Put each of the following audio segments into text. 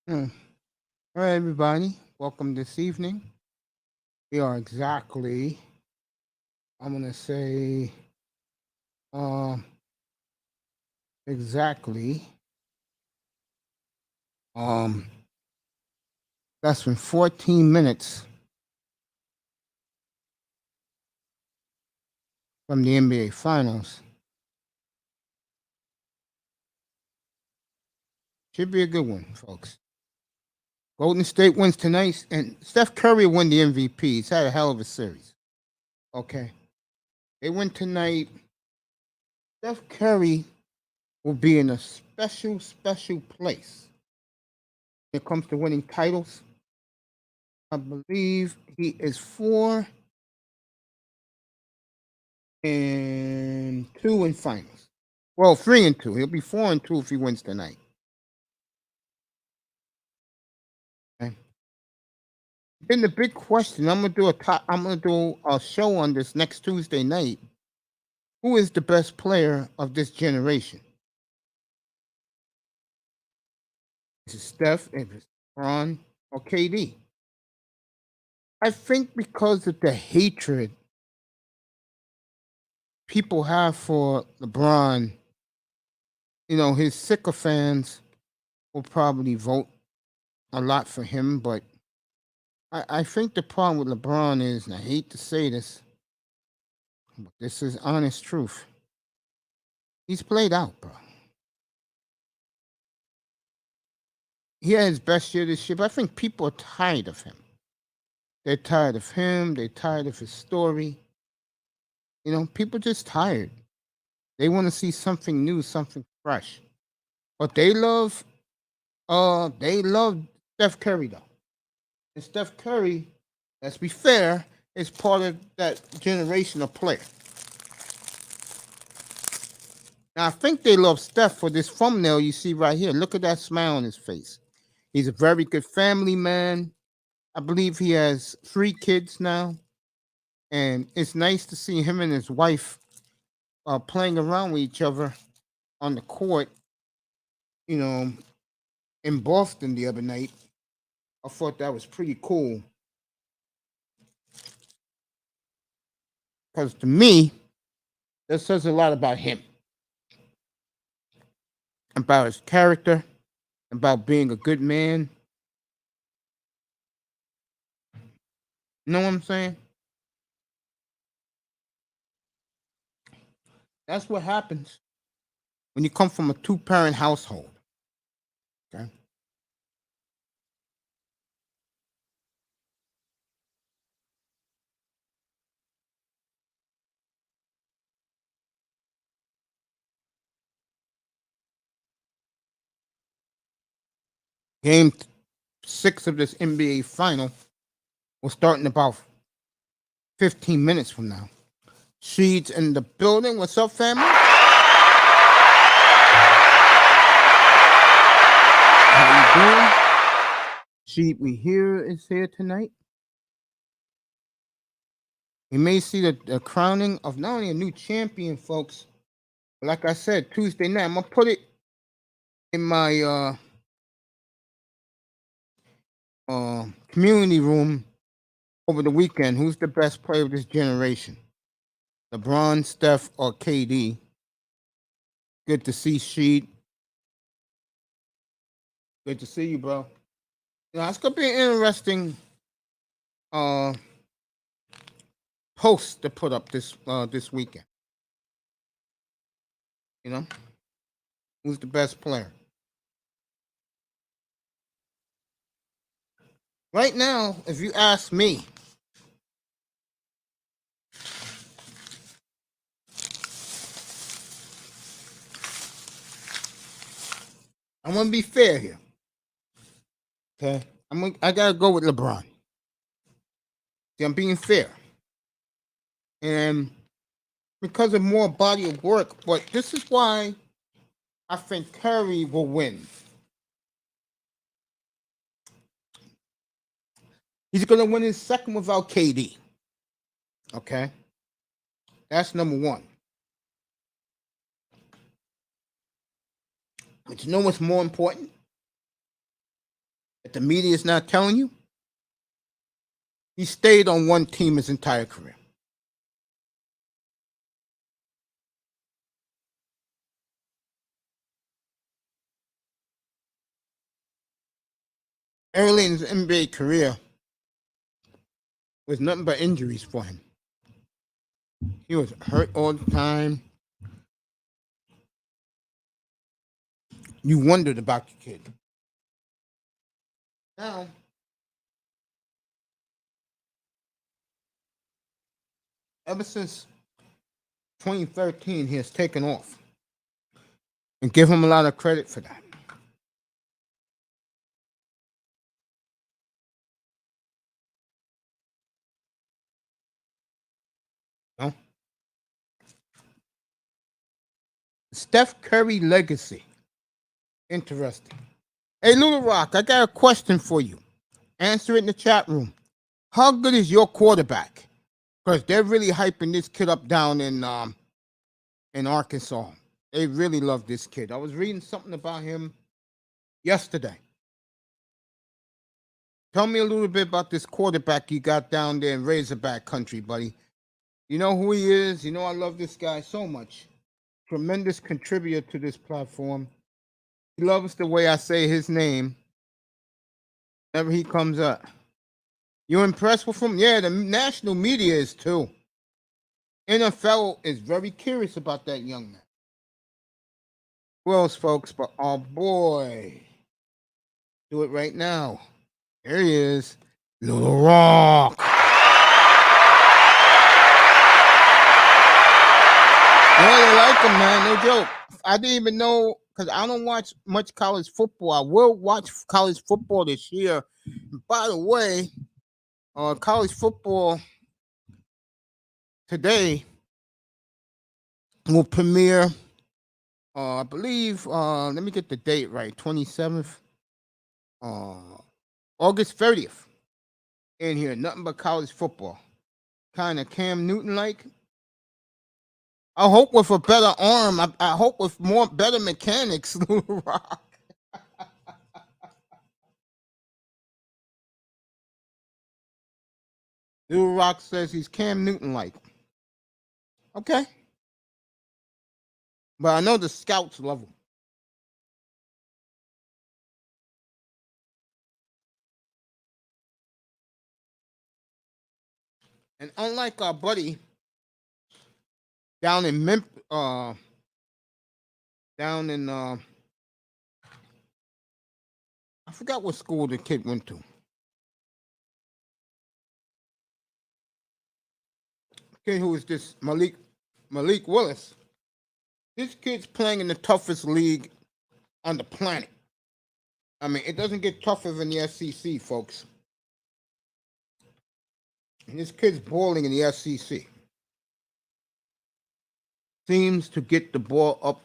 Mm. All right, everybody. Welcome this evening. We are exactly, I'm going to say, uh, exactly, um, that's been 14 minutes from the NBA Finals. Should be a good one, folks. Golden State wins tonight, and Steph Curry won the MVP. He's had a hell of a series. Okay. They win tonight. Steph Curry will be in a special, special place when it comes to winning titles. I believe he is 4-2 in finals. Well, 3-2. He'll be 4-2 if he wins tonight. Okay. Then the big question: I'm gonna do a show on this next Tuesday night. Who is the best player of this generation? Is it Steph? Is it LeBron or KD? I think because of the hatred people have for LeBron, his sycophants will probably vote a lot for him, but I think the problem with LeBron is, and I hate to say this, but this is honest truth. He's played out, bro. He had his best year this year, but I think people are tired of him. They're tired of him. They're tired of his story. People just tired. They want to see something new, something fresh. But they love Steph Curry though. And Steph Curry, let's be fair, is part of that generation of player. Now I think they love Steph for this thumbnail you see right here. Look at that smile on his face. He's a very good family man. I believe he has 3 kids now, and it's nice to see him and his wife playing around with each other on the court. You know, in Boston the other night. I thought that was pretty cool because to me, that says a lot about him, about his character, about being a good man. You know what I'm saying? That's what happens when you come from a two-parent household. Okay. Game 6 of this NBA final will start in about 15 minutes from now. Sheets in the building. What's up, family? How you doing? Sheet we here is here tonight. We may see the crowning of not only a new champion, folks, but like I said, Tuesday night. I'm gonna put it in my community room over the weekend. Who's the best player of this generation? LeBron, Steph, or KD? Good to see Sheet. Good to see you, bro. It's gonna be an interesting uh post to put up this weekend. You know, who's the best player? Right now, if you ask me, I'm gonna be fair here. Okay, I gotta go with LeBron. See, I'm being fair, and because of more body of work. But this is why I think Curry will win. He's gonna win his second without KD. Okay, that's number one. But you know what's more important? that the media is not telling you? He stayed on one team his entire career. Early in his NBA career was nothing but injuries for him. He was hurt all the time. You wondered about the kid. Now, ever since 2013, he has taken off. And give him a lot of credit for that. You know? Steph Curry legacy. Interesting. Hey, Little Rock, I got a question for you. Answer it in the chat room. How good is your quarterback? Because they're really hyping this kid up down in Arkansas. They really love this kid. I was reading something about him yesterday. Tell me a little bit about this quarterback you got down there in Razorback country, buddy. You know who he is. You know I love this guy so much. Tremendous contributor to this platform. He loves the way I say his name whenever he comes up. You impressed with him? Yeah, the national media is too. NFL is very curious about that young man. Who else, folks? But oh boy, do it right now. There he is, Little Rock. Yeah, they like him, man. No joke. I didn't even know because I don't watch much college football. I will watch college football this year. By the way, college football today will premiere. I believe. Let me get the date right. 27th. August 30th. In here, nothing but college football. Kind of Cam Newton like. I hope with a better arm. I hope with more better mechanics. Little Rock. Little Rock says he's Cam Newton like. Okay. But I know the scouts love him. And unlike our buddy down in Memphis, down in I forgot what school the kid went to. Kid who is this Malik Willis. This kid's playing in the toughest league on the planet. I mean, it doesn't get tougher than the SEC, folks. And this kid's balling in the SEC. Seems to get the ball up,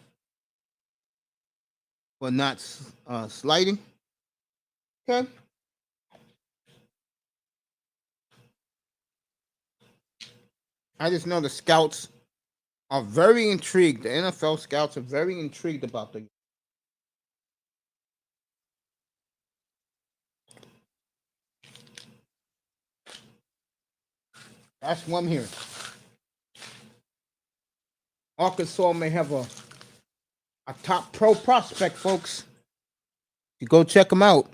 but not sliding. Okay. I just know the scouts are very intrigued. The NFL scouts are very intrigued about the. That's what I'm hearing. Arkansas may have a top pro prospect, folks. You go check him out.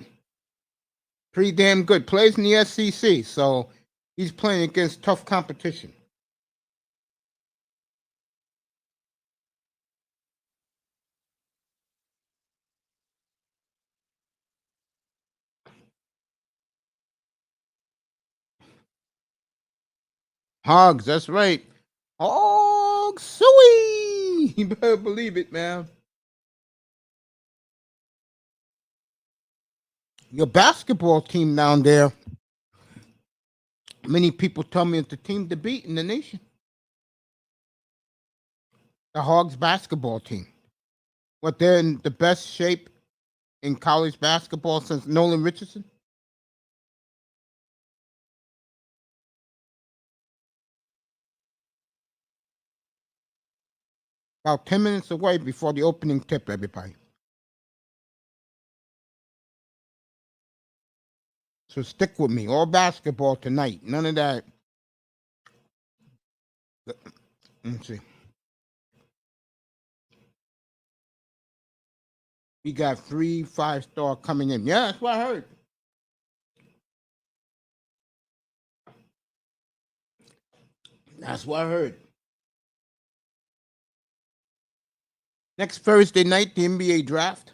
Pretty damn good. Plays in the SEC, so he's playing against tough competition. Hogs, that's right. Hogs, suey. You better believe it, man. Your basketball team down there, many people tell me it's the team to beat in the nation. The Hogs basketball team. What, they're in the best shape in college basketball since Nolan Richardson? About 10 minutes away before the opening tip, everybody. So stick with me. All basketball tonight. None of that. Let me see. We got 3 5-star coming in. Yeah, that's what I heard. That's what I heard. Next Thursday night, the NBA draft.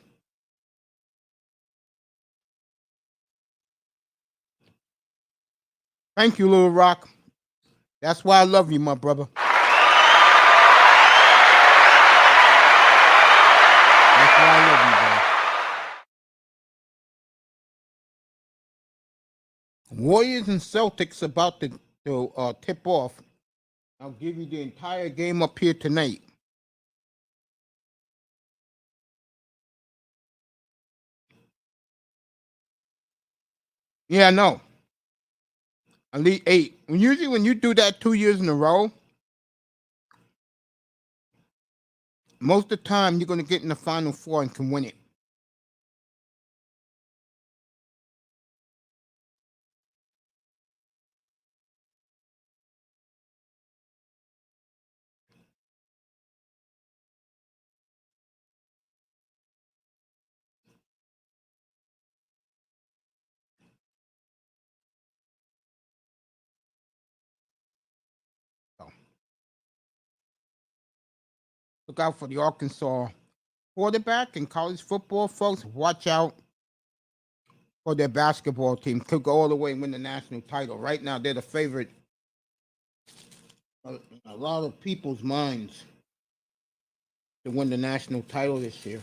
Thank you, Little Rock. That's why I love you, my brother. That's why I love you, bro. Warriors and Celtics about to tip off. I'll give you the entire game up here tonight. Yeah, I know. Elite Eight. Usually, when you do that 2 years in a row, most of the time you're going to get in the Final Four and can win it. So, look out for the Arkansas quarterback in college football, folks. Watch out for their basketball team. Could go all the way and win the national title. Right now, they're the favorite. A lot of people's minds to win the national title this year.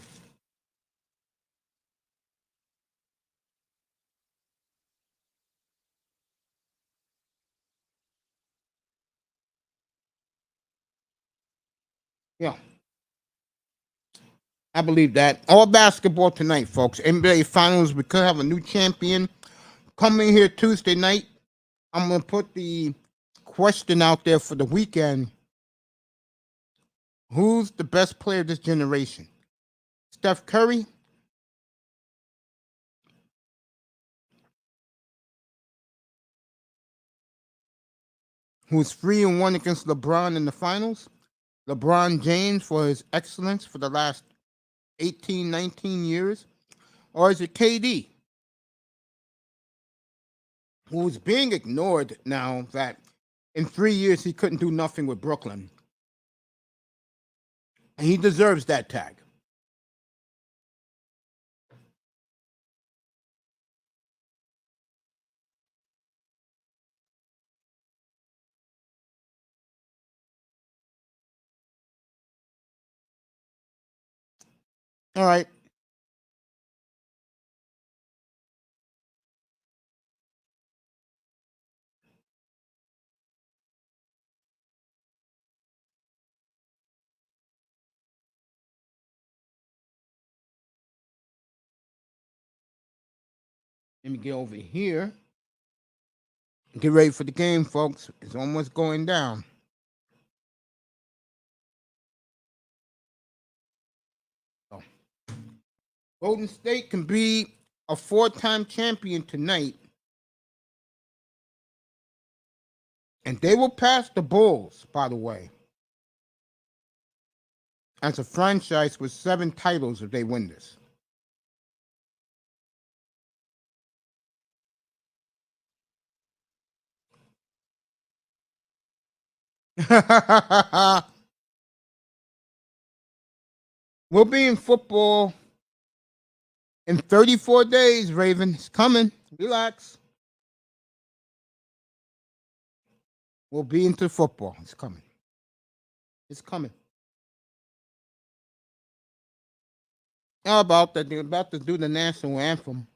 Yeah, I believe that. All basketball tonight, folks. N.B.A.Finals. We could have a new champion coming here Tuesday night. I'm going to put the question out there for the weekend. Who's the best player of this generation? Steph Curry, who's 3-1 against LeBron in the finals? LeBron James for his excellence for the last 18, 19 years? Or is it KD, who's being ignored now that in 3 years he couldn't do nothing with Brooklyn? And he deserves that tag. All right. Let me get over here. Get ready for the game, folks. It's almost going down. So, Golden State can be a 4-time champion tonight, and they will pass the Bulls, by the way, as a franchise with 7 titles if they win this. We'll be in football in 34 days, Raven. It's coming. Relax. We'll be into football. It's coming. It's coming. How about that? They're about to do the national anthem.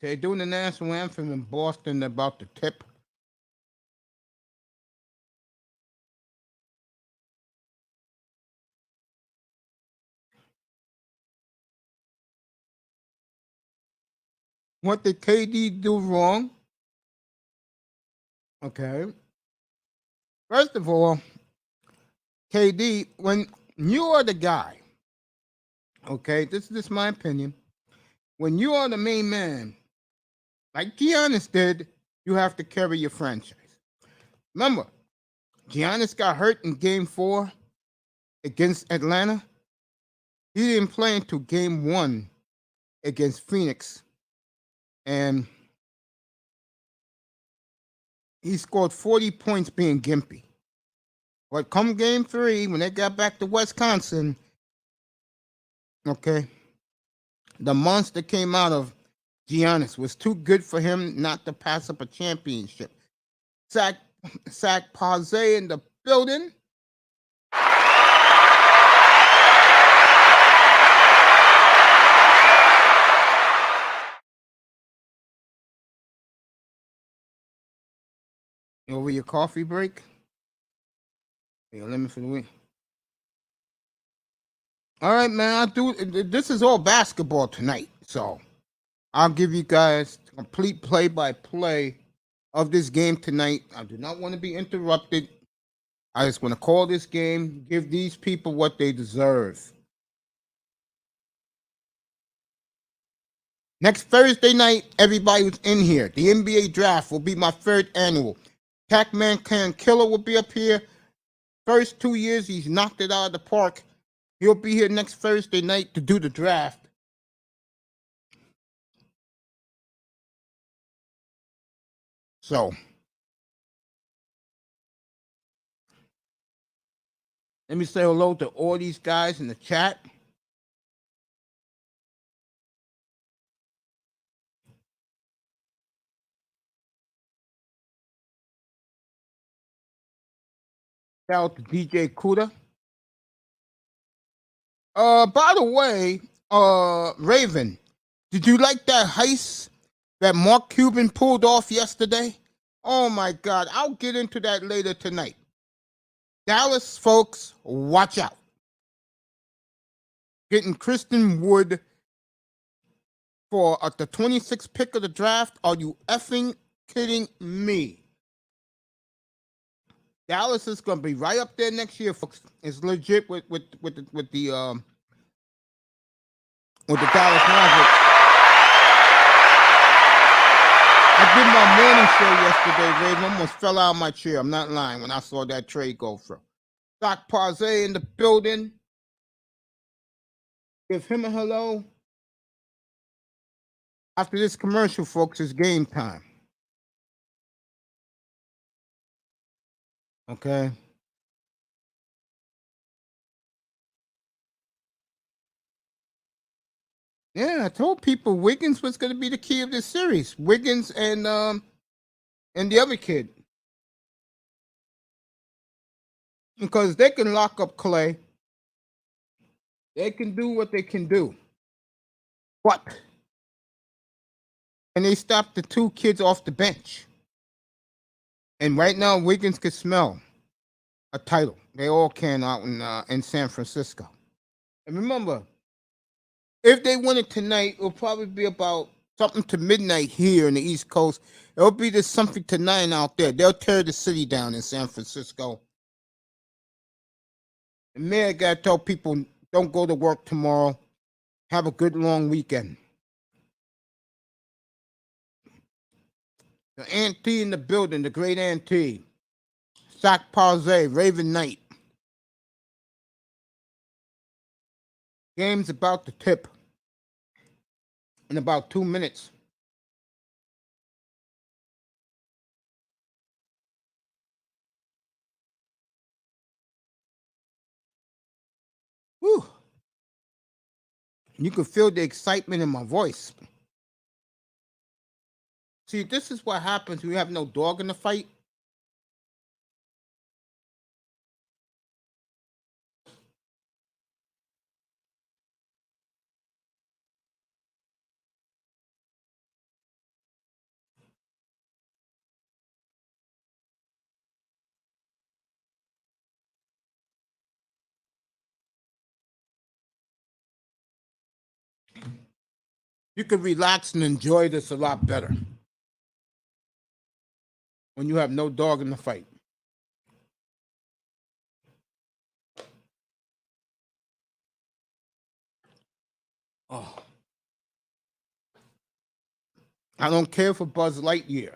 They're doing the national anthem in Boston about to tip. What did KD do wrong? Okay. First of all, KD, when you are the guy, okay, this is my opinion. When you are the main man, like Giannis did, you have to carry your franchise. Remember, Giannis got hurt in game 4 against Atlanta. He didn't play until game 1 against Phoenix. And he scored 40 points being gimpy. But come game 3, when they got back to Wisconsin, okay, the monster came out of Giannis. Was too good for him not to pass up a championship. Zach Paze in the building. Over your coffee break? Yeah, let me for the week. All right, man. This is all basketball tonight, so I'll give you guys complete play-by-play of this game tonight. I do not want to be interrupted. I just want to call this game, give these people what they deserve. Next Thursday night, everybody who's in here, the NBA draft will be my 3rd annual. Pac-Man Can Killer will be up here. First 2 years, he's knocked it out of the park. He'll be here next Thursday night to do the draft. So, let me say hello to all these guys in the chat. Shout out to DJ Kuda. By the way, Raven, did you like that heist that Mark Cuban pulled off yesterday? Oh my God, I'll get into that later tonight. Dallas folks, watch out. Getting Kristen Wood for the 26th pick of the draft. Are you effing kidding me? Dallas is going to be right up there next year, folks. It's legit with the Dallas Mavericks. I did my morning show yesterday, Raven. Almost fell out of my chair. I'm not lying when I saw that trade go through. Doc Parze in the building. Give him a hello. After this commercial, folks, it's game time. Okay. Yeah, I told people Wiggins was going to be the key of this series. Wiggins and the other kid, because they can lock up Clay. They can do what they can do. What? And they stopped the 2 kids off the bench. And right now, Wiggins can smell a title. They all can out in San Francisco. And remember, if they win it tonight, it'll probably be about something to midnight here in the East Coast. It'll be just something to 9 out there. They'll tear the city down in San Francisco. The mayor got to tell people, don't go to work tomorrow. Have a good long weekend. The auntie in the building, the great auntie. Sac Parze, Raven Knight. Game's about to tip in about 2 minutes. Whew. You can feel the excitement in my voice. See, this is what happens when you have no dog in the fight. You can relax and enjoy this a lot better when you have no dog in the fight. Oh, I don't care for Buzz Lightyear.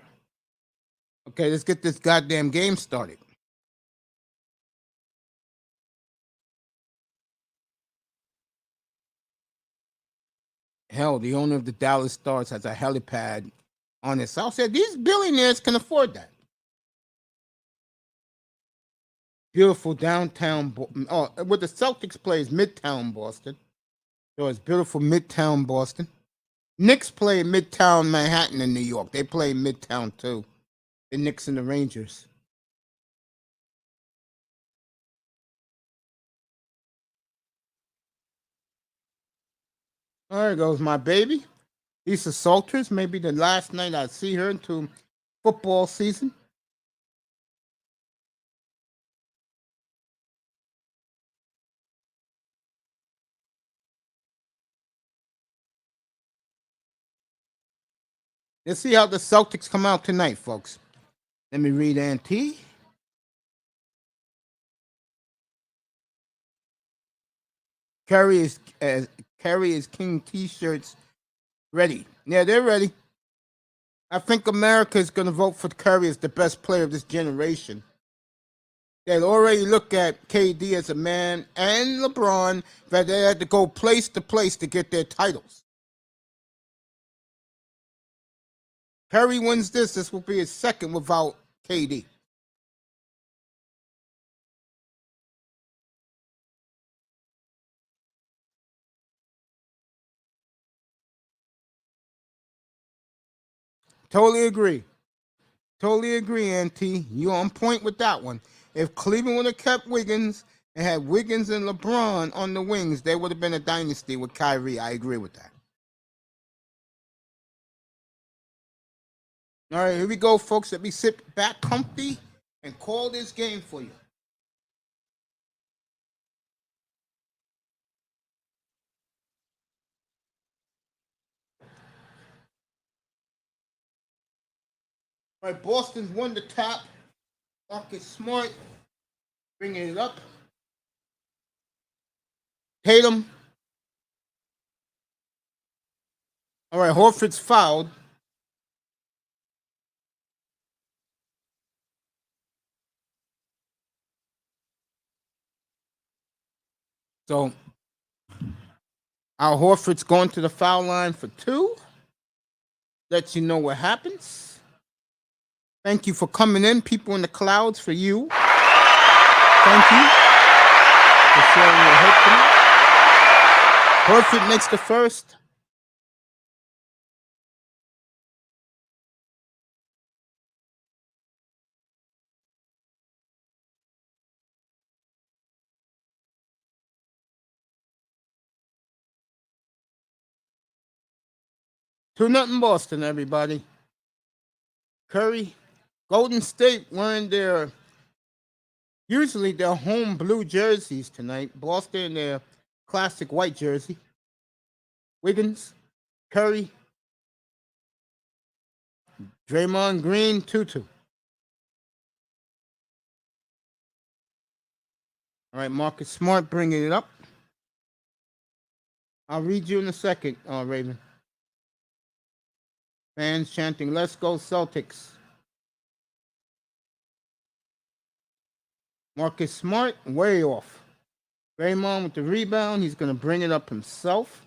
Okay, let's get this goddamn game started. Hell, the owner of the Dallas Stars has a helipad on his house. Said these billionaires can afford that. Beautiful downtown. Where the Celtics plays Midtown Boston. So it's beautiful Midtown Boston. Knicks play Midtown Manhattan in New York. They play Midtown too. The Knicks and the Rangers. There goes my baby. Lisa Salters. Maybe the last night I see her into football season. Let's see how the Celtics come out tonight, folks. Let me read Auntie. Carry is King T-shirts ready. Yeah, they're ready. I think America is going to vote for Curry as the best player of this generation. They already look at KD as a man and LeBron that they had to go place to place to get their titles. Curry wins this. This will be his second without KD. Totally agree. Totally agree, Auntie. You on point with that one. If Cleveland would have kept Wiggins and had Wiggins and LeBron on the wings, they would have been a dynasty with Kyrie. I agree with that. All right, here we go, folks. Let me sit back comfy and call this game for you. All right, Boston's won the top. Marcus Smart bringing it up. Tatum. All right, Horford's fouled. So Al Horford's going to the foul line for two. Let you know what happens. Thank you for coming in, people in the clouds, for you. Thank you for sharing your hope tonight. Horford makes the first. Two nothing Boston, everybody. Curry, Golden State wearing their usually their home blue jerseys tonight. Boston their classic white jersey. Wiggins, Curry, Draymond Green, Tutu. All right, Marcus Smart bringing it up. I'll read you in a second, Raven. Fans chanting, "Let's go Celtics." Marcus Smart, way off. Draymond with the rebound. He's going to bring it up himself.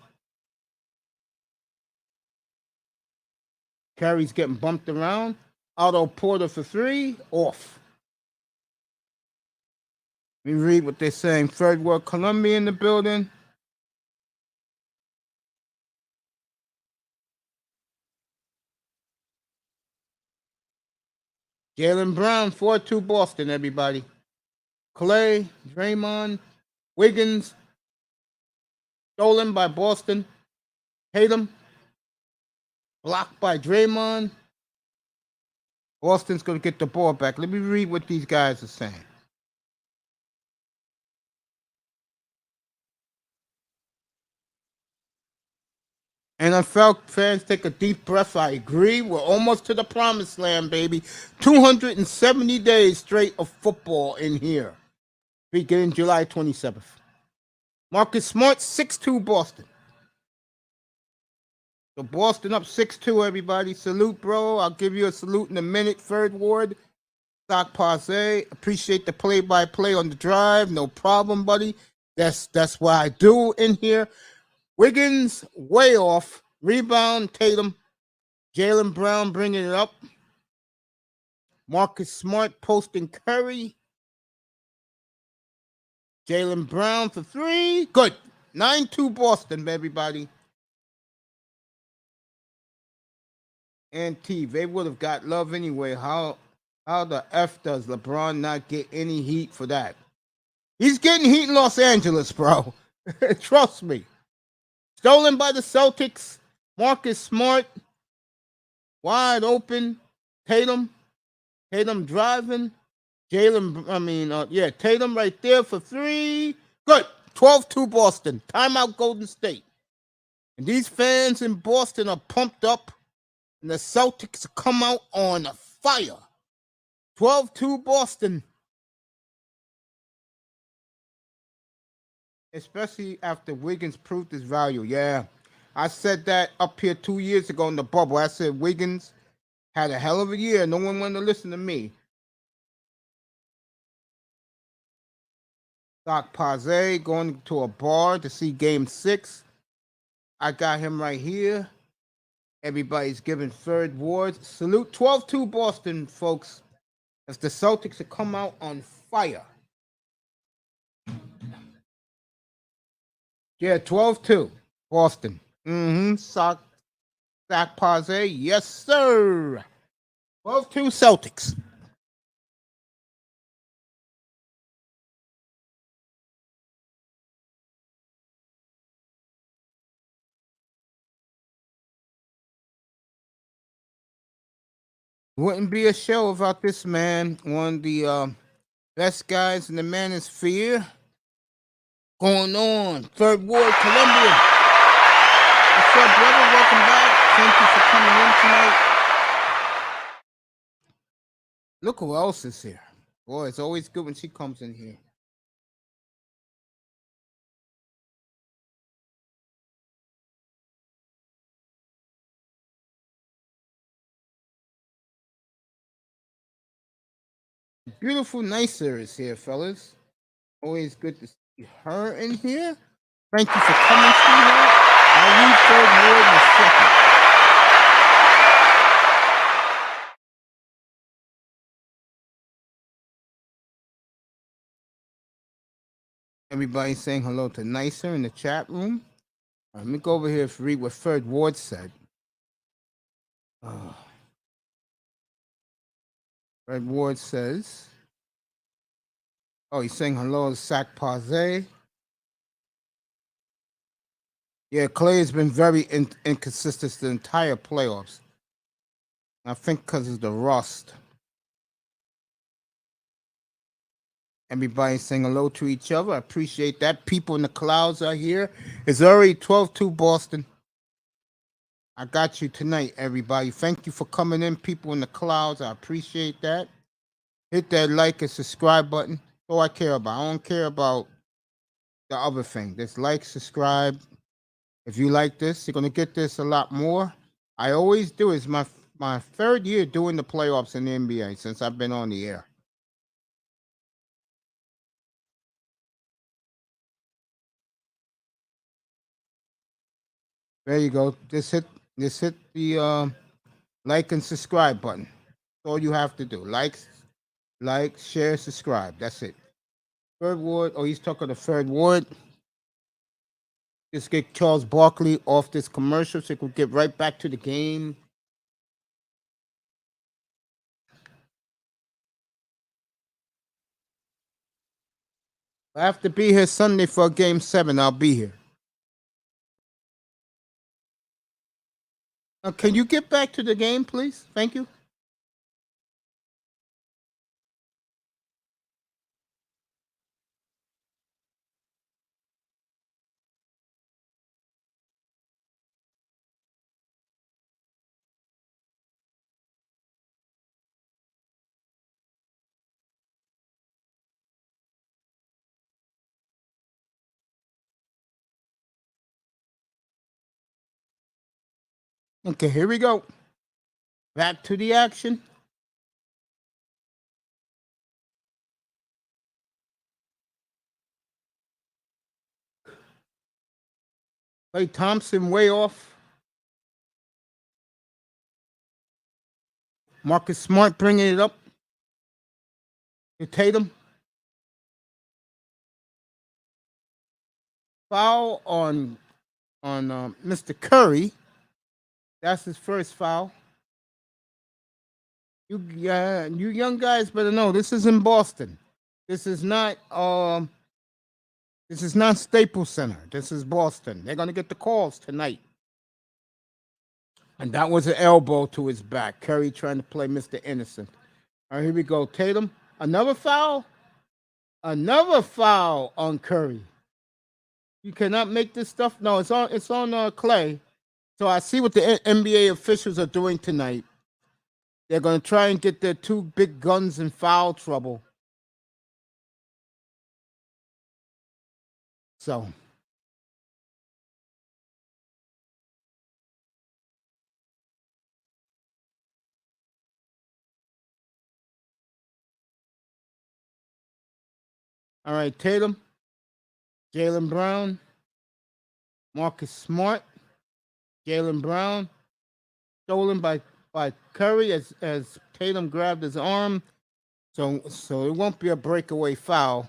Curry's getting bumped around. Otto Porter for three, off. We read what they're saying. Third World Columbia in the building. Jaylen Brown, 4-2 Boston, everybody. Clay, Draymond, Wiggins, stolen by Boston. Tatum, blocked by Draymond. Boston's going to get the ball back. Let me read what these guys are saying. NFL fans, take a deep breath. I agree. We're almost to the promised land, baby. 270 days straight of football in here, beginning July 27th. Marcus Smart, 6-2 Boston. So Boston up 6-2, everybody. Salute, bro. I'll give you a salute in a minute. Third Ward, Stock Passe. Appreciate the play-by-play on the drive. No problem, buddy. That's what I do in here. Wiggins, way off. Rebound, Tatum. Jaylen Brown bringing it up. Marcus Smart posting Curry. Jaylen Brown for three. Good. 9-2 Boston, everybody. And T, they would have got love anyway. How the F does LeBron not get any heat for that? He's getting heat in Los Angeles, bro. Trust me. Stolen by the Celtics. Marcus Smart. Wide open. Tatum driving. Tatum right there for three. Good. 12-2 Boston. Timeout Golden State. And these fans in Boston are pumped up. And the Celtics come out on fire. 12-2 Boston. Especially after Wiggins proved his value. Yeah. I said that up here 2 years ago in the bubble. I said Wiggins had a hell of a year. No one wanted to listen to me. Doc Paze going to a bar to see Game 6. I got him right here. Everybody's giving third wards. Salute 12-2 Boston, folks. As the Celtics have come out on fire. Yeah, 12-2 Boston. Sock Paze. Yes, sir. 12-2 Celtics. Wouldn't be a show without this man. One of the best guys in the manosphere. Going on. Third Ward, Columbia. What's up, brother? Welcome back. Thank you for coming in tonight. Look who else is here. Boy, it's always good when she comes in here. Beautiful Nicer is here, fellas. Always good to see her in here. Thank you for coming, sweetheart. I'll leave third word in a second. Everybody saying hello to Nicer in the chat room. Let me go over here and read what Third Ward said. Third Ward says, he's saying hello to Sac Paze. Yeah, Clay has been very inconsistent the entire playoffs. I think because of the rust. Everybody saying hello to each other. I appreciate that. People in the clouds are here. It's already 12-2 Boston. I got you tonight, everybody. Thank you for coming in, people in the clouds. I appreciate that. Hit that like and subscribe button. That's all I care about. I don't care about the other thing. Just like, subscribe. If you like this, you're going to get this a lot more. I always do. It's my third year doing the playoffs in the NBA since I've been on the air. There you go. Just hit the like and subscribe button. That's all you have to do. Like, share, subscribe. That's it. Third Ward. Oh, he's talking to Third Ward. Just get Charles Barkley off this commercial so we can get right back to the game. I have to be here Sunday for Game 7. I'll be here. Can you get back to the game, please? Thank you. Okay, here we go. Back to the action. Klay Thompson way off. Marcus Smart bringing it up to Tatum. Foul on Mr. Curry. That's his first foul. You young guys better know this is in Boston. This is not Staples Center. This is Boston. They're gonna get the calls tonight. And that was an elbow to his back. Curry trying to play Mr. Innocent. All right, here we go. Tatum, another foul. Another foul on Curry. You cannot make this stuff. No, it's on Klay. So I see what the NBA officials are doing tonight. They're going to try and get their two big guns in foul trouble. So. All right, Tatum, Jaylen Brown, Marcus Smart, Jaylen Brown, stolen by Curry as Tatum grabbed his arm. So it won't be a breakaway foul.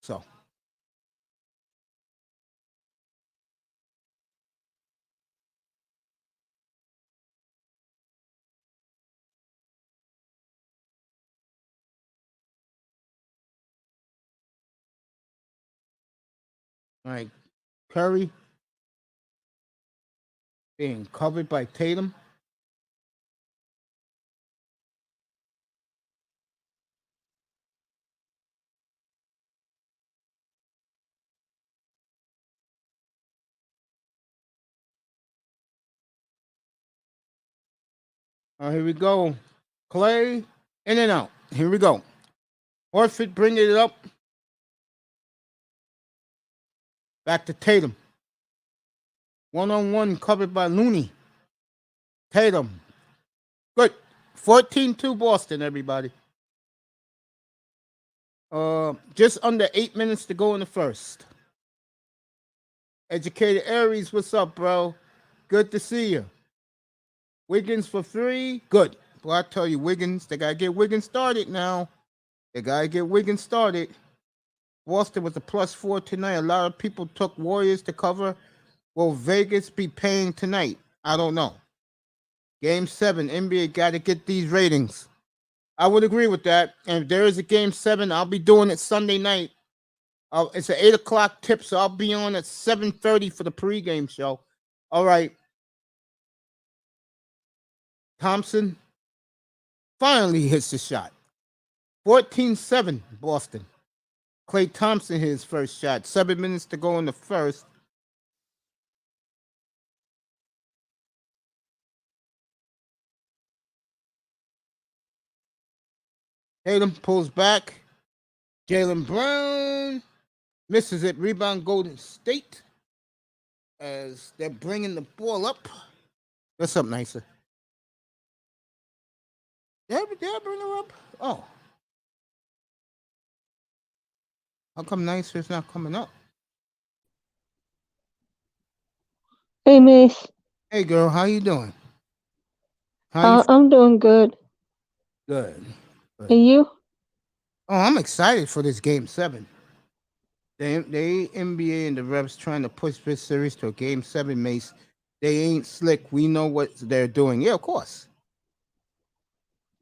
So. All right, Curry being covered by Tatum. All right, here we go. Klay, in and out. Here we go. Horford bringing it up. Back to Tatum. One-on-one covered by Looney. Tatum. Good. 14-2 Boston, everybody. Just under 8 minutes to go in the first. Educated Aries, what's up, bro? Good to see you. Wiggins for 3. Good. Well, I tell you, Wiggins, they got to get Wiggins started now. They got to get Wiggins started. Boston was a +4 tonight. A lot of people took Warriors to cover. Will Vegas be paying tonight? I don't know. Game 7, NBA got to get these ratings. I would agree with that. And if there is a Game 7, I'll be doing it Sunday night. It's an 8 o'clock tip, so I'll be on at 7:30 for the pregame show. All right. Thompson finally hits the shot. 14-7 Boston. Klay Thompson hit his first shot. 7 minutes to go in the first. Tatum pulls back. Jaylen Brown misses it. Rebound Golden State as they're bringing the ball up. What's up, Nicer? Did I bring her up? Oh. How come Nicer's not coming up? Hey, Mace. Hey, girl. How you doing? I'm doing good. Good. And you? Oh, I'm excited for this Game 7. The NBA and the refs trying to push this series to a Game 7, Mace. They ain't slick. We know what they're doing. Yeah, of course.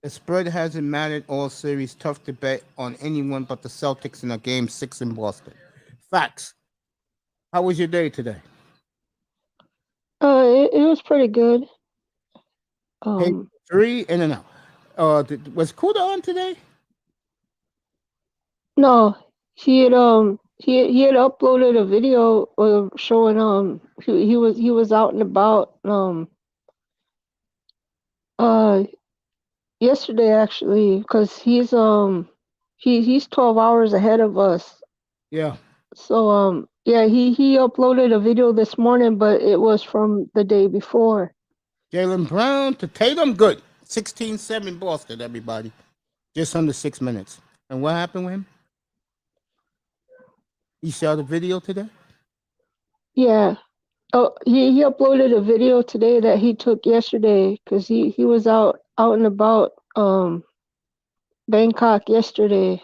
The spread hasn't mattered all series. Tough to bet on anyone but the Celtics in a Game 6 in Boston. Facts. How was your day today? It was pretty good. Hey, 3 in and out. Was Kuda on today? No, he had uploaded a video showing he was out and about yesterday actually because he's 12 hours ahead of us. Yeah. So yeah, he uploaded a video this morning, but it was from the day before. Jaylen Brown to Tatum, good. 16-7 Boston, everybody. Just under 6 minutes. And what happened with him? He saw the video today? Yeah. Oh, he uploaded a video today that he took yesterday because he was out and about Bangkok yesterday.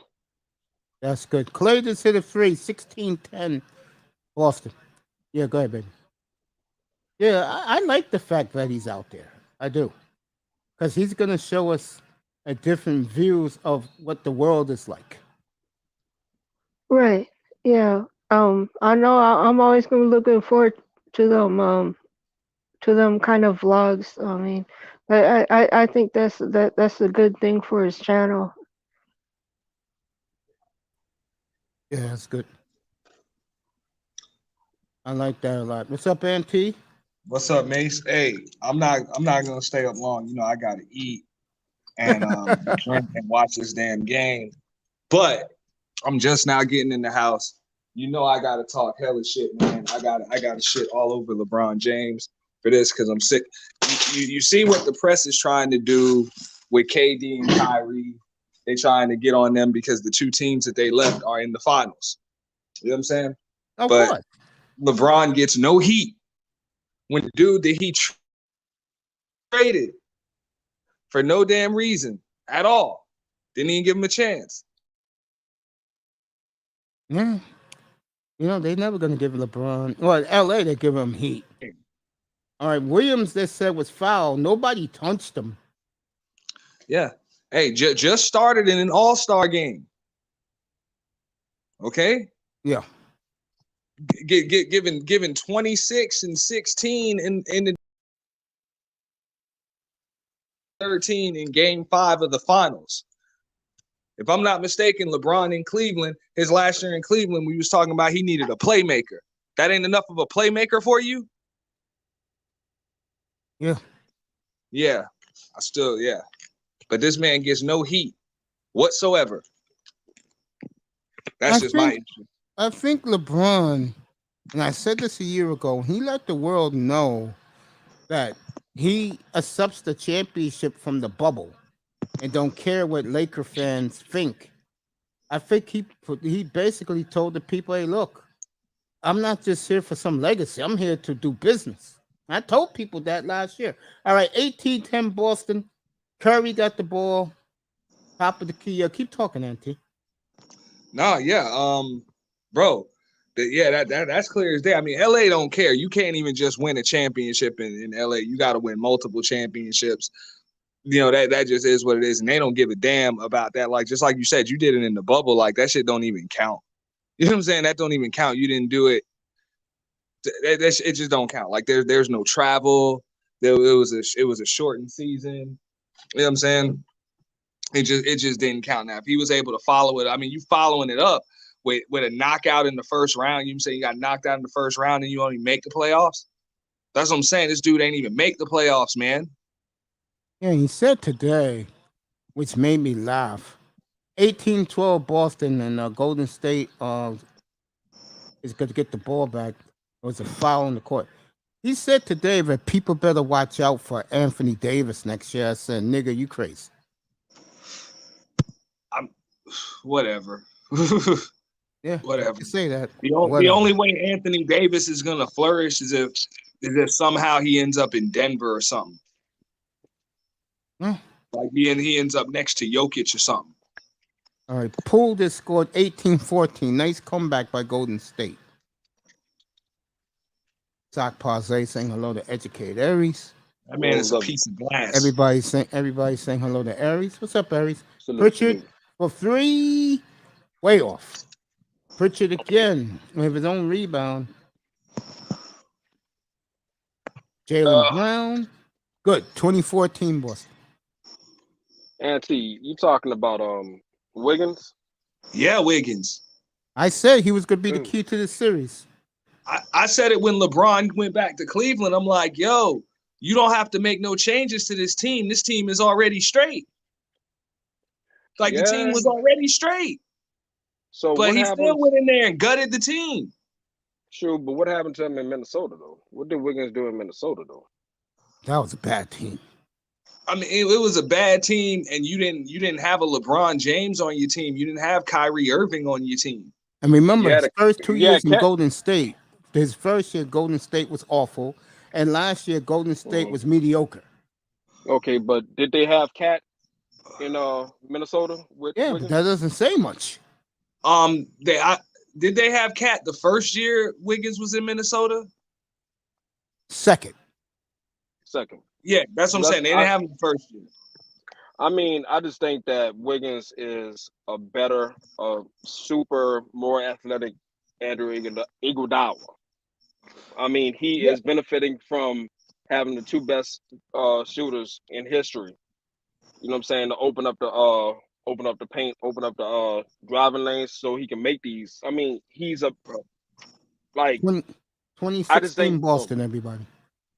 That's good. Clay just hit a free, 16-10 Boston. Yeah, go ahead, baby. Yeah, I like the fact that he's out there. I do. Because he's going to show us a different views of what the world is like. Right. Yeah. I know I'm always gonna be looking forward to them kind of vlogs. I mean, I think that's a good thing for his channel. Yeah, that's good. I like that a lot. What's up, Auntie? What's up, Mace? Hey, I'm not gonna stay up long. You know, I gotta eat and drink and watch this damn game. But I'm just now getting in the house. You know, I gotta talk hella shit, man. I gotta shit all over LeBron James for this because I'm sick. You see what the press is trying to do with KD and Kyrie? They trying to get on them because the two teams that they left are in the finals. You know what I'm saying? Of But course. LeBron gets no heat when the dude that he traded for no damn reason at all didn't even give him a chance. Yeah. You know, they're never going to give LeBron. Well, LA, they give him heat. All right, Williams, they said was foul. Nobody touched him. Yeah. Hey, just started in an all-star game. Okay? Yeah. Given 26 and 16 in the 13 in game 5 of the finals. If I'm not mistaken, LeBron in Cleveland, his last year in Cleveland, we was talking about he needed a playmaker. That ain't enough of a playmaker for you? Yeah. Yeah. Yeah. But this man gets no heat whatsoever. That's just my issue. I think LeBron, and I said this a year ago, he let the world know that he accepts the championship from the bubble and don't care what Laker fans think. I think he basically told the people, hey, look, I'm not just here for some legacy. I'm here to do business. I told people that last year. All right, 18-10 Boston. Curry got the ball. Top of the key. Keep talking, Auntie. No, yeah. Bro, that's clear as day. I mean, LA don't care. You can't even just win a championship in LA. You got to win multiple championships. You know, that just is what it is. And they don't give a damn about that. Like, just like you said, you did it in the bubble. Like, that shit don't even count. You know what I'm saying? That don't even count. You didn't do it. It just don't count. Like, there's no travel. It was a shortened season. You know what I'm saying? It just didn't count. Now, if he was able to follow it, I mean, you following it up with a knockout in the first round. You say you got knocked out in the first round and you only make the playoffs. That's what I'm saying. This dude ain't even make the playoffs, man. Yeah, he said today, which made me laugh. 18-12 Boston and Golden State is going to get the ball back. It was a foul in the court. He said today that people better watch out for Anthony Davis next year. I said, nigga, you crazy. Whatever. Yeah, whatever. You say that. The only way Anthony Davis is gonna flourish is if somehow he ends up in Denver or something. Yeah. Like he ends up next to Jokic or something. All right, Poole just scored 18-14. Nice comeback by Golden State. Sock Paze saying hello to Educated Aries. That man is a piece of glass. Everybody saying hello to Aries. What's up, Aries? Pritchard for 3. Way off. Pritchard again with his own rebound. Jaylen Brown. Good. 2014 Boston. Auntie, you talking about Wiggins? Yeah, Wiggins. I said he was going to be the key to the series. I said it when LeBron went back to Cleveland. I'm like, yo, you don't have to make no changes to this team. This team is already straight. Like, the team was already straight. So But what he still happens? went in there and gutted the team. True, but what happened to him in Minnesota though? What did Wiggins do in Minnesota though? That was a bad team. I mean, it was a bad team, and you didn't have a LeBron James on your team. You didn't have Kyrie Irving on your team. And remember, Yeah, his first 2 years in Cat. Golden State, his first year Golden State was awful, and last year Golden State was mediocre. Okay, but did they have Cat in Minnesota with Yeah, but Wiggins? that doesn't say much. Did they have Cat the first year Wiggins was in Minnesota? Second. Yeah, that's what I'm saying. They didn't have him the first year. I mean, I just think that Wiggins is a better, super, more athletic Andrew Iguodala. I mean, he is benefiting from having the two best shooters in history. You know what I'm saying? To open up the paint, open up the driving lanes so he can make these. I mean, he's a like 2016 I just think Boston, everybody.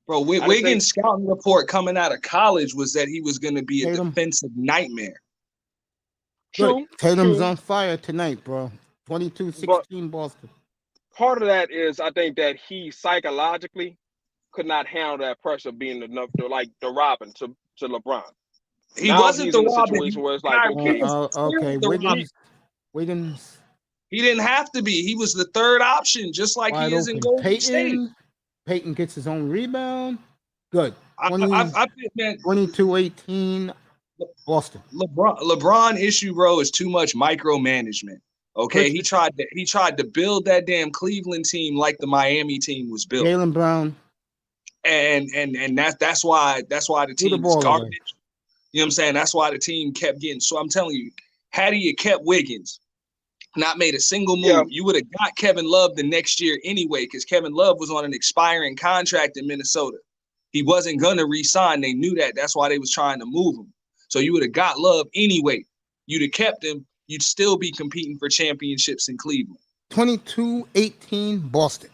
Bro, Wiggins' scouting report coming out of college was that he was going to be a defensive nightmare. True. Tatum's on fire tonight, bro. 22-16 Boston. Part of that is I think that he psychologically could not handle that pressure being the Robin to LeBron. He now wasn't he's the in a Robin. situation where it's like, okay, okay, Wiggins. He didn't have to be. He was the third option, just like he is in Golden State. Peyton gets his own rebound. Good. 22-18 Boston. LeBron issue, bro, is too much micromanagement. Okay, he tried to build that damn Cleveland team like the Miami team was built. Jaylen Brown. And that's why the team is garbage. You know what I'm saying? That's why the team kept getting. So I'm telling you, had he kept Wiggins, not made a single move, you would have got Kevin Love the next year anyway, because Kevin Love was on an expiring contract in Minnesota. He wasn't gonna re-sign. They knew that. That's why they was trying to move him. So you would have got Love anyway. You'd have kept him. You'd still be competing for championships in Cleveland. 22-18 Boston.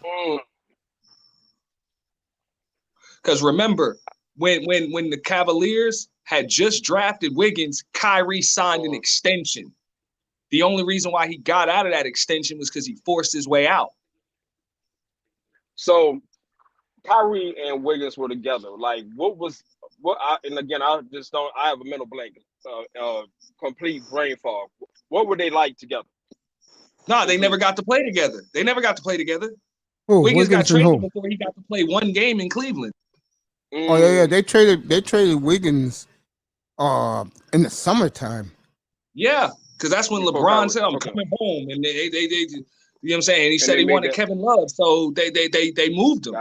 Because remember, when the Cavaliers had just drafted Wiggins, Kyrie signed an extension. The only reason why he got out of that extension was because he forced his way out. So Kyrie and Wiggins were together. Like, and again, I have a mental blank, complete brain fog. What were they like together? No, they never got to play together. Who, Wiggins got and traded before he got to play one game in Cleveland. Oh yeah, they traded Wiggins in the summertime. Yeah, because that's when LeBron said, "I'm coming home," and they you know what I'm saying? And he said he wanted Kevin Love, so they moved him.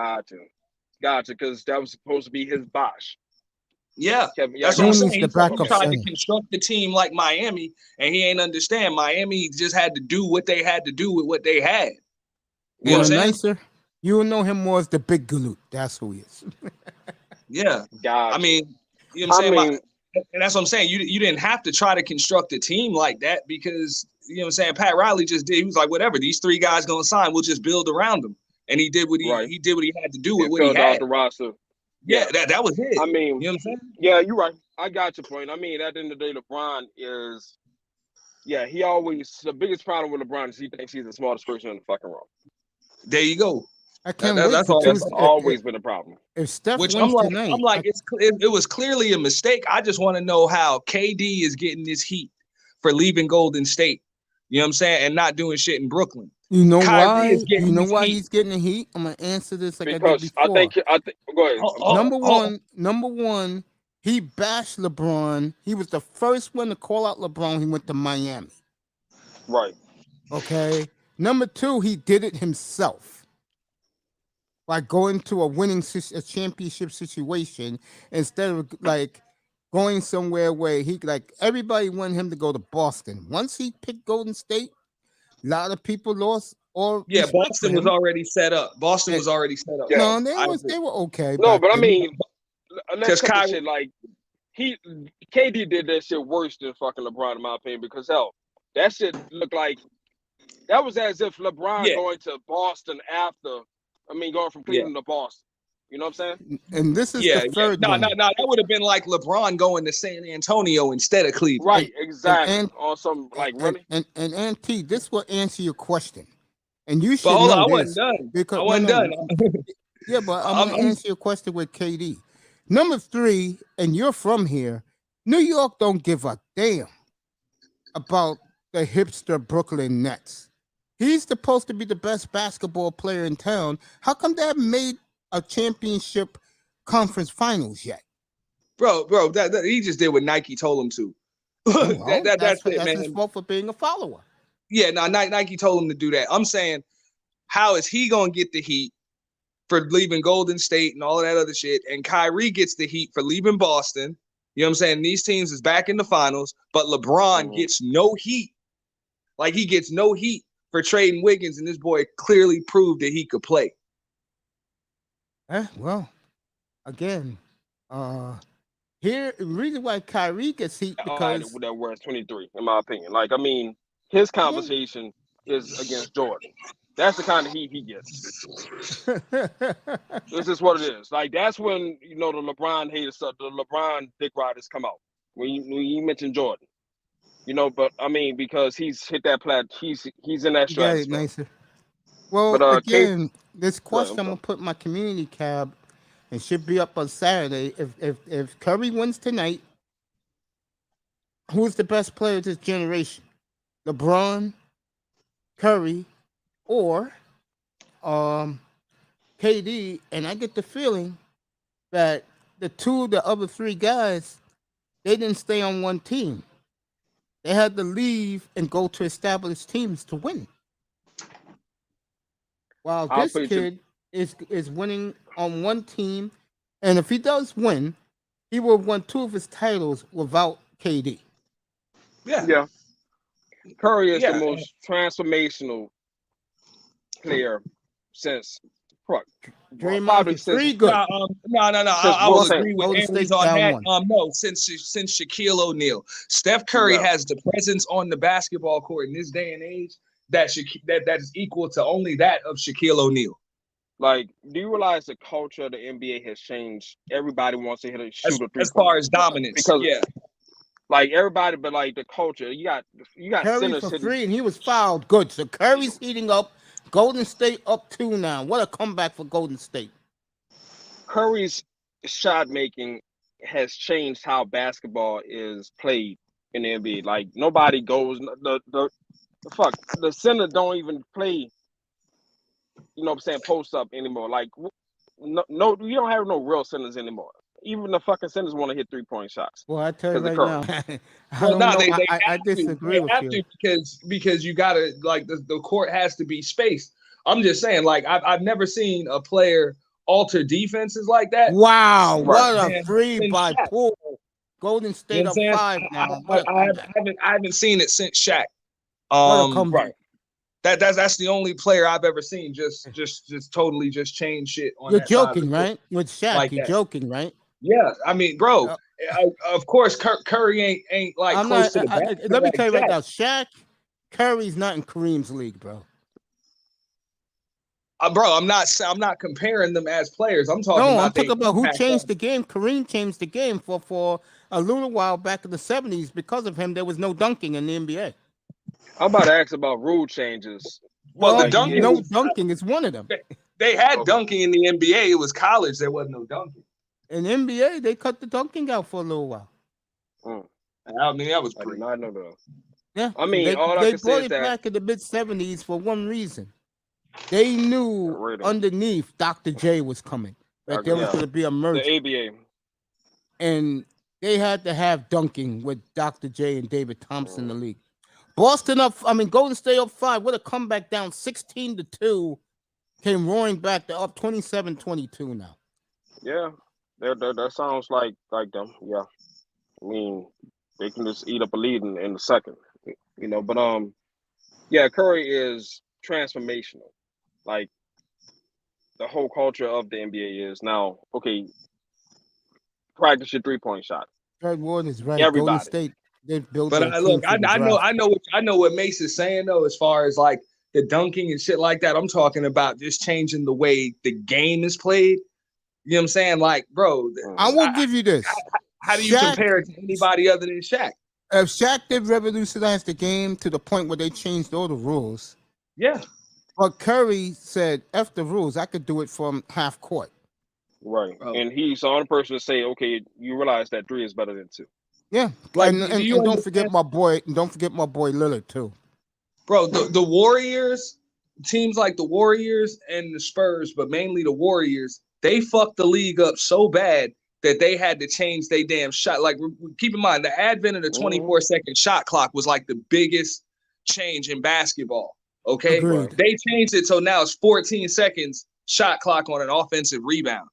Gotcha, because that was supposed to be his bosh. Yeah, that's what I'm saying. He tried to construct the team like Miami, and he ain't understand. Miami just had to do what they had to do with what they had. You know what I'm saying? You will know him more as the Big Galoot. That's who he is. Yeah, gotcha. I mean, you know what I'm saying? And that's what I'm saying. You didn't have to try to construct a team like that because, you know what I'm saying, Pat Riley just did. He was like, whatever, these three guys going to sign, we'll just build around them. And he did what he had to do with what he had. The roster. Yeah, that was it. I mean, you know what I'm saying? Yeah, you're right. I got your point. I mean, at the end of the day, LeBron is, the biggest problem with LeBron is he thinks he's the smartest person in the fucking room. There you go. I can't wait. That's always been a problem. If Steph Which wins I'm like, it was clearly a mistake. I just want to know how KD is getting this heat for leaving Golden State. You know what I'm saying? And not doing shit in Brooklyn. You know why? You know why he's getting the heat? I'm gonna answer this like because I did before. I think. Go ahead. Number one, he bashed LeBron. He was the first one to call out LeBron. He went to Miami. Right. Okay. Number two, he did it himself by going to a championship situation instead of like going somewhere where everybody wanted him to go to Boston. Once he picked Golden State, a lot of people lost. Boston was already set up. Yeah. No, they were okay. No, but I mean, let's cut shit like KD did that shit worse than fucking LeBron in my opinion because hell, that shit looked like that was as if LeBron going to Boston going from Cleveland to Boston. You know what I'm saying? And this is the third one. No. That would have been like LeBron going to San Antonio instead of Cleveland. Right, exactly. And On some like really. And Auntie, this will answer your question. And you should But hold on, know I this. wasn't done. Because, I wasn't done. Yeah, but I'm going to answer your question with KD. Number 3, and you're from here, New York don't give a damn about the hipster Brooklyn Nets. He's supposed to be the best basketball player in town. How come they haven't made a championship conference finals yet? Bro, that he just did what Nike told him to. Well, that's it, man. His fault for being a follower. Yeah, no, Nike told him to do that. I'm saying, how is he going to get the heat for leaving Golden State and all of that other shit? And Kyrie gets the heat for leaving Boston. You know what I'm saying? These teams is back in the finals, but LeBron gets no heat. Like, he gets no heat for trading Wiggins, and this boy clearly proved that he could play. Well, again, here the reason why Kyrie gets heat because that was 23, in my opinion. Like, I mean, his conversation is against Jordan. That's the kind of heat he gets. This is what it is. Like, that's when, you know, the LeBron haters, the LeBron dick riders come out. When you mention Jordan. You know, but I mean, because he's hit that he's in that stratosphere. Nicer. Well, but, again, this question I'm gonna put in my community tab and should be up on Saturday. If Curry wins tonight, who's the best player of this generation? LeBron, Curry, or KD? And I get the feeling that the other 3 guys, they didn't stay on one team. They had to leave and go to established teams to win. While this kid is winning on one team, and if he does win, he will win 2 of his titles without KD. Yeah. Curry is the most transformational player since Draymond is 3 good. No. I will agree with Aries on that. No, since Shaquille O'Neal, Steph Curry has the presence on the basketball court in this day and age that is equal to only that of Shaquille O'Neal. Like, do you realize the culture of the NBA has changed? Everybody wants to shoot a 3-point. As far as dominance, because like everybody, but like the culture, you got Curry for 3, and he was fouled good. So Curry's heating up. Golden State up 2 now. What a comeback for Golden State. Curry's shot making has changed how basketball is played in the NBA. Like, nobody goes the center don't even play, you know what I'm saying, post up anymore. Like, no, you don't have no real centers anymore. Even the fucking centers want to hit 3-point shots. Well, I tell you right now, I disagree with you. Because you gotta, like, the court has to be spaced. I'm just saying, like, I've never seen a player alter defenses like that. Wow, what a 3 by Poole. Golden State up 5 now. I haven't seen it since Shaq. What a comeback. Right. That's the only player I've ever seen just totally just change shit on. You're joking, right? With Shaq, like you're joking, right? Yeah, I mean, bro. Of course, Curry ain't like close to the back. Let me tell you right now, Shaq, Curry's not in Kareem's league, bro. Bro, I'm not comparing them as players. I'm talking about who changed the game. Kareem changed the game for a little while back in the 70s. Because of him, there was no dunking in the NBA. I'm about to ask about rule changes. Well, the dunking, dunking is one of them. They had dunking in the NBA. It was college. There wasn't no dunking. In NBA, they cut the dunking out for a little while. I mean, that was pretty. I know that. Yeah, I mean, they brought it that back in the mid-70s for one reason. They knew underneath Dr. J was coming, that there was going to be a merger. The ABA. And they had to have dunking with Dr. J and David Thompson in the league. Golden State up 5. What a comeback down 16-2. Came roaring back. They're up 27-22 now. Yeah, that sounds like them. Yeah, I mean, they can just eat up a lead in the second, you know. But yeah, Curry is transformational. Like, the whole culture of the NBA is now, okay, practice your 3-point shot. Fred Ward is right. Everybody. Golden State, they've built. But I know what Mace is saying though, as far as like the dunking and shit like that. I'm talking about just changing the way the game is played. You know what I'm saying? Like, bro, I will give you this. how do you Shaq- compare it to anybody other than Shaq? If Shaq did revolutionize the game to the point where they changed all the rules, Yeah. but Curry said, F the rules, I could do it from half court. Right. Bro. And he's the only person to say, okay, you realize that 3 is better than 2. Yeah. Like, and do you don't forget understand? my boy Lillard too. Bro, the Warriors, teams like the Warriors and the Spurs, but mainly the Warriors, they fucked the league up so bad that they had to change their damn shot. Like, keep in mind, the advent of the 24-second shot clock was like the biggest change in basketball. Okay? Agreed. They changed it so now it's 14 seconds shot clock on an offensive rebound.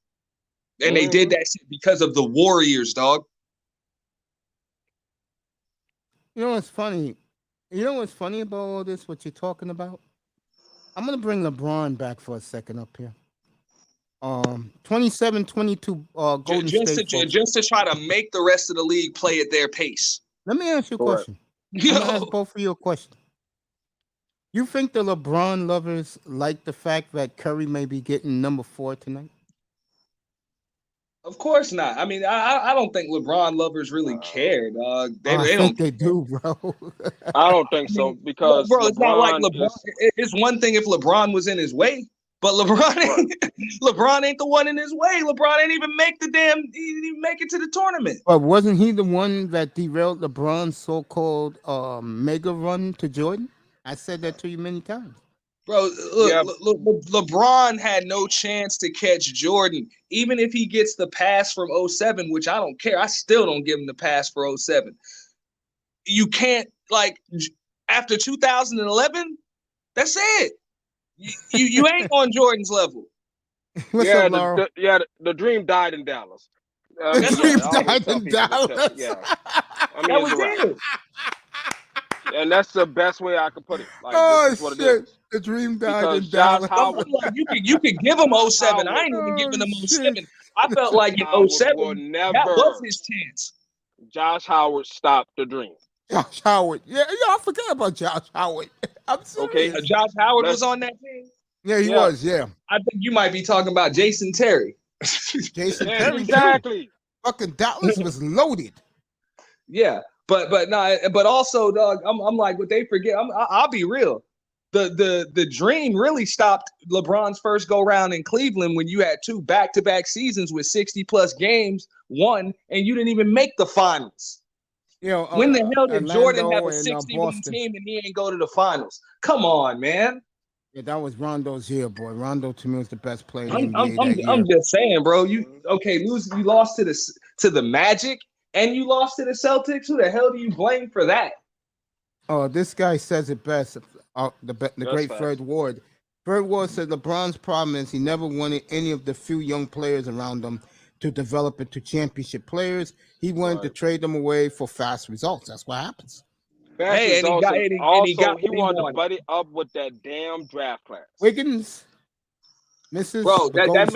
And they did that shit because of the Warriors, dog. You know what's funny? You know what's funny about all this, what you're talking about? I'm going to bring LeBron back for a second up here. 27-22 Golden State. Just to try to make the rest of the league play at their pace. Let me ask you a question. I'm going to ask both of you a question. You think the LeBron lovers like the fact that Curry may be getting number 4 tonight? Of course not. I mean, I don't think LeBron lovers really care, dog. They don't. They do, bro. I don't think so because bro, it's not like LeBron LeBron. is, It's one thing if LeBron was in his way, but LeBron ain't the one in his way. LeBron ain't even make the damn. He didn't even make it to the tournament. But wasn't he the one that derailed LeBron's so-called mega run to Jordan? I said that to you many times. Bro, look, LeBron had no chance to catch Jordan. Even if he gets the pass from 07, which I don't care. I still don't give him the pass for 07. You can't, like, after 2011, that's it. You ain't on Jordan's level. What's up, Laura? The dream died in Dallas. The dream died in Dallas. Yeah. I mean, That was it. And that's the best way I could put it. Like, Oh, this is what shit. it is. The dream died Because in Josh Dallas. Howard, you could give him 07. I ain't even giving him 07. I felt like in 07, that was his chance. Josh Howard stopped the dream. Josh Howard. Yeah, I forgot about Josh Howard. I'm serious. Okay, Josh Howard was on that team? Yeah, he was, yeah. I think you might be talking about Jason Terry. Jason Terry. Exactly. Fucking Dallas was loaded. Yeah. But also, dog, I'm like, what they forget. I'll be real. The dream really stopped LeBron's first go round in Cleveland when you had 2 back-to-back seasons with 60+ games won, and you didn't even make the finals. You know, when the hell did Orlando Jordan have a and, 60-win team and he ain't go to the finals? Come on, man. Yeah, that was Rondo's year, boy. Rondo to me was the best player in the NBA that year. I'm just saying, bro. You lost to the Magic and you lost to the Celtics. Who the hell do you blame for that? Oh, this guy says it best. The great facts. Fred Ward. Fred Ward said LeBron's problem is he never wanted any of the few young players around him to develop into championship players. He wanted to trade them away for fast results. That's what happens. Hey, and he wanted to buddy up with that damn draft class. Wiggins, Mrs. Bro, that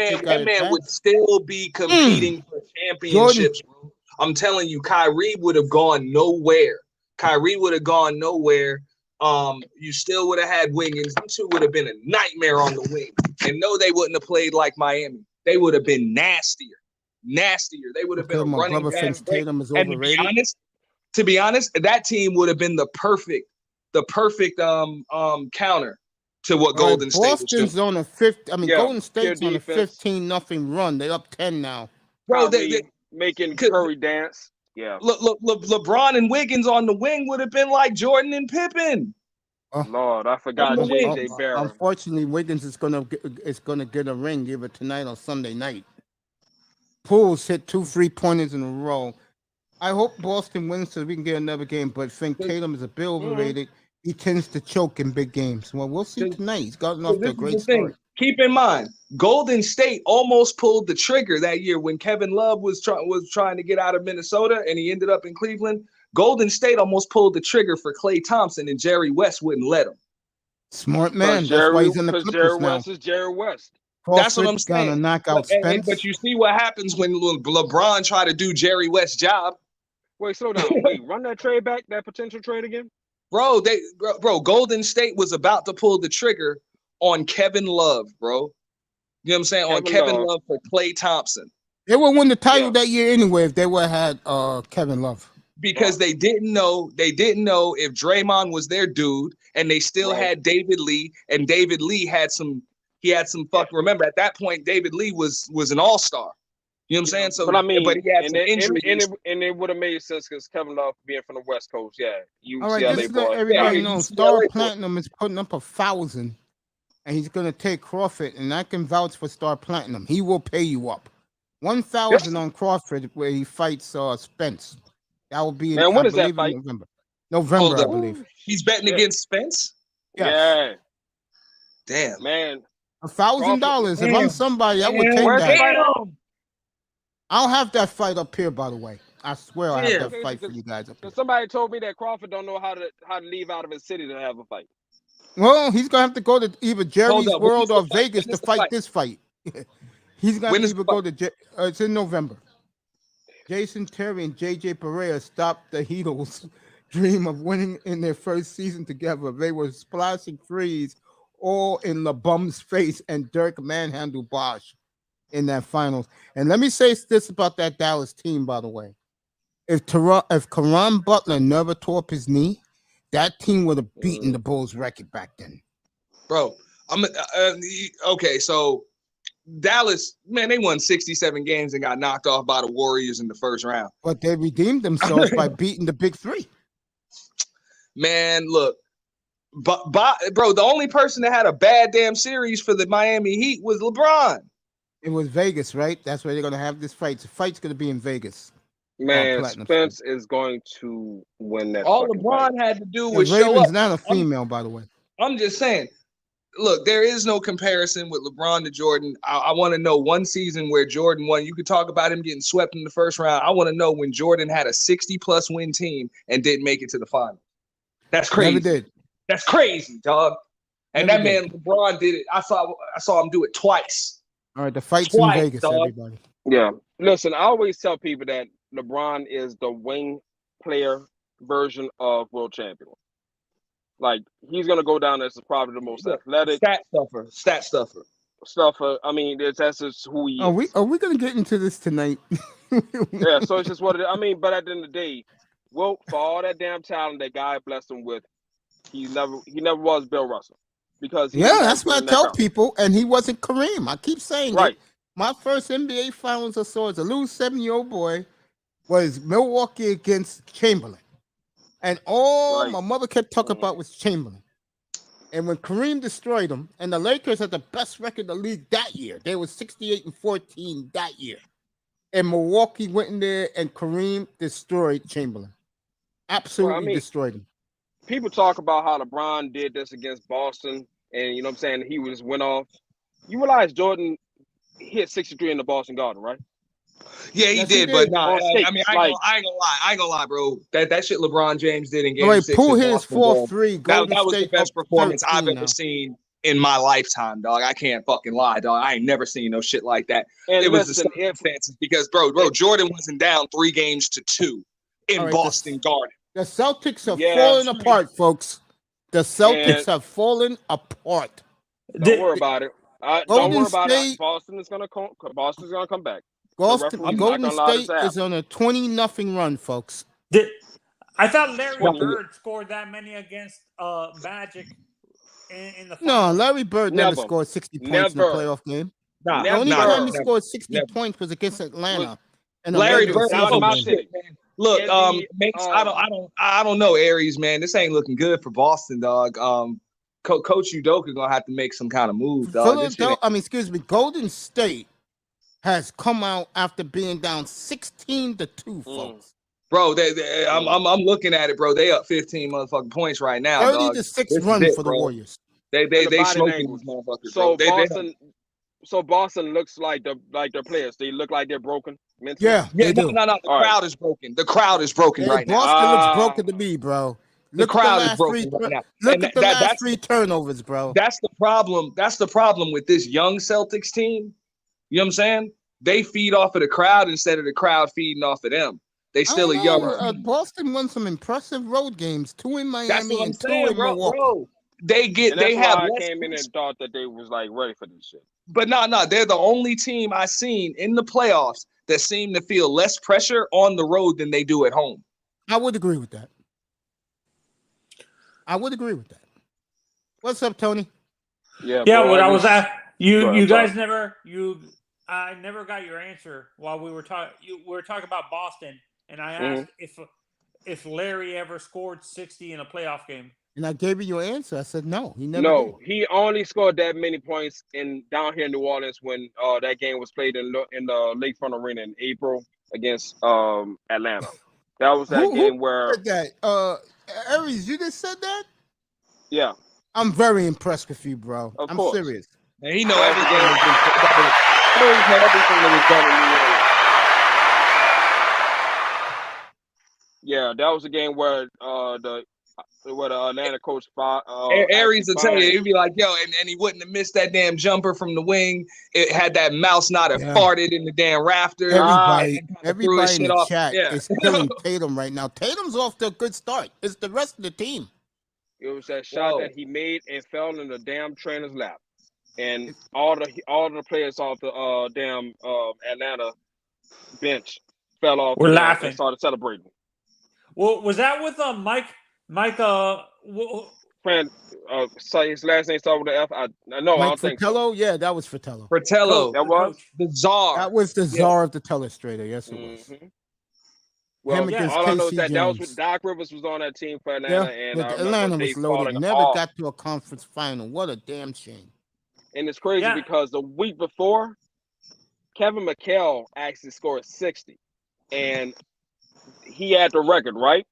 man would still be competing for championships, bro. I'm telling you, Kyrie would have gone nowhere. You still would have had Wiggins. Them two would have been a nightmare on the wing. And no, they wouldn't have played like Miami. They would have been nastier. They would have been a running back. Tatum is and overrated. To be honest, that team would have been the perfect counter to what Golden State was doing. Boston's on a Golden State's on a 15-0 run. They're up 10 now. Bro, they making Curry dance. Yeah. Look, LeBron and Wiggins on the wing would have been like Jordan and Pippen. Lord, I forgot J.J. Barron. Unfortunately, Wiggins is gonna get a ring either tonight or Sunday night. Pools hit 2 3-pointers in a row. I hope Boston wins so we can get another game, but think Tatum is a bit overrated. He tends to choke in big games. Well, we'll see tonight. He's gotten off to a great start. Keep in mind, Golden State almost pulled the trigger that year when Kevin Love was trying to get out of Minnesota and he ended up in Cleveland. Golden State almost pulled the trigger for Klay Thompson and Jerry West wouldn't let him. Smart man. That's why he's in the Clippers Jerry now. West is Jerry West. That's what I'm saying. Gonna knock out Spence. But you see what happens when LeBron try to do Jerry West's job. Wait, slow down. Wait, run that trade back, that potential trade again. Bro, Golden State was about to pull the trigger on Kevin Love, bro. You know what I'm saying? On Kevin Kevin Love. Love for Klay Thompson. They would win the title Yeah. that year anyway if they would have had Kevin Love. Because they didn't know if Draymond was their dude, and they still Right. had David Lee, and David Lee had some remember at that point David Lee was an all-star. You know what I'm saying? So But I mean, but he had and some it, injuries. and it would have made sense because Kevin Love being from the West Coast, yeah, All right, UCLA just let boy. everybody Yeah, know UCLA Star boy. Platinum is putting up 1,000, and he's gonna take Crawford, and I can vouch for Star Platinum. He will pay you up 1,000 on Crawford where he fights Spence. That will be in, Man, when I is that believe, fight? in November. November, Hold I up. believe. He's betting Shit. against Spence? Yes. Yeah, Damn. man. $1,000. If I'm somebody, I would take Where's the that. fight at? I'll have that fight up here, by the way. I swear I'll have Yeah. that Okay, fight for because- you guys up here. Because somebody told me that Crawford don't know how to leave out of his city to have a fight. Well, he's gonna have to go to either Jerry's up. When World is the or fight? Vegas When to is the fight fight? this fight. He's gonna When have is to the either go to. It's in November. Jason Terry and JJ Pereira stopped the Heatles' dream of winning in their first season together. They were splashing threes all in LeBum's face, and Dirk manhandled Bosch in that finals. And let me say this about that Dallas team, by the way. If Caron Butler never tore up his knee, that team would have beaten the Bulls record back then. Bro, okay, so Dallas, man, they won 67 games and got knocked off by the Warriors in the first round. But they redeemed themselves by beating the Big Three. Man, look, but bro, the only person that had a bad damn series for the Miami Heat was LeBron. It was Vegas, right? That's where they're going to have this fight. The fight's going to be in Vegas. Man, Platinum Spence is going to win that. All fucking LeBron fight. had to do The was show Raven's up. not a female, by the way. I'm just saying, look, there is no comparison with LeBron to Jordan. I want to know one season where Jordan won. You could talk about him getting swept in the first round. I want to know when Jordan had a 60-plus win team and didn't make it to the final. That's crazy. Never did. That's crazy, dog. And Never that man LeBron did it. I saw him do it twice. All right, the fight's Twice, in Vegas, dog. everybody. Yeah. Listen, I always tell people that LeBron is the wing player version of world champion. Like, he's gonna go down as probably the most athletic Stat stuffer. stuffer. I mean, that's just who he is. Are we going to get into this tonight? Yeah, so it's just what it is. I mean, but at the end of the day, well, for all that damn talent that guy blessed him with, he never was Bill Russell. Because Yeah, that's what I tell people. And he wasn't Kareem. I keep saying Right. it. My first NBA Finals I saw as a little 7-year-old boy was Milwaukee against Chamberlain. And all Right. my mother kept talking about was Chamberlain. And when Kareem destroyed them, and the Lakers had the best record in the league that year, they were 68-14 that year. And Milwaukee went in there and Kareem destroyed Chamberlain. Absolutely destroyed him. People talk about how LeBron did this against Boston, and you know what I'm saying, he just went off. You realize Jordan hit 63 in the Boston Garden, right? Yeah, he Yes, did, he but did. no, On I mean, skates, I ain't gonna lie, bro. That shit LeBron James did in Game Wait, 6 Poole in hit his Boston, dog. 4-3. That Golden was the State best up performance I've 13 ever now. seen in my lifetime, dog. I can't fucking lie, dog. I ain't never seen no shit like that. And It was listen, the circumstances because, bro, Jordan wasn't down 3-2 in All right, Boston Garden. The Celtics have Yeah. fallen apart, folks. The Celtics have fallen apart. don't worry about it. Don't Golden worry about State- it. Boston's gonna come back. Golden not gonna allow State this is on a 20-0 run, folks. I thought Larry 20. Bird scored that many against Magic in the No, finals. Larry Bird never Never. scored 60 points in a Never. playoff game. Nah, The only Never. time he never. scored 60 Never. points was against Atlanta. in a Larry regular Bird, That was season my game. city. Look, And Mace, I don't know, Aries, man. This ain't looking good for Boston, dog. Coach Udoka gonna have to make some kind of move, dog. This shit ain't- Golden State has come out after being down 16-2, folks. Bro, I'm looking at it, bro. They up 15 motherfucking points right now, 30-6 This is run it, for the bro. Warriors. They And the body smoking language. these motherfuckers, So bro. Boston looks like their players. They look like they're broken mentally. Yeah, Yeah, they do. no. The All right. crowd is broken. The crowd is broken right now. Boston looks broken to me, bro. The crowd is broken right now. Look And at the last 3 turnovers, bro. That's the problem. That's the problem with this young Celtics team. You know what I'm saying? They feed off of the crowd instead of the crowd feeding off of them. They still a young team. Boston won some impressive road games, 2 in That's Miami what I'm and 2 saying, in bro. Milwaukee. Bro, they And that's have why I less came in pressure. and thought that they was like ready for this shit. But no, they're the only team I seen in the playoffs that seem to feel less pressure on the road than they do at home. I would agree with that. What's up, Tony? Yeah, Yeah, bro. what I was at Go you ahead, guys sorry. I never got your answer while we were talking. We were talking about Boston, and I Mhm. asked if Larry ever scored 60 in a playoff game. And I gave you your answer. I said no. He never No, he only scored that many points down here in New Orleans when that game was played in the Lakefront Arena in April against Atlanta. That was did. that Who game where said that? Aries, you just said that? yeah, I'm very impressed with you, bro. of I'm course. serious. And he know That was everything. the game. Everything that was done in New Orleans. Yeah, that was a game where the Atlanta coach Aries will tell you, fined. he'd be like, yo, and he wouldn't have missed that damn jumper from the wing. It had that mouse not have Yeah. farted in the damn rafter. Everybody in the chat Yeah. is killing Tatum right now. Tatum's off to a good start. It's the rest of the team. It was that shot Whoa. that he made and fell in the damn trainer's lap, and all the players off the damn Atlanta bench fell off We're the laughing. and started celebrating. Well, was that with Mike? Friend, so his last name started with an F. I Mike don't think so. Fratello? Yeah, that was Fratello. Fratello, That was? the czar. That was the czar of the telestrator. Yes, it was. Mm-hmm. Well, against all I know is KC that was Jones. Doc Rivers was on that team for Atlanta, Yeah, and but I remember Atlanta they was loaded. falling Never off. got to a conference final. What a damn shame. And it's crazy Yeah. because the week before, Kevin McHale actually scored 60, and he had the record, right?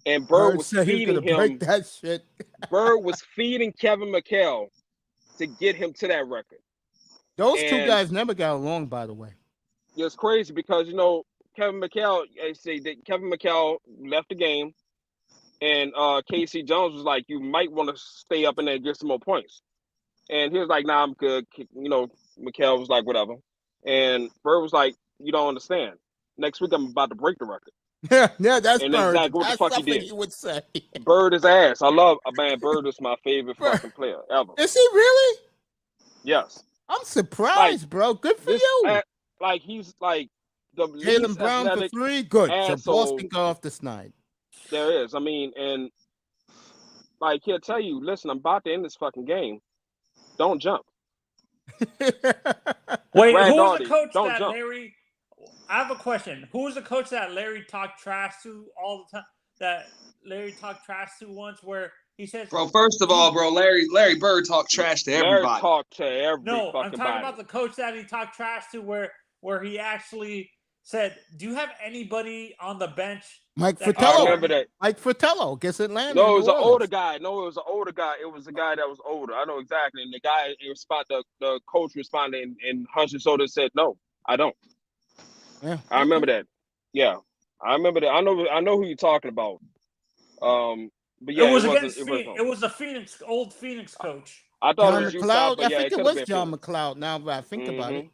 And Bird Bird was said he was feeding gonna break him. that shit. Bird was feeding Kevin McHale to get him to that record. Those two And- guys never got along, by the way. It's crazy because Kevin McHale. They say that Kevin McHale left the game, and KC Jones was like, "You might want to stay up in there and get some more points." And he was like, "Nah, I'm good." McHale was like, "Whatever." And Bird was like, "You don't understand. Next week I'm about to break the record." Yeah, that's And Bird. exactly what the That's fuck he something did. he would say. Bird is ass. I love man. Bird is my favorite Bird. fucking player ever. Is he really? Yes. I'm surprised, bro. Good for you. He's like the Jalen least Brown for athletic 3. Good. So asshole Boston got off the snide. there is. I mean, and like he'll tell you, listen, I'm about to end this fucking game. Don't jump. Wait, Brad who was Daugherty, the coach don't that jump. Larry? I have a question. Who was the coach that Larry talked trash to all the time? That Larry talked trash to once, where he says, Bro, first of all, bro, Larry Bird talked trash to Larry everybody. talked to every "No, fucking I'm talking body. about the coach that he talked trash to, where he actually said, do you have anybody on the bench?" Mike that I Fratello. remember that. Mike Fratello against Atlanta. No, and it was New an Orleans. older guy. No, it was an older guy. It was a guy that was older. I know exactly. And the guy, the coach responded and hunched his shoulder and said, "No, I don't." Yeah. I remember that. Yeah, I remember that. I know who you're talking about. But yeah, it was wasn't- against it Phoenix. wasn't. It was the old Phoenix coach. I thought John it was Utah, McLeod. but I yeah, think it could have was been John Phoenix. McLeod now that I think about it.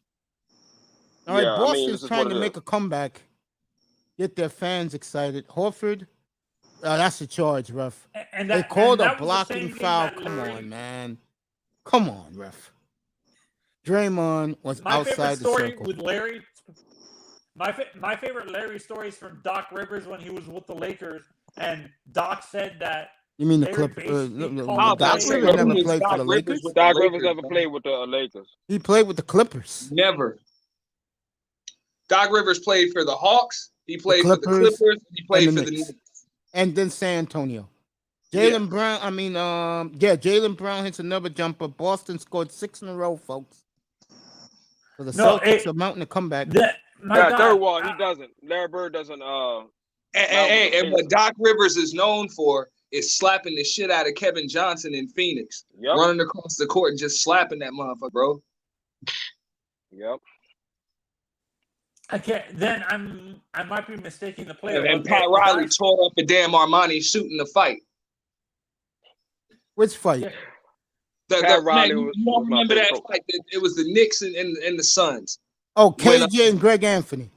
All Yeah, right, I mean, Boston's this is trying what to it make is. a comeback, get their fans excited. Horford, that's a charge, ref. And They that, called and a that was the blocking same game foul. that Come Larry- on, man. Come on, ref. Draymond was My favorite outside the story circle. with Larry. My favorite Larry story is from Doc Rivers when he was with the Lakers, and Doc said that You mean the Larry Clippers? basically called Doc the Rivers Lakers- never Who is played for Doc the Rivers Lakers. with the Doc Rivers Lakers, never bro? played with the Lakers. He played with the Clippers. Never. Doc Rivers played for the Hawks. He played for the Clippers Clippers. And he played and the for the Knicks. Knicks. And then San Antonio. Yeah. Jalen Brown, Jalen Brown hits another jumper. Boston scored 6 in a row, folks. So the No, Celtics are mounting a comeback. My Yeah, God, third wall, he doesn't. Larry Bird doesn't. And what Doc Rivers is known for is slapping the shit out of Kevin Johnson in Phoenix. Yep. Running across the court and just slapping that motherfucker, bro. Yep. I can't. Then I might be mistaking the player. And but Pat the Riley guys- tore up a damn Armani suit in the fight. Which fight? Pat Riley man, was you don't my remember favorite that coach. fight? It was the Knicks and the Suns. Oh, When, KJ and Greg Anthony.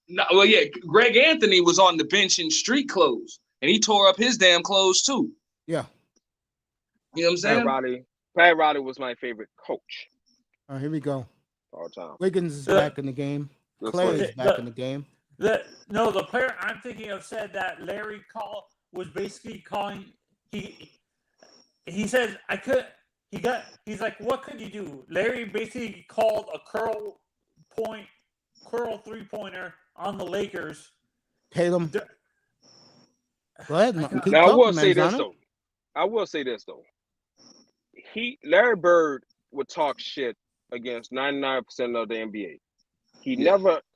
No, well, yeah, Greg Anthony was on the bench in street clothes, and he tore up his damn clothes too. Yeah. You know what I'm saying? Pat Riley was my favorite coach All right, here we go. all time. Wiggins is Yeah. back in the game. That's Clay funny. is back in the game. The player I'm thinking of said that Larry was basically calling. He said I could. He's like, what could you do? Larry basically called a curl 3-pointer on the Lakers. Tatum. Go ahead. Keep Now I will talking, say this Manzano. though. Larry Bird would talk shit against 99% of the NBA.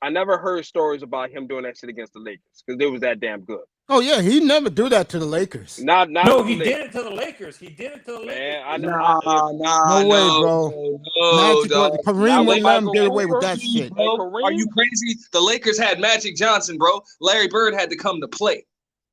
I never heard stories about him doing that shit against the Lakers because they was that damn good. Oh yeah, he never do that to the Lakers. Not No, with he the did Lakers. it to the Lakers. He did it to the Lakers. Man, No way, bro. Magic, dog. Kareem Not would with let him Michael get away with Cooper. that shit. Bro, Kareem? are you crazy? The Lakers had Magic Johnson, bro. Larry Bird had to come to play.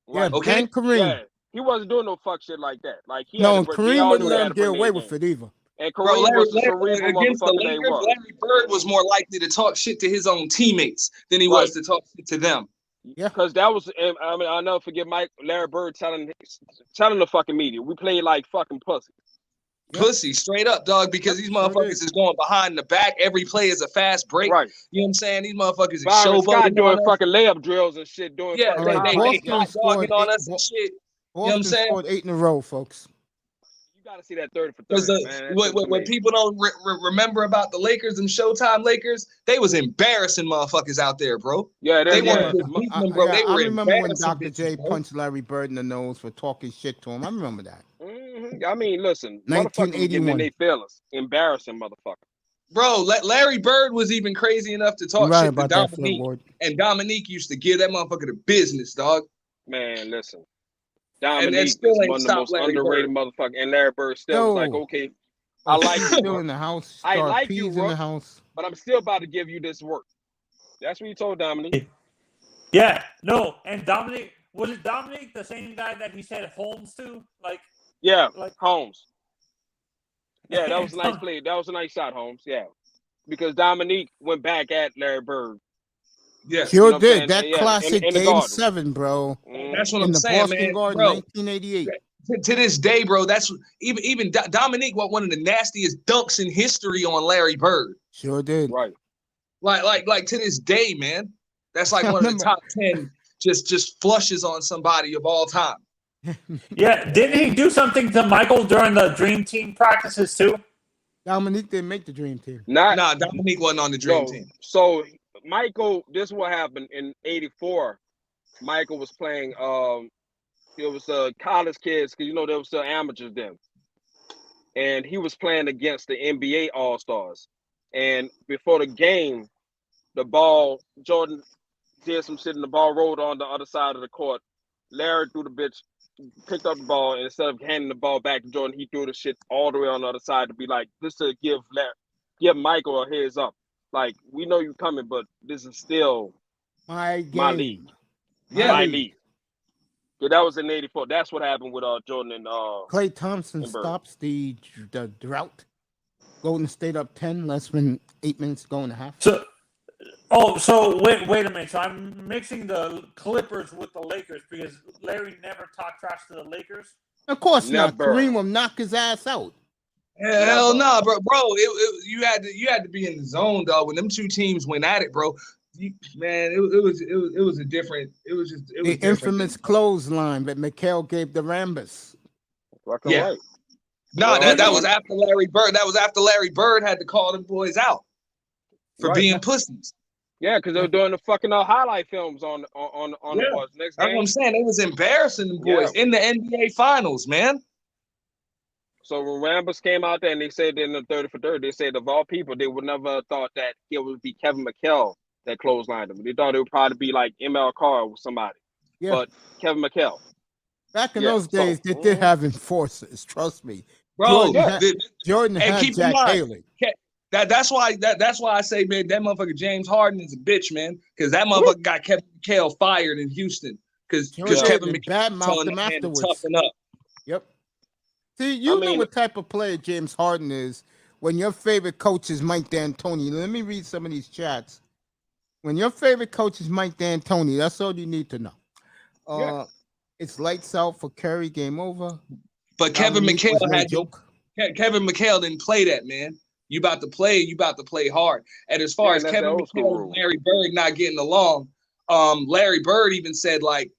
Yeah, Okay. and Kareem. Yeah, he wasn't doing no fuck shit like that. Like he No, had and to, they Kareem all wouldn't knew they let had him to get bring away their with game. it either. And Bro, Kareem was the cerebral against the motherfucker that he Lakers, was. Larry Bird was more likely to talk shit to his own teammates than he was to talk shit to them. Yeah. Because that was, I mean, I'll never forget Larry Bird telling the fucking media, we played like fucking pussy. Yep. Pussy, straight up, dog, because these motherfuckers is going behind the back. Every play is a fast break. Right. You know what I'm saying? These motherfuckers is Byron Scott showboating doing on us. fucking layup drills and shit. Yeah, All they right, highlights. Boston hot scored dogging on eight- us and shit. Boston saying? scored 8 in a row, folks. You got to see that 30 for 30, Because man. what people don't remember about the Lakers and Showtime Lakers, they was embarrassing motherfuckers out there, bro. Yeah, They yeah. weren't just beating them, bro. Yeah, They I were remember when embarrassing Dr. J bitches, bro. punched Larry Bird in the nose for talking shit to him. I remember that. I mean, listen, motherfuckers getting in 1981. their feelings. Embarrassing motherfucker. Bro, Larry Bird was even crazy enough to You're talk right shit to about that, Flip Dominique. Ward. And Dominique used to give that motherfucker the business, dog. Man, listen. And Dominique is still ain't one of the stopped most Larry underrated motherfuckers. And Larry Bird still was like, Yo. okay, I like you, Still bro, in the house. I Star like you, P's in bro. the house. but I'm still about to give you this work. That's what he told Dominique. Yeah, no, and Dominic, was it Dominic the same guy that he said Holmes to? Yeah, Like- Holmes. Yeah, that was a nice play. That was a nice shot, Holmes. Yeah. Because Dominique went back at Larry Bird. Yeah. Sure You know what I'm did. saying? That Yeah, classic in the Game Garden. 7, bro. That's what In I'm the saying, Boston man. Garden, Bro, 1988. to this day, bro, that's even Dominique, one of the nastiest dunks in history on Larry Bird. Sure did. Right. Like to this day, man. That's like I one of the remember- top 10 just flushes on somebody of all time. Yeah, didn't he do something to Michael during the Dream Team practices too? Dominique didn't make the Dream Team. Nah, Dominique wasn't on the Dream Team. So Michael, this is what happened in '84. Michael was playing. It was college kids because there was still amateurs then, and he was playing against the NBA All Stars. And before the game, Jordan did some shit, and the ball rolled on the other side of the court. Larry threw the bitch, picked up the ball, and instead of handing the ball back to Jordan, he threw the shit all the way on the other side to be like, this to give Michael a heads up. Like, we know you coming, but this is still My game. my league. Yeah. My league. Yeah, that was in '84. That's what happened with Jordan and Clay Thompson and Bird. stops the drought. Golden State up 10, less than 8 minutes to go in the half. So wait a minute. So I'm mixing the Clippers with the Lakers because Larry never talked trash to the Lakers. Of course not. Never. Kareem will knock his ass out. Hell no, bro. You had to be in the zone, dog. When them two teams went at it, bro. It was a different. It was The different. infamous clothesline that Mikhail gave the Rambus. fucking Yeah. right. No, Well, that was after Larry Bird. That was after Larry Bird had to call them boys out for Right. being pussies. Yeah, because they were doing the fucking highlight films on the boys. Next That's what game. I'm saying. It was embarrassing them boys in the N.B.A.Finals, man. So when Rambus came out there and they said in the 30 for 30, they said of all people, they would never have thought that it would be Kevin McHale that clotheslined them. They thought it would probably be like ML Carr or somebody. Yeah. But Kevin McHale. Back in Yeah, those days, they did have enforcers. Trust me. Bro, Jordan and had keep in Jack mind, Haley. that's why I say, man, that motherfucker James Harden is a bitch, man. Because that motherfucker got Kevin McHale fired in Houston. Because Kevin McHale badmouthed telling him that man to afterwards. toughen up. Yep. See, you know what type of player James Harden is when your favorite coach is Mike D'Antoni. Let me read some of these chats. When your favorite coach is Mike D'Antoni, that's all you need to know. It's lights out for Curry. Game over. But Kevin Dominique was McHale no had joke. Kevin McHale didn't play that, man. You about to play hard. And as far Yeah, as that's the Kevin old school McHale and rule. Larry Bird not getting along, Larry Bird even said, like,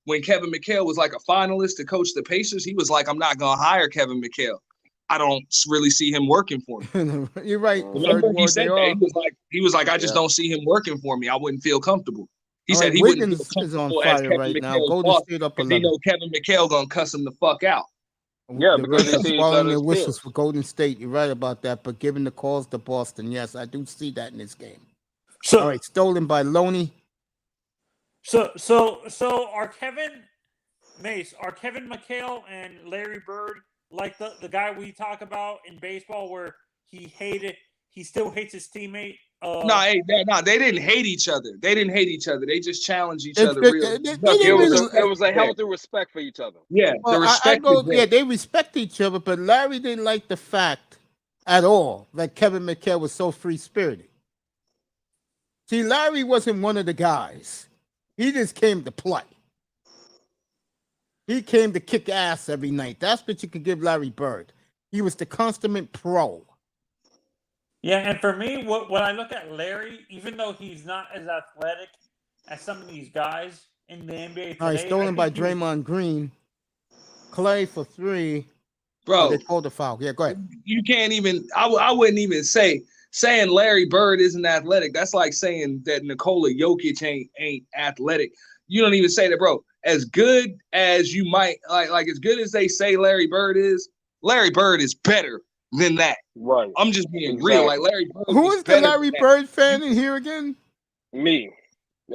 when Kevin McHale was like a finalist to coach the Pacers, he was like, I'm not gonna hire Kevin McHale. I don't really see him working for me. You're right. Remember, Third he ward said they that. are. He was like, I just Yeah. don't see him working for me. I wouldn't feel comfortable. He All said right, he wouldn't feel Wiggins is on comfortable as fire Kevin right now. McHale's Golden boss State up because he 11. know Kevin McHale gonna cuss him the fuck out. Yeah, The because they Rockets see each blowing other their as whistles peers. for Golden State. You're right about that. But giving the calls to Boston, yes, I do see that in this game. So All right, stolen by Loney. So are Kevin McHale and Larry Bird like the guy we talk about in baseball where he still hates his teammate? They didn't hate each other. They just challenged each They- other they- real. they- There's they nothing didn't really- respect It was a there. healthy respect for each other. Yeah, Well, the I respect go, is there. yeah, they respect each other, but Larry didn't like the fact at all that Kevin McHale was so free spirited. See, Larry wasn't one of the guys. He just came to play. He came to kick ass every night. That's what you could give Larry Bird. He was the consummate pro. Yeah, and for me, when I look at Larry, even though he's not as athletic as some of these guys in the NBA today, All right, stolen by I think he was- Draymond Green. Clay for 3. Bro, They called the foul. Yeah, go ahead. you can't even. I wouldn't even saying Larry Bird isn't athletic. That's like saying that Nikola Jokic ain't athletic. You don't even say that, bro. As good as you might like as good as they say Larry Bird is better than that. Right. I'm just being Exactly. real. Like Larry Bird. Who was is the better Larry than that. Bird fan in here again? Me.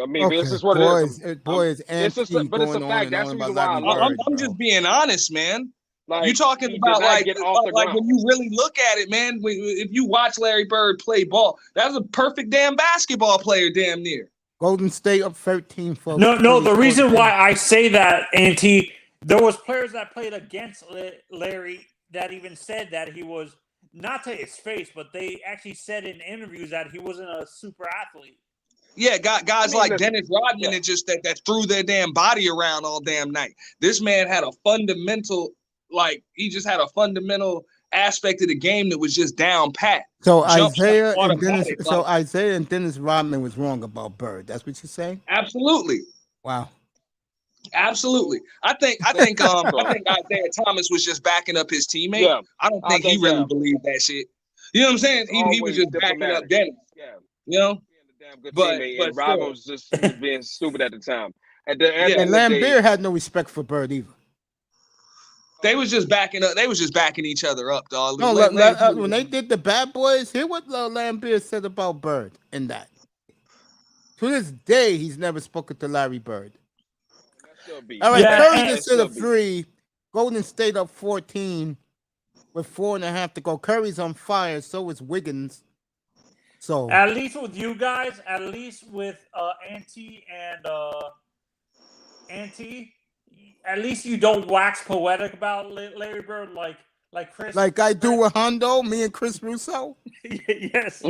I mean, Okay, this is what boys, it is. boys, It's just, anti but it's a going on fact. and That's on the about reason why I Larry love Bird. him. I'm just being honest, man. Like, You talking he about did not like get off the when ground. you really look at it, man. If you watch Larry Bird play ball, that was a perfect damn basketball player, damn near. Golden State up 13, folks. No. The Curry reason scored why I say that, Auntie, there was players that played against Larry that even said that he was not to his face, but they actually said in interviews that he wasn't a super athlete. Yeah, guys mean, like listen, Dennis Rodman yeah. and just that threw their damn body around all damn night. This man had a fundamental, he just had a fundamental aspect of the game that was just down pat. So Jump shot Isaiah and automatic, Dennis. So Isaiah and Dennis Rodman was wrong about Bird. That's what you say? Absolutely. Wow. Absolutely. I think Isaiah Thomas was just backing up his teammate. Yeah, I don't I think he think, really yeah. believed that shit. You know what I'm saying? He was Always just backing up diplomatic. Dennis. Yeah. You know? Being a damn good But- teammate, but and Robin still. was just being stupid at the time. At the end Yeah. And of the day, Lambeer had no respect for Bird either. They was just backing up. They was just backing each other up, dog. No, when they did the Bad Boys, hear what Lambeer said about Bird in that. To this day, he's never spoken to Larry Bird. that still be. All right, Yeah, Curry and- just hit a 3. Golden State up 14 with 4.5 to go. Curry's on fire. So is Wiggins. So At least with you guys, at least with Auntie and Auntie, at least you don't wax poetic about Larry Bird like Chris. like I do with Hondo, me and Chris Russo. Yes.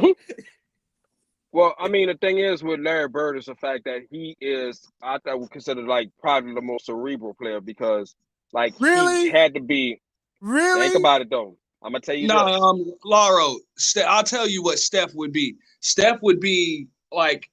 Well, I mean, the thing is with Larry Bird is the fact that he is, I thought, would consider like probably the most cerebral player because, like, Really? he had to be. Really? Think about it though. I'm gonna tell you this. No, Lauro, I'll tell you what Steph would be. Steph would be like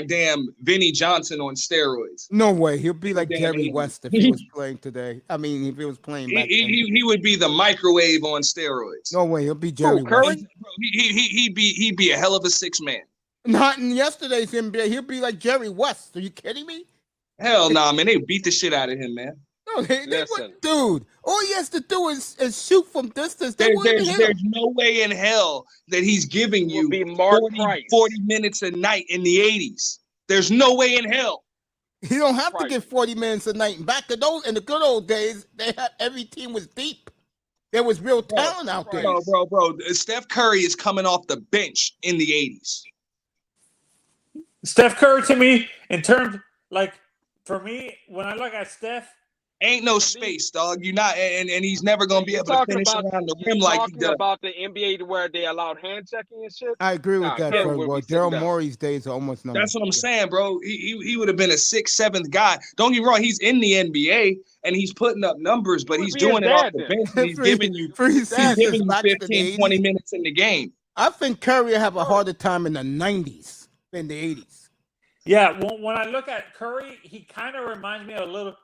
damn Vinnie Johnson on steroids. No way. He'll be like Damn Jerry 80. West if he was playing today. I mean, if he was playing back then. He would be the microwave on steroids. No way. He'll be Jerry Curry? West. Bro, he'd be a hell of a six man. Not in yesterday's NBA. He'll be like Jerry West. Are you kidding me? Hell nah, man. They beat the shit out of him, man. No, they Listen. wouldn't, dude. All he has to do is shoot from distance. They wouldn't hit him. There's no way in hell that he's giving It would you be Mark 40 Price. minutes a night in the 80s. There's no way in hell. He don't have to Right. get 40 minutes a night. And back in the good old days, they had every team was deep. There was real talent out there. Bro. Steph Curry is coming off the bench in the 80s. Steph Curry to me, in terms, like, for me, when I look at Steph, Ain't no space, dog. You're not, and he's never gonna be You able to talking finish about around the you rim like he talking does. about the NBA where they allowed hand checking and shit? I agree with Nah, that, Kerry Fred. would Well, be sitting Daryl down. Morey's days are almost numbered. That's what I'm Yeah. saying, bro. He would have been a 6th, 7th guy. Don't get me wrong, he's in the NBA and he's putting up numbers, but He would he's be doing his it off dad the then. bench and he's giving you Three he's seasons giving you back to the 15, 20 80s. minutes in the game. I think Curry will have a harder time in the 90s than the 80s. Yeah, when I look at Curry, he kind of reminds me of a little,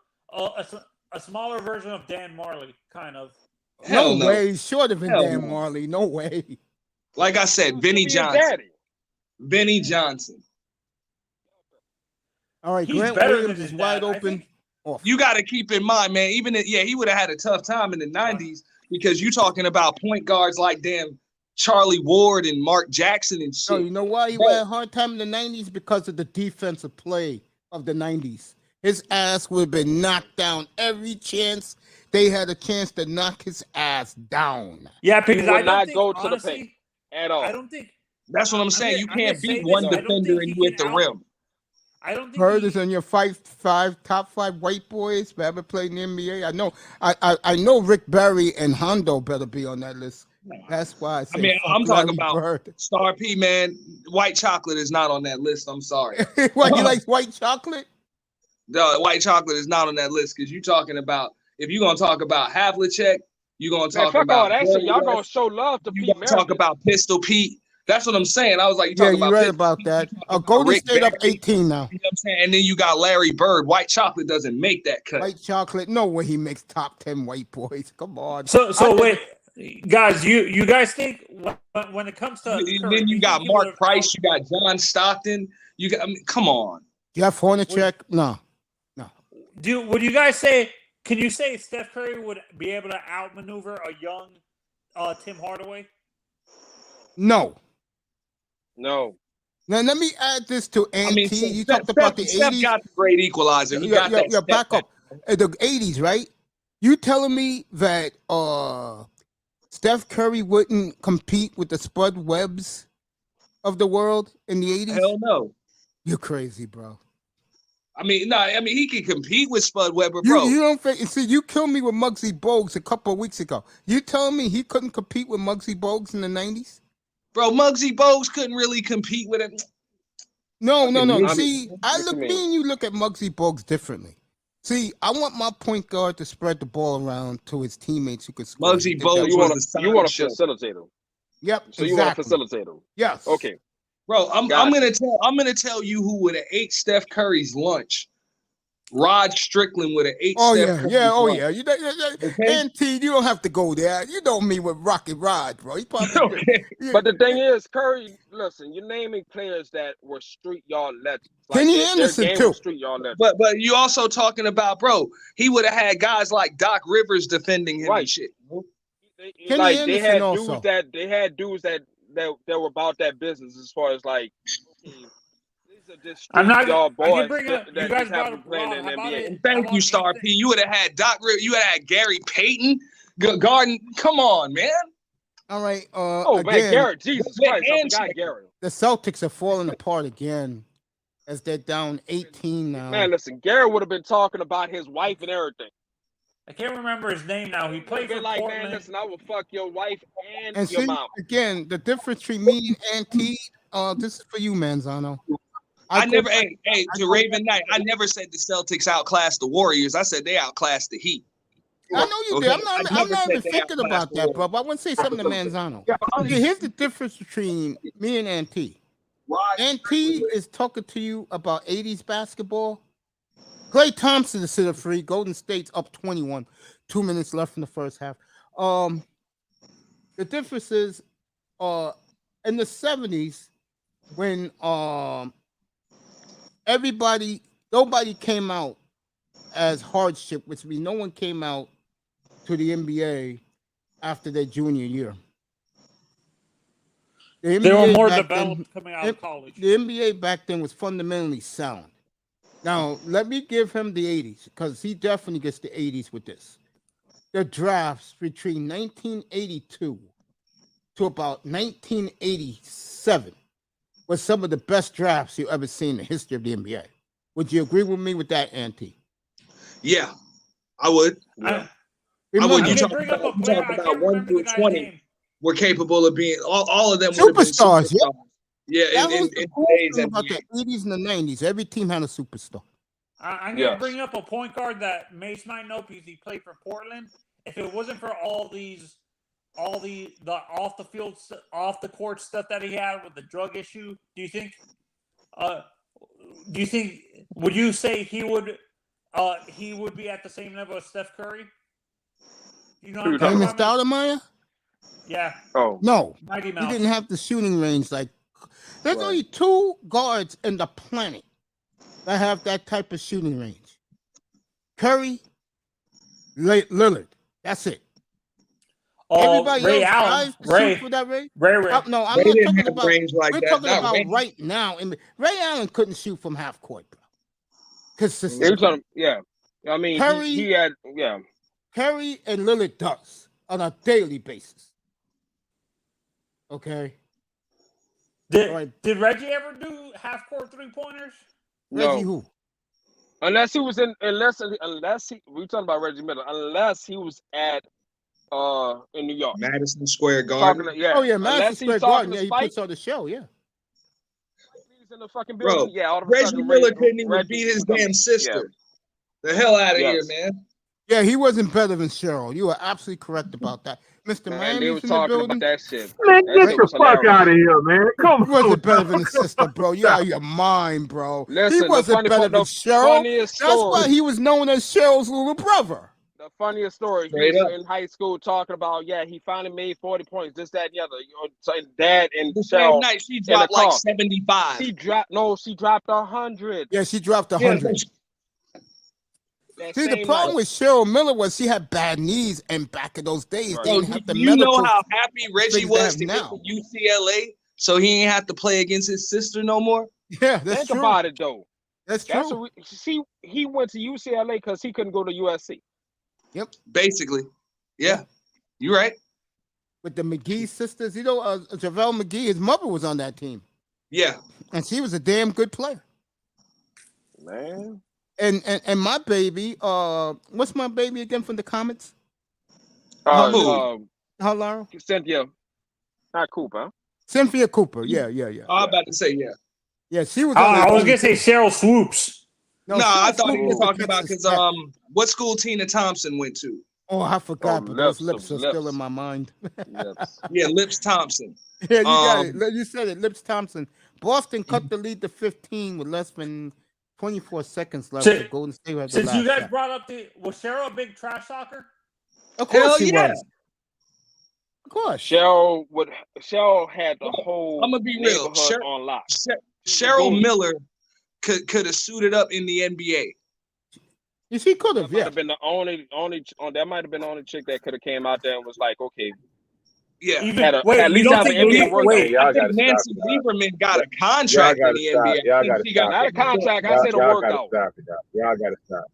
a smaller version of Dan Marley, kind of. Hell no. way. He's shorter than Hell Dan no. Marley. No way. Like I said, Vinny He his Johnson. daddy. Vinny Johnson. All right, He's Grant better Williams than is his wide dad. I open. think- Off. You got to keep in mind, man, he would have had a tough time in the 90s because you talking about point guards like damn Charlie Ward and Mark Jackson and No, shit. you know why he Bro. had a hard time in the 90s? Because of the defensive play of the 90s. His ass would have been knocked down every chance they had a chance to knock his ass down. Yeah, He because would I don't not think, go to the honestly, paint at all. I don't think. That's what I'm saying. You I'm gonna can't say beat this, one I don't defender think and he you hit the can rim. I don't think Bird he- is on your top five white boys that ever played in the NBA. I know Rick Barry and Hondo better be on that list. That's why I say I mean, fuck I'm talking Larry about Bird. Star P, man. White chocolate is not on that list. I'm sorry. What, you like white chocolate? The white chocolate is not on that list because you're talking about, if you're going to talk about Havlicek, you're going to Man, talk fuck all about that shit. Y'all Jerry gonna West, show love to you Pete going to talk Maravich. about Pistol Pete. That's what I'm saying. I was like, you Yeah, talking you're about right Pistol about Pete, that. you talking about Golden Rick State up Barry, 18 now. You know what I'm saying? And then you got Larry Bird. White chocolate doesn't make that cut. White chocolate, no way he makes top 10 white boys. Come on. So wait, guys, you guys think when it comes to Curry, Then you got think he Mark would've Price. You got John Stockton. You got, I mean, come on. Jeff Hornacek, no. would you guys say? Can you say Steph Curry would be able to outmaneuver a young Tim Hardaway? No. No. Now let me add this to Ant. I mean, You Steph, talked about the Steph 80s. got the great equalizer. He got that. Yeah, step back back. up. The 80s, right? You telling me that Steph Curry wouldn't compete with the Spud Webbs of the world in the 80s? Hell no. You're crazy, bro. I mean, no. I mean, he can compete with Spud Webber, bro. You don't think? See, you killed me with Muggsy Bogues a couple of weeks ago. You telling me he couldn't compete with Muggsy Bogues in the 90s? Bro, Muggsy Bogues couldn't really compete with him. No. Fucking See, what you mean? me and you look at Muggsy Bogues differently. See, I want my point guard to spread the ball around to his teammates who could score. Muggsy He did Bogues that. You was want the to side you want to show. facilitate him. Yep, So you want to exactly. facilitate him. Yes. Okay. Bro, I'm Got gonna tell you who would have ate Steph Curry's lunch. Rod Strickland would have ate Oh Steph yeah, Curry's yeah, oh lunch. yeah. Okay? NT, you don't have to go there. You know me with Rocket Rod, bro. He probably Okay. yeah. But the thing is, Curry, listen, you're naming players that were street yard legends. Kenny their Anderson, game too. was street yard legends. But you also talking about, bro, he would have had guys like Doc Rivers defending him Right. and shit. Kenny Like Anderson they had also. dudes that were about that business as far as like, okay, these are just I'm street not. yard I can boys bring up. that You just guys brought happen up to play in Rob. the How about NBA. it? Thank How you, about Star Anthony- P. You would have had Doc Rivers. You would have had Gary Payton, Garden. Come on, man. All right. Oh man, Again, Garrett, Jesus Yeah, Christ, I and forgot shit. Garrett. the Celtics are falling apart again as they're down 18 now. Man, listen, Garrett would have been talking about his wife and everything. I can't remember his name now. He played for Been like, Portland. man, listen, I will fuck your wife and And your see, mom. again, the difference between me and Auntie, this is for you, Manzano. I go never, back- hey, to Raven Knight, I never said the Celtics outclassed the Warriors. I said they outclassed the Heat. I know you Okay, did. I I'm not never even said they thinking outclassed about the that, bro. But I want to say something to Manzano. Okay, here's the difference between me and Auntie. Auntie is talking to you about 80s basketball. Klay Thompson is still free. Golden State's up 21. 2 minutes left in the first half. The difference is in the 70s when nobody came out as hardship, which means no one came out to the NBA after their junior year. The They were NBA more back developed then- coming out of college. The NBA back then was fundamentally sound. Now, let me give him the 80s because he definitely gets the 80s with this. The drafts between 1982 to about 1987 was some of the best drafts you ever seen in the history of the NBA. Would you agree with me with that, Auntie? Yeah, I would. Yeah. I would. I'm You gonna talk bring up a about, player. I can't 1 remember through the guy's 20 name. were capable of being all of them would have been Superstars, yeah. Yeah, That in was the cool today's thing about NBA. the 80s and the 90s. Every team had a superstar. I'm gonna Yes. bring up a point guard that Mace might know because he played for Portland. If it wasn't for all the off the field, off the court stuff that he had with the drug issue, do you think? Would you say he would be at the same level as Steph Curry? You know what I'm talking Amos about? Stoudemire? Yeah, Oh, No. Mighty He Mouse. didn't have the shooting range like. There's Right. only 2 guards in the planet that have that type of shooting range. Curry, Lillard. That's it. Everybody Ray else Allen. tries to shoot for that range. Ray. No, I'm They not didn't talking have about. range like We're that. talking Not about range. right now. Ray Allen couldn't shoot from half court, bro. he Consistent. was on, yeah. I mean, Curry- he had, yeah. Curry and Lillard does on a daily basis. Okay. Did Reggie ever do half court 3-pointers? Reggie No. who? Unless he was unless he, we talking about Reggie Miller, unless he was at in New York. Madison Square Talking Garden. to, yeah. Oh yeah, Madison Unless Square he's Garden. talking Yeah, to he Spike, puts on the show. Yeah. he's in the fucking Bro, building. Yeah, all of a Reggie sudden, Miller couldn't even Reggie beat his was damn coming. sister. The hell out of Yes. here, man. Yeah, he wasn't better than Cheryl. You are absolutely correct about that. Mr. Man, they Miami's was in the talking building. about that shit. Man, That get shit the was fuck hilarious. out of here, man. Come He wasn't on. better than his sister, bro. You out of your mind, bro. Listen, He the wasn't funny better part- than the Cheryl. funniest That's story. why he was known as Cheryl's little brother. The funniest story, he Straight was up. in high school talking about, yeah, he finally made 40 points, this, that, and the other. You know, so Dad and The same Cheryl, night she the dropped like car. 75. she dropped 100. Yeah, she dropped Yeah, 100. That See, the same problem night. with Cheryl Miller was she had bad knees, and back in those days, Right. they Bro, didn't have the you know medical. how happy Reggie things they was have to now. get to UCLA so he ain't have to play against his sister no more? Yeah, that's Think true. about it, though. That's That's true. he went to UCLA because he couldn't go to USC. Basically. Yeah. You're right. With the McGee sisters, you know, JaVale McGee, his mother was on that team, Yeah. and she was a damn good player. Man. And my baby, what's my baby again from the Comets? Who? How, Laura? Cynthia. Not Cooper. Cynthia Cooper. Yeah. I'm about to say, yeah. Yeah, she was. Oh, on that I was team, gonna say too. Cheryl Swoops. No, Cheryl I thought he Swoops was the talking about Texas because Tech. what school Tina Thompson went to? Oh, I forgot, but those lips are still Lips. in my mind. Yes. Yeah, Lips Thompson. Yeah, you got it. You said it. Lips Thompson. Boston cut the lead to 15 with less than 24 seconds left. Since- So Golden State had the Since you last guys shot. brought up was Cheryl a big trash talker? Of course Hell she yeah. was. Of course. Cheryl had the whole I'ma be real. neighborhood on lock. Cheryl Miller could have suited up in the NBA. Yeah, she could have, That might yeah. have been the only that might have been the only chick that could have came out there and was like, okay, Yeah. Even, Had a- wait, at you least don't have think an NBA Lee- workout. wait, Y'all I think gotta Nancy stop it. Lieberman got a contract in gotta the stop. NBA. Y'all I think gotta she got stop. not a contract. I said a Y'all workout. gotta stop it. Y'all gotta stop.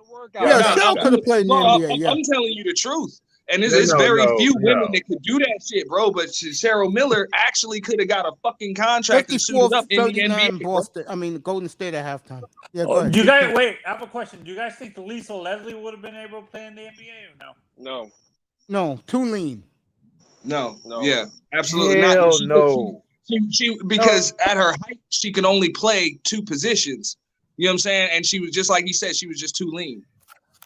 A workout. Yeah, No, Cheryl could have played in the well, NBA, yeah. I'm telling you the truth. And No, there's very few no. women that could do that shit, bro. But Cheryl Miller actually could have got a fucking contract and 54 suited up in the 39 NBA. bro. Boston. I mean, Golden State at halftime. Yeah, go Oh, ahead. do you guys wait? I have a question. Do you guys think Lisa Leslie would have been able to play in the NBA or no? No. No, too lean. No. No. Yeah, absolutely Hell not. no. She because at her height, she can only play 2 positions. You know what I'm saying? And she was just like he said, she was just too lean.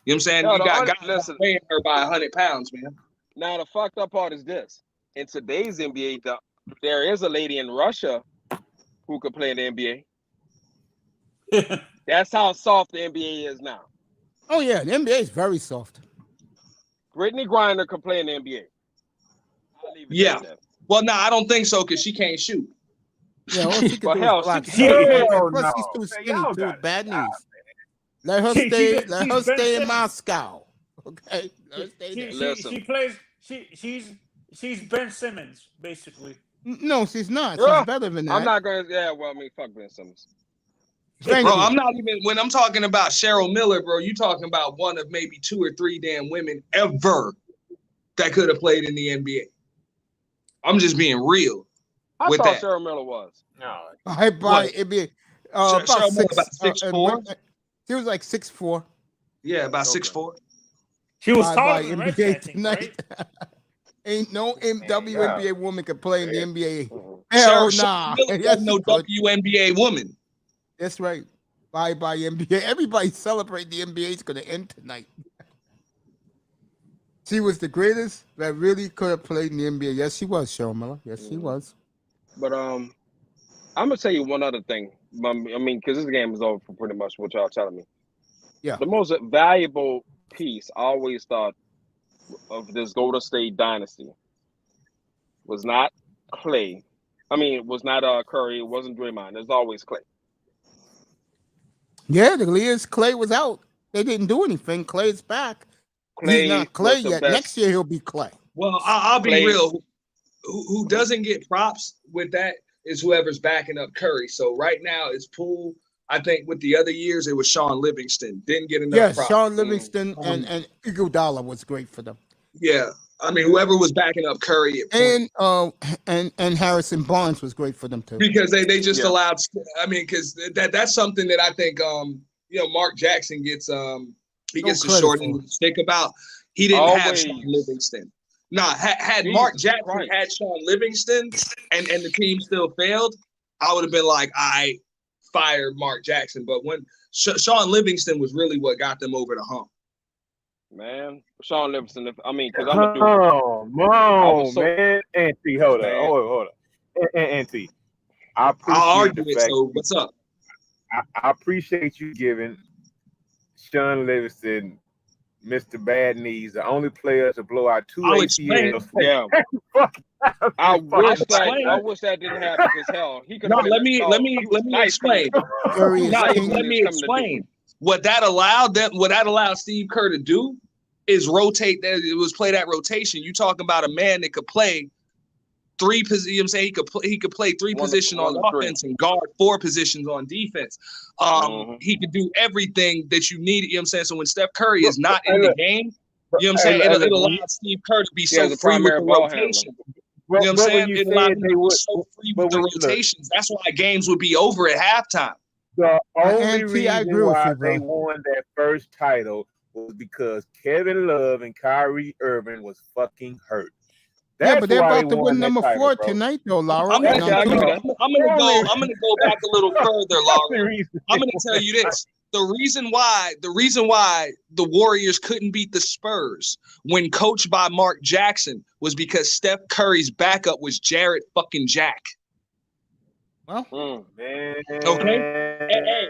You know what I'm saying? No, You the got other- guys listen. weighing her by 100 pounds, man. Now the fucked up part is this: in today's NBA, there is a lady in Russia who could play in the NBA. That's how soft the NBA is now. Oh, yeah, the NBA is very soft. Brittany Griner could play in the NBA. I'll leave it Yeah. at that. Well, no, I don't think so because she can't shoot. Yeah, all she could But do hell, is block. she- Hell Plus, no. she's too Man, skinny, y'all too, gotta with bad stop, knees. Let her She- stay. she- Let she's her Ben stay in Simmons. Moscow. Okay, let her stay there. Listen. She plays. She's Ben Simmons basically. No, she's not. She's Yeah, better than that. I'm not gonna. Yeah, well, I mean, fuck Ben Simmons. Thank Bro, you. I'm not even when I'm talking about Cheryl Miller, bro. You talking about one of maybe 2 or 3 damn women ever that could have played in the NBA. I'm just being real. I With thought that. Cheryl Miller was. No. I buy it be Cheryl about Miller 6. about 6'4"? She was like 6'4". Yeah, about Okay. 6'4". She was by taller than Reggie, I NBA think, tonight. right? Ain't no WNBA woman can play in the NBA. Mhm. Hell Cheryl nah. Miller Yes, was no she could. WNBA woman. That's right. Bye NBA. Everybody celebrate the NBA is going to end tonight. She was the greatest that really could have played in the NBA. Yes, she was, Cheryl Miller. Yes, she was. But I'm gonna tell you one other thing. I mean, because this game is over for pretty much what y'all telling me. Yeah. The most valuable piece I always thought of this Golden State dynasty was not Clay. I mean, it was not Curry. It wasn't Draymond. It was always Clay. Yeah, the Leah's Clay was out. They didn't do anything. Clay's back. Clay He's not Clay was the yet. best. Next year he'll be Clay. Well, I'll be Clay. real. Who doesn't get props with that is whoever's backing up Curry. So right now it's Poole. I think with the other years it was Sean Livingston. Didn't get enough Yes, props. Sean Livingston and Iguodala was great for them. Yeah. I mean, whoever was backing up Curry at point. And Harrison Barnes was great for them too. Because they just Yeah. allowed. I mean, because that's something that I think Mark Jackson gets he No gets the credit short for end of it. the stick about. He didn't have Always. Sean Livingston. Nah, had Jesus Mark Jackson Christ. had Sean Livingston and the team still failed, I would have been like, I fired Mark Jackson. But when Sean Livingston was really what got them over the hump. Man, Sean Livingston. Because I'm gonna do. Come on, man. Auntie, hold Man. on. Hold on. Auntie, I appreciate I'll argue the it. fact. So what's up? I appreciate you giving Sean Livingston Mr. Bad Knees, the only player to blow out 2 I'll explain. ACLs. Yeah. I wish that didn't happen. Because hell, he could. No, let me explain. Curry is No, king. let me explain. What that allowed Steve Kerr to do is rotate. It was play that rotation. You talking about a man that could play 3 positions. You know what I'm saying he could play 3 positions on offense and guard 4 positions on defense. He could do everything that you need. You know what I'm saying? So when Steph Curry is not in the game, you know what I'm saying? It allowed Steve Kerr to be so free with the rotation. You know what I'm saying? It allowed him to be so free with the rotations. That's why games would be over at halftime. The only Auntie, I reason agree with why you, bro. they won that first title was because Kevin Love and Kyrie Irving was fucking hurt. Yeah, but they're why about to win number 4 tonight, though, Laura. I'm gonna And I'm go back a little further, Laura. I'm gonna tell you this. The reason why the Warriors couldn't beat the Spurs when coached by Mark Jackson was because Steph Curry's backup was Jarrett fucking Jack. Well, Man. Okay.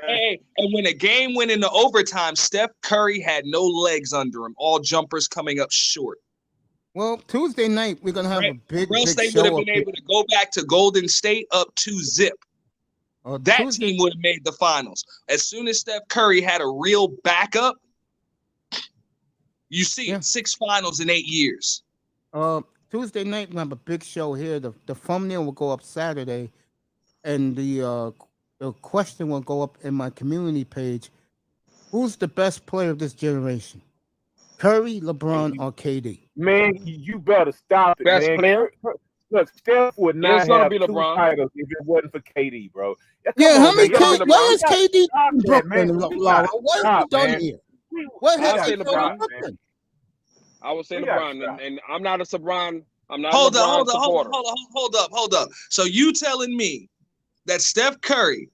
Hey. And when a game went into overtime, Steph Curry had no legs under him, all jumpers coming up short. well, Tuesday night we're gonna have a big Or else they would show have up been here. able to go back to Golden State up 2-0. That Tuesday, team would have made the finals. As soon as Steph Curry had a real backup, you see it, 6 finals in 8 years. Tuesday night we have a big show here. The thumbnail will go up Saturday, and the question will go up in my community page. Who's the best player of this generation? Curry, LeBron, or KD? Man, you better stop it, Best man. player? Look, Steph would not It's gonna have be 2 LeBron. titles if it wasn't for KD, bro. Yeah, how many? man. Where is KD Stop in that, Brooklyn, man. Laura? What have you done man. here? What I'll has say he done LeBron, in Brooklyn? I would say We gotta LeBron, stop. and I'm not a LeBron. I'm not Hold a LeBron supporter. up. So you telling me that Steph Curry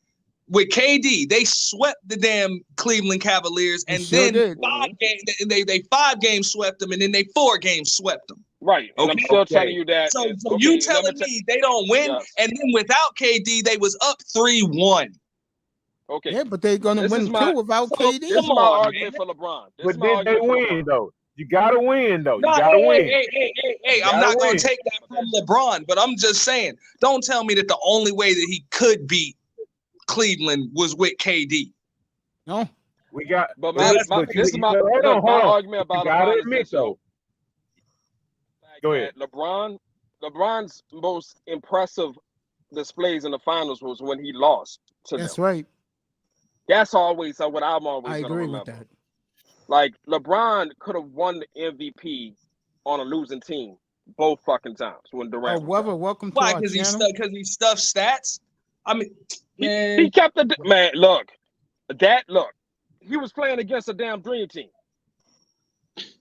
with KD, they swept the damn Cleveland Cavaliers, They and sure then did. 5 games, they 5 games swept them, and then they 4 games swept them. Right, and I'm Okay. still telling you that. So okay, you let telling me me they don't win, Yes. and then without KD, they was up 3-1. Okay, Yeah, but they're gonna This win is my- too without So- KD. this is Come my on, argument for LeBron. This But is my did they argument for win, LeBron. though? You gotta win, though. You No, gotta win. hey, I'm Gotta not going win. to take that from LeBron, but I'm just saying, don't tell me that the only way that he could beat Cleveland was with KD. No, We got. But but this is my hold on. argument about You gotta LeBron. admit, is this, though. Go ahead. LeBron's most impressive displays in the finals was when he lost to that's them. right. That's always what I'm always I gonna agree remember. with that. Like LeBron could have won the MVP on a losing team both fucking times when Durant. was Weather, out. welcome to Why? our Because channel. he stuffed stats. I mean, man. He kept the man. Look, he was playing against a damn dream team.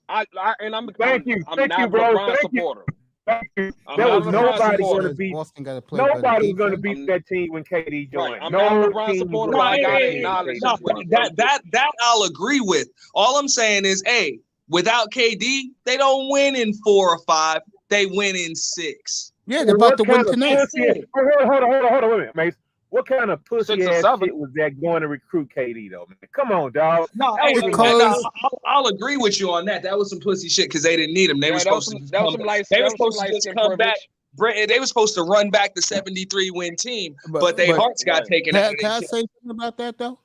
I'm not Thank a you, LeBron bro. supporter. Thank you. I'm There not was a LeBron nobody going supporter. to beat. Boston got to play better Nobody was going to defense. beat that team when KD Right. joined. I'm not a No LeBron team supporter, was but going I to gotta beat acknowledge KD. what he does. that I'll agree with. All I'm saying is, hey, without KD, they don't win in 4 or 5. They win in 6. Yeah, they're about to win tonight. Hold on, wait a minute, Mace. What kind of 6 pussy or ass 7. shit was that going to recruit KD though, man? Come on, dog. No, That hey, was Because- I'll agree with you on that. That was some pussy shit because they didn't need him. They were supposed to just come back. They were supposed to just come back. They were supposed to run back the 73-win team, but their hearts got taken out of Can I their say something about that though?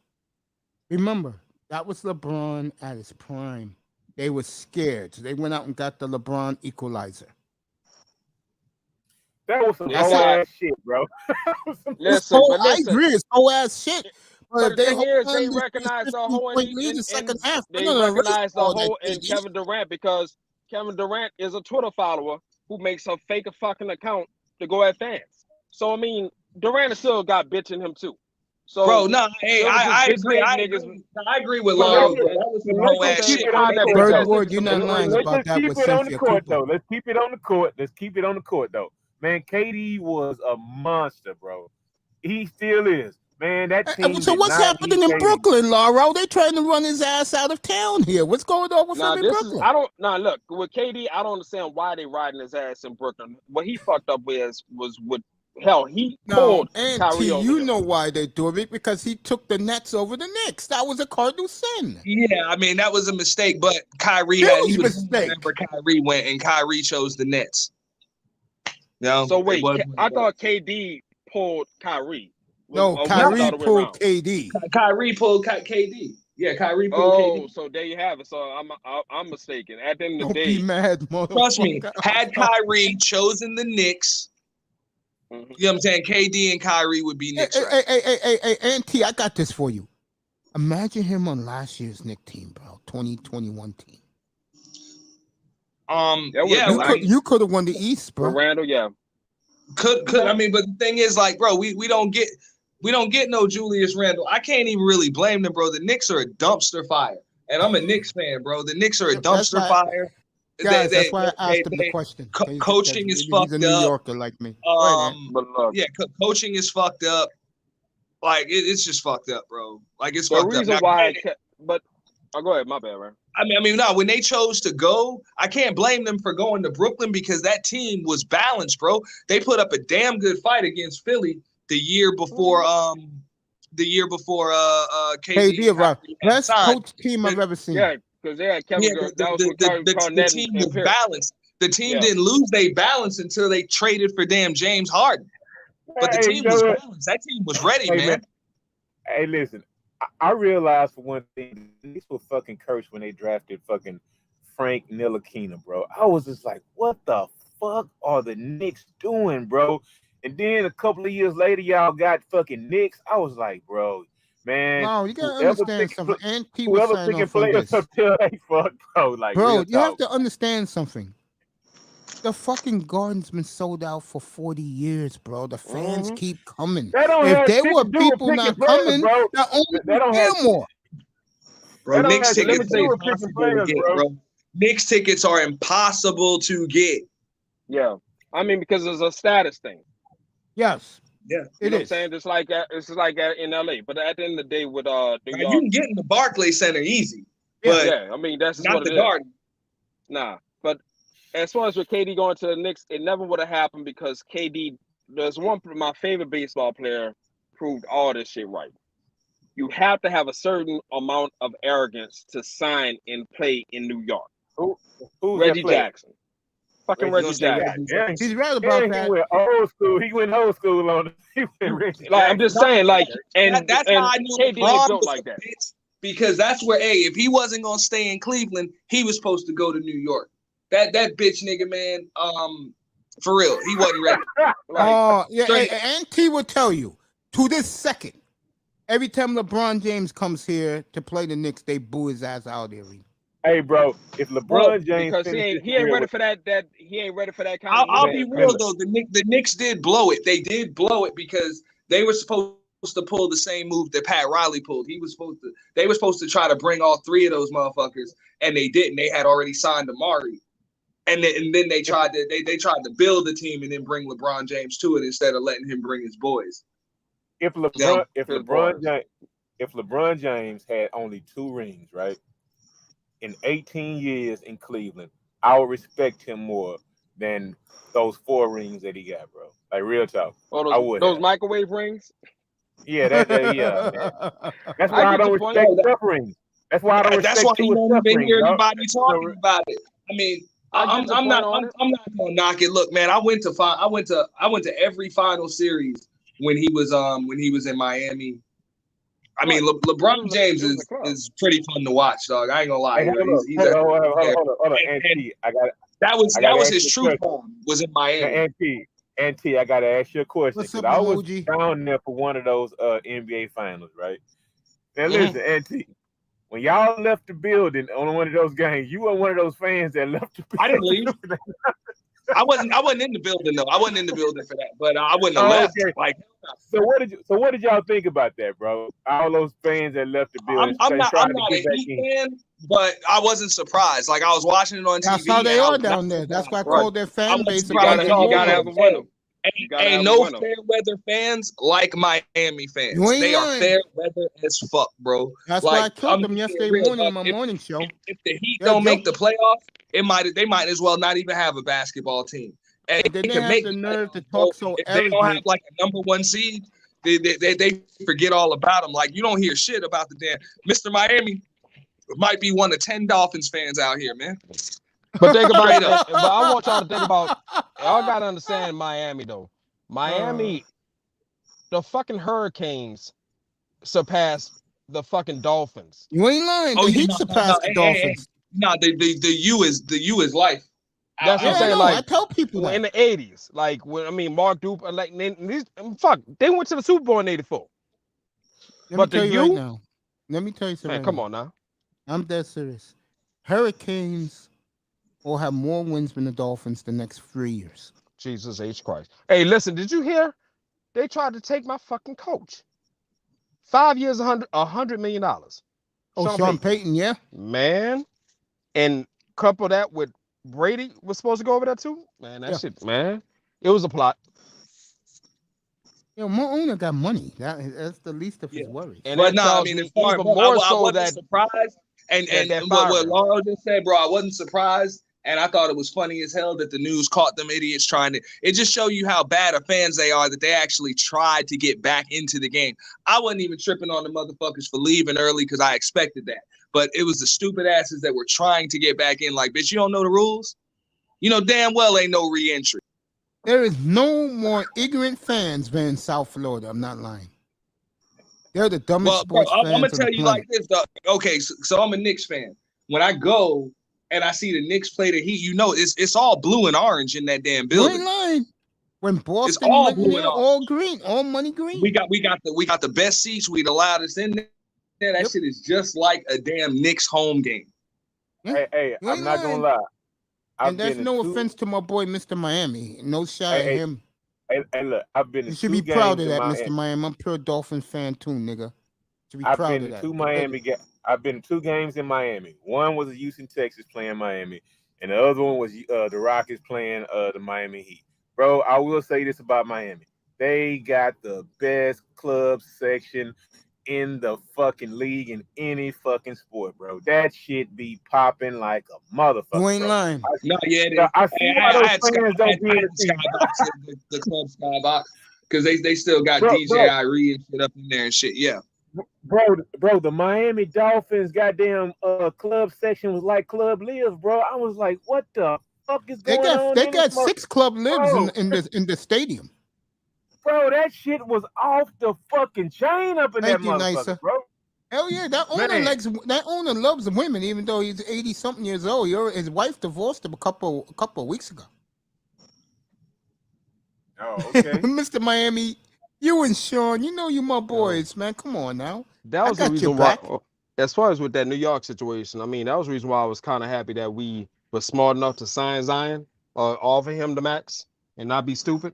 Remember, that was LeBron at his prime. They were scared, so they went out and got the LeBron equalizer. That was some That's whole why- ass shit, bro. Listen, but I listen. agree, it's whole ass shit. But the thing is, they hold on, recognize the whole in 15-point lead the second half. they They're gonna recognize erase the all that whole in shit. Kevin Durant because Kevin Durant is a Twitter follower who makes a fake fucking account to go at fans. So I mean, Durant still got bitch in him too. So bro, no, hey, it was just I bitch agree. made I niggas- agree. I agree with But Lauro. let's- Bro. That was some let's whole ass keep shit. it on the court, Bird though. Lord, you're not Let's lying just about that keep with it on the Cynthia court, Cooper. though. Let's keep it on the court. Let's keep it on the court, though. Man, KD was a monster, bro. He still is. Man, that team. So did what's not happening need in KD. Brooklyn, Lauro? They trying to run his ass out of town here. What's going on with him in Brooklyn? Look, with KD, I don't understand why they riding his ass in Brooklyn. What he fucked up was with hell, he pulled Kyrie over you him. know why they do it, because he took the Nets over the Knicks. That was a cardinal sin. Yeah, I mean that was a mistake, but Kyrie Huge he was mistake. wherever Kyrie went, and Kyrie chose the Nets. No, So wait, I thought KD pulled Kyrie. No, Or was it the Kyrie other way pulled around? KD. Kyrie pulled KD. Yeah, Kyrie pulled KD. So there you have it. So I'm mistaken. At the end of the Don't day, be mad, motherfucker. Trust me, had Kyrie chosen the Knicks, you know what I'm saying, KD and Kyrie would be Knicks. Hey, Auntie, I got this for you. Imagine him on last year's Knicks team, bro. 2021 team. You could have won the East, bro. Randall, yeah. Could I mean, but the thing is, like, bro, we don't get no Julius Randle. I can't even really blame them, bro. The Knicks are a dumpster fire, and I'm a Knicks fan, bro. The Knicks are a dumpster fire. Guys, that's why I asked him the question. Coaching is fucked up. He's a New Yorker like me. Coaching is fucked up. Like it's just fucked up, bro. Like it's the fucked reason up. Why, go ahead, my bad, man. I mean, no. When they chose to go, I can't blame them for going to Brooklyn because that team was balanced, bro. They put up a damn good fight against Philly the year before. KD arrived. Best coach team I've ever seen. Yeah, because they had Kevin. The team was balanced. The team didn't lose their balance until they traded for damn James Harden. But the team was balanced. That team was ready, man. Hey, listen. I realized for one thing, these were fucking cursed when they drafted fucking Frank Ntilikina, bro. I was just like, what the fuck are the Knicks doing, bro? And then a couple of years later, y'all got fucking Knicks. I was like, bro, man. No, you gotta understand something. And whoever picking players up till they fuck, bro. Like, bro, you have to understand something. The fucking Garden's been sold out for 40 years, bro. The fans keep coming. If there were people not coming, bro, that only more. Bro, Knicks tickets are impossible to get, bro. Knicks tickets are impossible to get. Yeah, I mean because it's a status thing. Yes. Yeah, you know what I'm saying? It's like in LA, but at the end of the day, with New York, you can get in the Barclays Center easy. But yeah, I mean that's not what the it Garden. Is. Nah, but as far as with KD going to the Knicks, it never would have happened because KD. There's my favorite baseball player proved all this shit right. You have to have a certain amount of arrogance to sign and play in New York. Who's Reggie Jackson. Fucking Reggie Jackson. He's right about that. He went old school. He went old school on it. I'm just saying, like, and that's how I knew KD ain't built like that. Because that's where, if he wasn't gonna stay in Cleveland, he was supposed to go to New York. That bitch nigga, man. For real, he wasn't ready. And T will tell you to this second. Every time LeBron James comes here to play the Knicks, they boo his ass out of the arena. Hey, bro, if LeBron James, because he ain't ready for that. He ain't ready for that kind. I'll be real though. The Knicks did blow it. They did blow it because they were supposed to pull the same move that Pat Riley pulled. They were supposed to try to bring all three of those motherfuckers, and they didn't. They had already signed Amari. And then they tried to build the team and then bring LeBron James to it instead of letting him bring his boys. If LeBron James had only 2 rings, right, in 18 years in Cleveland, I would respect him more than those 4 rings that he got, bro. Like real talk. I would. Those microwave rings. Yeah, yeah, man. That's why I don't respect Steph rings. That's why I don't respect. That's why you don't even hear anybody talking about it. I mean, I'm not gonna knock it. Look, man, I went to every final series when he was in Miami. I mean, LeBron James is pretty fun to watch, dog. I ain't gonna lie. Hold on, N.B.A. That was his true form. Was in Miami. N.B.A. I gotta ask you a question What's because up, I was emoji? down there for one of those N.B.A. Finals, right? Now listen, N.T. When y'all left the building on one of those games, you were one of those fans that left the building. I didn't leave. I wasn't in the building though. I wasn't in the building for that, but I wouldn't have left. Okay. Like, so what did y'all think about that, bro? All those fans that left the building. I'm not a Heat fan, but I wasn't surprised. Like I was watching it on TV. That's how they are down there. That's why I call their fan base. You gotta have a winner. Ain't no fair weather fans like Miami fans. They are fair weather as fuck, bro. That's why I killed them yesterday morning on my morning show. If the Heat don't make the playoffs, they might as well not even have a basketball team. And they didn't have the nerve to talk so if they don't have like a #1 seed, they forget all about them. Like you don't hear shit about the damn Mr. Miami. Might be one of 10 Dolphins fans out here, man. But think about it. But I want y'all to think about. Y'all gotta understand Miami though. Miami, the fucking Hurricanes surpassed the fucking Dolphins. You ain't lying. The Heat surpassed the Dolphins. No, the U is life. That's what I'm saying. Like I tell people that. in the 80s, like when Mark Duper, like they went to the Super Bowl in '84. Let me tell you right now. Let me tell you something. Man, come on now. I'm dead serious. Hurricanes will have more wins than the Dolphins the next 3 years. Jesus H. Christ. Hey, listen, did you hear? They tried to take my fucking coach. 5 years, $100 million. Oh, Sean Payton, yeah? Man. And couple that with Brady was supposed to go over there too? Man, that shit, man. It was a plot. Yo, my owner got money. That's the least of his worries. And but no, I mean, it's even more so I wasn't surprised. And what Laura just said, bro, I wasn't surprised. And I thought it was funny as hell that the news caught them idiots trying to. It just show you how bad of fans they are that they actually tried to get back into the game. I wasn't even tripping on the motherfuckers for leaving early because I expected that. But it was the stupid asses that were trying to get back in. Like, bitch, you don't know the rules? You know damn well ain't no re-entry. There is no more ignorant fans than in South Florida. I'm not lying. They're the dumbest sports fans. I'm gonna tell you like this, though. Okay, so I'm a Knicks fan. When I go and I see the Knicks play the Heat, you know it's all blue and orange in that damn building. You ain't lying. When Boston, it's all blue and all green, all money green. We got the best seats. We the loudest in there. That shit is just like a damn Knicks home game. Hey, I'm not gonna lie. And there's no offense to my boy, Mr. Miami. No shot at him. Hey, look, I've been. You should be proud of that, Mr. Miami. I'm a pure Dolphins fan too, nigga. Should be proud of that. I've been to 2 games in Miami. One was Houston, Texas playing Miami, and the other one was the Rockets playing the Miami Heat. Bro, I will say this about Miami: they got the best club section in the fucking league in any fucking sport, bro. That shit be popping like a motherfucker. You ain't lying. I see why those fans don't be in the club skybox because they still got DJ Irie and shit up in there and shit. Yeah. Bro, the Miami Dolphins goddamn club section was like Club Live, bro. I was like, what the fuck is going on? They got 6 Club Lives in the stadium. Bro, that shit was off the fucking chain up in that motherfucker, bro. Hell yeah, that owner loves women, even though he's 80-something years old. His wife divorced him a couple of weeks ago. Oh, okay. Mr. Miami, you and Sean, you know you my boys, man. Come on now. That was the reason why. As far as with that New York situation, I mean, that was the reason why I was kind of happy that we were smart enough to sign Zion or offer him the max and not be stupid.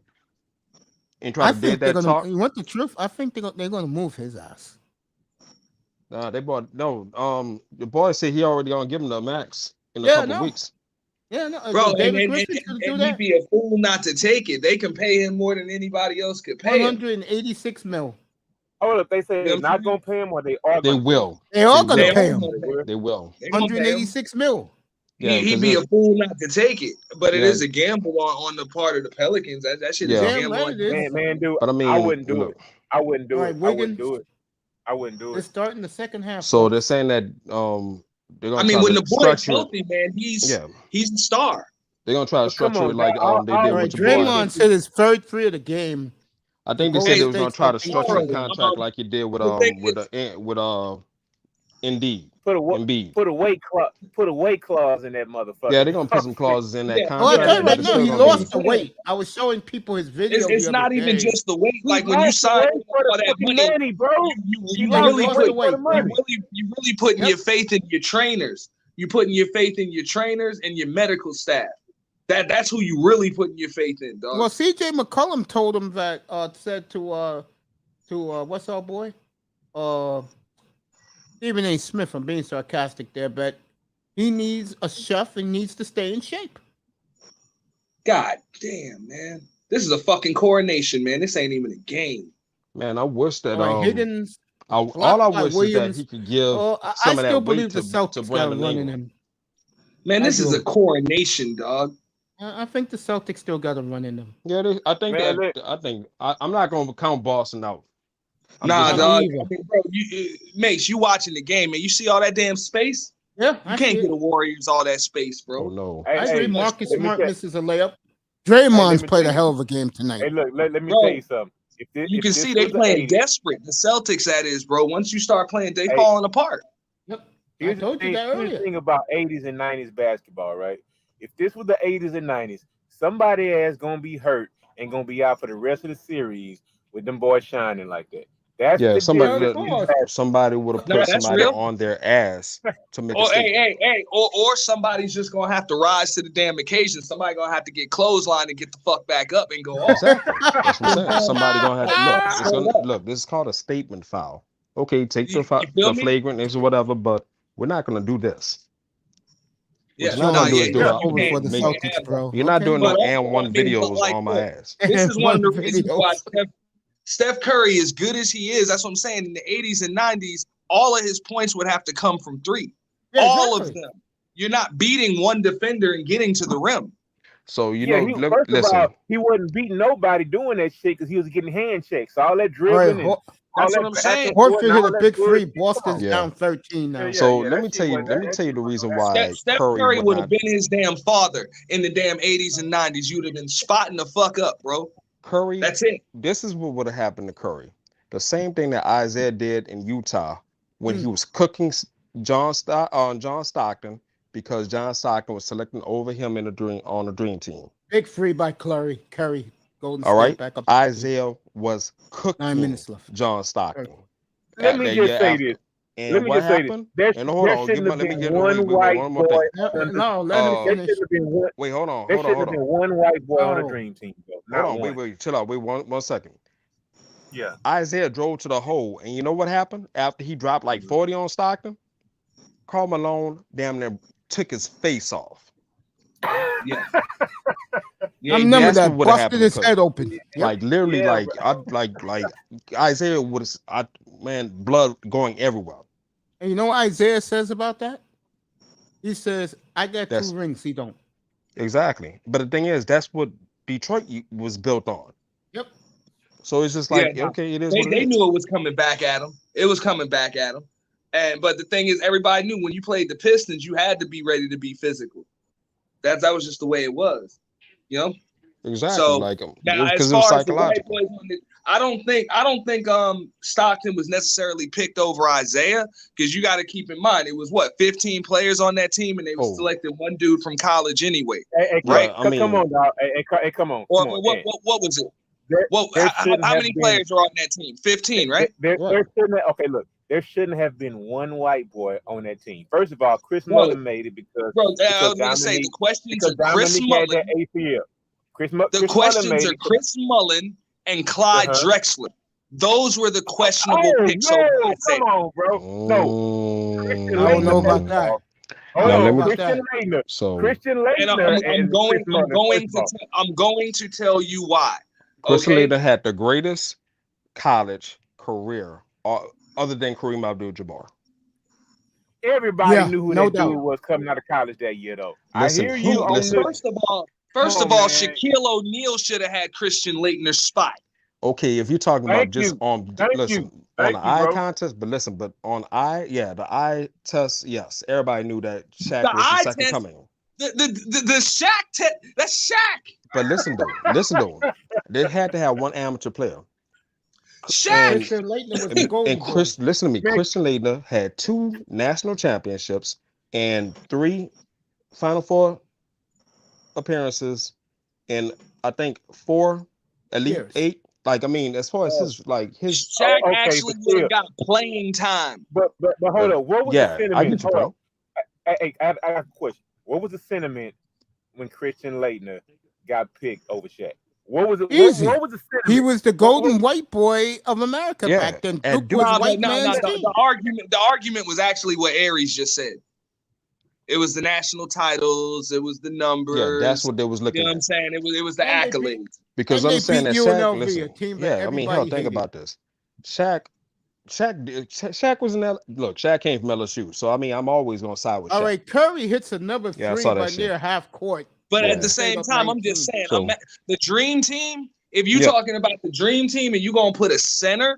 and try I to think dead they're that gonna. talk. You want the truth? I think they're gonna move his ass. They bought the boy said he already gonna give him the max in a Yeah, couple no. weeks. Yeah, no. Bro, and, David and, Griffin's and, gonna and do he'd that. be a fool not to take it. They can pay him more than anybody else could pay him. 186 mil. Hold up, they say You know they're what I'm not saying? gonna pay him, or they are. They gonna will. They all They gonna will. pay They him. all gonna pay him. They will. They gonna pay him. 186 mil. Yeah, He'd because be a fool not to take it. But it Yeah. is a gamble on the part of the Pelicans. That shit is Yeah. a Damn gamble. right on it is. Man, dude, but I mean, I wouldn't do look, it. I wouldn't do All it. right, I wouldn't Wiggins. do it. I wouldn't do It's it. starting the second half. So folks. they're saying that they're gonna I mean, try when to the boy is structure it. healthy, man, he's Yeah, a star. they're gonna try to But come structure on, it like dog, they all did All with right, your boy. Draymond said his third three of the game. I think they Golden said they was gonna State's try to up structure the 18. contract like you did with Indeed. put Embiid. a weight clause in that motherfucker. Yeah, they're gonna put some clauses in that Yeah. Oh, I contract, tell you but right it's now, still he gonna lost be. the weight. I was showing people his video It's the not other even day. just the weight. He Like when you lost the sign weight for all the that fucking money, money, bro. you He really lost put the weight, bro. you really putting Yep. your faith in your trainers. You putting your faith in your trainers and your medical staff. That's who you really putting your faith in, dog. Well, CJ McCollum told him that said to what's our boy? Stephen A. Smith. I'm being sarcastic there, but he needs a chef and needs to stay in shape. God damn, man. This is a fucking coronation, man. This ain't even a game. Man, I wish that All right, Higgins. all blocked I by wish is that Williams. he could give I some of still that weight believe the to Celtics got Brandon running Ingram. him. Man, this I is do. a coronation, dog. I think the Celtics still got to run in them. Yeah, I think Man, I'm not gonna count Boston out. I'm Nah, just dog. either. I mean, bro, Mace, you watching the game, man. You see all that damn space? Yeah, You I can't see get it. the Warriors all that space, bro. Oh no. I agree. Hey, Marcus let me Smart tell- misses a layup. Hey, Draymond's let me played tell a you- hell of a game tonight. Hey, look, let me Bro, tell you something. You If can this see they was the playing 80s, desperate. The Celtics, that is, bro. Once you start playing, they Hey. falling apart. Yep. I Here's the told you thing, that here's the earlier. thing about 80s and 90s basketball, right? If this was the 80s and 90s, somebody ass gonna be hurt and gonna be out for the rest of the series with them boys shining like that. That's Yeah, the somebody difference. Of course. somebody would have Nah, put that's somebody real. on their ass to make a Or statement. or somebody's just gonna have to rise to the damn occasion. Somebody gonna have to get clotheslined and get the fuck back up and go off. Exactly. That's what I'm saying. Somebody gonna have to look. It's Straight gonna up. look. This is called a statement foul. Okay, take You feel the me? flagrant or whatever, but we're not gonna do this. Yeah, What you're not gonna do is do you the over can't- for the you make- can't Celtics, have bro. You're not doing But no also, and one I mean, but videos like, on my look, ass. This is one of the One reasons video. why Steph Curry, as good as he is, that's what I'm saying. In the 80s and 90s, all of his points would have to come from three. Yeah, all exactly. of them. You're not beating one defender and getting to the rim. So you Yeah, know, first listen. of all, he wasn't beating nobody doing that shit because he was getting hand checks. All that All right, dribbling and all That's that what I'm back saying. and forth Horford and hit all a that big bullshit. free. Boston's Yeah. down 13 now. Yeah, So that let me shit tell you. wasn't- Let me that tell you shit the wasn't reason that. why Steph Curry Curry would would not. have been his damn father in the damn 80s and 90s. You'd have been spotting the fuck up, bro. Curry. That's it. This is what would have happened to Curry. The same thing that Isaiah did in Utah when he was cooking John Stockton because John Stockton was selecting over him in on the dream team. Big free by Curry. Golden All State right. back up. Isaiah was 9 cooking minutes left. John Stockton. Let me just say this. And Let me what just say this. happened? There And hold on, shouldn't have let me been get one wait, white one more boy. thing. No, let him There finish. shouldn't have been one. Wait, hold on, There hold on, shouldn't hold have been on. one white boy on the No. dream team, though. Hold Not on, one. wait, chill out. Wait one second. Yeah. Isaiah drove to the hole, and you know what happened after he dropped like 40 on Stockton? Karl Malone damn near took his face off. Yeah. I remember that's that. what would've Busted happened his to head open. Yep. Like literally, Yeah, like Isaiah would have, blood going everywhere. And you know what Isaiah says about that? He says, I got That's- 2 rings. He don't. Exactly. But the thing is, that's what Detroit was built on. Yep. So it's just like, Yeah, okay, it is They what it is. knew it was coming back at him. It was coming back at him. But the thing is, everybody knew when you played the Pistons, you had to be ready to be physical. That was just the way it was, you know. Exactly. So like now, as because it was far as the white psychological. boys, I don't think Stockton was necessarily picked over Isaiah, because you got to keep in mind it was 15 players on that team, and they selected one dude from college anyway. Hey, right? Come on, dog. Hey, come on. Or Come on. what was it? There How shouldn't many have been- players are on that team? 15, right? There shouldn't have, okay, look. There shouldn't have been one white boy on that team. First of all, Chris Bro. Mullen made it because Bro, I was going to say, Dominique- the questions because are Chris Dominique had Mullen. that ACL. The Chris Mullen questions made are it. Chris Mullen and Clyde Drexler. Those were the questionable picks. No, over come Isaiah. on, bro. No. Christian I don't know Laettner, about that. Hold I don't on, know about Christian that. Laettner. So Christian And Laettner I'm going to tell you why. Christian Okay? Laettner had the greatest college career other than Kareem Abdul-Jabbar. Everybody knew who no that dude doubt. was coming out of college that year, though. Listen, I hear you on listen. this. First of Come on, all, man. Shaquille O'Neal should have had Christian Laettner's spot. Okay, if you're talking Thank about just you. on Thank listen you. on Thank the you, eye bro. contest, but listen, but on eye, yeah, the eye test, yes, everybody knew that Shaq The was the eye second test- coming. The Shaq test, that's Shaq. But listen though, they had to have one amateur player. Shaq. Christian Laettner was the golden And Chris, boy. listen to me. Man. Christian Laettner had 2 national championships and 3 Final Four appearances, and I think 4 Elite Years. 8. Like, I mean, as far as his Shaq okay, actually but would still. have got playing time. But hold up. What was the yeah, I sentiment? get your Hold point. up. I have a question. What was the sentiment when Christian Laettner got picked over Shaq? What was it? Easy. What was the sentiment? He was the golden white boy of America Yeah, back then. and Duke was No, white man's team. the argument was actually what Aries just said. It was the national titles. It was the numbers. Yeah, that's what they was You looking know what at. I'm saying? It was the And they beat- accolades. Because And they understand that beat Shaq, UNLV, a listen, team that yeah, I mean, hell, everybody think hated. about this. Shaq was in that. Look, Shaq came from LSU, so I mean, I'm always gonna side with All Shaq. right, Curry hits another Yeah, I three saw that right shit. near half court. But Yeah. at the same time, I'm just saying, So- the dream team, if you're Yeah. talking about the dream team and you're going to put a center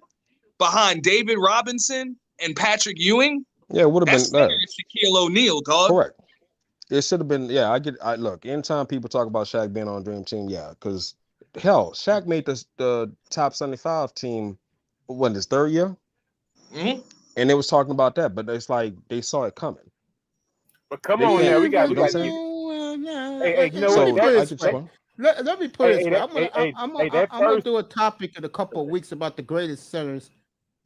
behind David Robinson and Patrick Ewing, Yeah, it would have that been center is Shaquille O'Neal, dog. correct. It should have been. Yeah, I look. Anytime people talk about Shaq being on Dream Team, yeah, because hell, Shaq made the top 75 team when his 3rd year, Mhm. and they was talking about that, but it's like they saw it coming. But come They on can't- now, we got you to know what give I'm it. Hey, you know So what? I That's get your point. Let me put it this way. I'm that gonna first- do a topic in a couple of weeks about the greatest centers,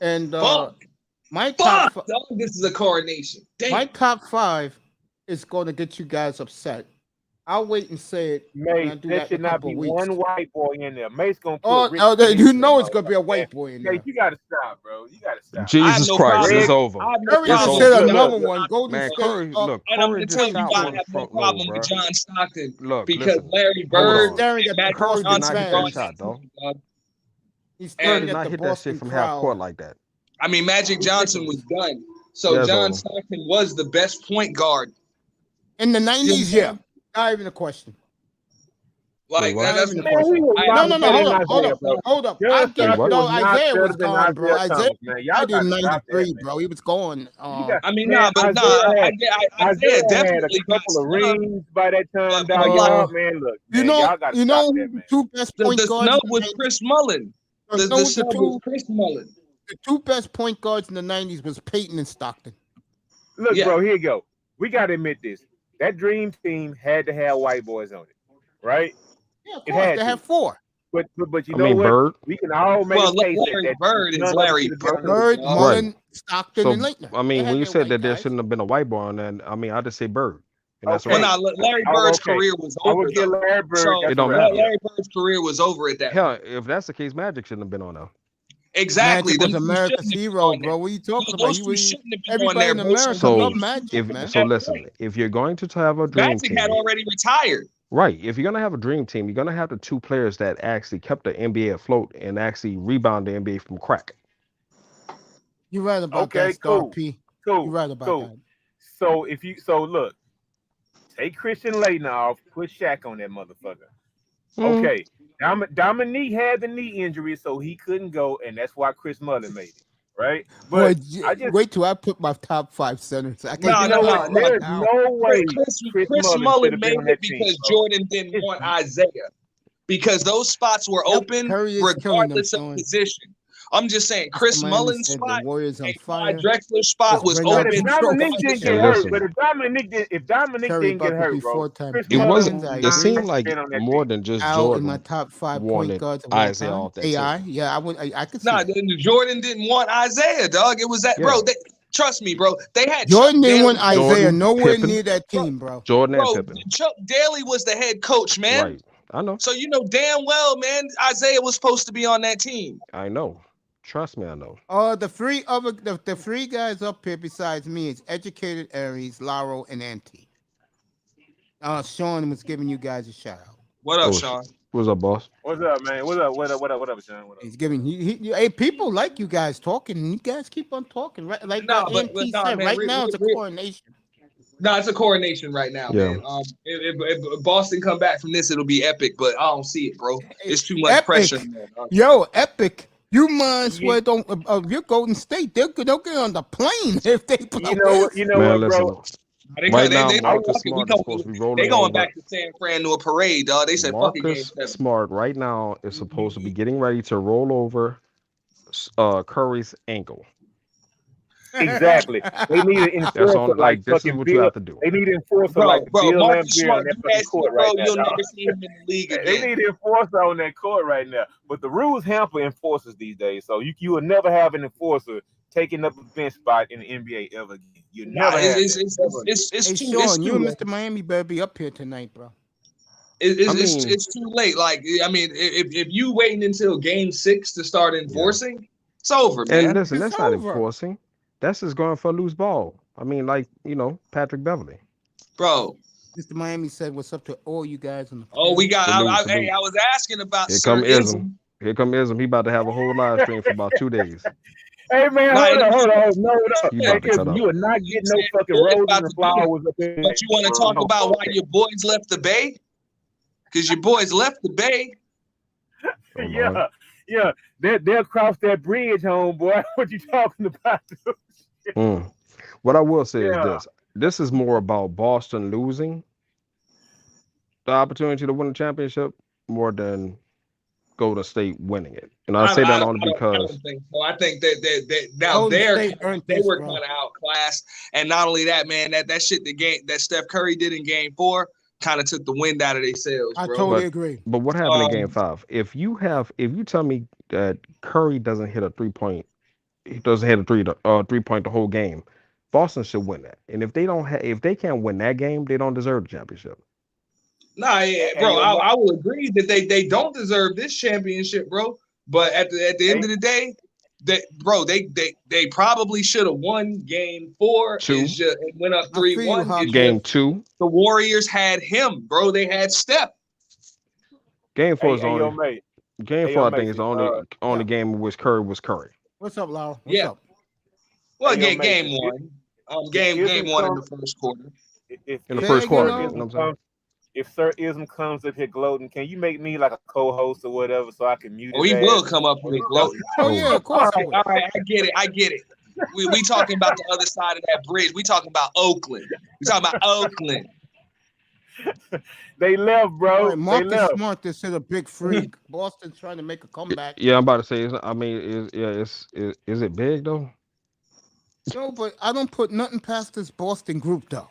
and Fuck. my top Fuck, dog, this is a coronation. Damn. my top 5 is going to get you guys upset. I'll wait and say it. when I Mate, do there that in should a not couple be of weeks. one white boy in there. Mate's gonna put Oh, Rick you Smith in know there, it's gonna be a white man. boy in Hey, there. you gotta stop, bro. You gotta stop. I have Jesus no Christ, problem. it's over. I have no Curry just problem said with another John one. Stockton, Golden Man, State. Curry, look, and I'm Curry going to just tell you shot why I one have no front problem low, with bro. John Stockton. Look, Because listen. Larry Hold Bird on. Staring at the Magic Curry did Boston not Johnson hit that brought fans. shot, that though. team, dog. He's Curry staring did at not the hit that Boston shit from half court crowd. like that. I mean, Magic Johnson was done. So Yeah, it's John over. Stockton was the best point guard. In the 90s, Yeah. yeah. Not even a question. Like Wait, that, what? that's Not even what a I'm question. he was I- No, not no, no. better Hold than up, hold Isaiah, up, bro. hold up. John I get Stockton no. was not Isaiah better was than gone, bro. Isaiah Isaiah Thomas, man. Y'all died gotta in stop that, '93, man. bro. He was gone. You got- I mean, man, nah, but nah, Isaiah I had- get Isaiah Isaiah had a definitely got couple of snubbed. rings by that time, But, dog. like, Y'all, man, look, You man, know, y'all gotta you stop know, that, the man. two best point The guards. snub in was the Chris Mullin. 90s. The Those snub was Chris Mullin. the two best point guards in the '90s was Peyton and Stockton. Look, Yeah. bro, here you go. We gotta admit this. That dream team had to have white boys on it, right? Yeah, of It course. had They to. have 4. But you I know mean, what? Bird. We can all make Well, a case Larry that Bird is none of us Larry should have been on Bird. Bird, dog. Mullen, Stockton, So, and Laettner. I mean, They had when you their said white that there guys. shouldn't have been a white boy on that, I mean, I just say Bird. And that's Okay. Well, right. nah, Larry Oh, Bird's okay. career was I over, would give though. Larry Bird. So, That's It don't right. matter. Larry Bird's career was over at that Hell, point. if that's the case, Magic shouldn't have been on there. Exactly. Magic was Them two America's shouldn't have been hero, on there. bro. What are you talking about? Those He two was shouldn't have been on everybody there. in bro. America So, loved Magic, man. So listen, if you're going to have a dream Magic team, had already retired. right? If you're gonna have a dream team, you're gonna have the 2 players that actually kept the NBA afloat and actually rebound the NBA from crack. You're right about Okay, that, Star cool. P. Cool. You're right about cool. that. So look, take Christian Laettner off, put Shaq on that motherfucker. Mm. Okay. Dominique had the knee injury, so he couldn't go, and that's why Chris Mullin made it. Right? Boy, But I just wait till I put my top 5 centers. I No, can't you know no, what? no. There's no way Chris Mullin should have been made on it that team, because bro. Jordan didn't want Isaiah. Because those spots were Yep, open Curry is killing them, regardless of Sean. position. I'm just saying, Mr. Chris Miami Mullin's said spot the Warriors on and fire. Clyde Drexler's spot Let's was bring out But if open. Control Dominique Fire didn't Show. get And hurt, listen. but if Dominique Curry didn't get about to hurt, be bro, 4-time Chris It champion. wasn't. I It agree. seemed like been on that more team. than just Al in my Jordan top 5 point wanted guards of all Isaiah time. off that AI, team. yeah, I could see Nah, that. Jordan didn't want Isaiah, dog. It was that, bro. Yeah. Trust me, bro. They had Jordan Chuck didn't want Daly. Isaiah Jordan, nowhere Pippen. near that team, bro. Jordan and Bro, Pippen. Chuck Daly was the head coach, man. Right. I know. So you know damn well, man, Isaiah was supposed to be on that team. I know. Trust me, I know. The three guys up here besides me is Educated Aries, Laro, and Auntie. Sean was giving you guys a shout out. What up, Oh, Sean? What's up, boss? What's up, man? What up, Sean? What up? He's giving hey, people like you guys talking, and you guys keep on talking. Right, like Auntie said, man, right now it's a coronation. No, it's a coronation right now, Yeah. man. If Boston come back from this, it'll be epic, but I don't see it, bro. It's too much Epic. pressure. Yo, Epic. You might as well don't. Your Golden State, they'll get on the plane if they play. You know Man, what, bro? Right now, Marcus Smart is supposed to be rolling They going over. back to San Fran to a parade, dog. They said fucking game Marcus 7. Smart right now is supposed to be getting ready to roll over Curry's ankle. Exactly. They need an That's enforcer on like this is fucking what Bill. you have to do. They need an enforcer Bro, like Bill Marcus Lambier Smart, on that you fucking ask court me, bro, right now. you'll dog. never see him in the league They again. need an enforcer on that court right now. But the rules hamper enforcers these days. So you will never have an enforcer taking up a bench spot in the NBA ever again. You never have It's Hey, too Sean, you and late. Mr. Miami better be up here tonight, bro. It's too late. Like, I mean, if you waiting until game 6 to start enforcing, it's over, man. And listen, It's that's not over. enforcing. That's just going for a loose ball. I mean, like, Patrick Beverly. Bro. Mr. Miami said, "What's up to all you guys on the?" Oh, we got. Salute. Hey, I was asking about Here Sir come Ism. Ism. Here come Ism. He about to have a whole live stream for about 2 days. Hey man, hold up. No, He about to cut up. you are not getting no fucking roses and flowers up in. But you want to talk about why your boys left the Bay? Because your boys left the Bay. Oh, Yeah. They'll cross that bridge, homeboy. What you talking about? What I will say is Yeah. this. This is more about Boston losing the opportunity to win the championship more than Golden State winning it. And I say that only because I don't think so. I think that now Golden they State were kind of outclassed, and not only that, man, that shit that Steph Curry did in Game 4 kind of took the wind out of their sails, bro. I totally agree. But what happened in Game 5? If you tell me that Curry doesn't hit a 3-point, he doesn't hit a 3-point the whole game, Boston should win that. And if they can't win that game, they don't deserve the championship. Nah, yeah, bro, I will agree that they don't deserve this championship, bro. But at the end of the day, they probably should have won Game 4 and went up 3-1. Game 2, the Warriors had him, bro. They had Steph. Game 4 is only. Game 4, I think, is the only game in which Curry was Curry. What's up, Lau? What's up? Well, game 1. Game 1 in the first quarter. In the first quarter, you know what I'm saying? If Sir Ism comes up here gloating, can you make me like a co-host or whatever so I can mute his he ass? will come up here gloating. Oh yeah, of course. All right, I get it. We talking about the other side of that bridge. We talking about Oakland. We talking about Oakland. They left, bro. Right, Marcus Smart just hit a big freak. Boston's trying to make a comeback. Yeah, I'm about to say. Is it big though? No, but I don't put nothing past this Boston group though.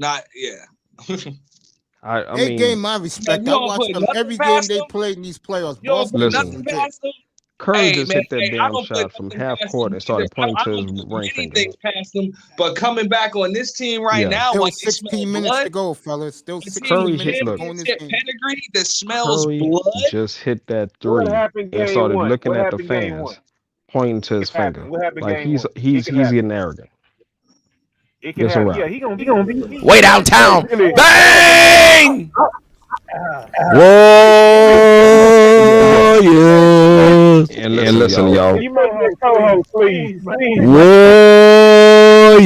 I they mean, gave my respect. I watched them every game they played in these playoffs. Boston, Curry just hit that damn shot from half court and started pointing to his ring finger. Past them, but coming back on this team now, still like 16 minutes to go, fellas. Still 16 Curry minutes to go in this game. Pedigree that smells Curry blood. just hit that 3 and started looking at the fans, pointing to his finger. Like he's getting arrogant. It's a wrap. Yeah, he gonna be way downtown. Bang! Warriors. And listen, y'all. You make that co-host, please.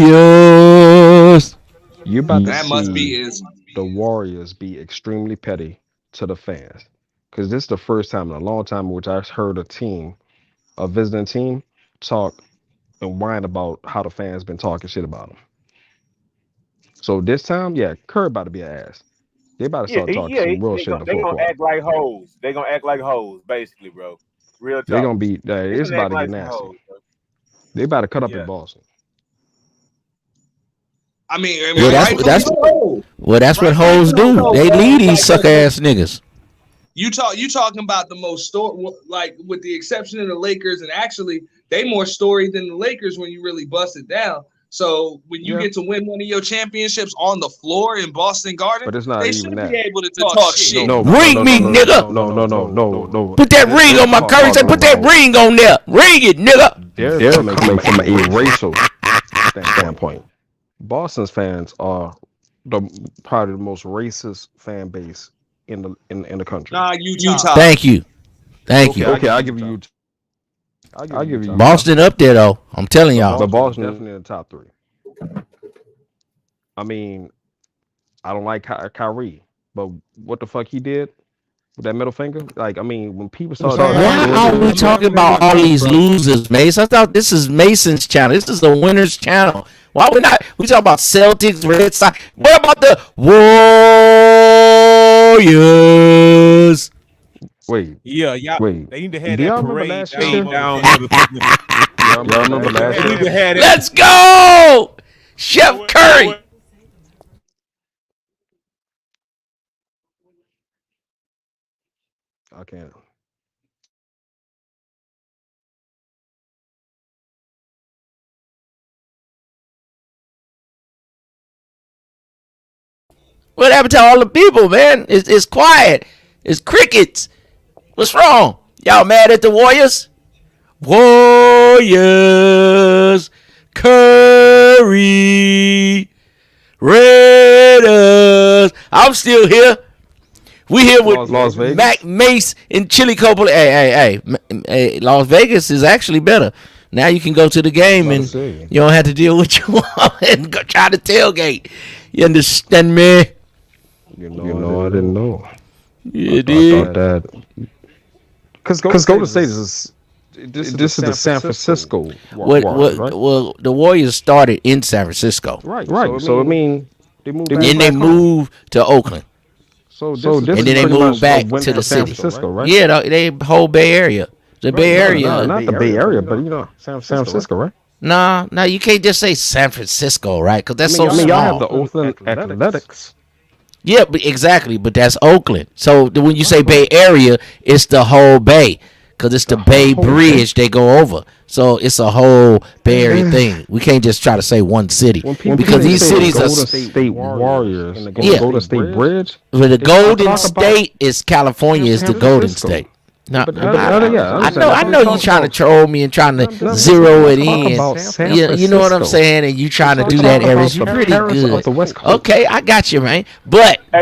Warriors. You're about to That see must be the Warriors be extremely petty to the fans. Because this is the first time in a long time in which I've heard a visiting team, talk and whine about how the fans been talking shit about them. So this time, Curry about to be an ass. They about to start talking some real shit in the fourth quarter. Act like hoes. They gonna act like hoes, basically, bro. Real talk. They're gonna be. It's about to get nasty. Hoes, they about to cut up in Boston. I mean, that's what hoes do. They lead these sucker ass niggas. You talking about the most story, like with the exception of the Lakers, and actually they more story than the Lakers when you really bust it down. So when you get to win one of your championships on the floor in Boston Garden, But it's not they even should that. be able to talk shit. Ring me, nigga. No. Put that ring on my curry. Say, put that ring on there. Ring it, nigga. They're coming from a racial standpoint. Boston's fans are probably the most racist fan base in the country. Nah, Utah. Thank you. Okay, I'll give you. I'll give you Boston up there though. I'm telling y'all. But Boston definitely in the top 3. I mean, I don't like Kyrie, but what the fuck he did with that middle finger? Like, I mean, when people started, Why are we talking about all these losers, Mace? I thought this is Mason's channel. This is the winner's channel. Why we not? We talk about Celtics, Red Sox. What about the Warriors? Wait, Yeah, wait. they need to have Do y'all that remember parade last down. year? Y'all remember last They need to year? have that. Let's go, Chef Curry. I can't. What happened to all the people, man? It's quiet. It's crickets. What's wrong? Y'all mad at the Warriors? Warriors, Curry, Raiders. I'm still here. We here with Las Vegas. Mac Mace and Chili Coppola. Hey, Las Vegas is actually better. Now you can go to the game and you don't have to deal with you and go try to tailgate. You understand me? You know, I didn't know. You I did. thought that because Golden State is this is the San Francisco Warriors, right? Well, the Warriors started in San Francisco, Right. So I mean, they moved. and they moved to Oakland, So this and then is they pretty moved much back went to the San city. Francisco, right? Yeah, they whole Bay Area. The Bay Area. No, not the Bay Area, but you know, San Francisco, right? Nah, you can't just say San Francisco, right? Because that's so I mean, y'all have small. the Oakland Athletics. Yeah, but exactly. But that's Oakland. So when you say Bay Area, it's the whole Bay. Because it's the Bay Bridge they go over. So it's a whole Bay Area thing. We can't just try to say one city. Because these cities are... Golden State Warriors and the Yeah. Golden State Bridge. Well, the Golden talk about- State is California, is the San Golden Francisco. State. No, But, I know you're trying to troll me and trying to zero it in. You know what I'm saying? And you trying to do that, Aries. You're pretty good. The West Coast. Okay, I got you, man. But they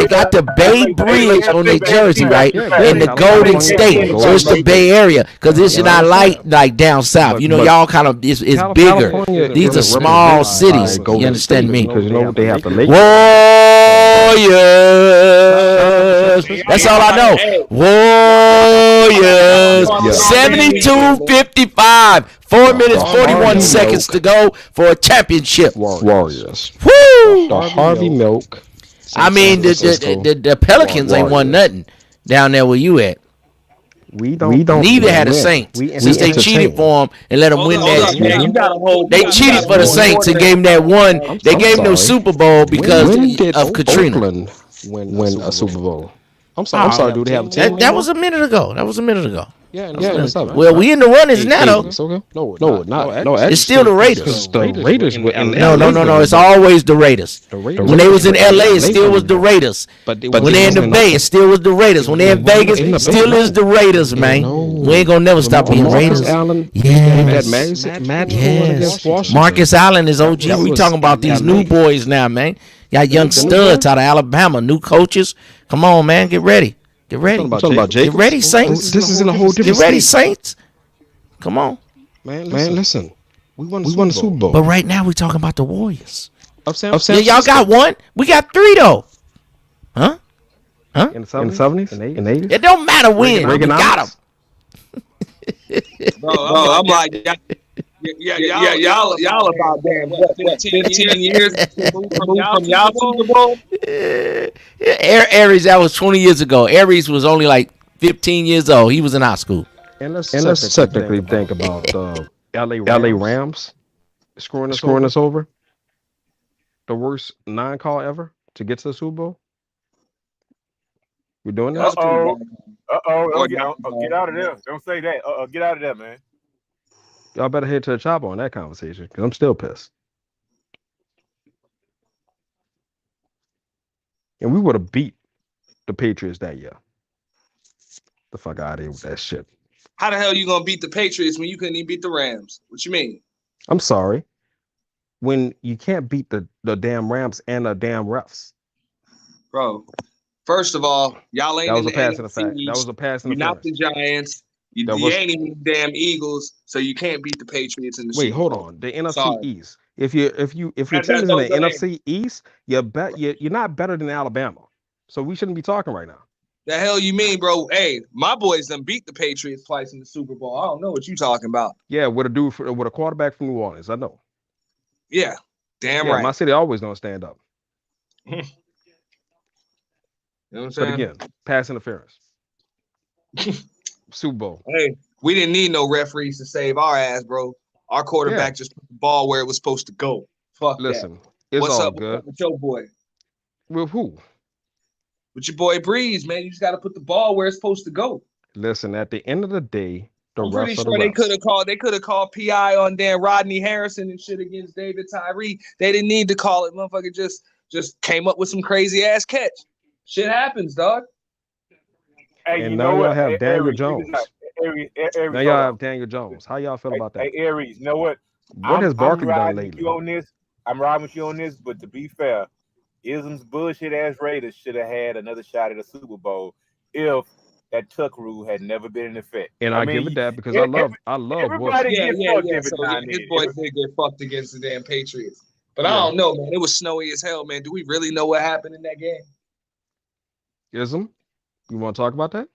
got the Bay Bridge on their jersey, right? In the Golden State. So it's the Bay Area. Because it's not like down south. You know, y'all kind of, it's bigger. These are small cities. You understand me? Because you know they have the lake. Warriors. That's all I know. Warriors. 72-55. 4 minutes, 41 seconds to go for a championship. Warriors. Woo! The Harvey Milk. I mean, the Pelicans ain't won nothing down there where you at. We don't. Neither had the Saints since they cheated for them and let them win that. They cheated for the Saints and gave them that one. They gave them the Super Bowl because of Katrina. Oakland win a Super Bowl? I'm sorry. Do they have a team? That was a minute ago. Yeah. Well, we in the runnings now, though. It's okay. No, It's still the Raiders. The Raiders were in No. It's always the Raiders. When they was in LA, it still was the Raiders. But When they in the Bay, it still was the Raiders. When they in Vegas, it still is the Raiders, man. We ain't gonna never stop being Raiders. Yes. Marcus Allen is OG. We talking about these new boys now, man. Got young studs out of Alabama, new coaches. Come on, man, get ready. Get ready. Get ready, Saints. This is in a whole different. Get ready, Saints. Come on, man. Listen. We won the Super Bowl. but right now we talking about the Warriors. Of San Yeah, y'all got one. We got three though. Huh? in the 70s and 80s. It don't matter when. We got them. Bro, I'm like, y'all about damn 15 years from y'all Super Bowl. Aries, that was 20 years ago. Aries was only like 15 years old. He was in high school. And let's technically think about LA Rams screwing us over. The worst non-call ever to get to the Super Bowl. We're doing that. Get out of there. Don't say that. Get out of there, man. Y'all better head to the chopper on that conversation because I'm still pissed. And we would have beat the Patriots that year. The fuck out of here with that shit. How the hell you gonna beat the Patriots when you couldn't even beat the Rams? What you mean? I'm sorry. When you can't beat the damn Rams and the damn refs. Bro, first of all, y'all ain't That was in a the pass in NFC effect. That was East. a pass in You're not interference. the Giants. You ain't even the damn Eagles, so you can't beat the Patriots in the Wait, Super hold Bowl. on. The NFC Sorry. East. If your team is in the NFC East, you're not better than Alabama. So we shouldn't be talking right now. The hell you mean, bro? Hey, my boys done beat the Patriots twice in the Super Bowl. I don't know what you talking about. Yeah, with a quarterback from New Orleans. I know. Yeah, damn Yeah, right. my city always gonna stand up. You know what I'm saying? But again, pass interference. Super Bowl. Hey, we didn't need no referees to save our ass, bro. Our quarterback just put the ball where it was supposed to go. Fuck Listen, that. it's What's all up good. with your boy? With who? With your boy Breeze, man. You just got to put the ball where it's supposed to go. Listen, at the end of the day, I'm pretty sure they could have called PI on damn Rodney Harrison and shit against David Tyree. They didn't need to call it. Motherfucker just came up with some crazy ass catch. Shit happens, dog. Hey, and you now know y'all what? have Daniel Aries, Jones. Now y'all have Daniel Jones. How y'all feel about that? Hey, Aries, you know what? What has Barkley done lately? I'm riding with you on this, but to be fair, Ism's bullshit ass Raiders should have had another shot at a Super Bowl if that tuck rule had never been in effect. And I give it that because I love everybody Wilson. gets fucked every So time. his boy did get fucked against the damn Patriots. But I don't know, man. It was snowy as hell, man. Do we really know what happened in that game? Ism, you want to talk about that?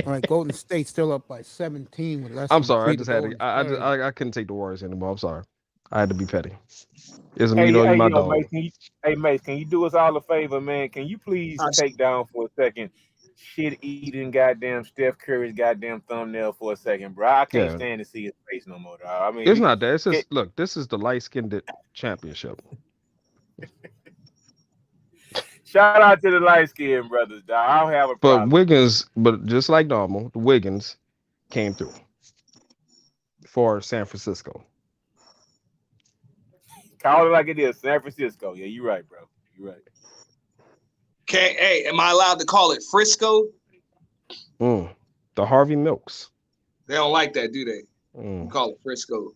All right, Golden State still up by 17 with less. I'm sorry, I just had to. I couldn't take the Warriors anymore. I'm sorry, I had to be petty. Ism, you know my dog. Mace, can you do us all a favor, man? Can you please take down for a second shit eating goddamn Steph Curry's goddamn thumbnail for a second, bro? I can't stand to see his face no more, dog. I mean, it's not that. It's just look. This is the light-skinned championship. Shout out to the light-skinned brothers, dog. I don't have a problem. But just like normal, the Wiggins came through for San Francisco. Call it like it is, San Francisco. Yeah, you're right, bro. You're right. Hey, am I allowed to call it Frisco? The Harvey Milks. They don't like that, do they? You call it Frisco.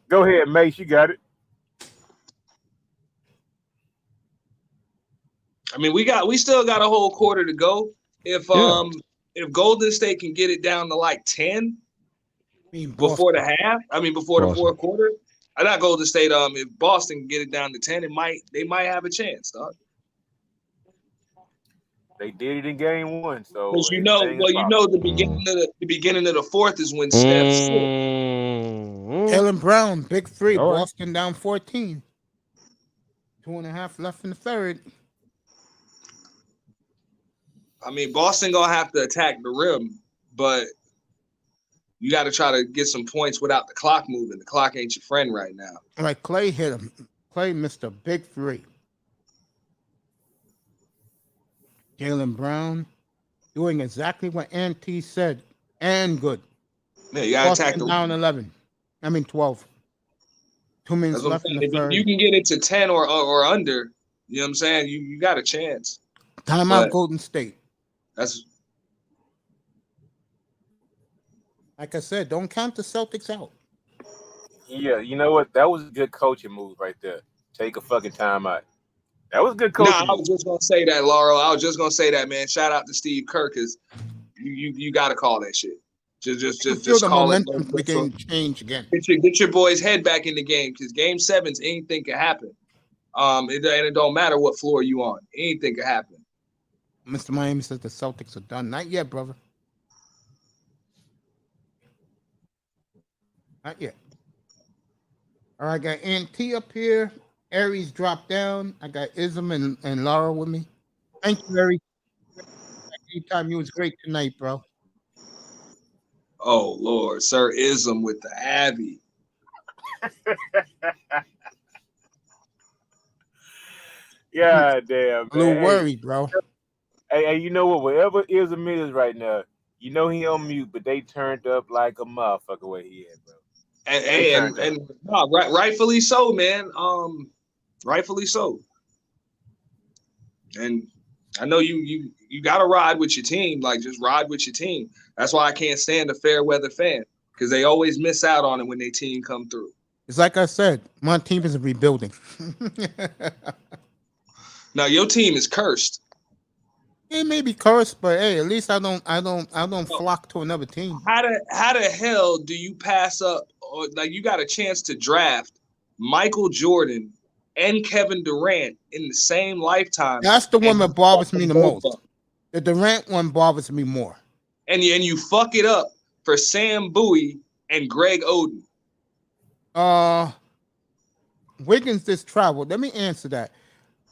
Go ahead, Mace. You got it. I mean, we still got a whole quarter to go. If Golden State can get it down to like 10 before the half, before the fourth quarter. Not Golden State. If Boston can get it down to 10, they might have a chance, dog. They did it in game one, so the beginning of the fourth is when Steph scored. Jaylen Brown, big three. All Boston right. Down 14. 2.5 left in the third. I mean, Boston gonna have to attack the rim, but you got to try to get some points without the clock moving. The clock ain't your friend right now. All right, Clay hit him. Clay missed a big three. Jaylen Brown doing exactly what Auntie said, and good. Yeah, you got to attack the down 12. 2 minutes left in the third. If you can get it to 10 or under, you know what I'm saying? You got a chance. Timeout Golden State. That's like I said, don't count the Celtics out. Yeah, you know what? That was a good coaching move right there. Take a fucking timeout. That was good coaching. I was just gonna say that, Laurel. I was just gonna say that, man. Shout out to Steve Kerr, because you got to call that shit. Just call it. Momentum begin to change again. Get your boy's head back in the game, because game 7's anything can happen. It don't matter what floor you on. Anything can happen. Mr. Miami says the Celtics are done. Not yet, brother. Not yet. All right, I got NT up here. Aries dropped down. I got Ism and Laura with me. Thank you, Aries. Anytime, you was great tonight, bro. Oh, Lord. Sir Ism with the Abby. Yeah, damn, A little man. worried, bro. Hey, you know what? Whatever Ism is right now, you know he on mute, but they turned up like a motherfucker where he at, bro. And no, rightfully so, man. Rightfully so. And I know you gotta ride with your team. Like, just ride with your team. That's why I can't stand a fair weather fan, because they always miss out on it when their team come through. It's like I said, my team is rebuilding. Now your team is cursed. It may be cursed, but hey, at least I don't flock to another team. How the hell do you pass up, or like, you got a chance to draft Michael Jordan and Kevin Durant in the same lifetime? That's the one and that bothers you me the fuck them most. both up? The Durant one bothers me more. And you fuck it up for Sam Bowie and Greg Oden. Wiggins just traveled. Let me answer that.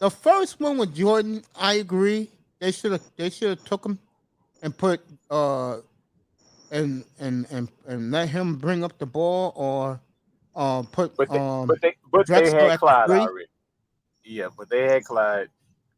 The first one with Jordan, I agree. They should have took him and put and let him bring up the ball, or put But they Drexler had at the Clyde 3. already. Yeah, but they had Clyde.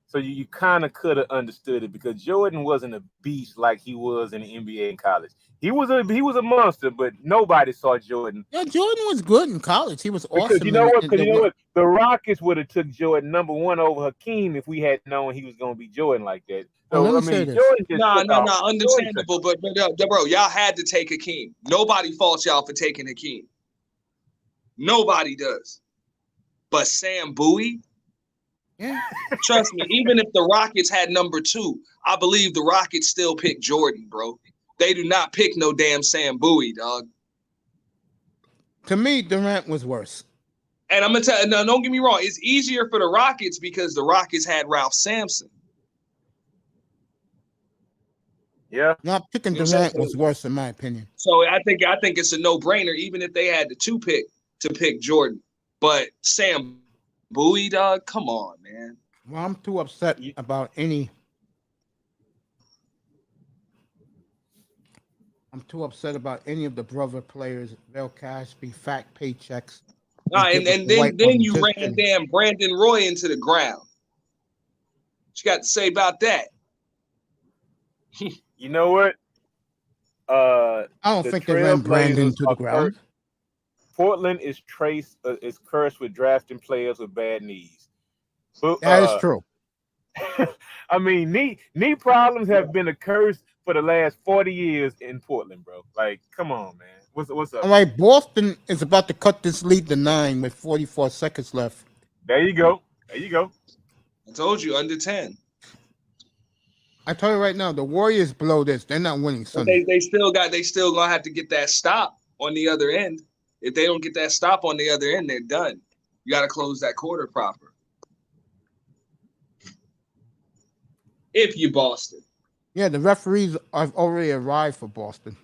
So you kind of could have understood it, because Jordan wasn't a beast like he was in the NBA and college. He was a monster, but nobody saw Jordan. Yeah, Jordan was good in college. He was awesome. Because you know what? The Rockets would have took Jordan number 1 over Hakeem if we had known he was going to be Jordan like that. So let me say this. Jordan just No, understandable. But bro, y'all had to take Hakeem. Nobody faults y'all for taking Hakeem. Nobody does. But Sam Bowie, Yeah. trust me, even if the Rockets had number 2, I believe the Rockets still pick Jordan, bro. They do not pick no damn Sam Bowie, dog. To me, Durant was worse. And I'm gonna tell you, no, don't get me wrong. It's easier for the Rockets because the Rockets had Ralph Sampson. Yeah. Not picking Durant was worse, in my opinion. So I think it's a no-brainer, even if they had the 2 pick to pick Jordan. But Sam Bowie, dog, come on, man. Well, I'm too upset about any. I'm too upset about any of the brother players. Bill Cosby, fat paychecks. And then you ran damn Brandon Roy into the ground. What you got to say about that? You know what? I don't think they ran Brandon to the ground. Portland is cursed with drafting players with bad knees. But, that is true. I mean, knee problems have been a curse for the last 40 years in Portland, bro. Like, come on, man. What's up? All right, Boston is about to cut this lead to 9 with 44 seconds left. There you go. I told you, under 10. I tell you right now, the Warriors blow this. They're not winning Sunday. They still gonna have to get that stop on the other end. If they don't get that stop on the other end, they're done. You got to close that quarter proper. If you Boston. Yeah, the referees have already arrived for Boston.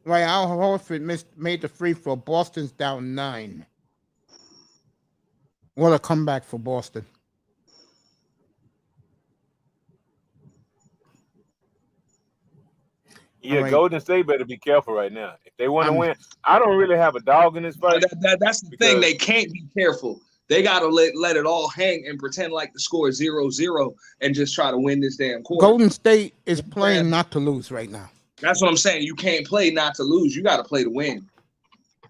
Right, Al Horford made the free throw. Boston's down 9. What a comeback for Boston. Yeah, right. Golden State better be careful right now. If they want to win, I don't really have a dog in this fight. That's the thing. They can't be careful. They got to let it all hang and pretend like the score is 0-0 and just try to win this damn quarter. Golden State is playing not to lose right now. That's what I'm saying. You can't play not to lose. You got to play to win.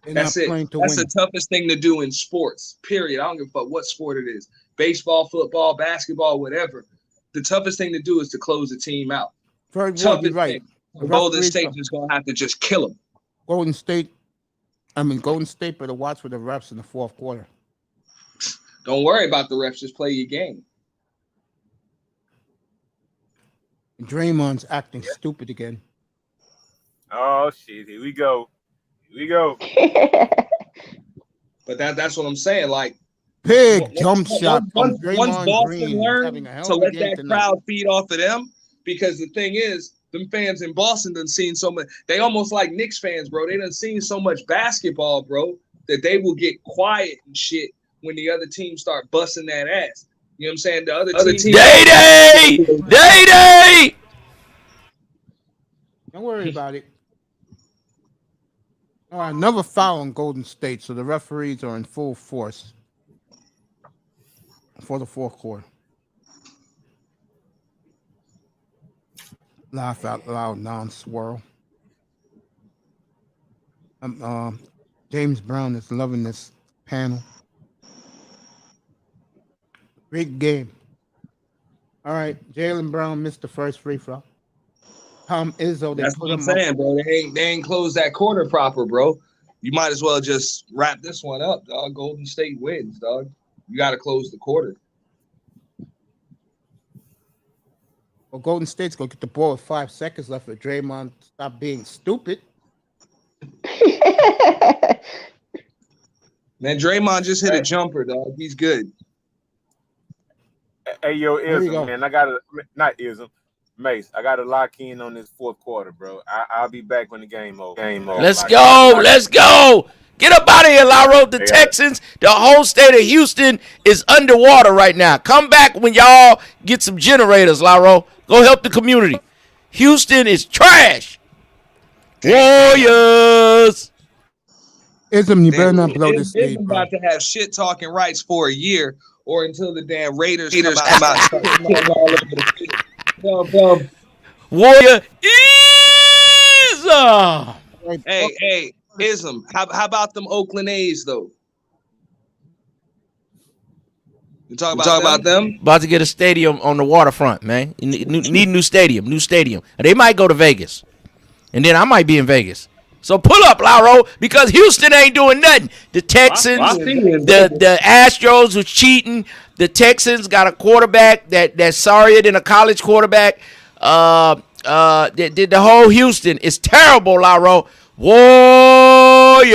That's it. That's the toughest thing to do in sports, period. I don't give a fuck what sport it is. Baseball, football, basketball, whatever. The toughest thing to do is to close the team out. Very well, you're right. Golden State is going to have to just kill them. Golden State better watch for the refs in the fourth quarter. Don't worry about the refs. Just play your game. Draymond's acting stupid again. Oh, shit. Here we go. But that's what I'm saying. Like, big jump shot from once Boston Green learned to let that crowd feed off of them, because the thing is, them fans in Boston done seen so much. They almost like Knicks fans, bro. They done seen so much basketball, bro, that they will get quiet and shit when the other team start busting that ass. You know what I'm saying? The other team. Day! Don't worry about it. All right, another foul on Golden State, so the referees are in full force for the fourth quarter. Laugh out loud, non-swirl. James Brown is loving this panel. Great game. All right, Jaylen Brown missed the first free throw. Tom Izzo, they That's put what I'm him up. saying, bro. They ain't closed that quarter proper, bro. You might as well just wrap this one up, dog. Golden State wins, dog. You got to close the quarter. Well, Golden State's gonna get the ball with 5 seconds left for Draymond. Stop being stupid. Man, Draymond just hit a jumper, dog. He's good. Hey, yo, There you go. Ism, man, I gotta not Ism, Mace. I gotta lock in on this fourth quarter, bro. I'll be back when the game over. Let's go. Let's go. Get up out of here, Lauro. The Texans, the whole state of Houston is underwater right now. Come back when y'all get some generators, Lauro. Go help the community. Houston is trash. Warriors. Ism, you better not blow this lead, Ism bro. about to have shit talking rights for a year or until the damn Raiders come out. And start shitting all over the field. Warrior is. Hey, Ism, how about them Oakland A's, though? You talk about them? About to get a stadium on the waterfront, man. You need a new stadium. They might go to Vegas. And then I might be in Vegas. So pull up, Lauro, because Houston ain't doing nothing. The Texans, the Astros was cheating. The Texans got a quarterback that's sorrier than a college quarterback. The whole Houston is terrible, Lauro. Warriors.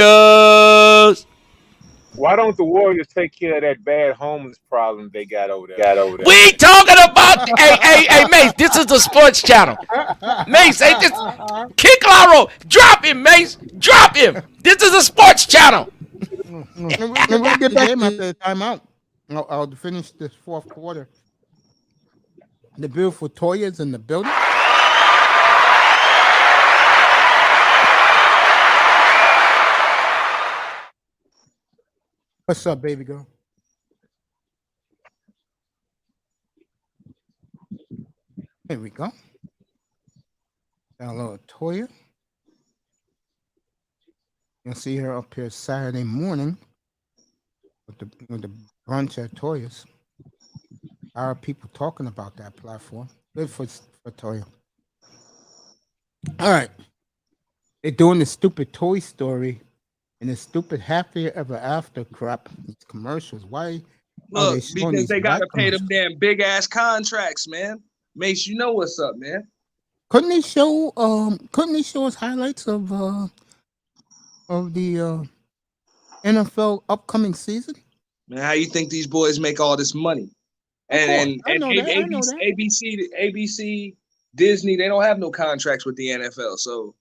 Why don't the Warriors take care of that bad homeless problem they got over there? We ain't talking about hey, Mace. This is the sports channel. Mace, hey, just kick Lauro. Drop him, Mace. Drop him. This is a sports channel. We'll get back to the game after the timeout. I'll finish this fourth quarter. The beautiful Toya's in the building. What's up, baby girl? Here we go. Got a little Toya. You'll see her up here Saturday morning with the brunch at Toya's. How are people talking about that platform? Good for Toya. All right. They're doing the stupid Toy Story and the stupid Happy Ever After crap. These commercials. Why? Look, because they got to pay them damn big ass contracts, man. Mace, you know what's up, man. Couldn't they show us highlights of the NFL upcoming season? Man, how you think these boys make all this money? And ABC, Disney, they don't have no contracts with the NFL, so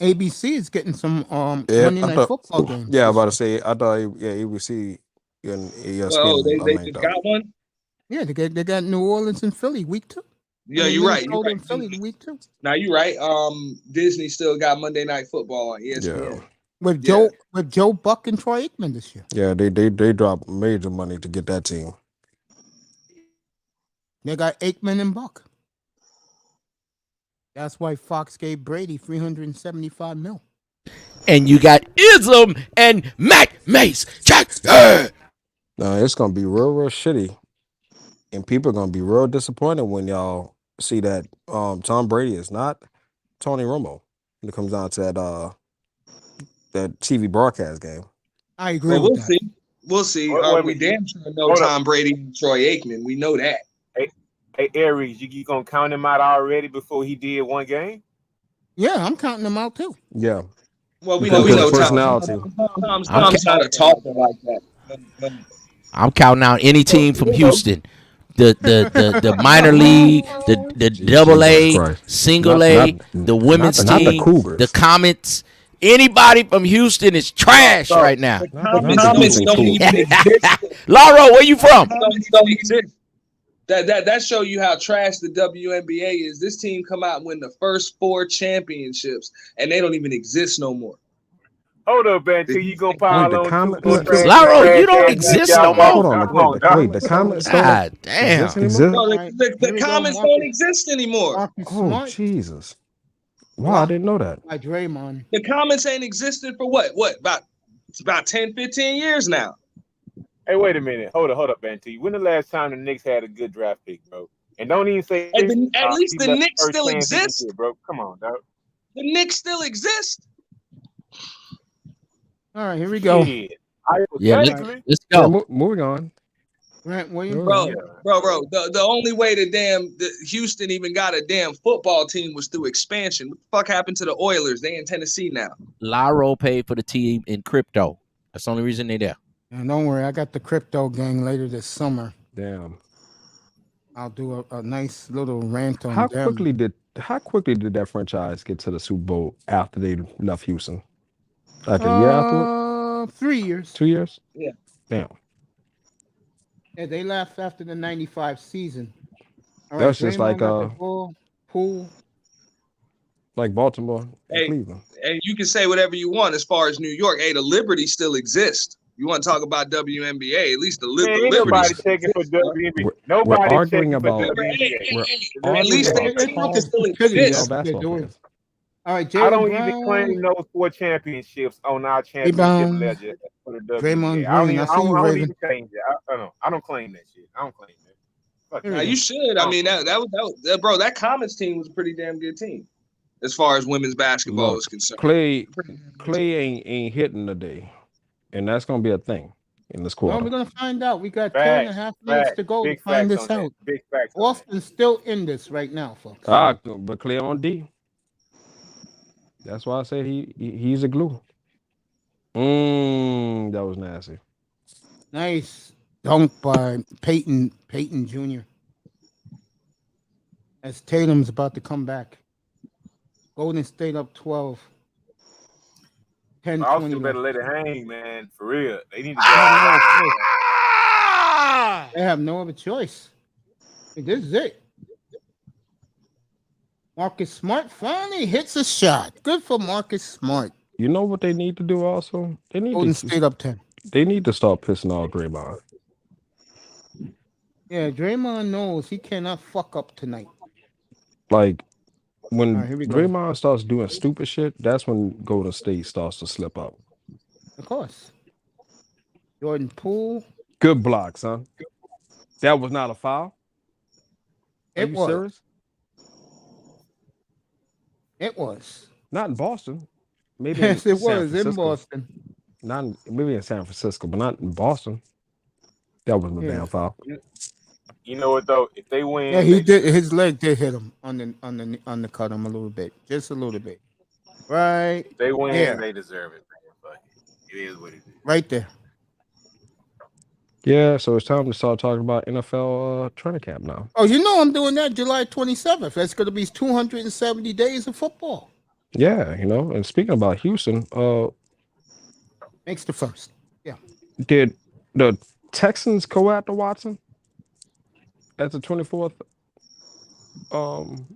ABC is getting some Monday Night Football games. Yeah, I was about to say. I thought ABC and ESPN. They just got one. Yeah, they got New Orleans and Philly week 2. Yeah, you're right. You're right. Philly week 2. Now you're right. Disney still got Monday Night Football on ESPN. Yeah. With Joe Buck and Troy Aikman this year. Yeah, they dropped major money to get that team. They got Aikman and Buck. That's why Fox gave Brady $375 million. And you got Ism and Mac Mace. No, it's gonna be real shitty, and people are gonna be real disappointed when y'all see that Tom Brady is not Tony Romo when it comes down to that TV broadcast game. I agree. Well, we'll see. We damn sure know Tom Brady and Troy Aikman. We know that. Hey, Aries, you gonna count him out already before he did one game? Yeah, I'm counting him out too. Yeah. Well, we know personality. Tom's not a talker like that. I'm counting out any team from Houston. The minor league, the double A, single A, the women's team, the Comets. Anybody from Houston is trash right now. The Comets don't even exist. Lauro, where you from? That show you how trash the WNBA is. This team come out and win the first 4 championships, and they don't even exist no more. Hold up, man, till you gonna pile the on comment- two more trash. Slaro, you don't trash exist y'all no more. Hold on, Come on, wait, dog. the comments don't God damn. exist anymore. No, All right, here the we go, comments Marcus. don't exist anymore. Marcus Oh, Smart Jesus. Wow, I didn't know that. by Draymond. The comments ain't existed for what? About 10, 15 years now. Hey, wait a minute. Hold up, man. When the last time the Knicks had a good draft pick, bro? And don't even say At least he the left Knicks first still chance he exist. could get, bro. Come on, dog. The Knicks still exist. All right, here we go. Shit. Yeah, Hypothetically, let's Yeah, go. moving on. Grant Williams. Bro, Yeah. bro. The only way the Houston even got a damn football team was through expansion. What the fuck happened to the Oilers? They in Tennessee now. Lyro paid for the team in crypto. That's the only reason they there. And don't worry, I got the crypto gang later this summer. Damn. I'll do a nice little rant on How them. quickly did that franchise get to the Super Bowl after they left Houston? Like a year afterward? 3 years. 2 years? Yeah. Damn. Yeah, they left after the 95 season. All That's just Draymond like, got the ball, Poole. Like Baltimore and Hey, Cleveland. And you can say whatever you want as far as New York. Hey, the Liberty still exists. You want to talk about WNBA? At least the man, ain't Liberty. nobody checking for WNBA. We're Nobody arguing checking for about- WNBA. At least arguing that about team tall- still stupidity exists. of basketball doing. players. All right, I Jaylen don't Brown. even claim those 4 championships on our championship Rebound. ledger for the WNBA. Draymond I don't Green. even, I see you, I don't Raven. even claim that. I don't claim that shit. I don't claim that. Fuck Here Now, we that. you should. I mean, that was bro. That Comets team was a pretty damn good team as far as women's basketball Look, is concerned. Clay ain't hitting today. And that's gonna be a thing in this Well, quarter. we're gonna find out. We got 10 Facts, and a half minutes facts, to go to big find facts this on that. out. Big facts on that. Austin's still in this right now, folks. But Clay on D. That's why I said he's a glue. That was nasty. Nice dunk by Peyton Jr. As Tatum's about to come back. Golden State up 12. 10-20 Austin better left. let it hang, man. For real. They need to They have no other choice. This is it. Marcus Smart finally hits a shot. Good for Marcus Smart. You know what they need to do also? They need Golden to State up 10. They need to start pissing off Draymond. Yeah, Draymond knows he cannot fuck up tonight. Like when All right, here we go. Draymond starts doing stupid shit, that's when Golden State starts to slip up. Of course. Jordan Poole. Good block, son. That was not a foul. Are It you was. serious? It was. Not in Boston. Maybe Yes, in it San was in Francisco. Boston. Maybe in San Francisco, but not in Boston. That wasn't a Yeah. damn foul. You know what though? If they win, Yeah, he did. His leg did hit him on the cut him a little bit, just a little bit. Right. If they win, Yeah. they deserve it, man. Fuck it. It is what it is. Right there. Yeah, so it's time to start talking about NFL training camp now. Oh, you know I'm doing that July 27th. That's going to be 270 days of football. Yeah, and speaking about Houston, Makes the first. Yeah. did the Texans go after Watson as the 24th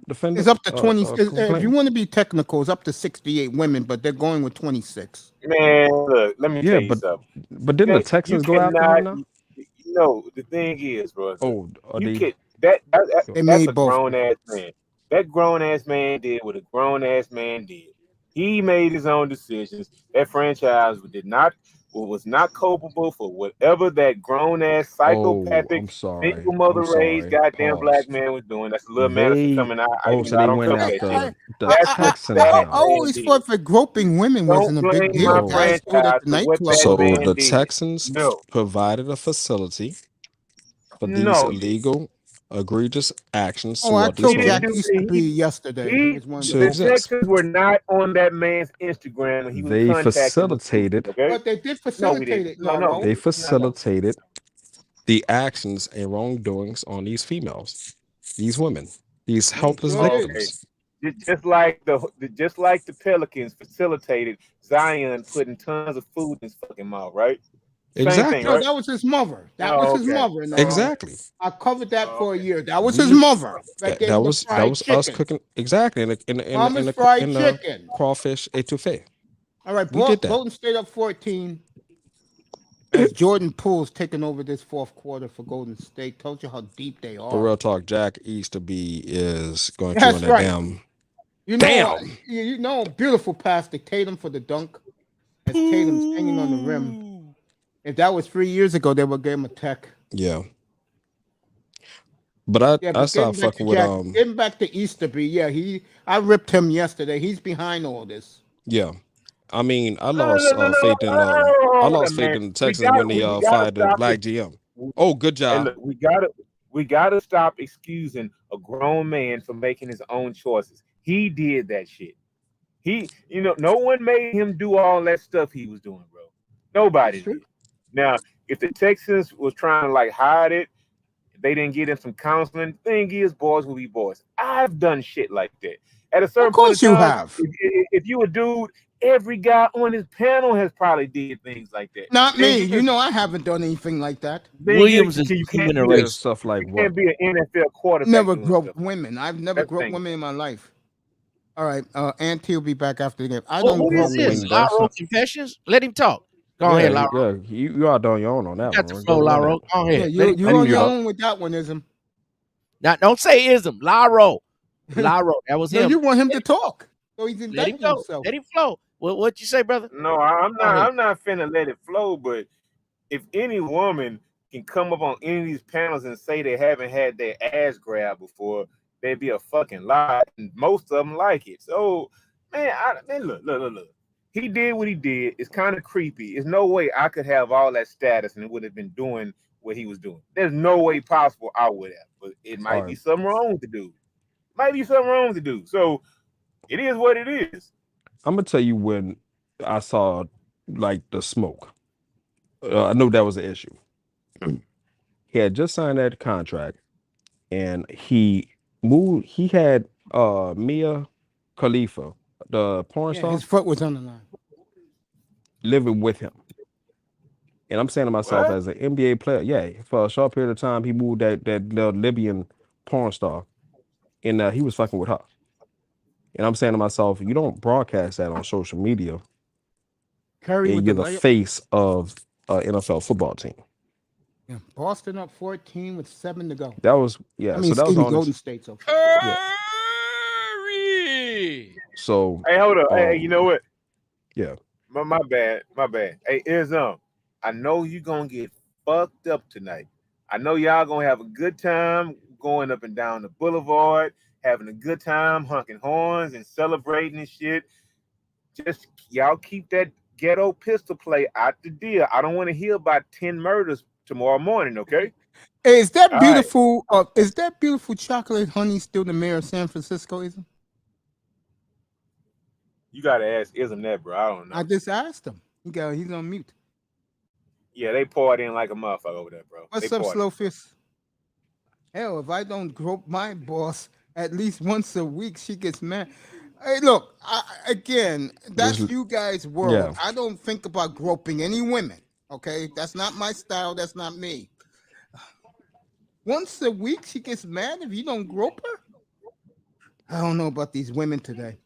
defender? It's up to 20. If complaint? you want to be technical, it's up to 68 women, but they're going with 26. Man, look, let me tell you something. But didn't the Texans go after him now? No, the thing is, bro. Oh, that's made a both. grown ass man. That grown ass man did what a grown ass man did. He made his own decisions. That franchise was not culpable for whatever that grown ass psychopathic single mother raised goddamn black man was doing. That's a little medicine coming out. So they went after the Texans. I always thought that groping women wasn't a big deal. Guys do it at the nightclub. So the Texans provided a facility for these illegal, egregious actions. Oh, I throughout told this Jack league. used to be yesterday. The Texans were not on that man's Instagram when he was They contacting facilitated. okay? But they did facilitate it. No. They facilitated the actions and wrongdoings on these females, these women, these helpless victims. Just like the Pelicans facilitated Zion putting tons of food in his fucking mouth, right? Same thing, No, right? that was his mother. That was Oh, his okay. mother. Exactly. I covered that for a Okay. year. That was We his mother that gave that him the was fried us chicken. cooking exactly Mama's fried in the chicken. crawfish etouffee. All right, We did that. Golden State up 14 as Jordan Poole's taking over this fourth quarter for Golden State. Told you how deep they But are. real talk, Jack Easterby is going to That's on that right. damn. You know, Damn. you know, beautiful pass to Tatum for the dunk. As Tatum's hanging on the rim. If that was 3 years ago, they would give him a tech. Yeah. But Yeah, I but started getting back fucking to with Jack, getting back to Easterby. Yeah, I ripped him yesterday. He's behind all this. yeah. I mean, I No, lost no, no, no, faith in I hold lost on, faith man. in the We Texans got when we, they we gotta fired the stop black it. GM. Oh, good Hey, job. look, we gotta stop excusing a grown man for making his own choices. He did that shit. No one made him do all that stuff he was doing, bro. Nobody That's true. did. Now, if the Texans was trying to like hide it, they didn't get him some counseling. Thing is, boys will be boys. I've done shit like that. At a Of certain point in course you time, have. if you a dude, every guy on his panel has probably did things like that. Not Thing me. You is, know I haven't done anything like that. Williams is you can't be Yeah, stuff like you what? can't be an NFL quarterback Never doing groped stuff. women. I've never That's the groped thing. women in my life. All right, Auntie will be back after the game. I What, don't what I is grope this? mean, women. that's Lyro Confessions? Let him talk. Go ahead, yeah, Lyro. yeah. You out there on your own on You that got the one. flow, Go run Lyro. that. Go Yeah, ahead. you Let you him on mute your up. own with that one, ism. Now, don't say ism. Lyro. Lyro. That was No, him. you want him to talk, so he's Let him indicting go. himself. Let him flow. What you say, brother? No, Go ahead. I'm not finna let it flow. But if any woman can come up on any of these panels and say they haven't had their ass grabbed before, they'd be a fucking lie, and most of them like it. So, man, look. He did what he did. It's kind of creepy. There's no way I could have all that status and would have been doing what he was doing. There's no way possible I would have. But it might All be right. something wrong with the dude. Might be something wrong with the dude. So it is what it is. I'm gonna tell you when I saw like the smoke. I knew that was an issue. He had just signed that contract, and he moved. He had Mia Khalifa, the porn Yeah, star, his foot was on the line. living with him. And I'm saying to myself, What? as an NBA player, yeah, for a short period of time, he moved that little Libyan porn star, and he was fucking with her. And I'm saying to myself, you don't broadcast that on social media, Curry and with you're the the layup. face of an NFL football team. Yeah, Boston up 14 with 7 to go. That was I mean, so that was excuse me, on. Golden State's up. Yeah. Curry. So Hey, hold up. Hey, you know what? Yeah. My bad. Hey, I know you gonna get fucked up tonight. I know y'all gonna have a good time going up and down the boulevard, having a good time, honking horns and celebrating and shit. Just y'all keep that ghetto pistol play out the deal. I don't want to hear about 10 murders tomorrow morning, okay? Hey, is that All right. beautiful? Is that beautiful chocolate honey still the mayor of San Francisco? Ism? You gotta ask Ism that, bro. I don't know. I just asked him. He's on mute. Yeah, they poured in like a motherfucker over there, bro. What's They up, poured in. Slow Fist? Hell, if I don't grope my boss at least once a week, she gets mad. Hey, look, again, that's Just- you guys' world. yeah. I don't think about groping any women. Okay, that's not my style. That's not me. Once a week, she gets mad if you don't grope her. I don't know about these women today.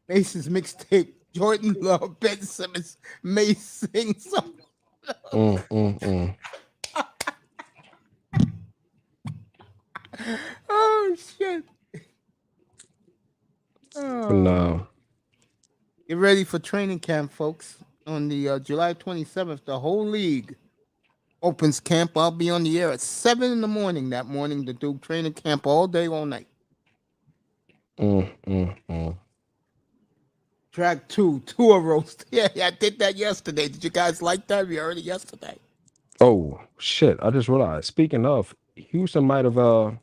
Mace's mixtape, Jordan Love, Ben Simmons, Mace sing some. Oh shit! Oh. No. Get ready for training camp, folks. On the July 27th, the whole league opens camp. I'll be on the air at 7 in the morning that morning to do training camp all day, all night. Track 2, tour roast. Yeah, I did that yesterday. Did you guys like that? We heard it yesterday. Oh shit! I just realized. Speaking of, Houston might have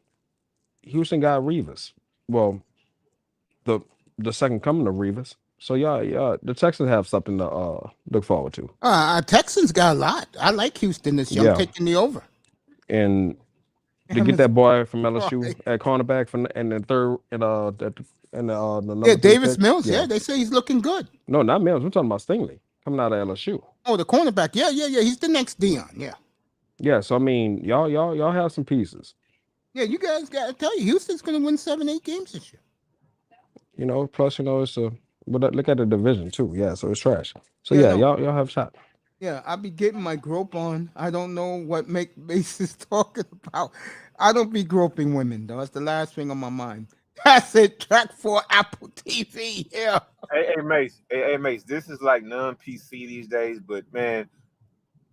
Houston got Revis. Well, the second coming of Revis. So yeah, the Texans have something to look forward to. Texans got a lot. I like Houston this year. I'm taking the over. And to get that boy from LSU Right. at cornerback and the third and the number Yeah, 3 Davis pick. Mills. Yeah, they say he's looking good. No, not Mills. We're talking about Stingley coming out of LSU. Oh, the cornerback. Yeah. He's the next Dion. Yeah. Yeah, so I mean, y'all have some pieces. Yeah, you guys got to tell you, Houston's going to win 7-8 games this year. You know, plus it's a. But look at the division too. Yeah, so it's trash. So Yeah, yeah, no. y'all have a shot. Yeah, I'll be getting my grope on. I don't know what Mace is talking about. I don't be groping women, though. That's the last thing on my mind. That's it. Track 4 Apple TV. Yeah. Hey, Mace. This is like non-PC these days, but man,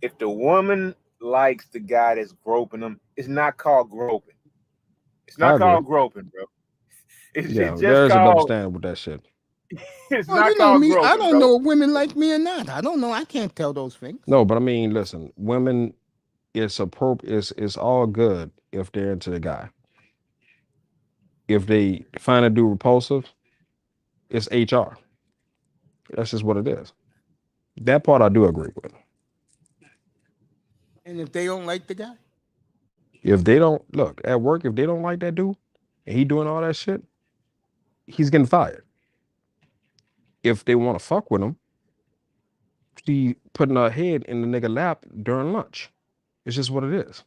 if the woman likes the guy that's groping them, it's not called groping. It's not called groping, bro. It's just there's a double called. standard with that shit. It's Well, not you know called me. groping, I don't bro. know if women like me or not. I don't know. I can't tell those things. No, but I mean, listen, women, it's appropriate. It's all good if they're into the guy. If they find a dude repulsive, it's HR. That's just what it is. That part I do agree with. And if they don't like the guy? If they don't look at work, if they don't like that dude and he doing all that shit, he's getting fired. If they want to fuck with him, she putting her head in the nigga lap during lunch. It's just what it is.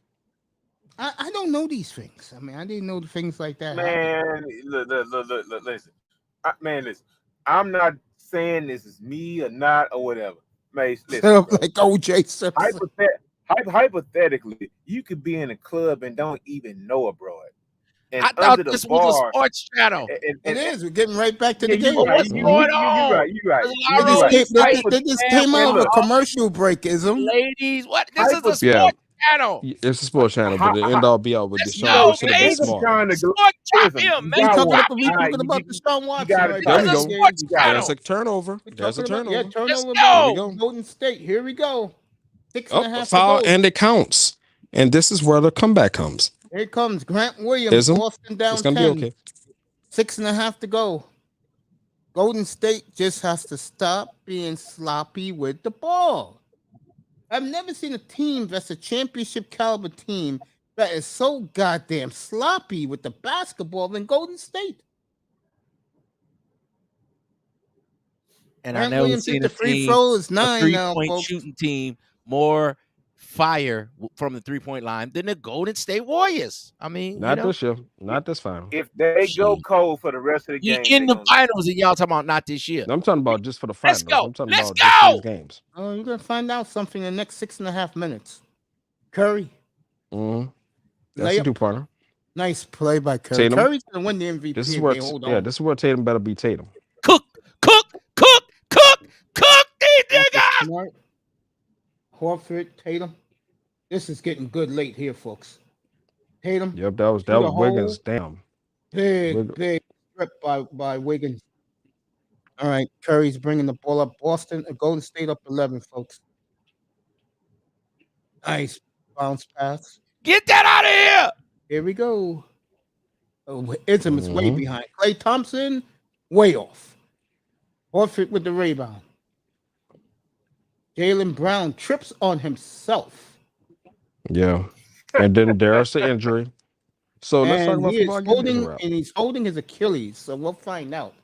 I don't know these things. I mean, I didn't know the things like that. Man, look, listen. Listen. I'm not saying this is me or not or whatever. Mace, listen. Like OJ Simpson. Hypothetically, you could be in a club and don't even know a broad. And I thought this was a sports channel. It is. We're getting right back to the game. What's going on? You're right. They just came out of a commercial breakism. Ladies, what? This is a sports channel. It's a sports channel, but the end all be all with Deshaun No, Watson. Mace. Sport chop him, man. We're talking about Deshaun Watson. There we go. There's a turnover. There's a turnover. Let's Turnover. go. Here we go. Golden State. Here we go. 6.5 foul, to go. and it counts. And this is where the comeback comes. Here comes Grant Williams. Boston down it's gonna 10. be okay. 6.5 to go. Golden State just has to stop being sloppy with the ball. I've never seen a team that's a championship caliber team that is so goddamn sloppy with the basketball than Golden State. And Grant I never Williams seen hit the free throw is 9 now, three-point folks. shooting team more fire from the 3-point line than the Golden State Warriors. I mean, not this year, not this final. If they go cold for the rest of the game, in the finals, and y'all talking about not this year. I'm talking about just for the finals. Let's go. I'm talking Let's about just go. these games. Oh, you're gonna find out something in the next 6.5 minutes. Curry. Mm-hmm. That's a two-pointer. Nice play by Curry. Tatum. Curry's gonna win the MVP. This is where this is where Tatum better be Tatum. Cook these niggas. Horford, Tatum. This is getting good late here, folks. Tatum. Yep, that was Wiggins. Damn. Big trip by Wiggins. All right, Curry's bringing the ball up. Boston, Golden State up 11, folks. Nice bounce pass. Get that out of here. Here we go. Oh, Ism is way behind. Klay Thompson, way off. Horford with the rebound. Jaylen Brown trips on himself. Yeah. And then there's the injury. So let's talk about football. And he's holding his Achilles, so we'll find out.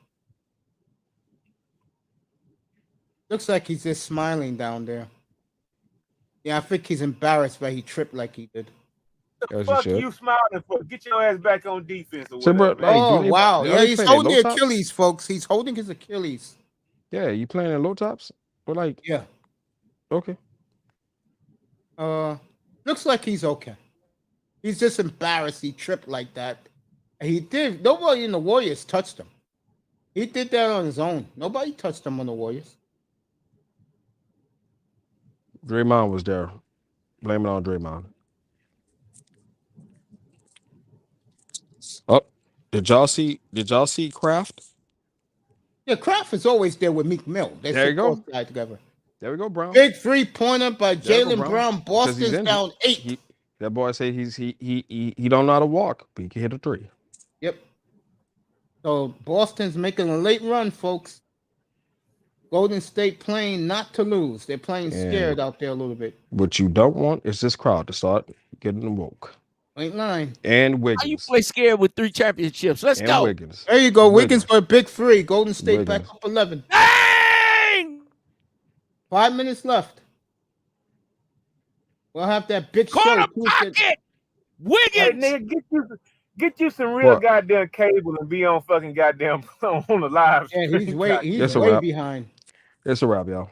Looks like he's just smiling down there. Yeah, I think he's embarrassed that he tripped like he did. What the fuck you smiling for? Get your ass back on defense or So, whatever. Oh, wow. Yeah, he's holding the Achilles, folks. He's holding his Achilles. Yeah, you playing in low tops? Or like, yeah. Okay. Looks like he's okay. He's just embarrassed he tripped like that. He did. Nobody in the Warriors touched him. He did that on his own. Nobody touched him on the Warriors. Draymond was there. Blame it on Draymond. Oh, did y'all see Kraft? Yeah, Kraft is always there with Meek Mill. They there you go. Together. There we go, Brown. Big 3-pointer by Jaylen Brown. Boston's down 8. That boy said he don't know how to walk, but he can hit a 3. Yep. So Boston's making a late run, folks. Golden State playing not to lose. They're playing scared out there a little bit. What you don't want is this crowd to start getting them woke. Ain't lying. And Wiggins. How you play scared with 3 championships? Let's go. Wiggins. There you go. Wiggins for a big 3. Golden State back up 11. Bang! 5 minutes left. We'll have that big show. Corner Tuesday. pocket. Hey, Wiggins. nigga, get you some real What? goddamn cable and be on fucking goddamn on the live Yeah, stream. he's It's a way wrap. behind. It's a wrap, y'all.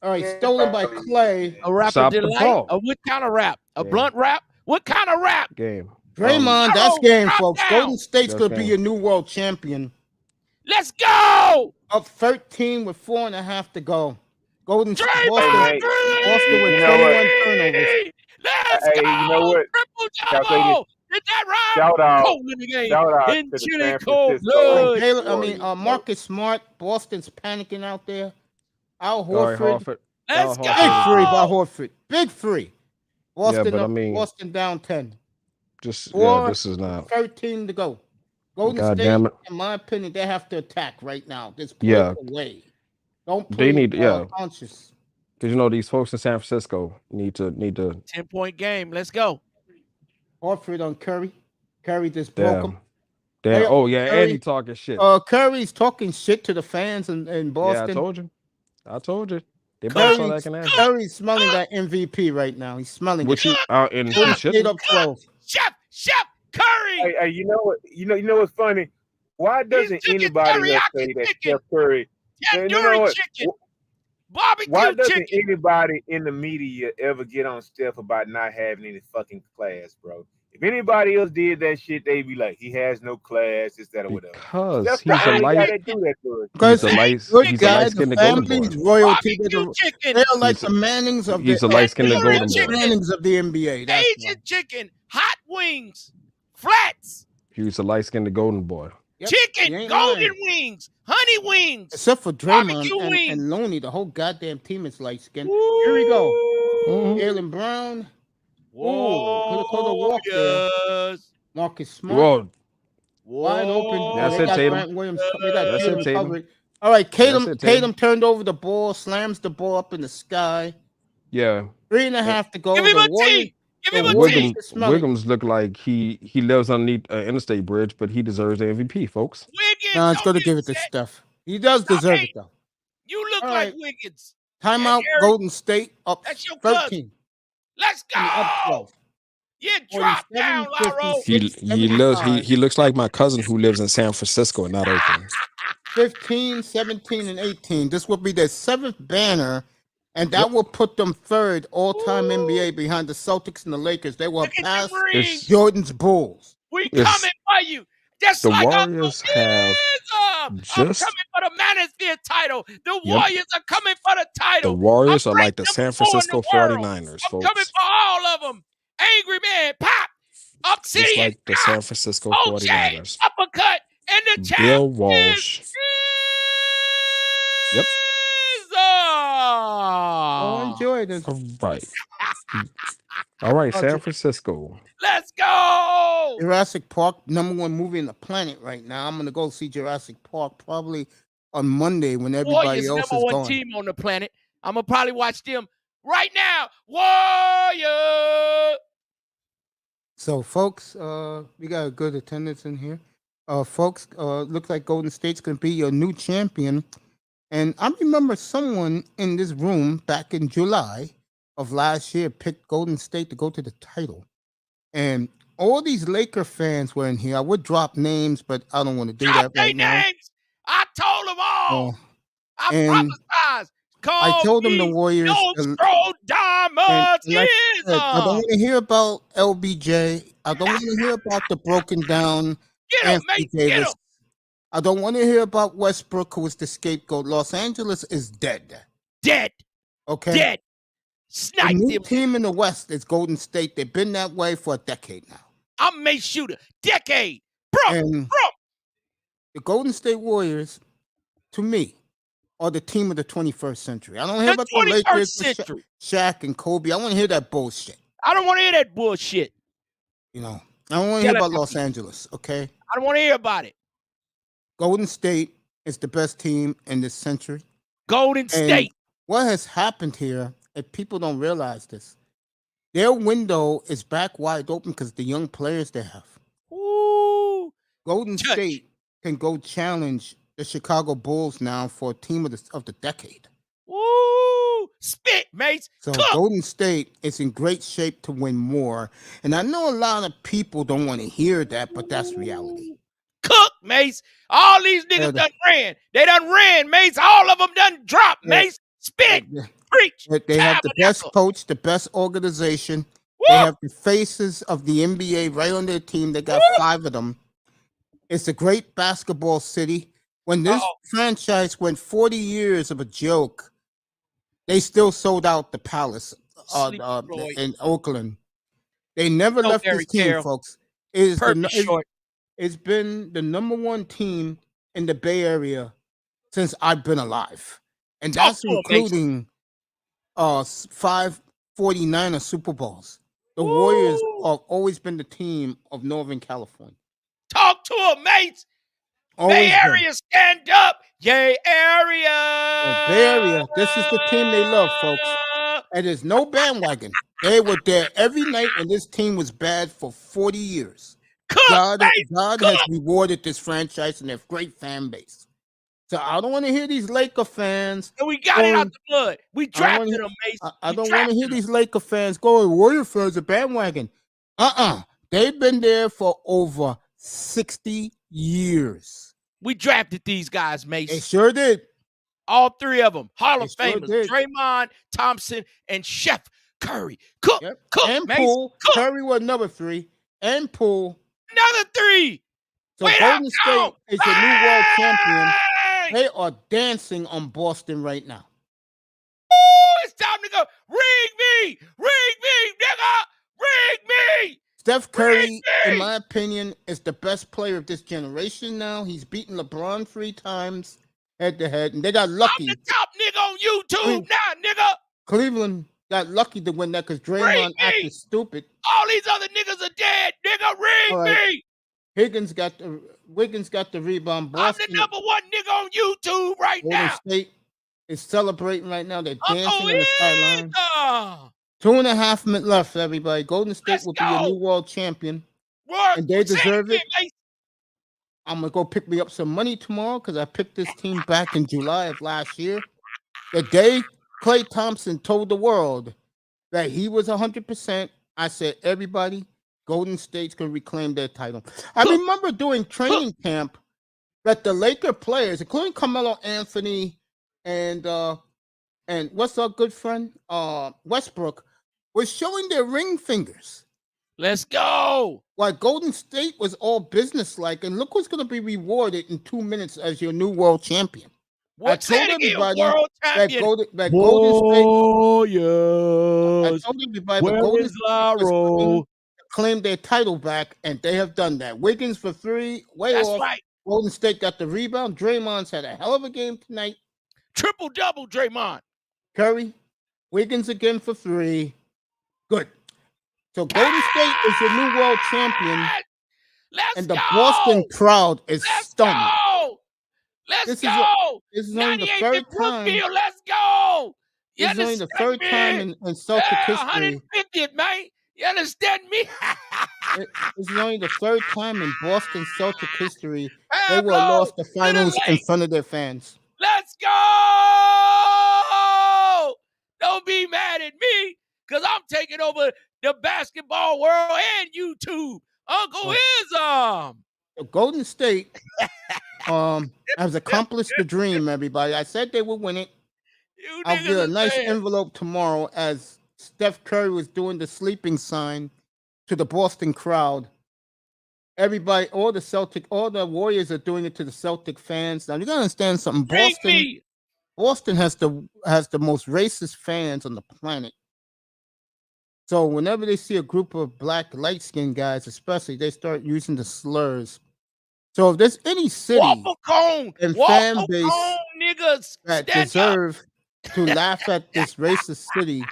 All right, stolen by Clay. A rap of Stop the delight. ball. What kind of rap? A Yeah. blunt rap? What kind of rap? Game. Draymond, that's Arrow, game, drop folks. down. Golden State's That's gonna be game. your new world champion. Let's go. Up 13 with 4.5 to go. Golden State, Draymond Boston with you know what? 21 turnovers. Let's Hey, go. you know what? Triple I'll say this. double. Did that rhyme? Shout out, Cold in the game. shout out In to the chilly San cold Francisco. blood. Marcus Smart. Boston's panicking out there. Al All right, Horford. Horford. Let's Al go. Big Horford. three by Horford. Big three. Boston but I up, mean- Boston down 10. Just Four, this is not. 13 to go. Golden God State, damn it. in my opinion, they have to attack right now. Just play Yeah. away. Don't They play need- yeah. conscious. Because these folks in San Francisco need to 10-point game. Let's go. Horford on Curry. Curry just broke him. damn. Hey, Oh yeah, Curry, and he talking shit. Curry's talking shit to the fans in Yeah, Boston. I told you. They better start acting ass. Curry's smelling that MVP right now. He's smelling Which it. you out in Golden shit. State up 12. Chef Curry. Hey, you know what? You know what's funny? Why doesn't chicken anybody else teriyaki say that chicken. Steph Curry? And you know Tandoori what? chicken. Barbecue Why doesn't chicken. anybody in the media ever get on Steph about not having any fucking class, bro? If anybody else did that shit, they'd be like, he has no class, this, that, or whatever. Because Steph's he's the a only guy light. that do that to us. Because He's a light. good He's a guy, light the skinned golden family's boy. royalty. Barbecue chicken. They're like He's the Mannings of He's the a light skinned Tandoori golden chicken. boy. Mannings of the NBA. That's why. Asian chicken. Hot wings. Flats. He's a light skinned golden boy. Yep, Chicken. he ain't Golden lying. wings. Honey wings. Except for Draymond Barbecue and wings. Loney, the whole goddamn team is light skinned. Here we go. Mhm. Jalen Brown. Could have called a walk there. Warriors. Marcus Smart. Whoa, Wide open. That's They it, got Tatum. Grant Williams. They got That's Tatum it, Tatum. covered. All right, That's it, Tatum. Tatum turned over the ball, slams the ball up in the sky. yeah. 3.5 to go. Give me The my Warriors- tea. Give me the my Warriors tea. Wiggums, is smelling. Wiggums look like he lives underneath an interstate bridge, but he deserves the MVP, folks. Wiggins. No, it's don't going to get give it to set. Steph. He does deserve it, hating. though. You look All like right. Wiggins. Timeout, Eric, Golden State up that's your cousin. 13. Let's I mean, up go. 12. You drop 47, down, Laro. 56, He looks like my cousin who lives in San Francisco and not Oakland. 15, 17, and 18. This will be their 7th banner, and that will put them 3rd all-time NBA behind the Celtics and the Lakers. They will Look at pass them rings. Jordan's Bulls. We It's- coming for you. Just the like Warriors have I'm just- coming for the Manosphere title. The Warriors are coming for the The title. Warriors are I'm like the ranked San number 4 in Francisco the world. 49ers, I'm coming folks. for all of them. Angry Man, pop. Just Obsidian, like the San Francisco OJ, 49ers. uppercut, and the champ Bill Walsh. Yep. Oh, enjoy this. All right. All right, San Francisco. Let's go. Jurassic Park, #1 movie in the planet right now. I'm going to go see Jurassic Park probably on Monday when everybody Warriors else is #1 gone. team on the planet. I'm gonna probably watch them right now. Warriors. So, folks, we got a good attendance in here. Folks, looks like Golden State's going to be your new champion. And I remember someone in this room back in July of last year picked Golden State to go to the title. And all these Laker fans were in here. I would drop names, but I don't want to do Drop that their right now. names. I told them all. I and prophesized. I Call told them the me Warriors. Nostro Diamonds. And like I said, I don't want to hear about LBJ. I don't want to hear about the broken down Get him, Anthony mate. Get Davis. him. I don't want to hear about Westbrook, who was the scapegoat. Los Angeles is dead. Dead. Okay. Dead. The Snipe new them. team in the West is Golden State. They've been that way for a decade now. I'm Mace Shooter. Decade. Bro. And the Golden State Warriors, to me, are the team of the 21st century. I don't hear The about the 21st Lakers, with century. Shaq and Kobe. I want to hear that bullshit. I don't want to hear that bullshit. You know, I don't want to hear about Los Angeles. Okay. I don't want to hear about it. Golden State is the best team in this century. Golden And State. what has happened here, if people don't realize this, their window is back wide open because the young players they have. Ooh. Golden State can go challenge the Chicago Bulls now for a team of the decade. Ooh. Spit, Mace. So Cook. Golden State is in great shape to win more. And I know a lot of people don't want to hear that, but that's reality. Cook, Mace. All these niggas done ran. They done ran, Mace. All of them done dropped, Mace. Spit. Preach. They have the best coach, the best organization. They have the faces of the NBA right on their team. They got 5 of them. It's a great basketball city. When this franchise went 40 years of a joke, they still sold out the Palace in Oakland. They never left this team, folks. It's been the number 1 team in the Bay Area since I've been alive. And that's including 5 49er Super Bowls. The Warriors have always been the team of Northern California. Talk to him, mates. Bay Area, stand up. Yay, area. Bay Area, this is the team they love, folks. And there's no bandwagon. They were there every night when this team was bad for 40 years. God has rewarded this franchise and their great fan base. So I don't want to hear these Laker fans. And we got it out the mud. We drafted them, Mace. I don't want to hear these Laker fans going, Warrior fans are bandwagon. They've been there for over 60 years. We drafted these guys, Mace. They sure did. All 3 of them. Hall of Famers. Draymond, Thompson, and Chef Curry. Cook, and Mace. Poole. Cook. Curry was number 3. And Poole. Another 3. So Golden State is the new world champion. They are dancing on Boston right now. It's time to go. Ring me, nigga. Ring me. Steph Curry, in my opinion, is the best player of this generation now. He's beaten LeBron 3 times head-to-head, and they got lucky. I'm the top nigga on YouTube now, nigga. Cleveland got lucky to win that because Draymond acted stupid. All these other niggas are dead, nigga. Ring me. Wiggins got the rebound. Boston, I'm the number 1 nigga on YouTube right now. Golden State is celebrating right now. They're dancing on the sideline. 2.5 minutes left, everybody. Golden State will be a new world champion. And they deserve it. I'm going to go pick me up some money tomorrow because I picked this team back in July of last year. The day Klay Thompson told the world that he was 100%, I said, everybody, Golden State's going to reclaim their title. I remember doing training camp that the Laker players, including Carmelo Anthony and what's our good friend, Westbrook, was showing their ring fingers. Let's go. While Golden State was all businesslike, and look who's going to be rewarded in 2 minutes as your new world champion. What's I told everybody world champion? Golden State. I told everybody that Golden State claim their title back, and they have done that. Wiggins for 3, That's off. Right. Golden State got the rebound. Draymond's had a hell of a game tonight. Triple-double, Draymond. Curry, Wiggins again for 3. Good. So Golden State is your new world champion. And the Boston crowd is stunned. Let's go. This is only the 3rd time. Let's go. This is only the 3rd time in Celtic history. 150th, man. You understand me? This is only the 3rd time in Boston Celtic history they will have lost the finals in front of their fans. Let's go. Don't be mad at me because I'm taking over the basketball world and YouTube. Uncle Ism. Golden State has accomplished the dream, everybody. I said they would win it. I'll get a nice envelope tomorrow as Steph Curry was doing the sleeping sign to the Boston crowd. Everybody, all the Warriors are doing it to the Celtic fans. Now you gotta understand something. Boston has the most racist fans on the planet. So whenever they see a group of black light-skinned guys, especially, they start using the slurs. So if there's any city and fan base that deserve to laugh at this racist city,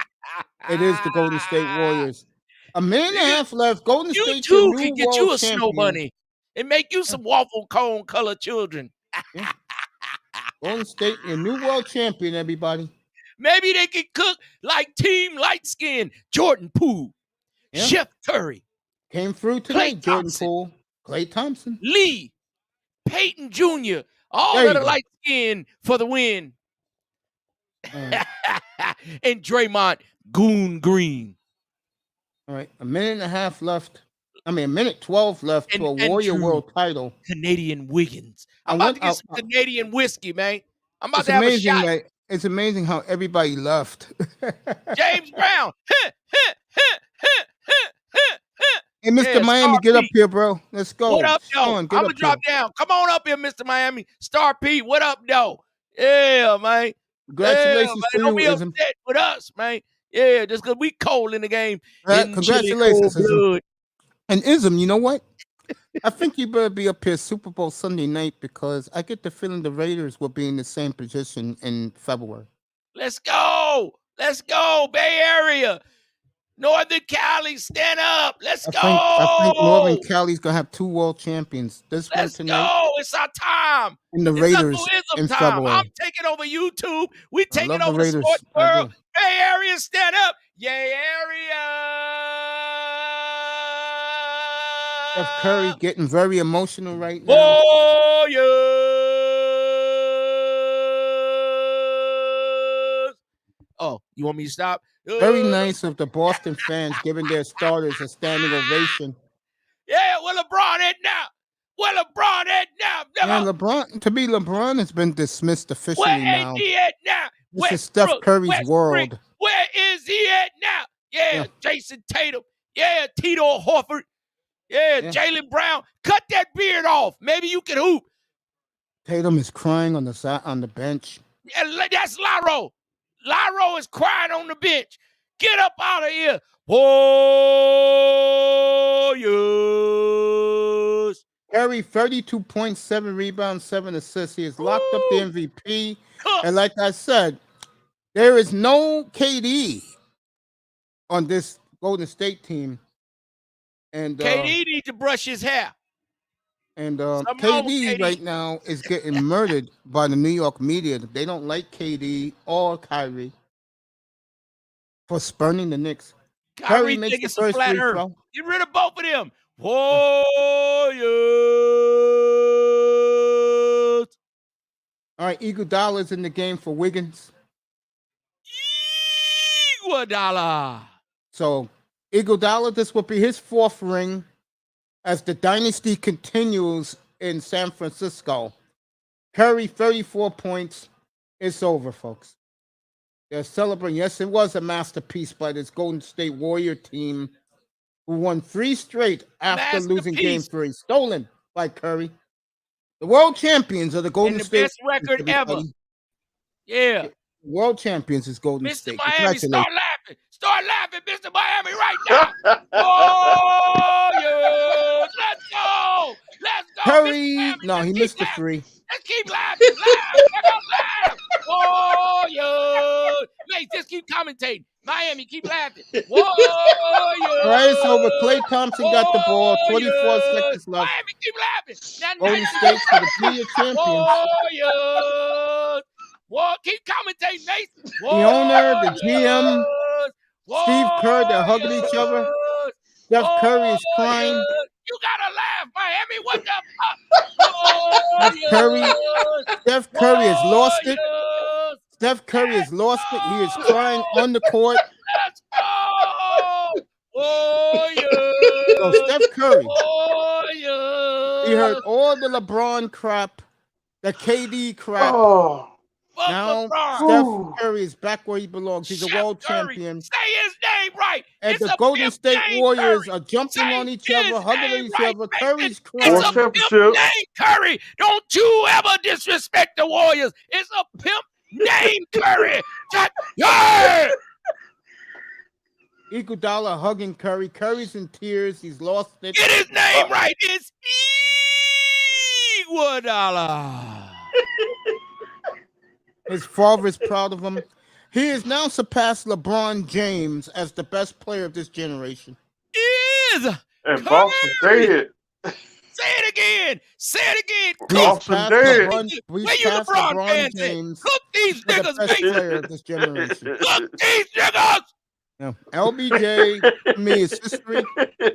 it is the Golden State Warriors. A minute and a half left. Golden State too can get you a snow bunny and make you some waffle cone colored children. Golden State, your new world champion, everybody. Maybe they can cook like Team Light Skin, Jordan Poole, Chef Curry. Came through tonight, Jordan Poole, Klay Thompson. Lee, Peyton Jr., all of the light skin for the win. and Draymond Goon Green. All right, a minute and a half left. I mean, a minute 12 left to a Warrior Drew World title. Canadian Wiggins. I'm about to get some Canadian whiskey, man. I'm about to have a shot. Right? It's amazing how everybody left. James Brown. Hey, Mr. Miami, get up here, bro. Let's go. What up, though? I'm going to drop down. Come on up here, Mr. Miami. Star P, what up, though? Yeah, man. Congratulations to Don't be you, upset with us, man. Yeah, just because we cold in the game. Congratulations, Ism. And Ism, you know what? I think you better be up here Super Bowl Sunday night because I get the feeling the Raiders will be in the same position in February. Let's go. Let's go, Bay Area. Northern Cali, stand up. Let's go. I think Northern Cali's going to have 2 world champions. This one tonight. Let's go. It's our time. And the Raiders in February. I'm taking over YouTube. We taking over the the sports world. Bay Area, stand up. Yay, area. Steph Curry getting very emotional right now. Oh, you want me to stop? Very nice of the Boston fans giving their starters a standing ovation. Yeah, well, LeBron it now. Yeah, LeBron has been dismissed officially now. Where is he at now? This is Steph Curry's world. Where is he at now? Yeah, Jason Tatum. Yeah, Tito Horford. Yeah, Jaylen Brown. Cut that beard off. Maybe you can hoop. Tatum is crying on the bench. Yeah, that's Lyro. Lyro is crying on the bench. Get up out of here. Warriors. Curry, 32.7 rebounds, 7 assists. He has locked up the MVP. And like I said, there is no KD on this Golden State team. And KD needs to brush his hair. And KD right now is getting murdered by the New York media. They don't like KD or Kyrie for spurning the Knicks. Kyrie makes the first free throw. Get rid of both of them. Warriors. All right, Iguodala's in the game for Wiggins. Iguodala. So Iguodala, this will be his 4th ring as the dynasty continues in San Francisco. Curry, 34 points. It's over, folks. They're celebrating. Yes, it was a masterpiece by this Golden State Warrior team who won 3 straight after losing Game 3. Stolen by Curry. The world champions of the Golden State. Best record ever. Yeah. World champions is Golden State. Mr. Miami, start laughing. Start laughing, Mr. Miami, right now. Warriors. Let's go. Let's go. Curry. No, he missed the 3. Let's keep laughing. Laugh. Warriors. Mate, just keep commentating. Miami, keep laughing. Warriors. All right, it's over. Klay Thompson got the ball. 24 seconds left. Miami, keep laughing. Golden State for the 3-year champions. Warriors. Keep commentating, Mace. The owner, the GM, Steve Kerr, they're hugging each other. Steph Curry is crying. You gotta laugh, Miami. What the fuck? Steph Curry has lost it. Steph Curry has lost it. He is crying on the court. Let's go. Warriors. So Steph Curry, Warriors. he heard all the LeBron crap, the KD crap. Now Steph Curry is back where he belongs. He's a world champion. Say his name right. And the Golden State Warriors are jumping on each other, hugging each other. Curry's crying. It's a pimp name, Curry. Don't you ever disrespect the Warriors. It's a pimp name, Curry. Yeah. Iguodala hugging Curry. Curry's in tears. He's lost it. Get his name right. It's Iguodala. His father is proud of him. He has now surpassed LeBron James as the best player of this generation. And Boston dead. Say it again. Say it again. Boston dead. Where you LeBron fans at? Cook these niggas, the best player of this generation. Cook these niggas. Now, LBJ, to me, is history.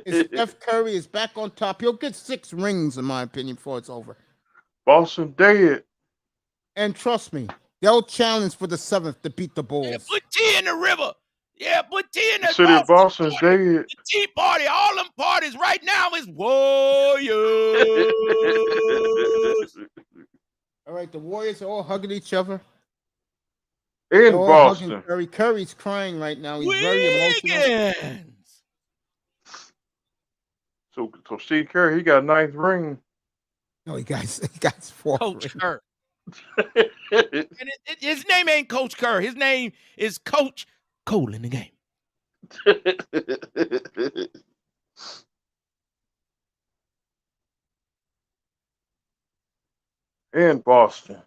Steph Curry is back on top. He'll get 6 rings, in my opinion, before it's over. Boston dead. And trust me, They'll challenge for the 7th to beat the Bulls. Yeah, put T in the river. Yeah, put T in the City of Boston's dead. The Tea Party. All them parties right now is Warriors. All right, the Warriors are all hugging each other. In all Boston. Hugging Curry. Curry's crying right now. He's very emotional. So Steve Curry, he got 9th ring. No, he got 4th Coach ring. Kerr. And his name ain't Coach Kerr. His name is Coach Cole in the game. In Boston.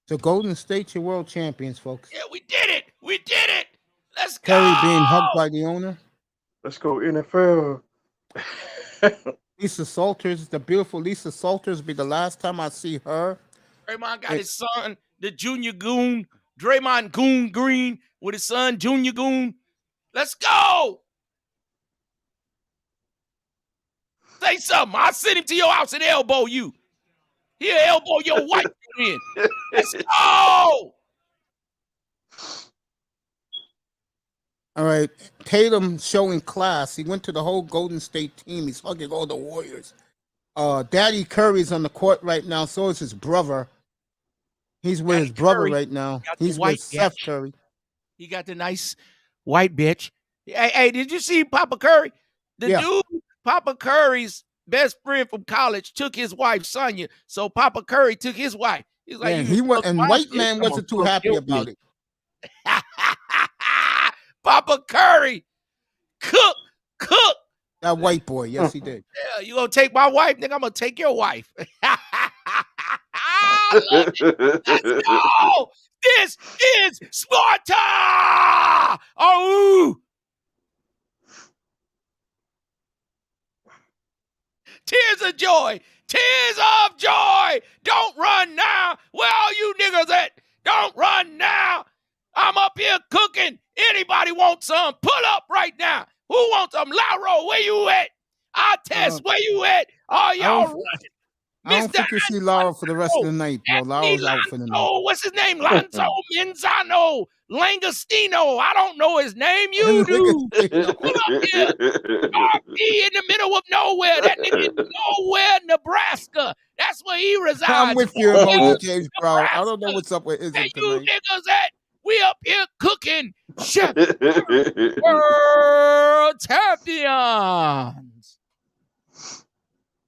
So Golden State, your world champions, folks. Yeah, we did it. We did it. Let's go. Curry being hugged by the owner. Let's go NFL. Lisa Salters, the beautiful Lisa Salters, be the last time I see her. Draymond got his son, the Junior Goon, Draymond Goon Green, with his son, Junior Goon. Let's go. Say something. I'll send him to your house and elbow you. He'll elbow your wife in. Let's go. All right, Tatum showing class. He went to the whole Golden State team. He's hugging all the Warriors. Daddy Curry's on the court right now. So is his brother. He's with his brother right now. He's with Steph Curry. He got the nice white bitch. Hey, did you see Papa Curry? The dude, Papa Curry's best friend from college, took his wife, Sonya. So Papa Curry took his wife. He's like, he went, and white man wasn't too happy about it. Papa Curry, cook. That white boy, yes, he did. Yeah, you gonna take my wife, nigga? I'm gonna take your wife. Let's go. This is Sparta. Oh, tears of joy. Tears of joy. Don't run now. Where are you niggas at? Don't run now. I'm up here cooking. Anybody want some? Pull up right now. Who wants some? Lauro, where you at? I test, where you at? Are y'all running? I don't think you see Lauro for the rest of the night, bro. Lauro's out for the night. Oh, what's his name? Lonzo Menzano, Langostino. I don't know his name. You do. Pull up here. RP in the middle of nowhere. That nigga in nowhere, Nebraska. That's where he resides. I'm with you, Emoji James, bro. I don't know what's up with Izzy tonight. You niggas at? We up here cooking. Chef World Champions.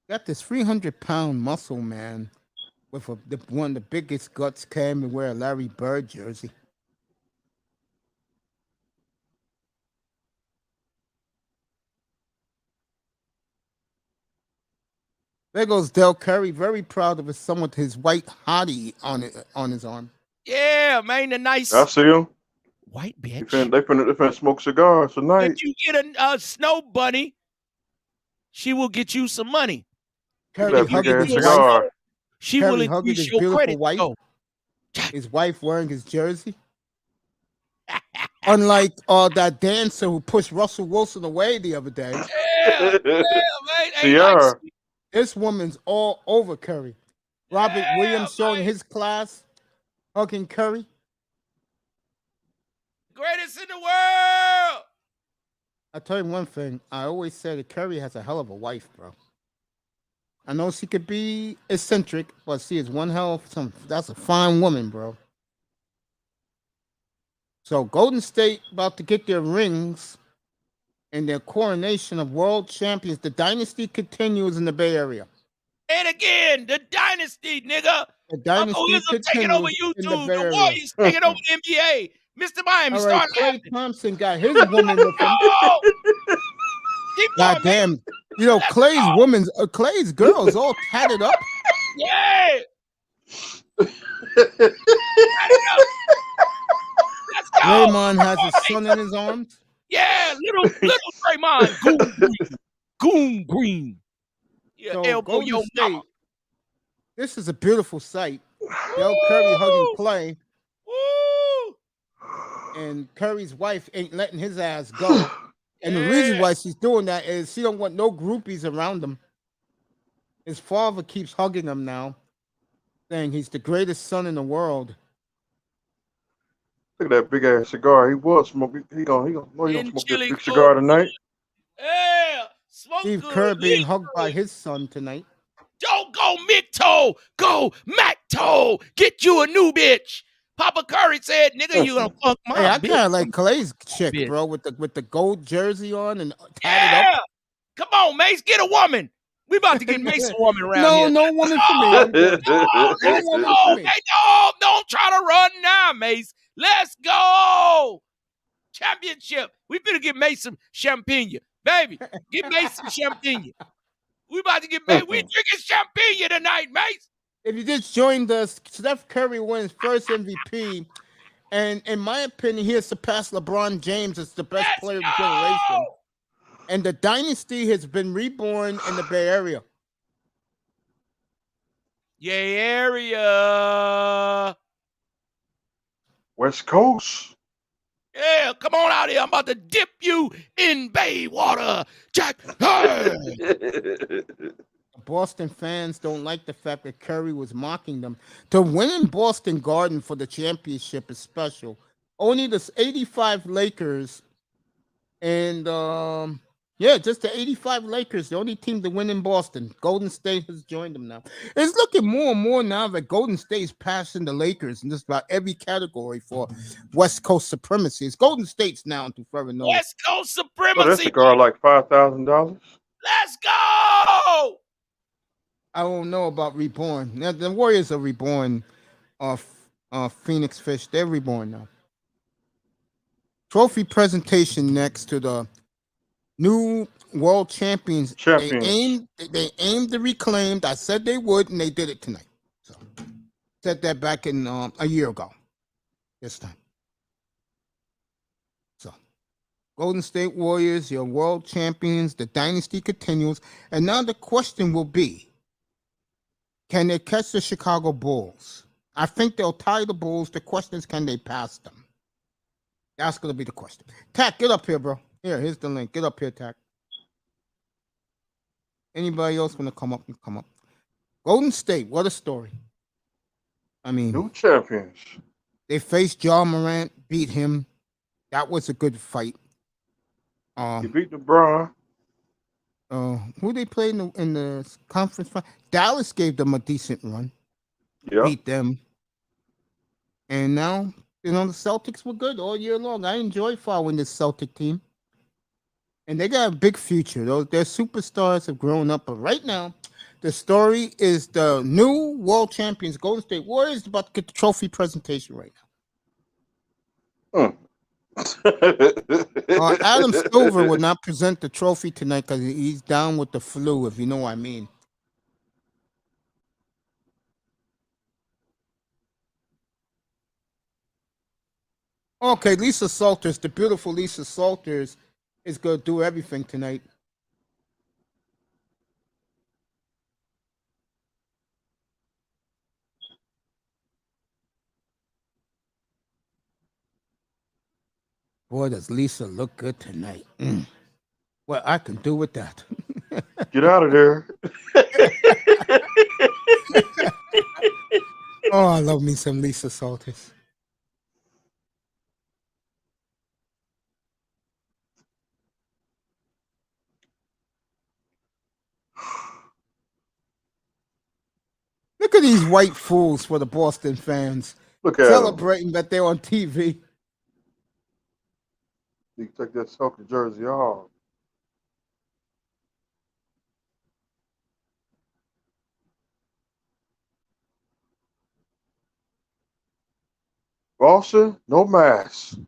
Got this 300-pound muscle man with one of the biggest guts came and wear a Larry Bird jersey. There goes Del Curry, very proud of his son with his white hottie on his arm. Yeah, man, the nice. I see him. White bitch. They finna smoke cigars tonight. If you get a snow bunny, she will get you some money. Curry hugging his cigar. She will increase your credit. Wife. His wife wearing his jersey. Unlike that dancer who pushed Russell Wilson away the other day. Yeah, man. Sierra. This woman's all over Curry. Robert Williams showing his class, hugging Curry. Greatest in the world. I'll tell you one thing. I always say that Curry has a hell of a wife, bro. I know she could be eccentric, but she is one hell of some. That's a fine woman, bro. So Golden State about to get their rings and their coronation of world champions. The dynasty continues in the Bay Area. And again, the dynasty, nigga. The dynasty taking over YouTube. The Warriors taking over the NBA. Mr. Miami starting. Klay Thompson got his woman with him. God damn. You know, Klay's girls all tatted up. Yeah. Draymond has his son in his arms. Yeah, little Draymond. Goon green. Yeah, so elbow your State, this is a beautiful sight. Del Curry hugging Klay. Woo! And Curry's wife ain't letting his ass go. And the reason why she's doing that is she don't want no groupies around him. His father keeps hugging him now, saying he's the greatest son in the world. Look at that big ass cigar. He was smoking. He gonna smoke that big cigar tonight. Yeah, smoke Steve good. Kerr being hugged by his son tonight. Don't go Micto, go Macto. Get you a new bitch. Papa Curry said, "Nigga, you gonna fuck my Hey, I bitch." kind of like Clay's chick, bitch. bro, with the gold jersey on and tatted up. Come on, Mace, get a woman. We about to get Mace a woman around here. No woman for me. I'm good. No, let's woman go. for me. Hey, no, don't try to run now, Mace. Let's go. Championship. We better get Mace some champagne, baby. Get Mace some champagne. We about to get Mace. We drinking champagne tonight, Mace. If you just joined us, Steph Curry wins first MVP, and in my opinion, he has surpassed LeBron James as the best player of the generation. And the dynasty has been reborn in the Bay Area. Yay, area. West Coast. Yeah, come on out here. I'm about to dip you in bay water, Jack. Hey. Boston fans don't like the fact that Curry was mocking them. To win in Boston Garden for the championship is special. Only the 85 Lakers and just the 85 Lakers, the only team to win in Boston. Golden State has joined them now. It's looking more and more now that Golden State's passing the Lakers in just about every category for West Coast supremacy. It's Golden State's now to further notice. West Coast supremacy. Oh, that cigar like $5,000. Let's go. I don't know about reborn. Now, the Warriors are reborn. Phoenix Fish, they're reborn now. Trophy presentation next to the new world champions. They aimed to reclaim. I said they would, and they did it tonight. So said that back in a year ago. This time. So Golden State Warriors, your world champions. The dynasty continues, and now the question will be: can they catch the Chicago Bulls? I think they'll tie the Bulls. The question is, can they pass them? That's going to be the question. Tack, get up here, bro. Here's the link. Get up here, Tack. Anybody else want to come up? Come up. Golden State, what a story. I mean, new champions. They faced John Morant, beat him. That was a good fight. He beat LeBron. Who they played in the conference fight? Dallas gave them a decent run. Yeah. Beat them. And now, the Celtics were good all year long. I enjoy following this Celtic team. And they got a big future. Their superstars have grown up. But right now, the story is the new world champions, Golden State Warriors, about to get the trophy presentation right now. Adam Silver will not present the trophy tonight because he's down with the flu, if you know what I mean. Okay, Lisa Salters, the beautiful Lisa Salters, is going to do everything tonight. Boy, does Lisa look good tonight. Well, I can do with that. Get out of there. Oh, I love me some Lisa Salters. Look at these white fools for the Boston fans. Look at celebrating that they're on TV. You take that Celtic jersey off. Boston, no mask.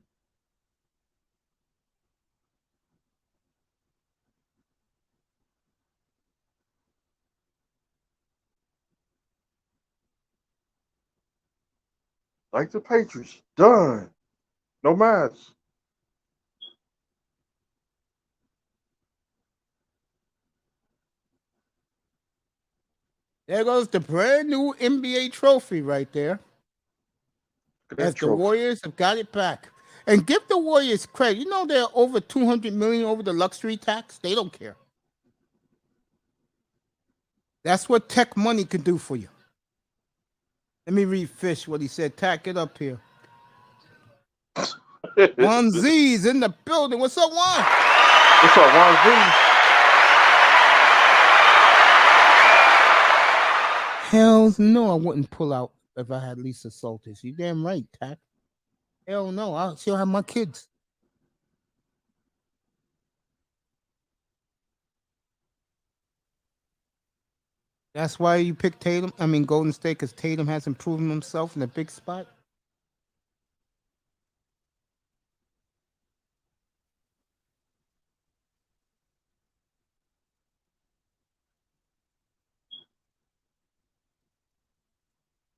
Like the Patriots, done. No mask. There goes the brand new NBA trophy right there. As the Warriors have got it back. And give the Warriors credit. You know they're over $200 million over the luxury tax. They don't care. That's what tech money can do for you. Let me read Fish what he said. Tack it up here. Juan Z's in the building. What's up, Juan? What's up, Juan Z? Hell no, I wouldn't pull out if I had Lisa Salters. You damn right, Tack. Hell no, I'll still have my kids. That's why you picked Tatum. I mean, Golden State, because Tatum hasn't proven himself in a big spot.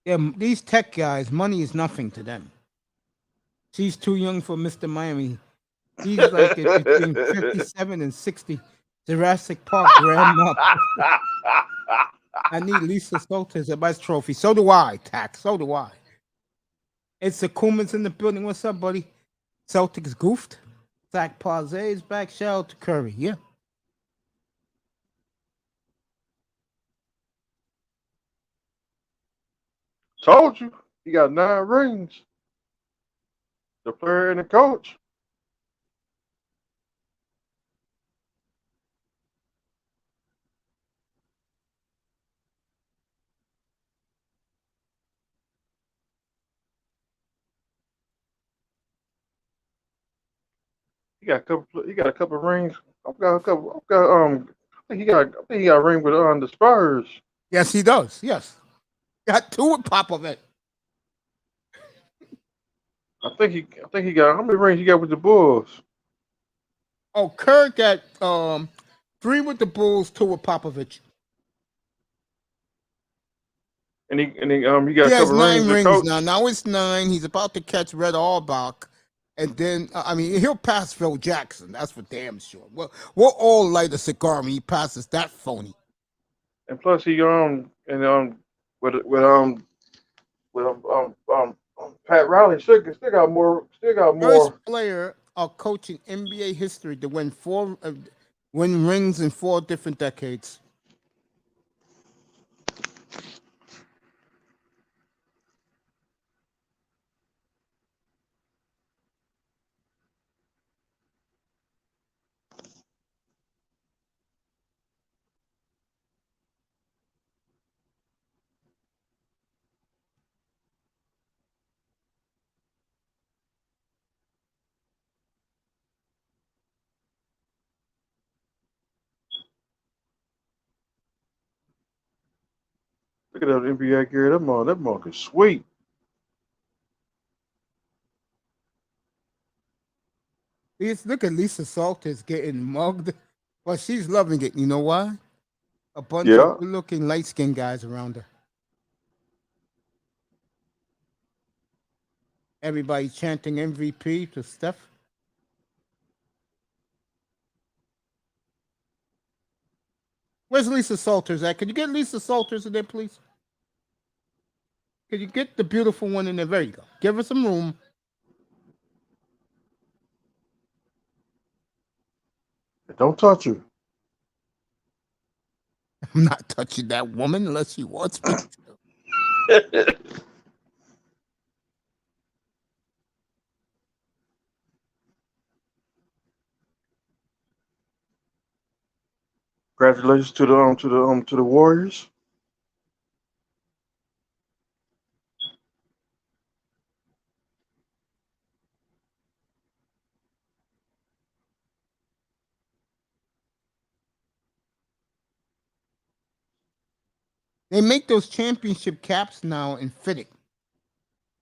Yeah, these tech guys, money is nothing to them. She's too young for Mr. Miami. He's like between 57 and 60. Jurassic Park grandma. I need Lisa Salters at my trophy. So do I, Tack. So do I. It's the Kumans in the building. What's up, buddy? Celtics goofed. Zach Parzay is back. Shout out to Curry. Yeah. Told you. He got 9 rings. The player and the coach. He got a couple. He got a couple rings. I've got a couple. I think he got a ring with the Spurs. Yes, he does. Yes. Got 2 with Popovich. I think he got how many rings he got with the Bulls? Oh, Kerr got 3 with the Bulls, 2 with Popovich. And he got He a has couple 9 rings rings now. Now it's 9. He's about to catch Red Auerbach. And then, I mean, he'll pass Phil Jackson. That's for damn sure. We'll all light a cigar when he passes that phony. And plus he with Pat Riley still got more. First player of coaching NBA history to win rings in 4 different decades. Look at that NBA gear. That mug is sweet. Look at Lisa Salters getting mugged, but she's loving it. You know why? A bunch of good-looking, light-skinned guys around her. Everybody chanting M.V.P. to Steph. Where's Lisa Salters at? Could you get Lisa Salters in there, please? Could you get the beautiful one in there? There you go. Give her some room. Don't touch her. I'm not touching that woman unless she wants me to. Congratulations to the Warriors. They make those championship caps now in fitting.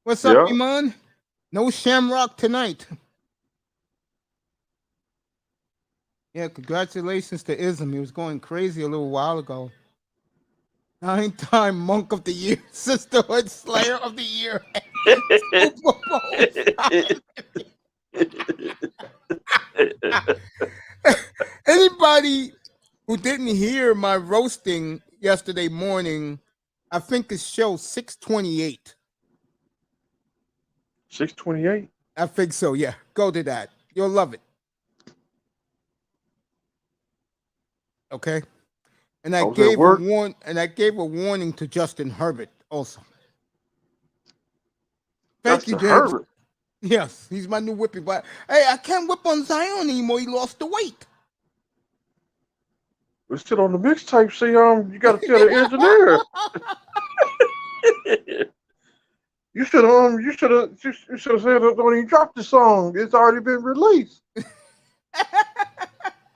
What's up, Iman? No Shamrock tonight. Yeah, congratulations to Ism. He was going crazy a little while ago. 9-time Monk of the Year, Sisterhood Slayer of the Year. Anybody who didn't hear my roasting yesterday morning, I think it's show 628. 628? I think so. Yeah, go to that. You'll love it. Okay. And I was at work. I gave a warning to Justin Herbert also. Thank you, Justin James. Herbert. Yes, he's my new whipping. But hey, I can't whip on Zion anymore. He lost the weight. We're still on the mixtape. See, you got to tell the engineer. you should have said when he dropped the song. It's already been released.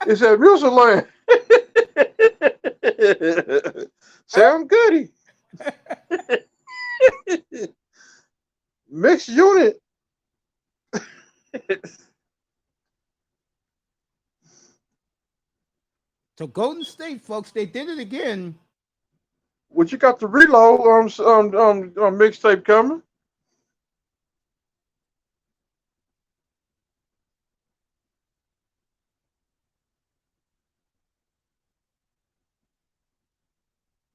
It's at Music Land. Sam Goody. Mixed unit. So Golden State, folks, they did it again. What you got the reload mixtape coming?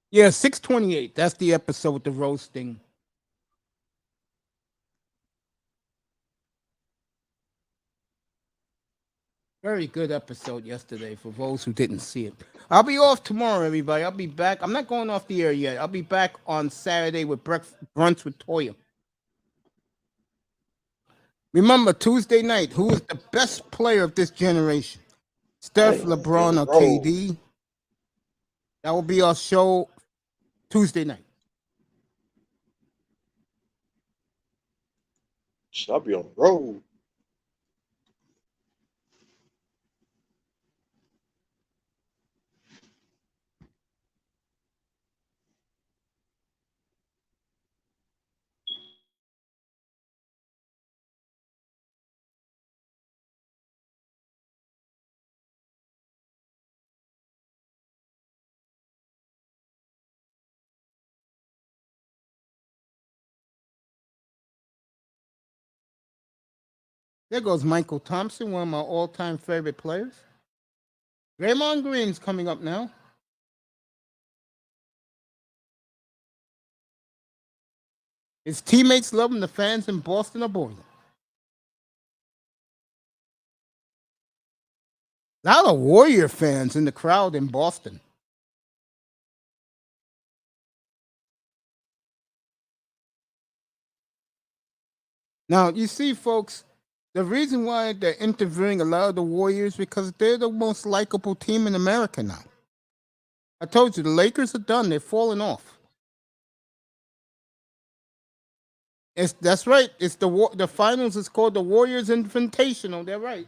Yeah, 628. That's the episode with the roasting. Very good episode yesterday for those who didn't see it. I'll be off tomorrow, everybody. I'll be back. I'm not going off the air yet. I'll be back on Saturday with brunch with Toya. Remember, Tuesday night, who is the best player of this generation? Steph, LeBron, or KD? That will be our show Tuesday night. I'll be on the road. There goes Michael Thompson, one of my all-time favorite players. Draymond Green's coming up now. His teammates love him. The fans in Boston are boiling. A lot of Warrior fans in the crowd in Boston. Now, you see, folks, the reason why they're interviewing a lot of the Warriors because they're the most likable team in America now. I told you, the Lakers are done. They're falling off. That's right. It's the finals is called the Warriors Invitational. They're right.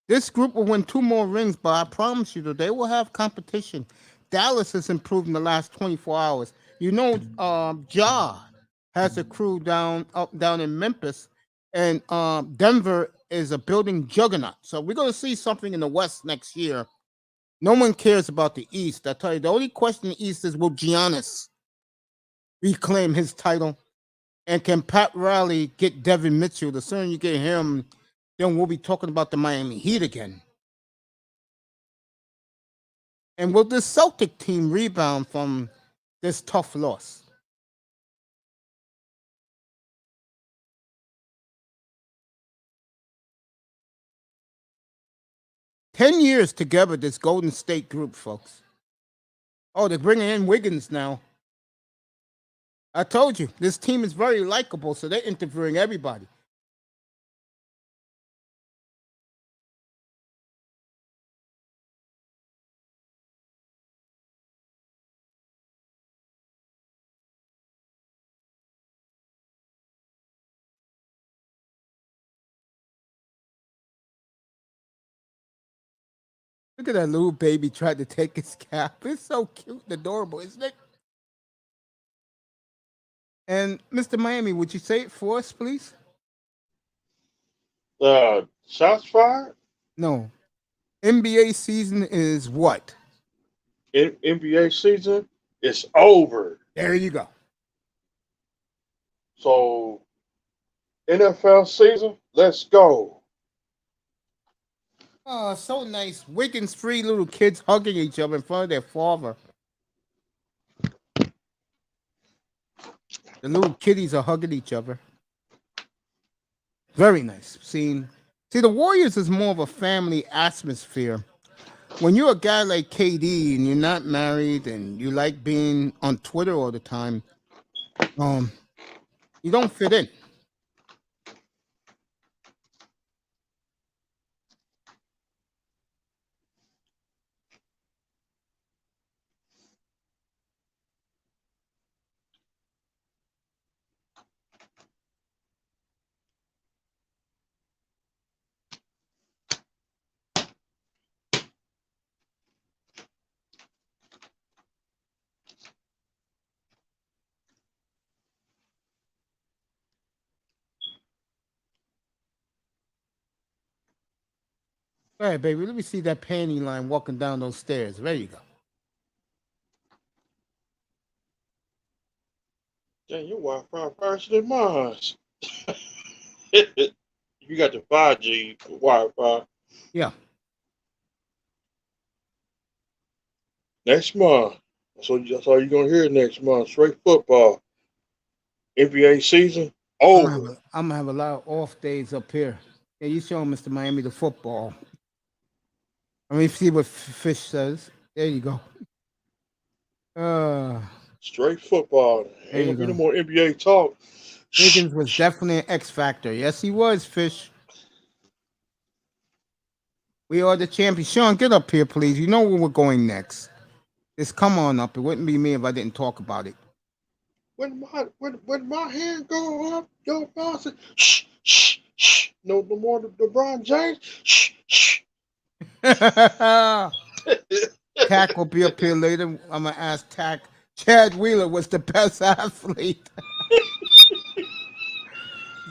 This group will win 2 more rings, but I promise you that they will have competition. Dallas has improved in the last 24 hours. You know, Ja has a crew down in Memphis, and Denver is a building juggernaut. So we're going to see something in the West next year. No one cares about the East. I tell you, the only question in the East is will Giannis reclaim his title, and can Pat Riley get Devin Mitchell? The sooner you get him, then we'll be talking about the Miami Heat again. And will this Celtic team rebound from this tough loss? "10 years together, this Golden State group, folks. Oh, they're bringing in Wiggins now. I told you, this team is very likable, so they're interviewing everybody. Look at that little baby trying to take his cap. It's so cute and adorable, isn't it? And Mr. Miami, would you say it for us, please? Shots fired? No. NBA season is what? NBA season is over. There you go. So, NFL season, let's go. Oh, so nice. Wiggins' 3 little kids hugging each other in front of their father. The little kitties are hugging each other. Very nice. See, the Warriors is more of a family atmosphere. When you're a guy like KD and you're not married and you like being on Twitter all the time, um, you don't fit in. All right, baby, let me see that panty line walking down those stairs. There you go. Dang, your Wi-Fi faster than mine. You got the 5G Wi-Fi. Yeah. Next month. That's all you're gonna hear next month. Straight football. NBA season over. I'm gonna have a lot of off days up here. Yeah, you show Mr. Miami the football. Let me see what Fish says. There you go. Straight football. There Ain't you gonna be no go. more NBA talk. Higgins was definitely an X factor. Yes, he was, Fish. We are the champions. Sean, get up here, please. You know where we're going next. Just come on up. It wouldn't be me if I didn't talk about it. When my hand go up, your boss said, shh, shh, shh. No more LeBron James. Shh, shh. Tack will be up here later. I'm gonna ask Tack. Chad Wheeler was the best athlete.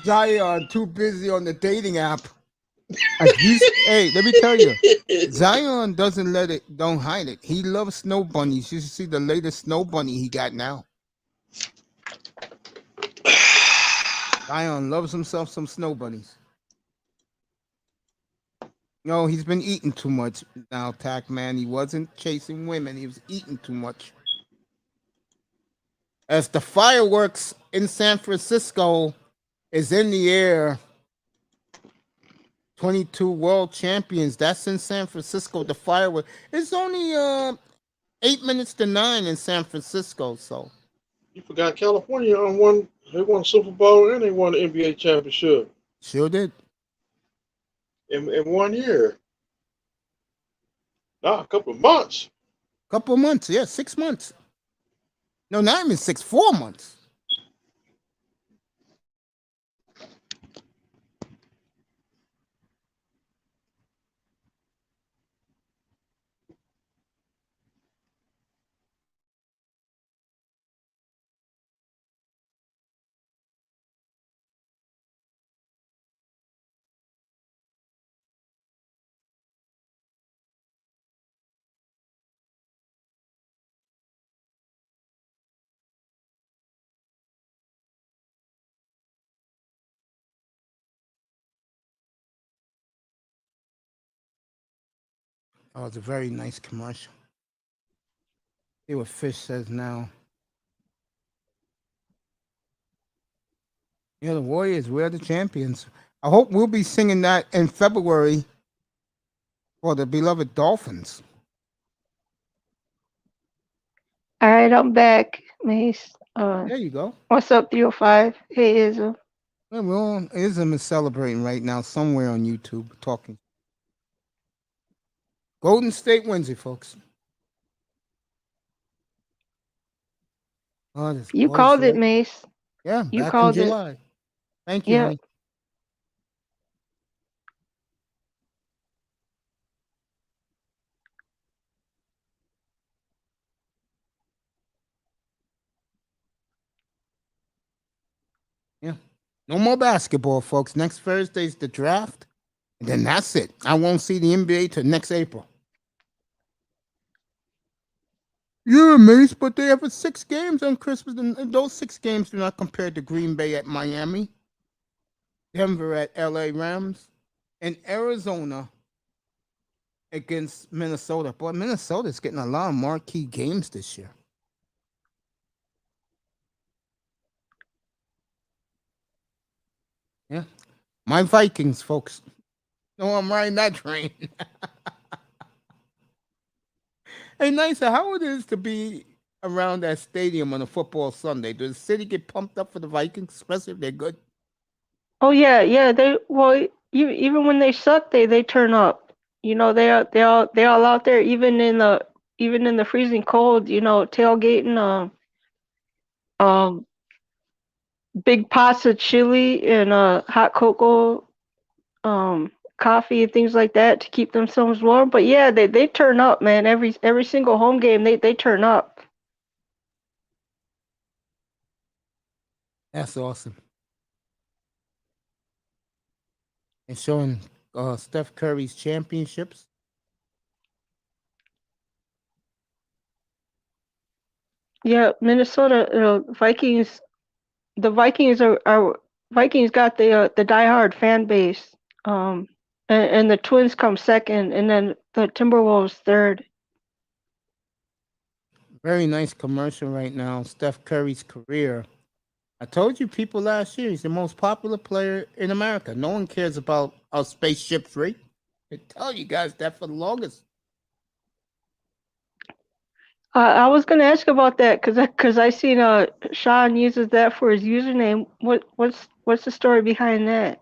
Zion too busy on the dating app. Hey, let me tell you, Zion don't hide it. He loves snow bunnies. You should see the latest snow bunny he got now. Zion loves himself some snow bunnies. No, he's been eating too much now, Tack man. He wasn't chasing women. He was eating too much. As the fireworks in San Francisco is in the air, 22 world champions. That's in San Francisco. The fireworks. It's only 8 minutes to 9 in San Francisco. So You forgot California won. They won Super Bowl and they won the NBA championship sure did. in 1 year. Nah, a couple of months. Couple of months, yeah, 6 months. No, not even 6, 4 months. Oh, it's a very nice commercial. See what Fish says now. Yeah, the Warriors, we're the champions. I hope we'll be singing that in February for the beloved Dolphins. All right, I'm back, Mace. There you go. What's up, 305? Hey, Izzo. Well, Ism is celebrating right now somewhere on YouTube talking. Golden State wins it, folks. Oh, this You boy's called it, right. Mace. Yeah, You back in called it. July. Thank you, Yeah. honey. Yeah. No more basketball, folks. Next Thursday's the draft. And then that's it. I won't see the NBA till next April. Yeah, Mace, but they have 6 games on Christmas, and those 6 games do not compare to Green Bay at Miami, Denver at LA Rams, and Arizona against Minnesota. Boy, Minnesota's getting a lot of marquee games this year. Yeah. My Vikings, folks. No, I'm riding that train. Hey, Nisa, how it is to be around that stadium on a football Sunday? Does the city get pumped up for the Vikings, especially if they're good? Oh yeah, yeah. Even when they suck, they turn up. You know, they all out there, even in the freezing cold. You know, tailgating. Um, big pots of chili and hot cocoa, coffee and things like that to keep themselves warm. But yeah, they turn up, man. Every single home game, they turn up. That's awesome. And showing Steph Curry's championships. Yeah, Minnesota Vikings. The Vikings are Vikings got the diehard fan base. And the Twins come second, and then the Timberwolves third. Very nice commercial right now. Steph Curry's career. I told you people last year he's the most popular player in America. No one cares about our spaceship three. I tell you guys that for the longest. I was gonna ask about that because I seen Sean uses that for his username. What's the story behind that?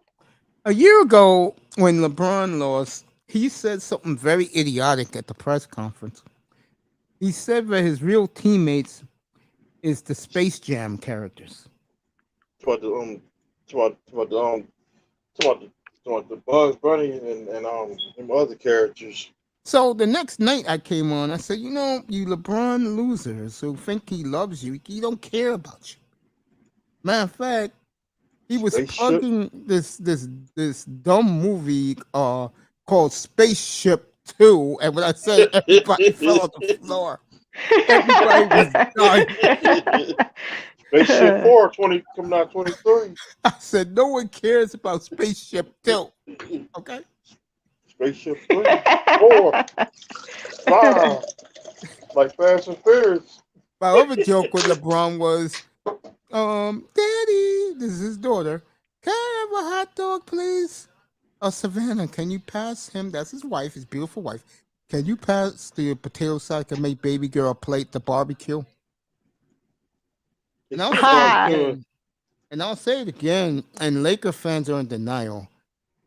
A year ago, when LeBron lost, he said something very idiotic at the press conference. He said that his real teammates is the Space Jam characters. Toward the toward the toward the Bugs Bunny and them other characters. So the next night I came on, I said, you know, you LeBron losers who think he loves you, he don't care about you. Matter of fact, he was Spaceship. plugging this dumb movie called Spaceship 2, and when I said everybody fell on the floor. Everybody was dying. Spaceship 4 coming out 23. I said no one cares about Spaceship 2. Okay? Spaceship 3, 4, 5. Like Fast and Furious. My other joke with LeBron was, Daddy, this is his daughter. Can I have a hot dog, please? Oh, Savannah, can you pass him? That's his wife, his beautiful wife. Can you pass the potato salad and make baby girl a plate the barbecue? And I'll say it again. And I'll say it again. And Laker fans are in denial.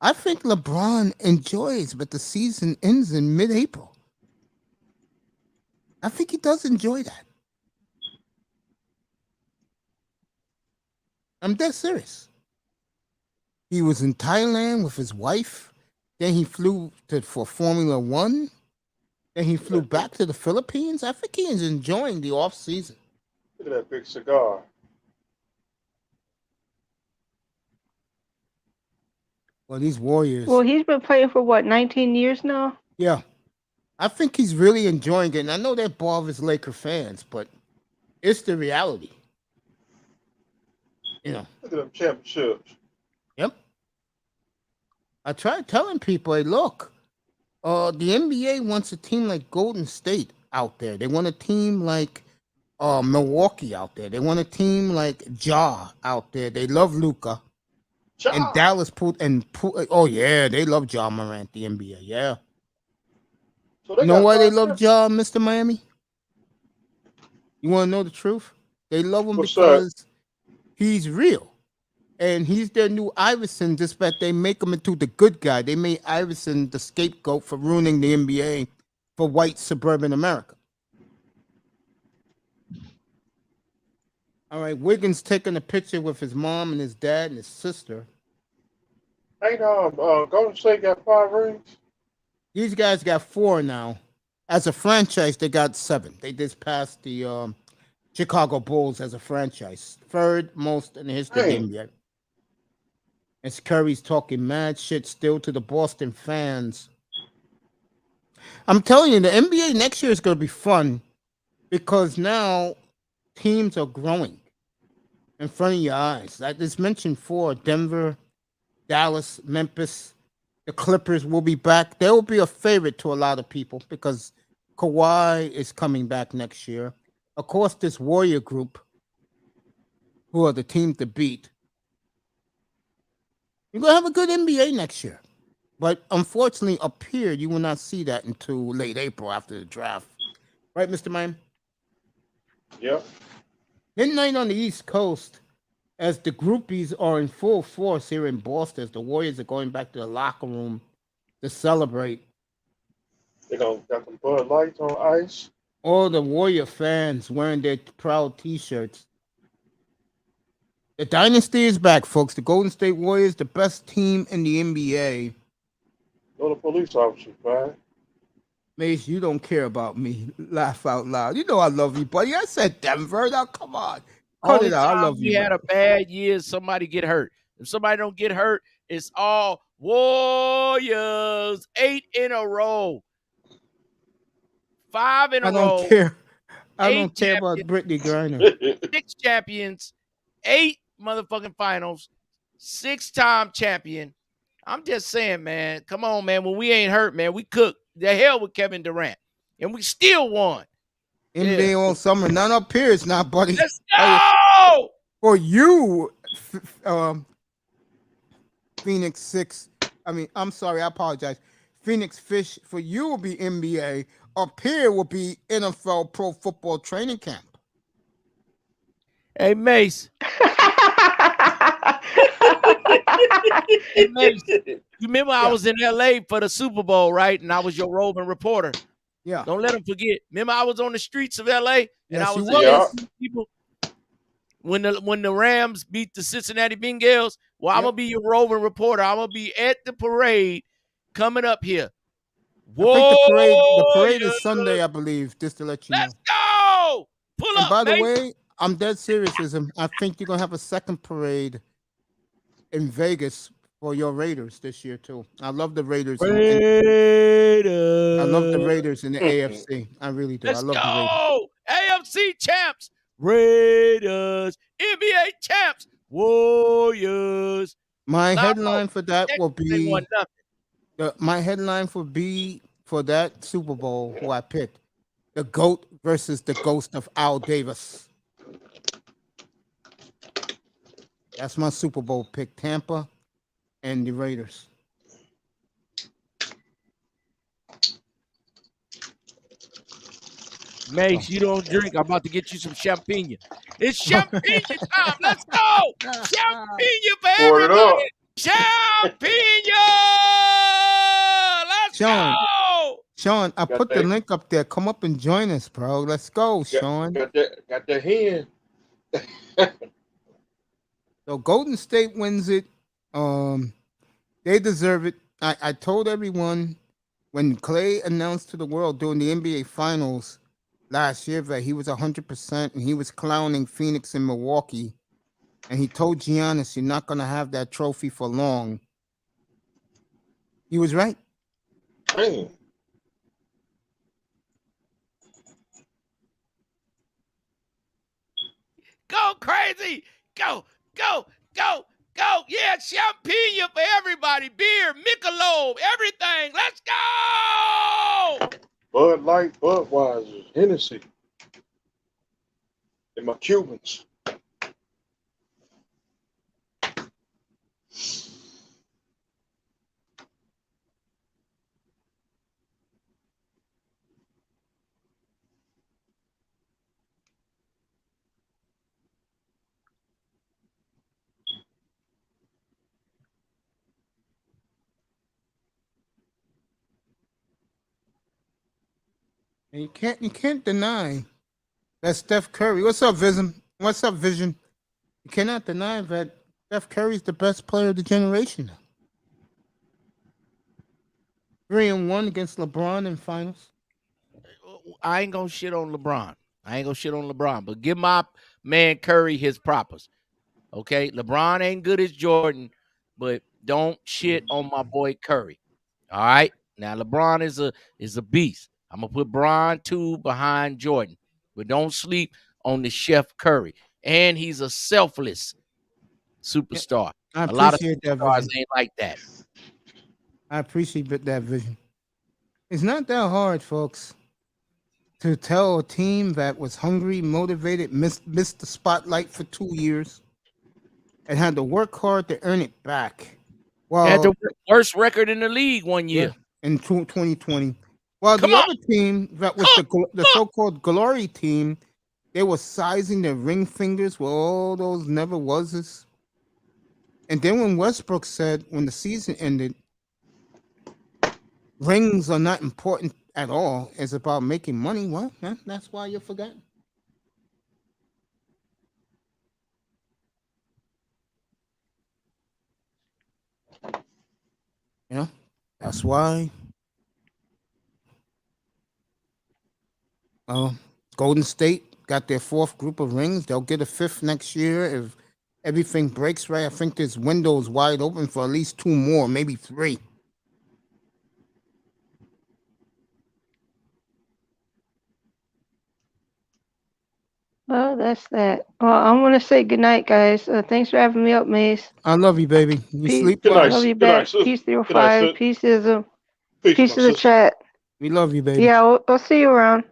I think LeBron enjoys, but the season ends in mid-April. I think he does enjoy that. I'm dead serious. He was in Thailand with his wife. Then he flew for Formula One. Then he flew back to the Philippines. I think he is enjoying the off season. Look at that big cigar. Well, these Warriors. Well, he's been playing for what, 19 years now? Yeah. I think he's really enjoying it. And I know that bothers Laker fans, but it's the reality. You know. Look at them championships. Yep. I tried telling people, hey, look, the NBA wants a team like Golden State out there. They want a team like Milwaukee out there. They want a team like Ja out there. They love Luka. Ja. And Dallas oh yeah, they love Ja Morant, the NBA. Yeah. So you know why they love Ja, Mr. Miami? You want to know the truth? They love him because he's real. And he's their new Iverson, just that they make him into the good guy. They made Iverson the scapegoat for ruining the NBA for white suburban America. All right, Wiggins taking a picture with his mom and his dad and his sister. Ain't Golden State got 5 rings? These guys got 4 now. As a franchise, they got 7. They just passed the Chicago Bulls as a franchise. 3rd most in the history of the NBA. As Curry's talking mad shit still to the Boston fans. I'm telling you, the NBA next year is going to be fun because now teams are growing in front of your eyes. I just mentioned 4, Denver, Dallas, Memphis. The Clippers will be back. They will be a favorite to a lot of people because Kawhi is coming back next year. Of course, this Warrior group, who are the team to beat. You're gonna have a good NBA next year. But unfortunately, up here, you will not see that until late April after the draft. Right, Mr. Miami? Yep. Midnight on the East Coast, as the groupies are in full force here in Boston, as the Warriors are going back to the locker room to celebrate. They gonna got some Bud Lights on ice. All the Warrior fans wearing their proud T-shirts. The dynasty is back, folks. The Golden State Warriors, the best team in the NBA. No, the police officers, man. Mace, you don't care about me. Laugh out loud. You know I love you, buddy. I said Denver. Now, come on. Cut Only it out. I time love we you. had a bad year, somebody get hurt. If somebody don't get hurt, it's all Warriors. 8 in a row. 5 in a I don't row. care. I 8 don't care about champions, Brittany Griner. 6 champions, 8 motherfucking finals, 6-time champion. I'm just saying, man. Come on, man. When we ain't hurt, man, we cooked the hell with Kevin Durant. And we still won. NBA all summer. None up here is not, buddy. Let's go! For you, Phoenix 6. I mean, I'm sorry. I apologize. Phoenix Fish, for you will be NBA. Up here will be NFL Pro Football Training Camp. Hey, Mace. Hey, Mace. You remember I was in LA for the Super Bowl, right? And I was your roving reporter. Yeah. Don't let them forget. Remember I was on the streets of LA and I was people when the Rams beat the Cincinnati Bengals. Well, I'm gonna be your roving reporter. I'm gonna be at the parade coming up here. I think the parade is Sunday, I believe, just to let you know. Let's go! Pull and up. By the Mace. way, I'm dead serious. I think you're gonna have a second parade in Vegas for your Raiders this year too. I love the Raiders. Raiders. I love the Raiders in the AFC. I really do. Let's I love go! the Raiders. AFC champs, Raiders. NBA champs, Warriors. My headline for that will They won be my headline for that Super Bowl who I picked. The GOAT versus the ghost of Al Davis. That's my Super Bowl pick. Tampa and the Raiders. Mace, you don't drink. I'm about to get you some champagne. It's champagne time. Let's go. Champagne for everybody. Champagne. Let's go. Sean, I put the link up there. Come up and join us, bro. Let's go, Sean. Got that hand. So Golden State wins it. They deserve it. I told everyone when Clay announced to the world during the NBA Finals last year that he was 100% and he was clowning Phoenix and Milwaukee. And he told Giannis, you're not going to have that trophy for long. He was right. Damn. Go crazy. Go. Yeah, champagne for everybody. Beer, Michelob, everything. Let's go. Bud Light, Budweiser, Hennessy. And my Cubans. And you can't deny that Steph Curry. What's up, Vision? What's up, Vision? You cannot deny that Steph Curry's the best player of the generation. 3-1 against LeBron in finals. I ain't gonna shit on LeBron. But give my man Curry his propers. Okay, LeBron ain't good as Jordan, but don't shit on my boy Curry. All right. Now LeBron is a beast. I'm gonna put Bron 2 behind Jordan, but don't sleep on the Chef Curry. And he's a selfless superstar. I a lot of appreciate that superstars vision. ain't like that. I appreciate that vision. It's not that hard, folks, to tell a team that was hungry, motivated, missed the spotlight for 2 years, and had to work hard to earn it back. Had the Well, worst record in the league one year. in 2020. Well, Come the on. other team that was the so-called glory team, they were sizing their ring fingers with all those never wases. And then when Westbrook said when the season ended, rings are not important at all. It's about making money. Well, that's why you forgot. Yeah, that's why. Golden State got their fourth group of rings. They'll get a fifth next year if everything breaks right. I think this window is wide open for at least two more, maybe three. Well, that's that. Well, I'm gonna say goodnight, guys. Thanks for having me up, Mace. I love you, baby. You Peace. sleep Good well. night. Love you Good night, back. sis. Peace Good night, 305. sis. Peaceism. Peace, Peace my to the sister. chat. We love you, baby. Yeah, we'll see you around.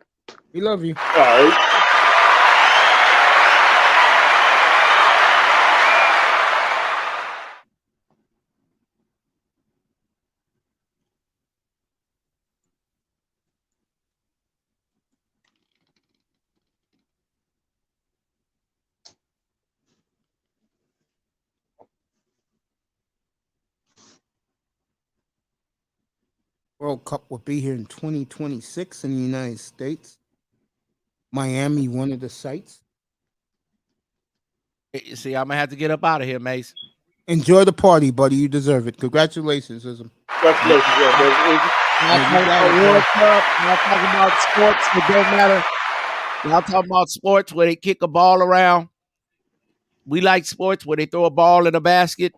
We love you. All right. World Cup will be here in 2026 in the United States. Miami, one of the sites. See, I'm gonna have to get up out of here, Mace. Enjoy the party, buddy. You deserve it. Congratulations, Ism. Congratulations, yeah, brother. Y'all talking about World Cup. Y'all talking about sports. It don't matter. Y'all talking about sports where they kick a ball around. We like sports where they throw a ball in a basket.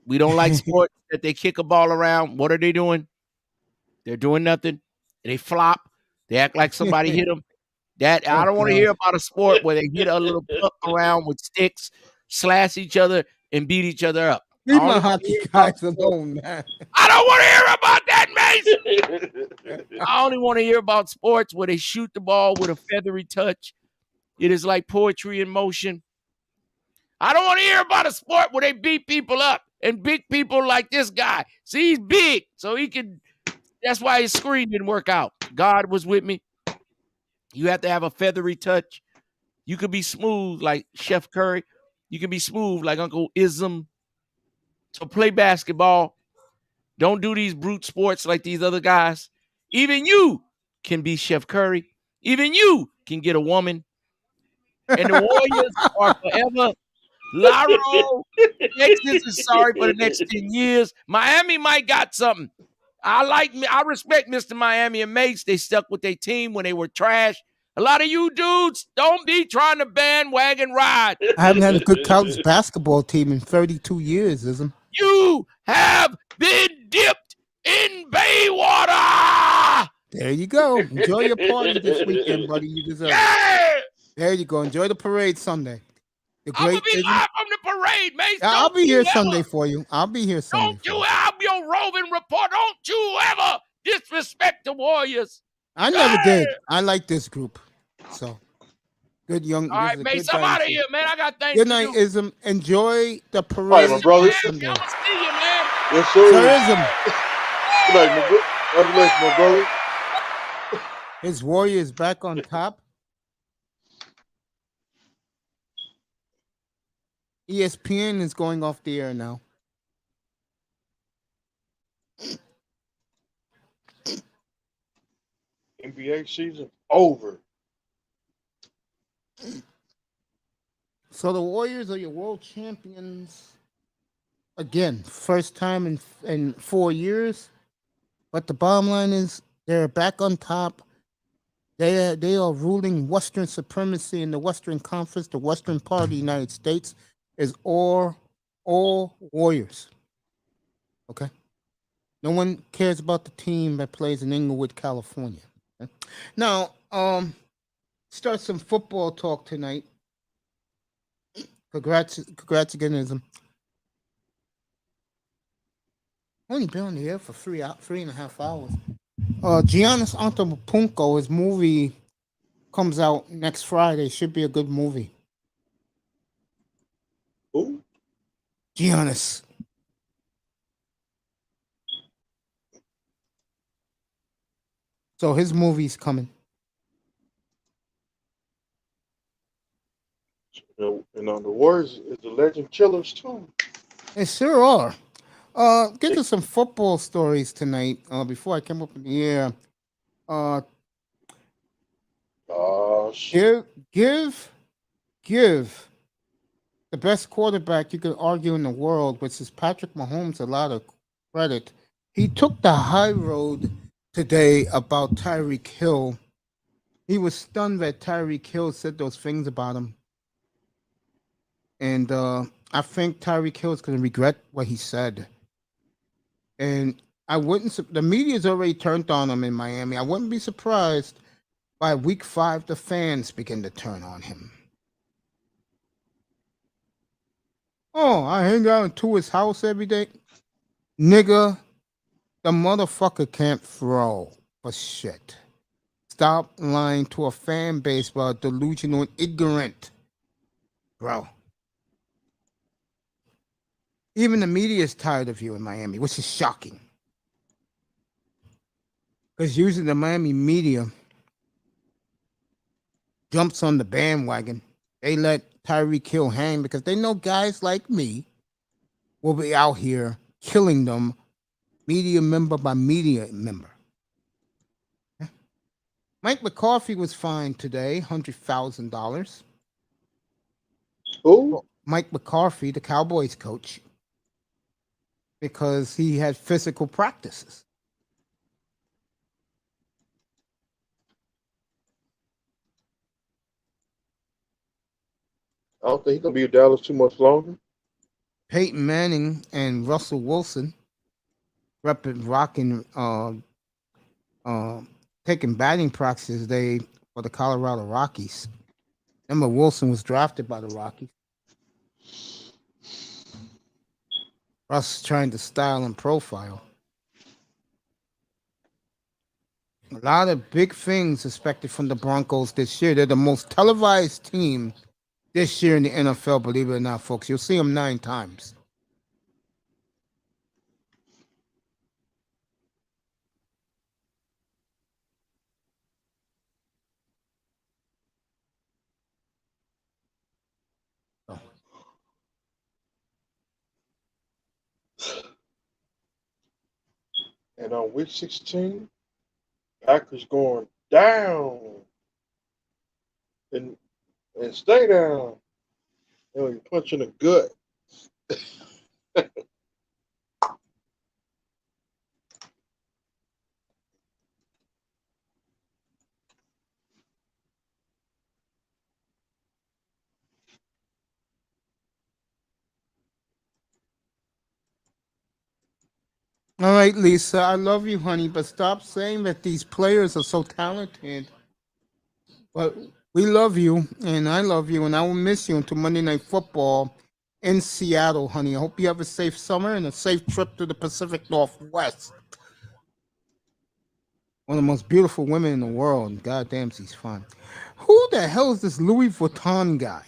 We don't like sports that they kick a ball around. What are they doing? They're doing nothing. They flop. They act like somebody hit them. That I don't want to hear about a sport where they hit a little puck around with sticks, slash each other, and beat each other up. Leave my hockey guys alone, man. I don't want to hear about that, Mace. I only want to hear about sports where they shoot the ball with a feathery touch. It is like poetry in motion. I don't want to hear about a sport where they beat people up and big people like this guy. See, he's big, so he can. That's why his screen didn't work out. God was with me. You have to have a feathery touch. You could be smooth like Chef Curry. You can be smooth like Uncle Ism. So play basketball. Don't do these brute sports like these other guys. Even you can be Chef Curry. Even you can get a woman. And the Warriors are forever. Laro, Texas is sorry for the next 10 years. Miami might got something. I respect Mr. Miami and Mace. They stuck with their team when they were trash. A lot of you dudes, don't be trying to bandwagon ride. I haven't had a good college basketball team in 32 years, Ism. You have been dipped in bay water. There you go. Enjoy your party this weekend, buddy. You deserve it. There you go. Enjoy the parade Sunday. I'm going to be live from the parade, Mace. I'll be here Sunday for you. I'll be here Sunday. I'll be your roving report. Don't you ever disrespect the Warriors. I never did. I like this group. So, good young. All right, Mace, I'm out of here, man. I got things Good to night, do. Ism. Enjoy the parade. All right, my brother. Sunday. I'm going to see you, man. Yes, sir. Sir Ism. Good night, my brother. Congratulations, my brother. His Warriors back on top. ESPN is going off the air now. NBA season over. So the Warriors are your world champions again, first time in 4 years. But the bottom line is they're back on top. They are ruling Western supremacy in the Western Conference. The Western part of the United States is all Warriors. Okay? No one cares about the team that plays in Inglewood, California. Okay? Now, start some football talk tonight. Congrats again, Ism. Only been on the air for 3.5 hours. Giannis Antetokounmpo, his movie comes out next Friday. Should be a good movie. Who? Giannis. So his movie's coming. And on the Warriors is the legend killers too. They sure are. Get to some football stories tonight. Before I came up in the air. Oh shit. Give the best quarterback you could argue in the world, which is Patrick Mahomes, a lot of credit. He took the high road today about Tyreek Hill. He was stunned that Tyreek Hill said those things about him. And I think Tyreek Hill is going to regret what he said. And the media's already turned on him in Miami. I wouldn't be surprised by week 5 the fans begin to turn on him. Oh, I hang out to his house every day. Nigga, the motherfucker can't throw for shit. Stop lying to a fan base about delusional and ignorant. Bro. Even the media is tired of you in Miami, which is shocking. Because usually the Miami media jumps on the bandwagon. They let Tyreek Hill hang because they know guys like me will be out here killing them media member by media member. Mike McCarthy was fined today, $100,000. Who? Mike McCarthy, the Cowboys coach, because he had physical practices. I don't think he's gonna be in Dallas too much longer. Peyton Manning and Russell Wilson taking batting practices today for the Colorado Rockies. Remember, Wilson was drafted by the Rockies. Russ trying to style and profile. A lot of big things expected from the Broncos this year. They're the most televised team this year in the NFL, believe it or not, folks. You'll see them 9 times. And on week 16, Packers going down and stay down. You know, you punch in the gut. All right, Lisa, I love you, honey, but stop saying that these players are so talented. But we love you, and I love you, and I will miss you until Monday Night Football in Seattle, honey. I hope you have a safe summer and a safe trip to the Pacific Northwest. One of the most beautiful women in the world, and goddamn, she's fine. Who the hell is this Louis Vuitton guy?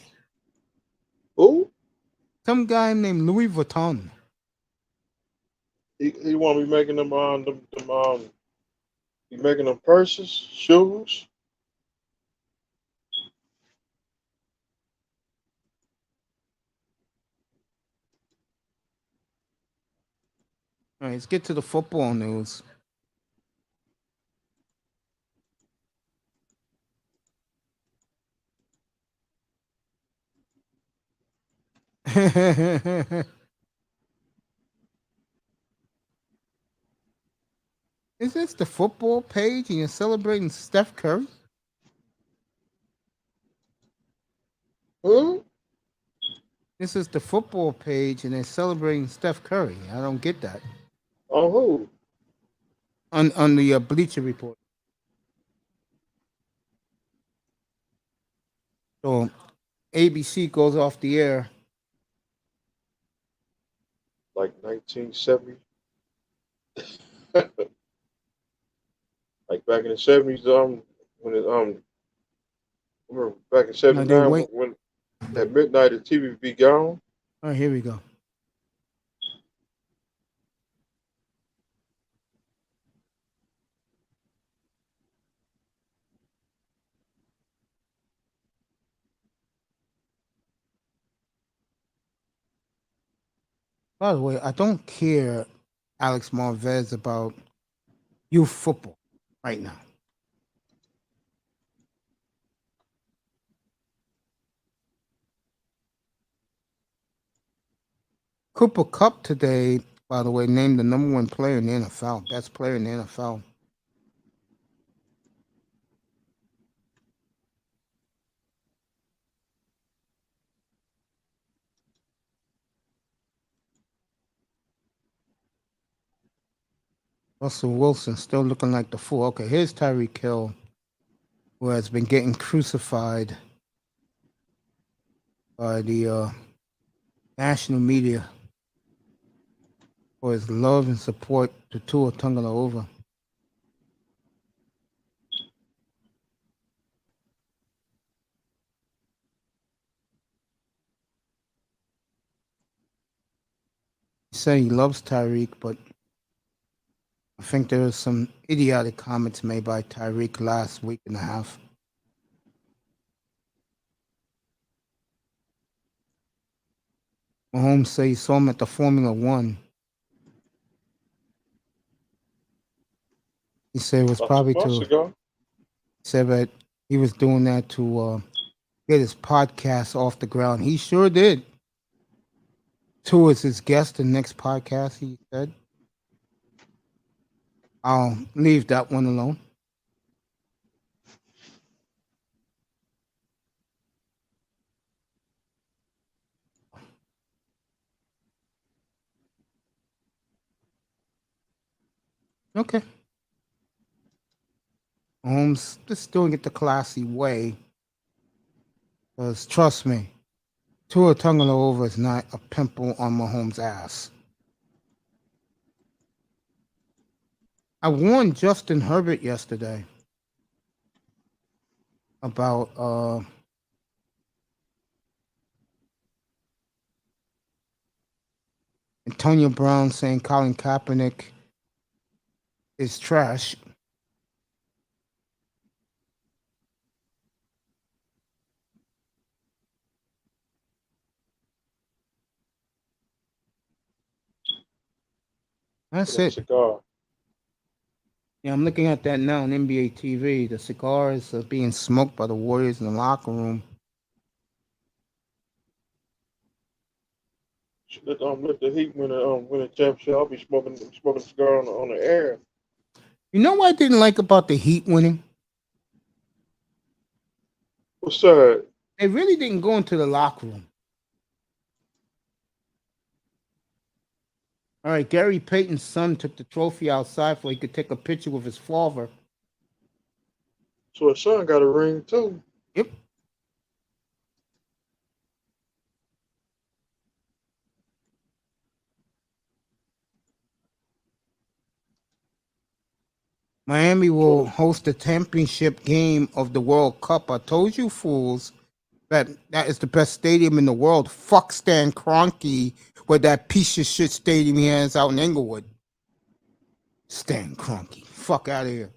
Who? Some guy named Louis Vuitton. He want to be making them he making them purses, shoes. All right, let's get to the football news. Is this the football page and you're celebrating Steph Curry? Huh? This is the football page and they're celebrating Steph Curry. I don't get that. On who? On the Bleacher Report. So ABC goes off the air. Like 1970. Like back in the 70s, when it remember back in No, they '79 wait. when at midnight the TV would be gone. All right, here we go. By the way, I don't care, Alex Marvez, about youth football right now. Cooper Cup today, by the way, named the number one player in the NFL, best player in the NFL. Russell Wilson still looking like the fool. Okay, here's Tyreek Hill, who has been getting crucified by the national media for his love and support to Tua Tagovailoa. He said he loves Tyreek, but I think there was some idiotic comments made by Tyreek last week and a half. Mahomes said he saw him at the Formula One. He said it was probably said that he was doing that to get his podcast off the ground. He sure did. Tua is his guest in the next podcast, he said. I'll leave that one alone. Okay. Mahomes just doing it the classy way. Because trust me, Tua Tagovailoa is not a pimple on Mahomes' ass. I warned Justin Herbert yesterday about Antonio Brown saying Colin Kaepernick is trash. That's it. Cigar. Yeah, I'm looking at that now on NBA TV. The cigars are being smoked by the Warriors in the locker room. Let the Heat win a championship. I'll be smoking a cigar on the air. You know what I didn't like about the Heat winning? What's that? They really didn't go into the locker room. All right, Gary Payton's son took the trophy outside so he could take a picture with his father. So his son got a ring too. Yep. Miami will host the championship game of the World Cup. I told you fools that is the best stadium in the world. Fuck Stan Kroenke with that piece of shit stadium he has out in Inglewood. Stan Kroenke. Fuck out of here.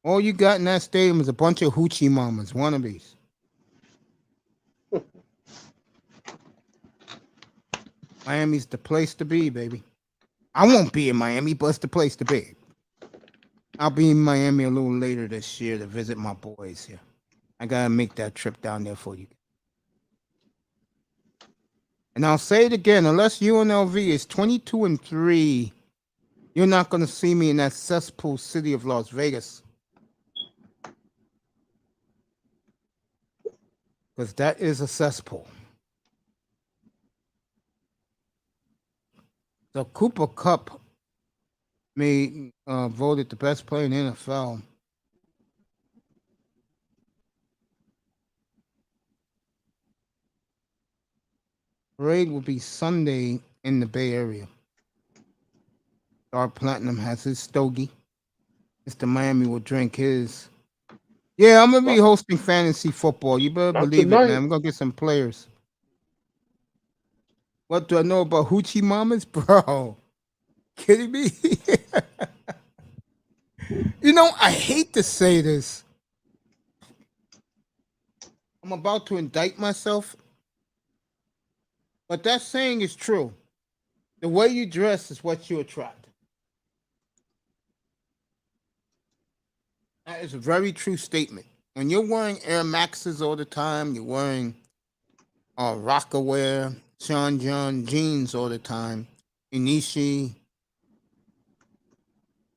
All you got in that stadium is a bunch of hoochie mamas, wannabes. Miami's the place to be, baby. I won't be in Miami, but it's the place to be. I'll be in Miami a little later this year to visit my boys here. I gotta make that trip down there for you. And I'll say it again, unless UNLV is 22-3, you're not gonna see me in that cesspool city of Las Vegas. Because that is a cesspool. The Cooper Cup made voted the best player in the NFL. Parade will be Sunday in the Bay Area. Star Platinum has his stogie. Mr. Miami will drink his. Yeah, I'm gonna be hosting fantasy football. You better believe it, man. I'm gonna get some players. What do I know about hoochie mamas, bro? Kidding me? You know, I hate to say this. I'm about to indict myself. But that saying is true. The way you dress is what you attract. That is a very true statement. When you're wearing Air Maxes all the time, you're wearing Rockaware, Sean John jeans all the time, Inishi,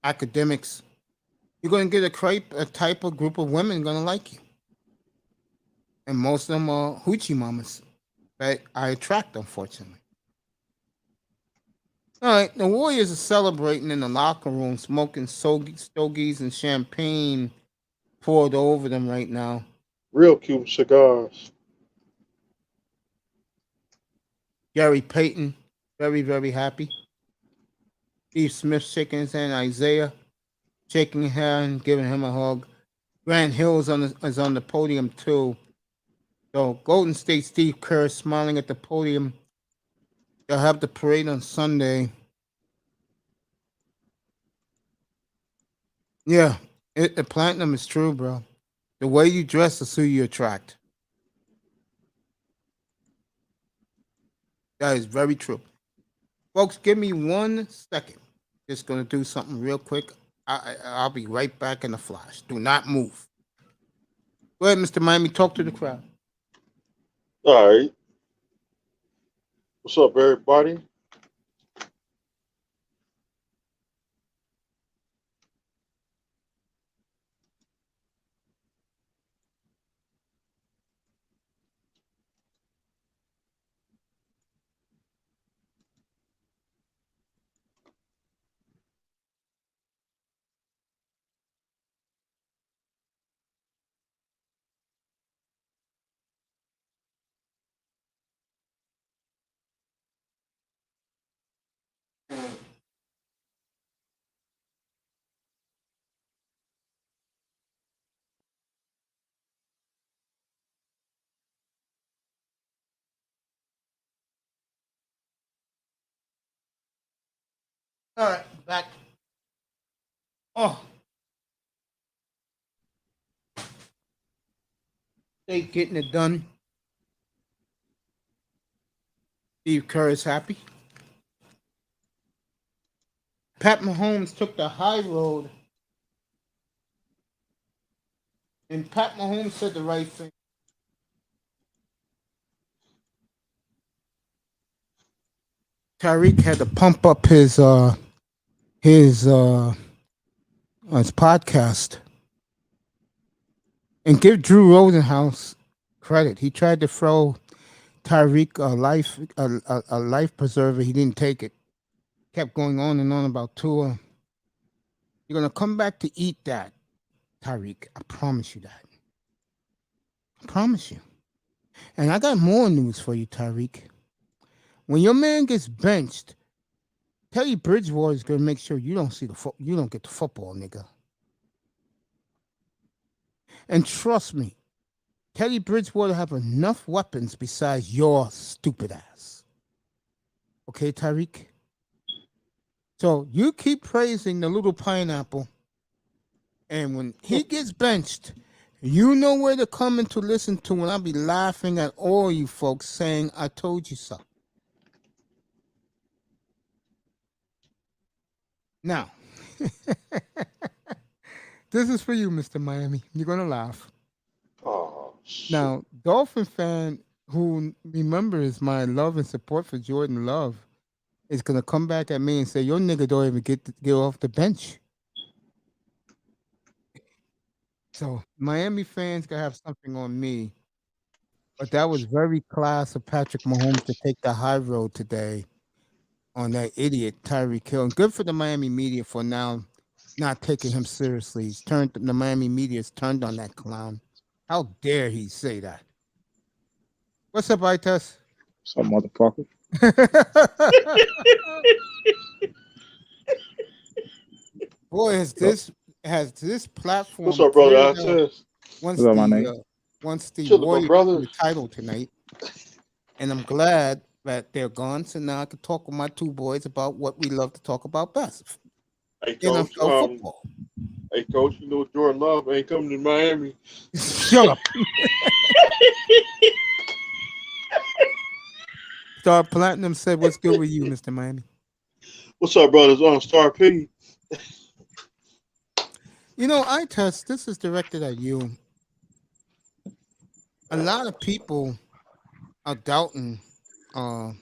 academics, you're going to get a type of group of women going to like you. And most of them are hoochie mamas that I attract, unfortunately. All right, the Warriors are celebrating in the locker room, smoking stogies and champagne poured over them right now. Real Cuban cigars. Gary Payton, very, very happy. Steve Smith shaking his hand. Isaiah shaking his hand, giving him a hug. Grant Hill is on the podium too. So Golden State Steve Kerr smiling at the podium. They'll have the parade on Sunday. Yeah, the platinum is true, bro. The way you dress is who you attract. That is very true. Folks, give me 1 second. Just going to do something real quick. I'll be right back in a flash. Do not move. Go ahead, Mr. Miami. Talk to the crowd. All right. What's up, everybody? All right, back. Oh. They getting it done. Steve Kerr is happy. Pat Mahomes took the high road. And Pat Mahomes said the right thing. Tyreek had to pump up his podcast and give Drew Rosenhaus credit. He tried to throw Tyreek a life preserver. He didn't take it. Kept going on and on about Tua. You're gonna come back to eat that, Tyreek. I promise you that. I promise you. And I got more news for you, Tyreek. When your man gets benched, Teddy Bridgewater is gonna make sure you don't get the football, nigga. And trust me, Teddy Bridgewater have enough weapons besides your stupid ass. Okay, Tyreek? So you keep praising the little pineapple, and when he gets benched, you know where to come and to listen to when I'll be laughing at all you folks saying, I told you so. Now, this is for you, Mr. Miami. You're going to laugh. Oh, shit. Now, Dolphin fan who remembers my love and support for Jordan Love is going to come back at me and say, your nigga don't even get off the bench. So, Miami fans going to have something on me. But that was very class of Patrick Mahomes to take the high road today on that idiot Tyreek Hill. And good for the Miami media for now not taking him seriously. The Miami media's turned on that clown. How dare he say that? What's up, Itas? Some motherfucker. Boy, has this platform. What's up, brother? Itas? Once What's up, my name? the Warriors won the title tonight, and I'm glad that they're gone. So now I can talk with my two boys about what we love to talk about best. Hey, Coach, football. Hey, Coach, you know Jordan Love ain't coming to Miami. Shut up. Star Platinum said, "What's good with you, Mr. Miami?" What's up, brothers? On Star P. You know, I test. This is directed at you. A lot of people are doubting uh,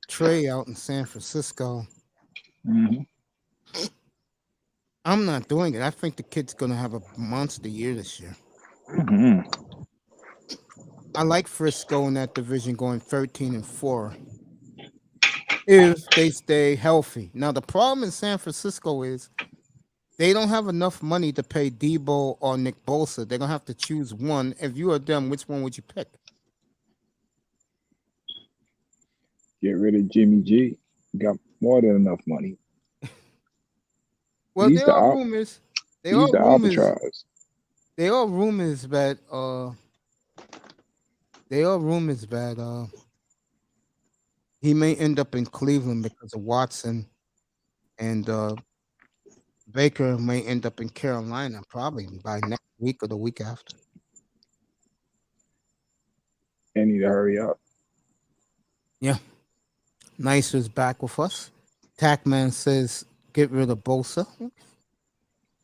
Trey out in San Francisco. Mhm. I'm not doing it. I think the kid's gonna have a monster year this year. Mhm. I like Frisco in that division going 13-4 if they stay healthy. Now the problem in San Francisco is they don't have enough money to pay Debo or Nick Bosa. They're gonna have to choose one. If you are them, which one would you pick? Get rid of Jimmy G. Got more than enough money. Well, He's there the are rumors. There he's are the rumors. arbitrage. There are rumors that there are rumors that he may end up in Cleveland because of Watson, and Baker may end up in Carolina probably by next week or the week after. They need to hurry up. Yeah. Nice is back with us. Tackman says get rid of Bosa.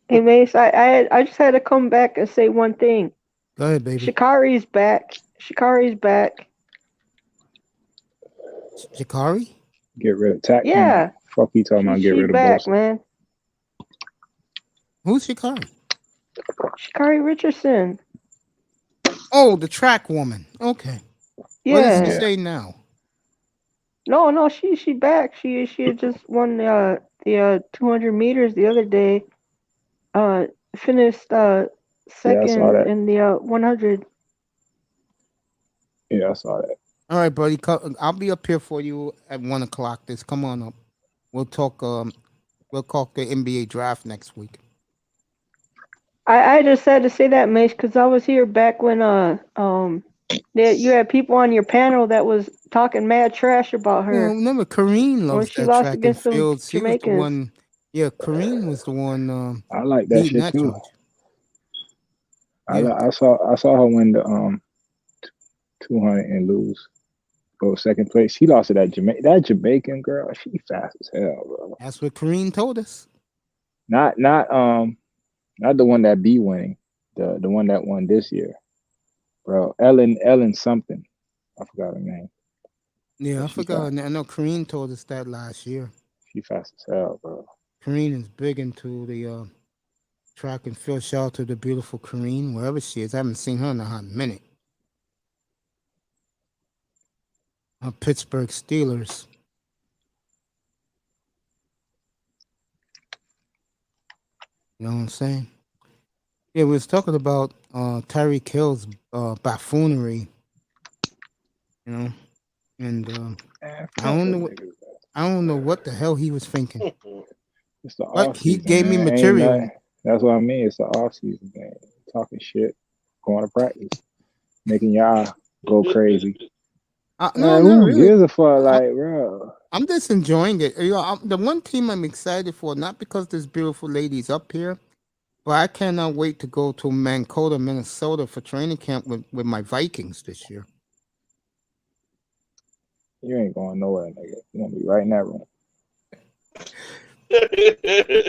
Hey Mace, I just had to come back and say one thing. Go ahead, baby. Shikari's back. Shikari's back. Jakari? Get rid of Tackman. Yeah. Fuck you talking about get She rid of back, Bosa. man. Who's Shikari? Shikari Richardson. Oh, the track woman. Okay. What does she Yeah. say now? No, she back. She had just won the 200 meters the other day. Finished Yeah, I saw second that. in the 100. Yeah, I saw that. All right, buddy. I'll be up here for you at 1:00. This come on up. We'll talk. We'll talk the NBA draft next week. I just had to say that, Mace, because I was here back when you had people on your panel that was talking mad trash about Well, her remember, Kareen when loves she that lost track and against them field. She was the Jamaicans. one. Yeah, Kareen was the one I like that leading shit that too. charge. I Yeah. I saw her win the 200 and lose. Go second place. She lost to that Jamaican girl. She fast as hell, bro. That's what Kareen told us. Not the one that be winning. The one that won this year, bro. Ellen something. I forgot her name. Yeah, But I she forgot. fast. I know Kareen told us that last year. She fast as hell, bro. Kareen is big into the track and field. Shout out to the beautiful Kareen, wherever she is. I haven't seen her in a hot minute. Pittsburgh Steelers. You know what I'm saying? Yeah, we was talking about Tyreek Hill's buffoonery. You know, and Man, I fuck don't know them what niggas. I don't know what the hell he was thinking, It's the but off he season, gave me man. Ain't material. nothing. That's what I mean. It's the off season, man. Talking shit, going to practice, making y'all go crazy. No, Man, not who really. gives a fuck, like, bro? I'm just enjoying it. You know, the one team I'm excited for, not because there's beautiful ladies up here, but I cannot wait to go to Mankato, Minnesota for training camp with my Vikings this year. You ain't going nowhere, nigga. You gonna be right in that room.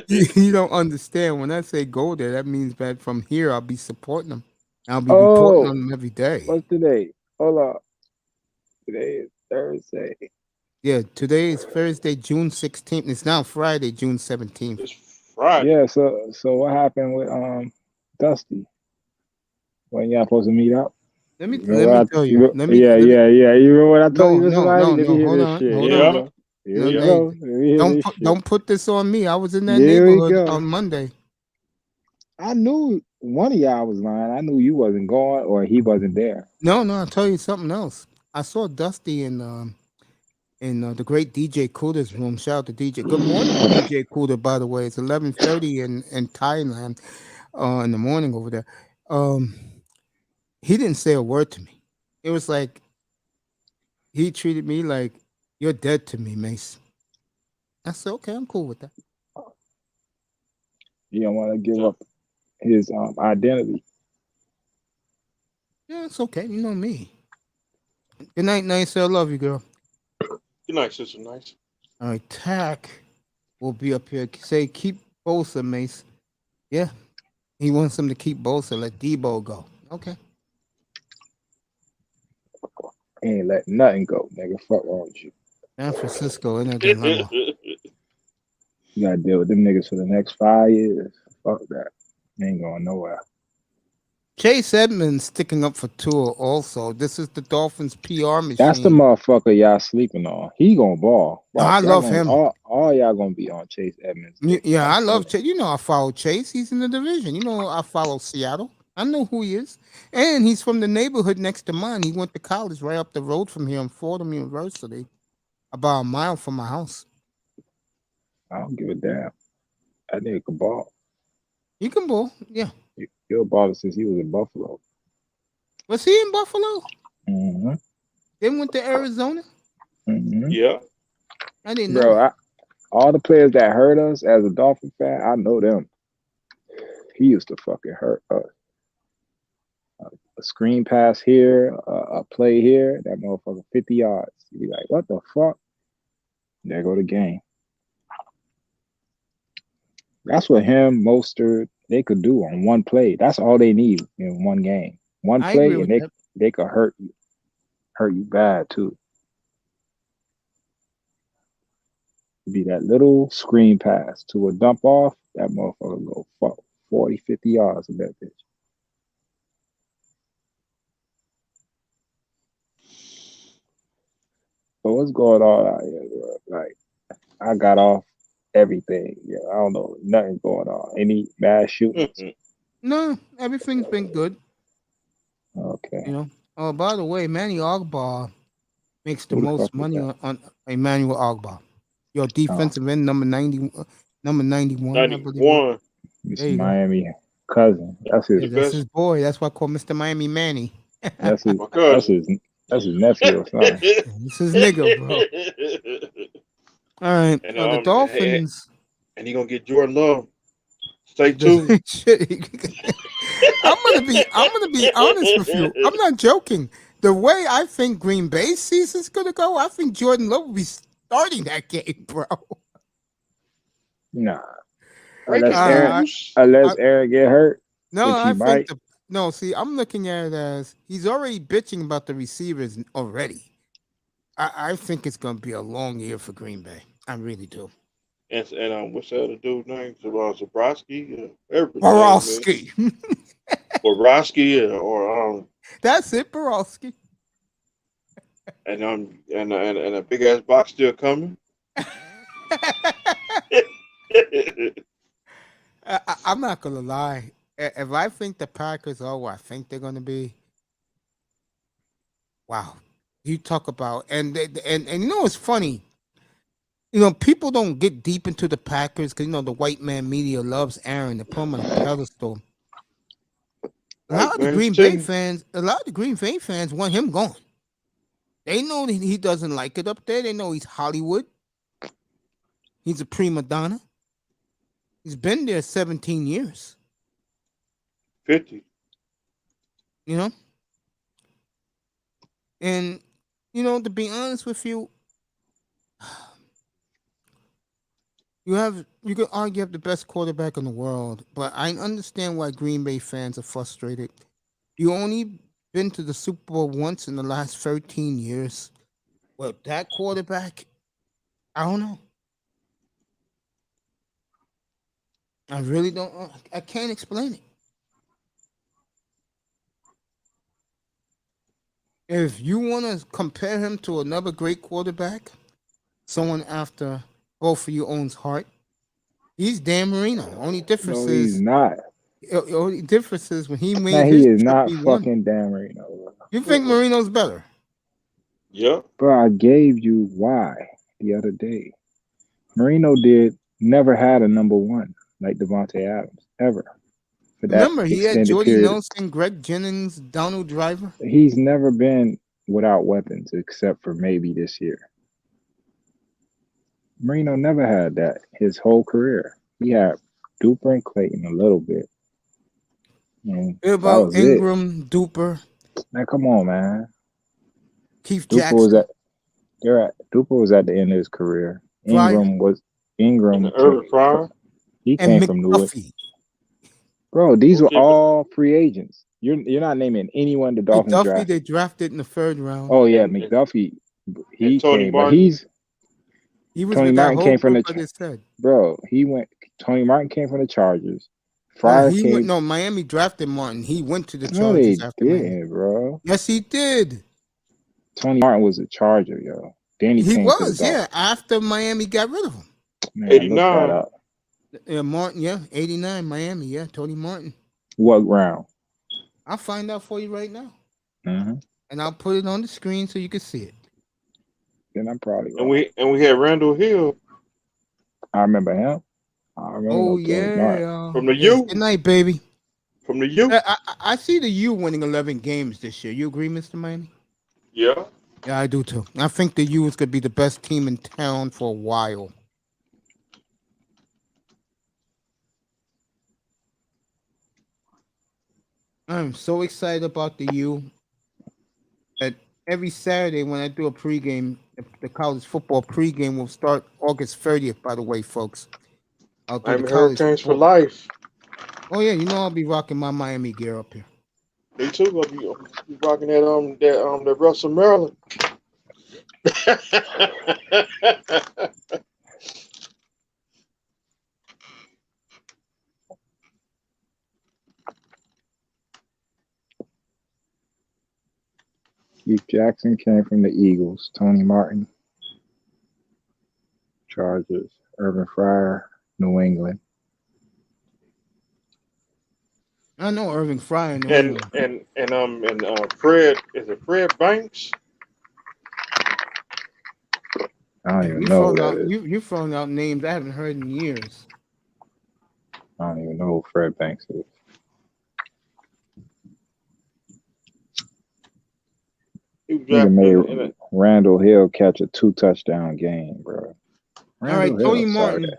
You don't understand. When I say go there, that means that from here I'll be supporting them. I'll be reporting on them every day. What's today? Hold up. Today is Thursday. Yeah, today is Thursday, June 16th. It's now Friday, June 17th. It's Friday. Yeah, so what happened with Dusty? When y'all supposed to meet up? Let me tell you. You remember what I told you, Mr. Miami? Let me hear Hold this on, shit. hold Here we on. go. Here we No, go. Let me hear this shit. Don't put this on me. I was in that Here we neighborhood go. on Monday. I knew one of y'all was lying. I knew you wasn't going or he wasn't there. No, I'll tell you something else. I saw Dusty in the great DJ Kuda's room. Shout out to DJ. Good morning, DJ Kuda. By the way, it's 11:30 in Thailand in the morning over there. He didn't say a word to me. It was like he treated me like you're dead to me, Mace. I said, okay, I'm cool with that. He don't want to give up his identity. Yeah, it's okay. You know me. Good night, nice. I love you, girl. Good night, sister. Nice. All right, Tack will be up here. Say, keep Bosa, Mace. Yeah, he wants him to keep Bosa. Let Debo go. Okay. Ain't letting nothing go, nigga. Fuck wrong with you. San Francisco in a dilemma. You gotta deal with them niggas for the next 5 years. Fuck that. Ain't going nowhere. Chase Edmonds sticking up for Tua also. This is the Dolphins PR machine. That's the motherfucker y'all sleeping on. He gonna ball. No, I love him. All y'all gonna be on Chase Edmonds. Yeah, I love Chase. You know I follow Chase. He's in the division. You know I follow Seattle. I know who he is. And he's from the neighborhood next to mine. He went to college right up the road from here in Fordham University, about a mile from my house. I don't give a damn. That nigga can ball. He can ball, yeah. He'll ball since he was in Buffalo. Was he in Buffalo? Mm-hmm. Then went to Arizona? Mm-hmm. Yeah. I didn't know. Bro, all the players that hurt us as a Dolphin fan, I know them. He used to fucking hurt us. A screen pass here, a play here, that motherfucker 50 yards. You be like, what the fuck? There go the game. That's what him, Mostert, they could do on one play. That's all they need in one game. One play, and they could hurt you bad too. Be that little screen pass to a dump off, that motherfucker go 40, 50 yards of that bitch. So what's going on out here, bro? Like, I got off everything. Yeah, I don't know, nothing going on. Any mass shootings? No, everything's been good. Okay. You know. Oh, by the way, Manny Ogba makes the most money on Emmanuel Ogba. Your defensive end, number 91, I believe. Mr. Miami cousin. That's his boy. That's why I call Mr. Miami Manny. That's his nephew or something. It's his nigga, bro. All right. And, the Dolphins. And he gonna get Jordan Love. Stay tuned. I'm gonna be honest with you. I'm not joking. The way I think Green Bay season's gonna go, I think Jordan Love will be starting that game, bro. Nah. Unless Aaron get hurt. No, I think see, I'm looking at it as he's already bitching about the receivers already. I think it's gonna be a long year for Green Bay. I really do. And what's the other dude's name? Zabrowski? Borowski. Borowski or that's it, Borowski. And a big ass box still coming. I'm not gonna lie. If I think the Packers are what I think they're gonna be, wow. You talk about and you know it's funny. You know, people don't get deep into the Packers because you know the white man media loves Aaron. They put him on a pedestal. A lot of the Green Bay fans want him gone. They know that he doesn't like it up there. They know he's Hollywood. He's a prima donna. He's been there 17 years. 50. You know? And, you know, to be honest with you, you can argue you have the best quarterback in the world, but I understand why Green Bay fans are frustrated. You only been to the Super Bowl once in the last 13 years. Well, that quarterback, I don't know. I really don't. I can't explain it. If you want to compare him to another great quarterback, someone after both of you owns heart, he's Dan Marino. Only difference is he's not. Only difference is when he made Man, his he is trip, not he fucking won. Dan Marino. You think Marino's better? Yeah. Bro, I gave you why the other day. Marino never had a number one like Devontae Adams, ever. Remember, he had Jordy Nelson, Greg Jennings, Donald Driver. He's never been without weapons except for maybe this year. Marino never had that his whole career. He had Duper and Clayton a little bit. And what about Ingram, Duper? Man, come on, man. Keith Duper was Jackson. Duper was at the end of his career. Fryer. Ingram And Irvin Fryer. he And came from Newark. McDuffie. Bro, these were Okay, all free agents. You're not naming anyone the Dolphins McDuffie, drafted. they drafted in the 3rd round. Oh yeah, And McDuffie. He and Tony came, but Martin. He was Tony with that Martin whole came from group the I just said. bro. Tony Martin came from the Chargers. No, Fryer he came. went. No, Miami drafted Martin. He went to the No, they Chargers after Miami. didn't, bro. Yes, he did. Tony Martin was a Charger, yo. Then he He came to the was, yeah. After Miami got rid of him. Man, look that 89. up. Yeah, Martin, yeah, 89, Miami, yeah, Tony Martin. What round? I'll find out for you right now, Mm-hmm. and I'll put it on the screen so you can see it. Then I'm probably And wrong. we had Randall Hill I remember him. I remember Oh no Tony Martin. yeah, from the yes. U. Good night, baby. From the U. I see the U winning 11 games this year. You agree, Mr. Miami? Yeah. Yeah, I do too. I think the U is gonna be the best team in town for a while. I'm so excited about the U that every Saturday when I do a pregame, the college football pregame will start August 30th, by the way, folks. I'll do the Miami college Hurricanes for football. life. Oh yeah, you know I'll be rocking my Miami gear up here. Me too. Gonna be rocking that Russell Maryland. Keith Jackson came from the Eagles. Tony Martin, Chargers. Irvin Fryer, New England. I know Irving Fryer in New and England. Fred, is it Fred Banks? I don't Yeah, even you know who throwing that out is. you throwing out names I haven't heard in years. I don't even know who Fred Banks is. He was Nigga drafted made Randall Hill catch a 2-touchdown game, bro. All right, Randall Tony Hill, sorry. Martin,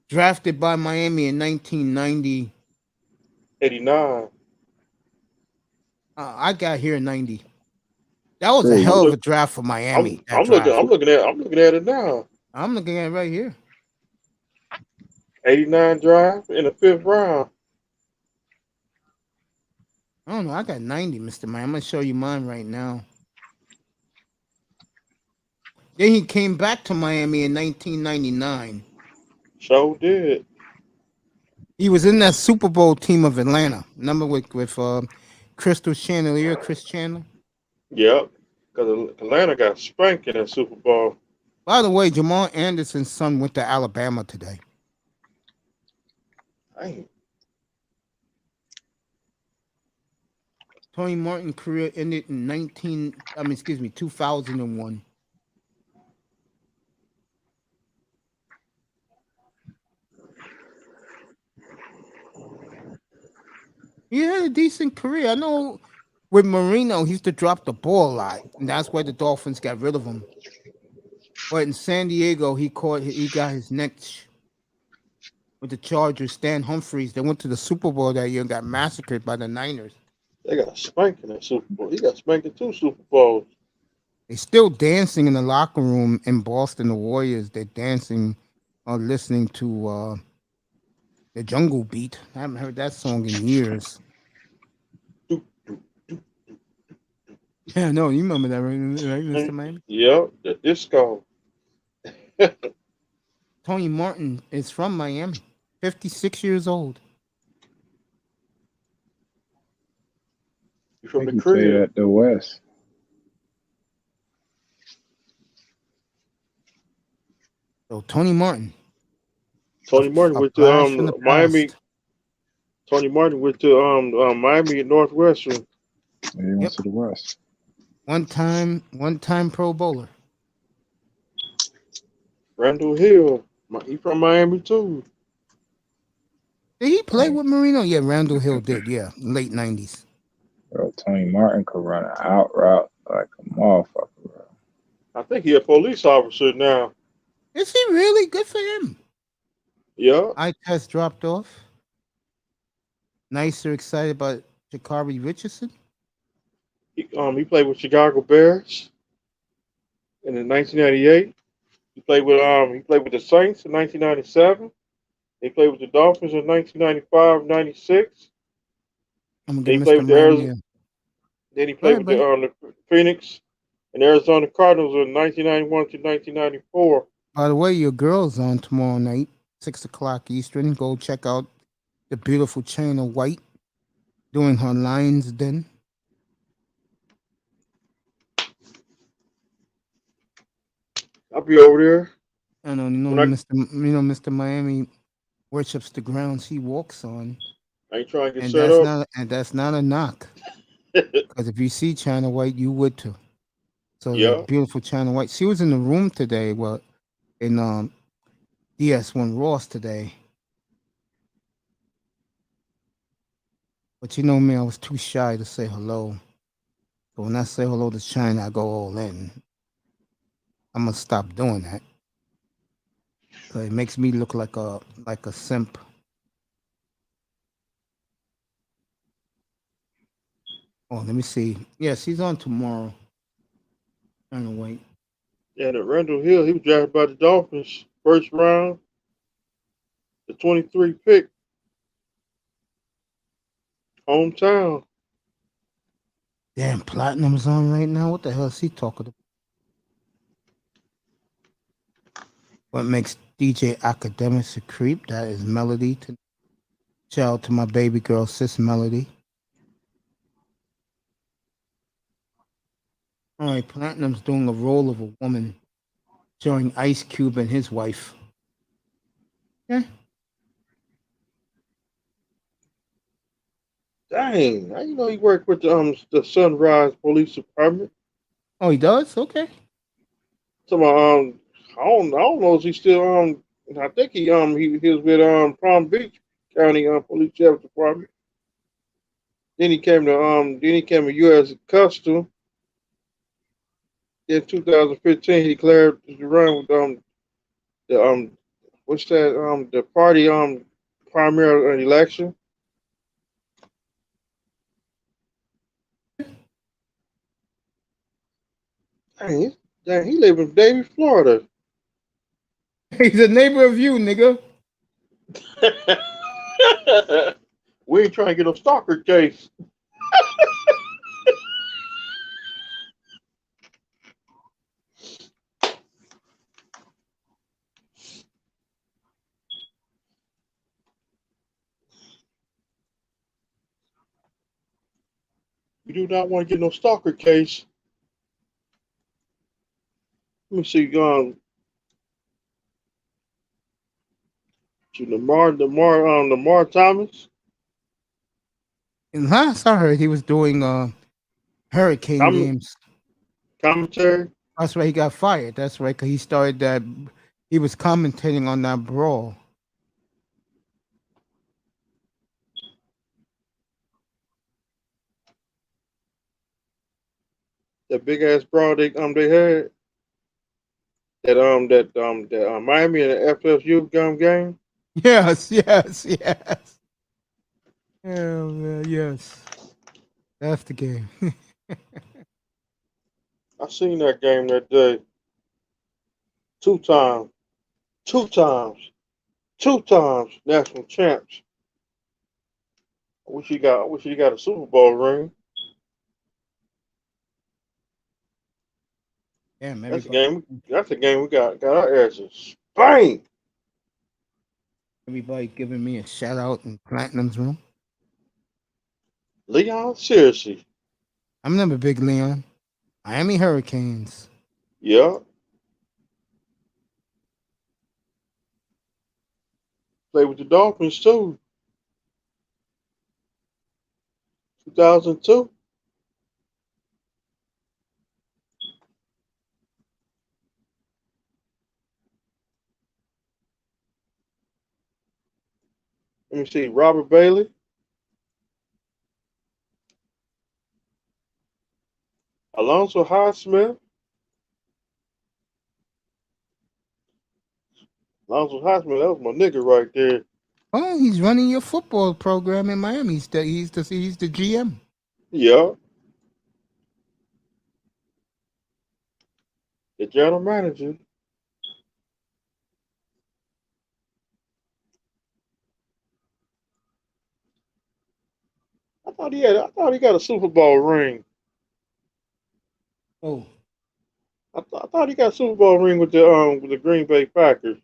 drafted by Miami in 1990. 89. I got here in 90. That was a Crazy. hell of a draft for Miami. I'm that draft. looking at it now. I'm looking at it right here. 89 draft in the 5th round. I don't know. I got 90, Mr. Man. I'm gonna show you mine right now. Then he came back to Miami in 1999. So did. He was in that Super Bowl team of Atlanta. Remember with Crystal Chandelier, Chris Chandler? Yep. Because Atlanta got spanked in that Super Bowl. By the way, Jamal Anderson's son went to Alabama today. Dang. Tony Martin's career ended in 2001. He had a decent career. I know with Marino, he used to drop the ball a lot, and that's why the Dolphins got rid of him. But in San Diego, he got his neck with the Chargers. Stan Humphries. They went to the Super Bowl that year and got massacred by the Niners. They got spanked in that Super Bowl. He got spanked in 2 Super Bowls. They're still dancing in the locker room in Boston. The Warriors. They're dancing, listening to the Jungle Beat. I haven't heard that song in years. Yeah, no, you remember that, right, Mr. Miami? Yep, the disco. Tony Martin is from Miami, 56 years old. You I from think the he played crib. at the West. So Tony Martin. Tony Martin a went blast from to the Miami. past. Tony Martin went to Miami and Northwestern. Yeah, he went to the West. One time Pro Bowler. Randall Hill. He from Miami too. Did he play with Marino? Yeah, Randall Hill did. Yeah, late 90s. Bro, Tony Martin could run an out route like a motherfucker, bro. I think he a police officer now. Is he really? Good for him. Yeah. Eye test dropped off. Nicer excited about Jakari Richardson. He played with Chicago Bears. And in 1998, he played with the Saints in 1997. He played with the Dolphins in 1995, 96. I'm gonna Then give he played Mr. with the Miami. Arizona. Then he Go played ahead, with buddy. the Phoenix and Arizona Cardinals in 1991 to 1994. By the way, your girl's on tomorrow night, 6 o'clock Eastern. Go check out the beautiful China White doing her lines. Then I'll be over there. I know When I Mr. Miami worships the grounds he walks on, ain't trying to get and set up. that's not a knock. Because if you see China White, you would too. So the Yeah. beautiful China White, she was in the room today. Well, in DS1 Ross today. But you know me, I was too shy to say hello. So when I say hello to China, I go all in. I'm gonna stop doing that. Cause it makes me look like a simp. Oh, let me see. Yeah, she's on tomorrow. China White. And at Randall Hill, he was drafted by the Dolphins, first round, the 23 pick, hometown. Damn, Platinum's on right now. What the hell is he talking about? What makes DJ Academics a creep? That is Melody. Shout out to my baby girl, sis Melody. All right, Platinum's doing a role of a woman, showing Ice Cube and his wife. Yeah. Dang, I didn't know he worked with the Sunrise Police Department. Oh, he does? Okay. So I don't know if he's still I think he was with Palm Beach County Police Sheriff Department. Then he came to U.S. Custom. In 2015, he declared to run with the what's that the party primary election. Dang, he live in Davie, Florida. He's a neighbor of you, nigga. We ain't trying to get a stalker case. We do not want to get no stalker case. Let me see, to Lamar Thomas. And last I heard, he was doing hurricane games. Commentary. That's why he got fired. That's right, because he started that. He was commentating on that brawl. That big ass brawl they had. That Miami and the FSU game. Yes. Yes. That's the game. I seen that game that day. Two times national champs. I wish he got a Super Bowl ring. Damn, That's a game we got our asses spanked. Everybody giving me a shout out in Platinum's room. Leon, seriously. I'm never big Leon. Miami Hurricanes. Yeah. Played with the Dolphins too. 2002. Let me see. Robert Bailey. Alonzo Highsmith. Alonzo Highsmith, that was my nigga right there. Oh, he's running your football program in Miami. He's the GM. Yeah. The general manager. I thought he got a Super Bowl ring. Oh, I thought he got a Super Bowl ring with the Green Bay Packers.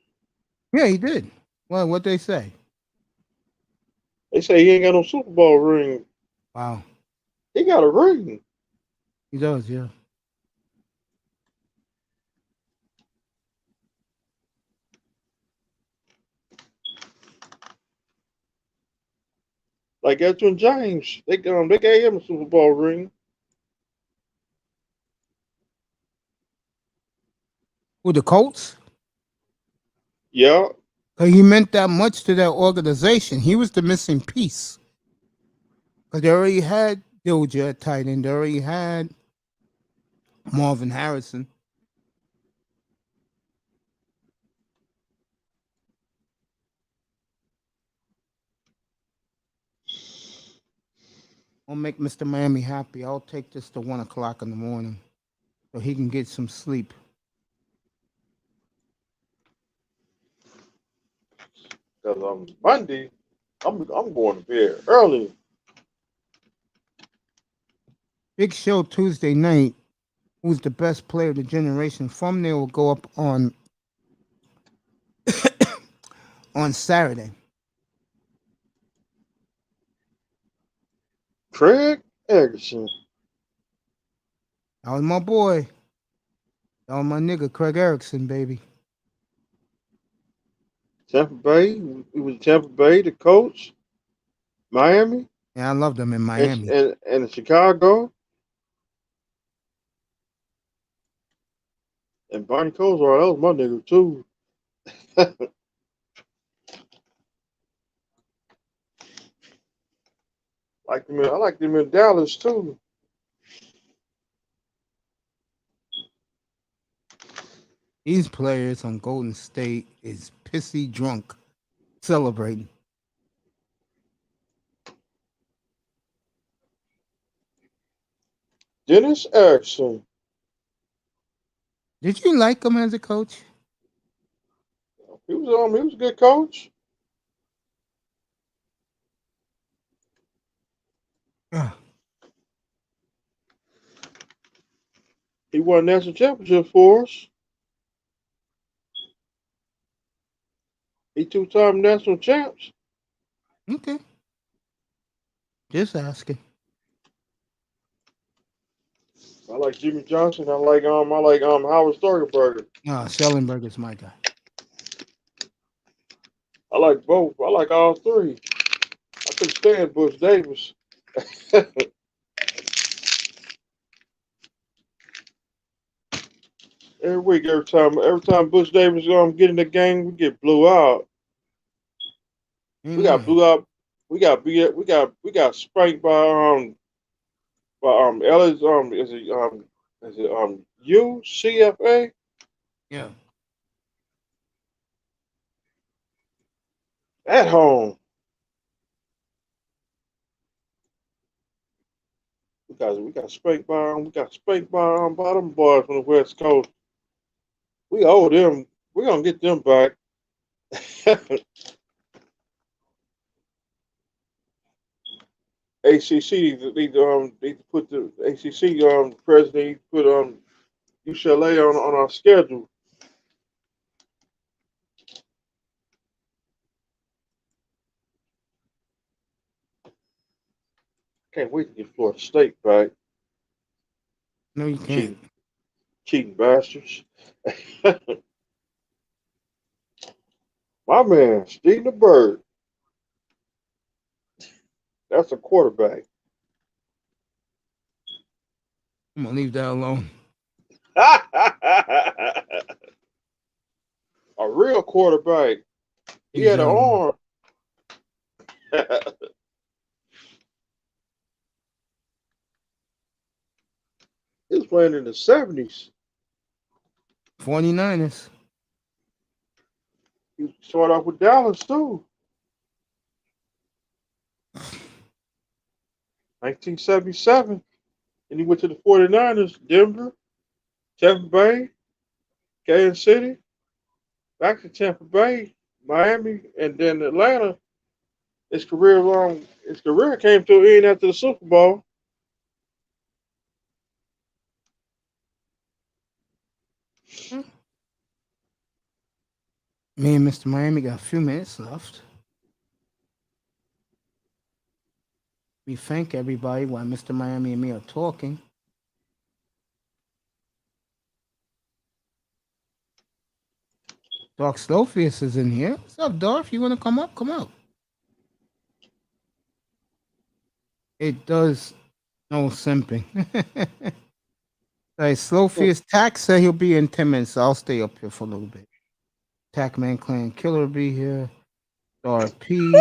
yeah, he did. Well, what they say? They say he ain't got no Super Bowl ring. Wow, He got a ring. he does. Yeah. Like Edwin James. They gave him a Super Bowl ring. With the Colts? Yeah. He meant that much to that organization. He was the missing piece. Because they already had Dilger at tight end. They already had Marvin Harrison. I'll make Mr. Miami happy. I'll take this to 1 o'clock in the morning so he can get some sleep. Because on Monday, I'm going to bed early. Big show Tuesday night. Who's the best player of the generation? From there will go up on on Saturday. Craig Erickson. That was my boy. That was my nigga, Craig Erickson, baby. Tampa Bay. He was Tampa Bay, the coach. Miami. Yeah, I loved him in Miami. And Chicago. And Bonnie Kosar, that was my nigga too. I liked him in Dallas too. These players on Golden State is pissy drunk celebrating. Dennis Erickson. Did you like him as a coach? He was a good coach. Yeah. He won national championship for us. He 2-time national champs. Okay. Just asking. I like Jimmy Johnson. I like Howard Starkenberger. Schellenberger's my guy. I like both. I like all three. I couldn't stand Bush Davis. Every week, every time Bush Davis get in the game, we get blew out. We got blew out. We got spanked by Ellis is it UCFA? Yeah. At home. We got spanked by by them boys from the West Coast. We owe them. We're gonna get them back. ACC need to put the ACC president put UCLA on our schedule. Can't wait to get Florida State back. No, you can't. Cheating bastards. My man, Steve the Bird. That's a quarterback. I'm gonna leave that alone. A real quarterback. He had an arm. He was playing in the 70s. 49ers. He started off with Dallas too. 1977. And he went to the 49ers, Denver, Tampa Bay. Kansas City, back to Tampa Bay, Miami, and then Atlanta. His career came to an end after the Super Bowl. Me and Mr. Miami got a few minutes left. We thank everybody while Mr. Miami and me are talking. Dark Slowface is in here. What's up, Darth? You want to come up? Come up. It does no simping. Hey, Slowface Tack said he'll be in 10 minutes, so I'll stay up here for a little bit. Tackman Clan Killer will be here. Darth P,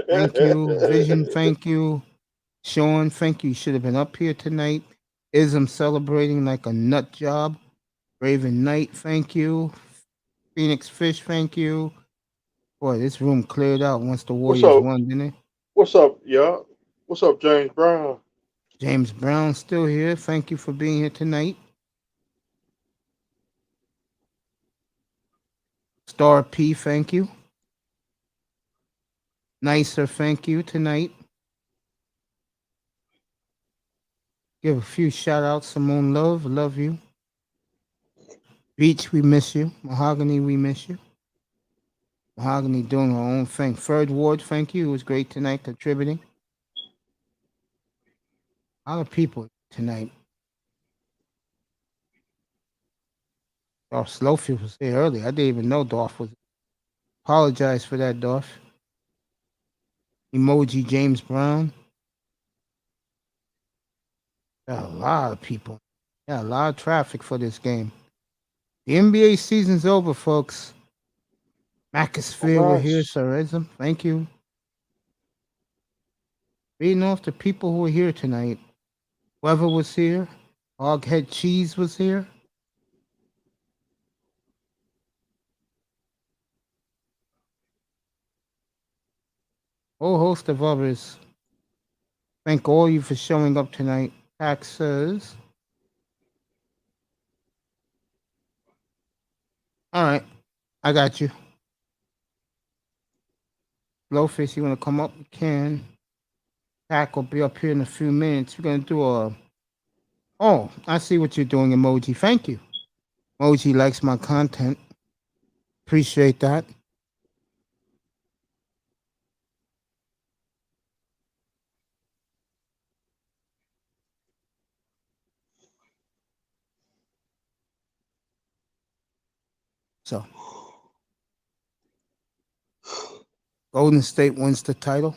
thank you. Vision, thank you. Sean, thank you. You should have been up here tonight. Ism celebrating like a nut job. Raven Knight, thank you. Phoenix Fish, thank you. Boy, this room cleared out once the What's Warriors up? won, didn't it? What's up, y'all? What's up, James Brown? James Brown still here. Thank you for being here tonight. Star P, thank you. Nicer, thank you tonight. Give a few shout outs. Simone Love, love you. Beach, we miss you. Mahogany, we miss you. Mahogany doing her own thing. Third Ward, thank you. It was great tonight contributing. A lot of people tonight. Dolph Slowfield was here early. I didn't even know Dolph was. Apologize for that, Dolph. Emoji James Brown. Got a lot of people. Got a lot of traffic for this game. The NBA season's over, folks. Macosphere, we're here. Nice. Sarism, thank you. Reading off the people who were here tonight. Weather was here. Hoghead Cheese was here. A whole host of others. Thank all you for showing up tonight. Pax says. All right, I got you. Blowfish, you want to come up? You can. Pack will be up here in a few minutes. We're going to do a. Oh, I see what you're doing, Emoji. Thank you. Emoji likes my content. Appreciate that. So, Golden State wins the title.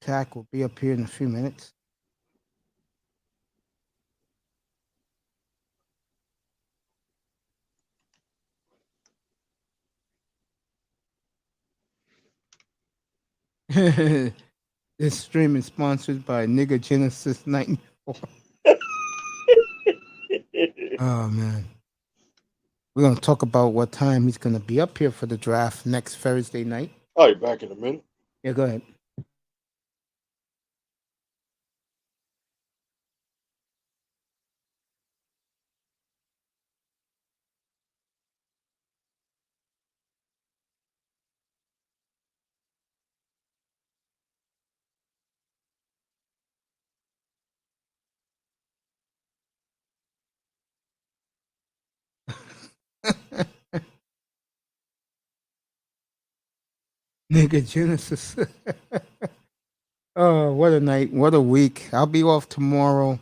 Pack will be up here in a few minutes. This stream is sponsored by Nigga Genesis 94. Oh, man. We're going to talk about what time he's going to be up here for the draft next Thursday night. I'll be back in a minute. Yeah, go ahead. Nigga Genesis. Oh, what a night. What a week. I'll be off tomorrow.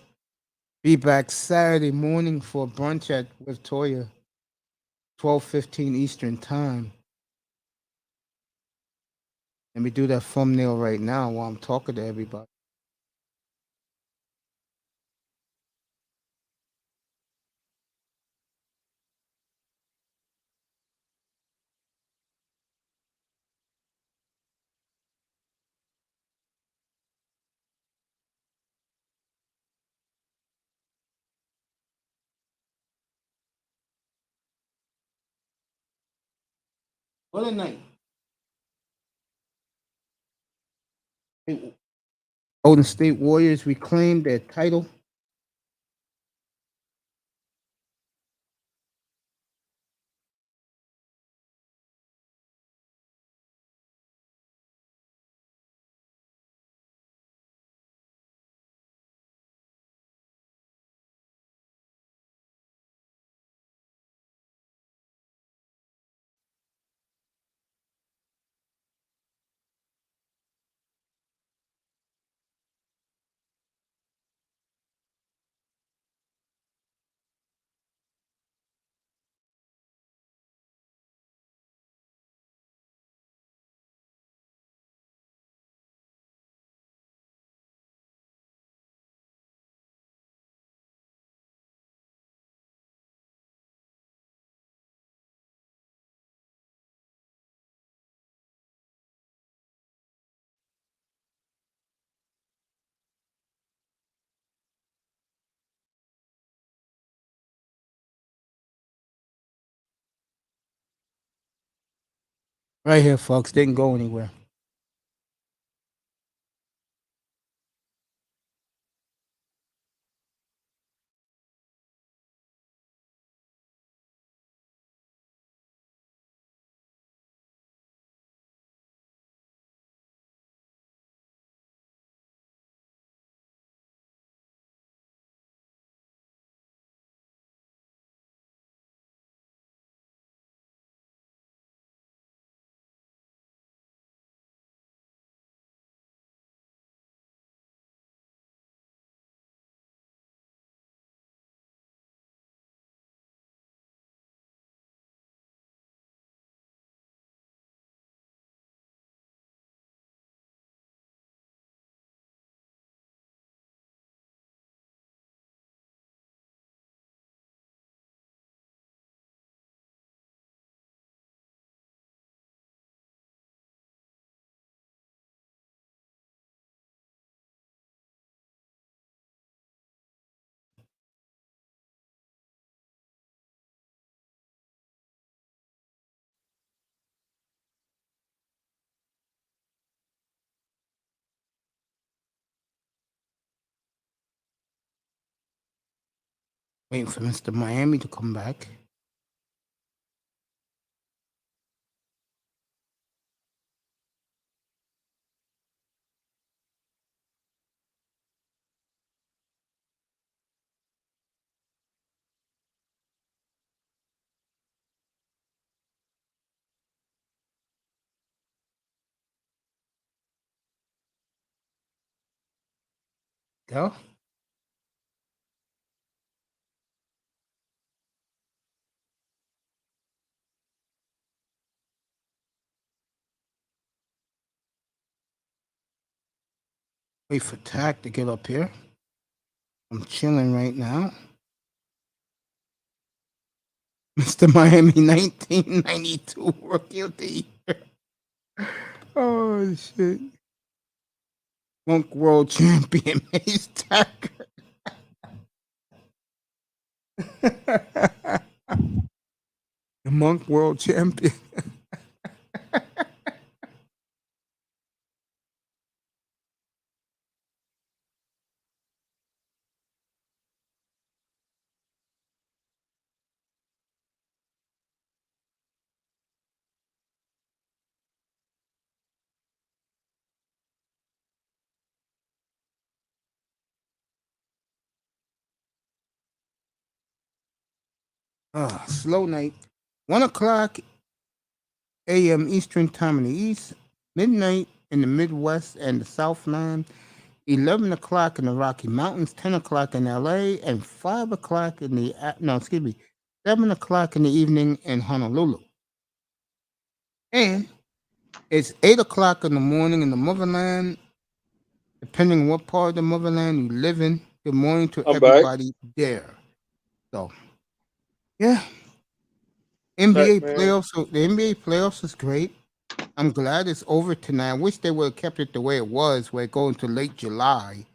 Be back Saturday morning for brunch at with Toya. 12:15 Eastern time. Let me do that thumbnail right now while I'm talking to everybody. What a night. Golden State Warriors reclaimed their title. Right here, folks. Didn't go anywhere. Waiting for Mr. Miami to come back. Go. Wait for Tack to get up here. I'm chilling right now. Mr. Miami 1992 Rookie of the Year. Oh, shit. Monk World Champion Mace Tacker. The Monk World Champion. Slow night. 1 o'clock a.m. Eastern Time in the East, midnight in the Midwest and the Southland, 11 o'clock in the Rocky Mountains, 10 o'clock in LA, and 5 o'clock in the, 7 o'clock in the evening in Honolulu. And it's 8 o'clock in the morning in the motherland, depending on what part of the motherland you live in. Good morning to I'm back. everybody there. So, yeah. NBA Back, man. playoffs. So the NBA playoffs is great. I'm glad it's over tonight. I wish they would have kept it the way it was, where it go into late July,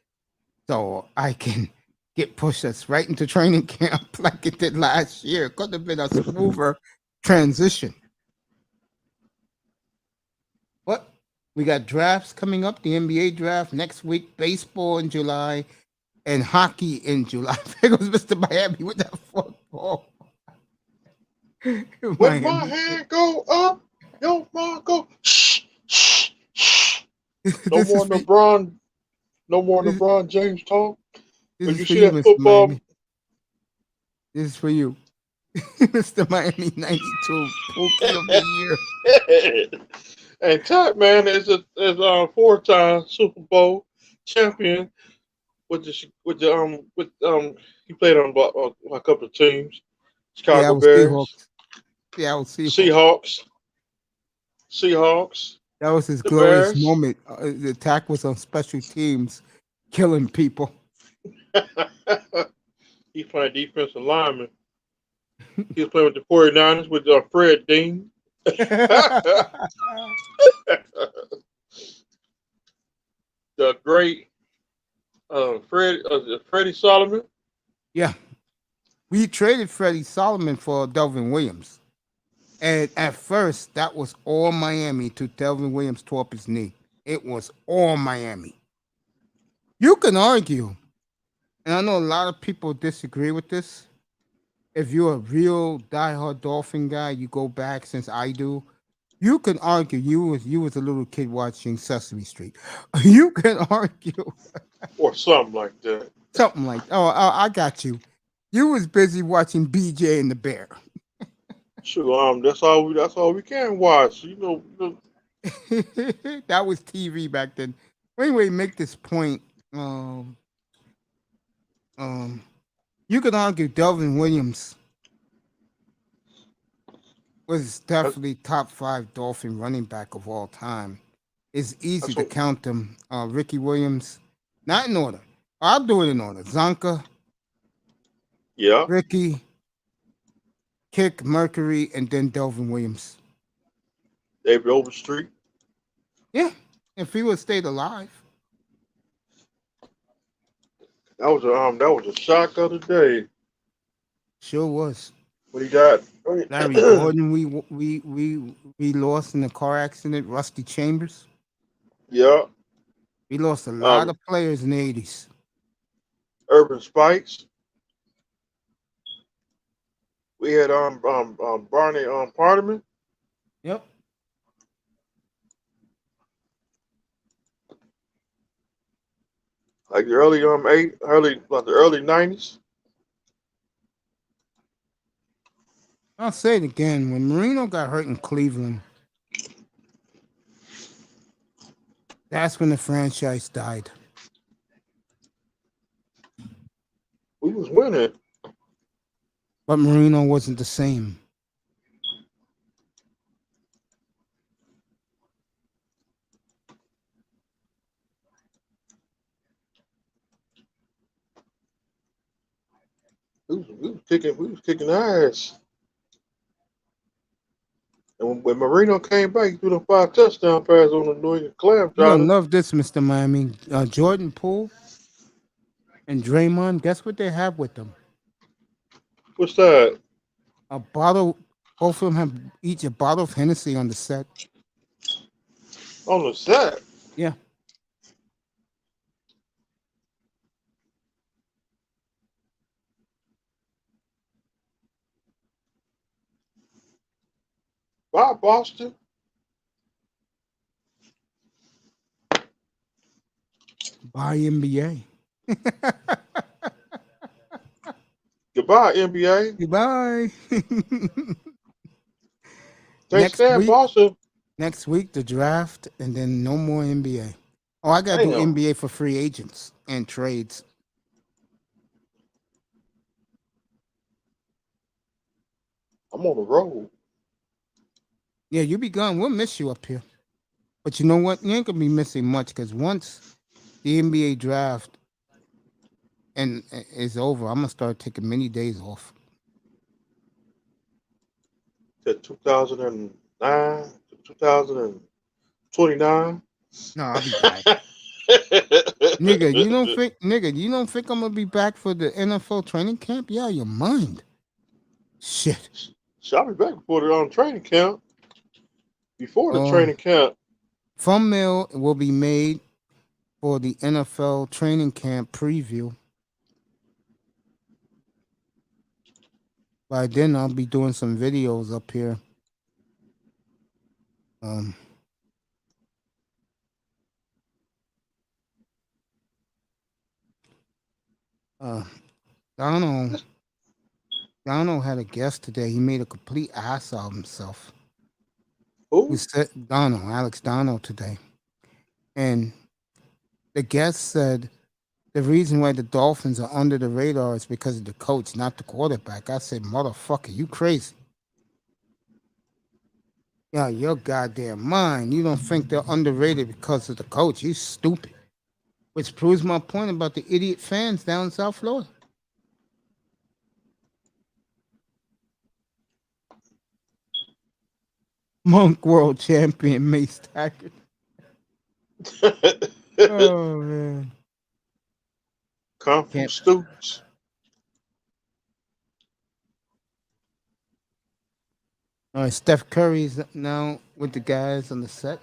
so I can get pushed us right into training camp like it did last year. It could have been a smoother transition. But We got drafts coming up. The NBA draft next week. Baseball in July. And hockey in July. There goes Mr. Miami with that football. When my hand go up, your mind go. Shh, shh, shh. No more LeBron. No more LeBron James talk. When you see that Mr. football, Miami. This is for you. Mr. Miami 92 Rookie of the Year. and Top Man is a 4-time Super Bowl champion with he played on a couple of teams. Chicago Bears, Seahawks. Seahawks. That was his The glorious Bears. moment. The attack was on special teams, killing people. He's playing defensive lineman. He was playing with the 49ers with Fred Dean. The great Freddie Solomon. Yeah. We traded Freddie Solomon for Delvin Williams. And at first, that was all Miami till Delvin Williams tore up his knee. It was all Miami. You can argue, and I know a lot of people disagree with this. If you're a real diehard Dolphin guy, you go back since I do. You can argue you was a little kid watching Sesame Street. You can argue, or something like that. Something like I got you. You was busy watching BJ and the Bear. Sure, that's all we can watch. You know. That was TV back then. Anyway, make this point. You could argue Delvin Williams was definitely top 5 Dolphin running back of all time. It's easy to count them. Ricky Williams, not in order. I'll do it in order. Zonka, yeah, Ricky, Kick, Mercury, and then Delvin Williams. David Overstreet. Yeah, if he would have stayed alive. That was a shock of the day. Sure was. When he died. Larry Gordon, we lost in the car accident. Rusty Chambers. Yeah. We lost a lot of players in the 80s. Urban Spikes. We had Barney Parliament. Yep. Like the early early 90s. I'll say it again. When Marino got hurt in Cleveland, that's when the franchise died. We was winning. But Marino wasn't the same. We was kicking ass. And when Marino came back, he threw the 5 touchdown passes on the New England Clam. You're gonna love this, Mr. Miami. Jordan Poole and Draymond, guess what they have with them? What's that? A bottle. Both of them have each a bottle of Hennessy on the set. On the set? Yeah. Bye, Boston. Bye, NBA. Goodbye, NBA. Goodbye. Boston. Next week, the draft, and then no more NBA. Oh, I got to do NBA for free agents and trades. I'm on the road. Yeah, you be gone. We'll miss you up here. But you know what? You ain't going to be missing much because once the NBA draft is over, I'm going to start taking many days off. To 2009, 2029. No, I'll be back. Nigga, you don't think I'm going to be back for the NFL training camp? Yeah, your mind. Shit. I'll be back before the training camp. Before the training camp. Thumbnail will be made for the NFL training camp preview. By then, I'll be doing some videos up here. Donald had a guest today. He made a complete ass out of himself. Who? We said Alex Donald today. And the guest said the reason why the Dolphins are under the radar is because of the coach, not the quarterback. I said, motherfucker, you crazy. Yeah, your goddamn mind. You don't think they're underrated because of the coach. You stupid. Which proves my point about the idiot fans down in South Florida. Monk World Champion Mace Tackett. Oh, man. Come from Stoops. All right, Steph Curry's now with the guys on the set.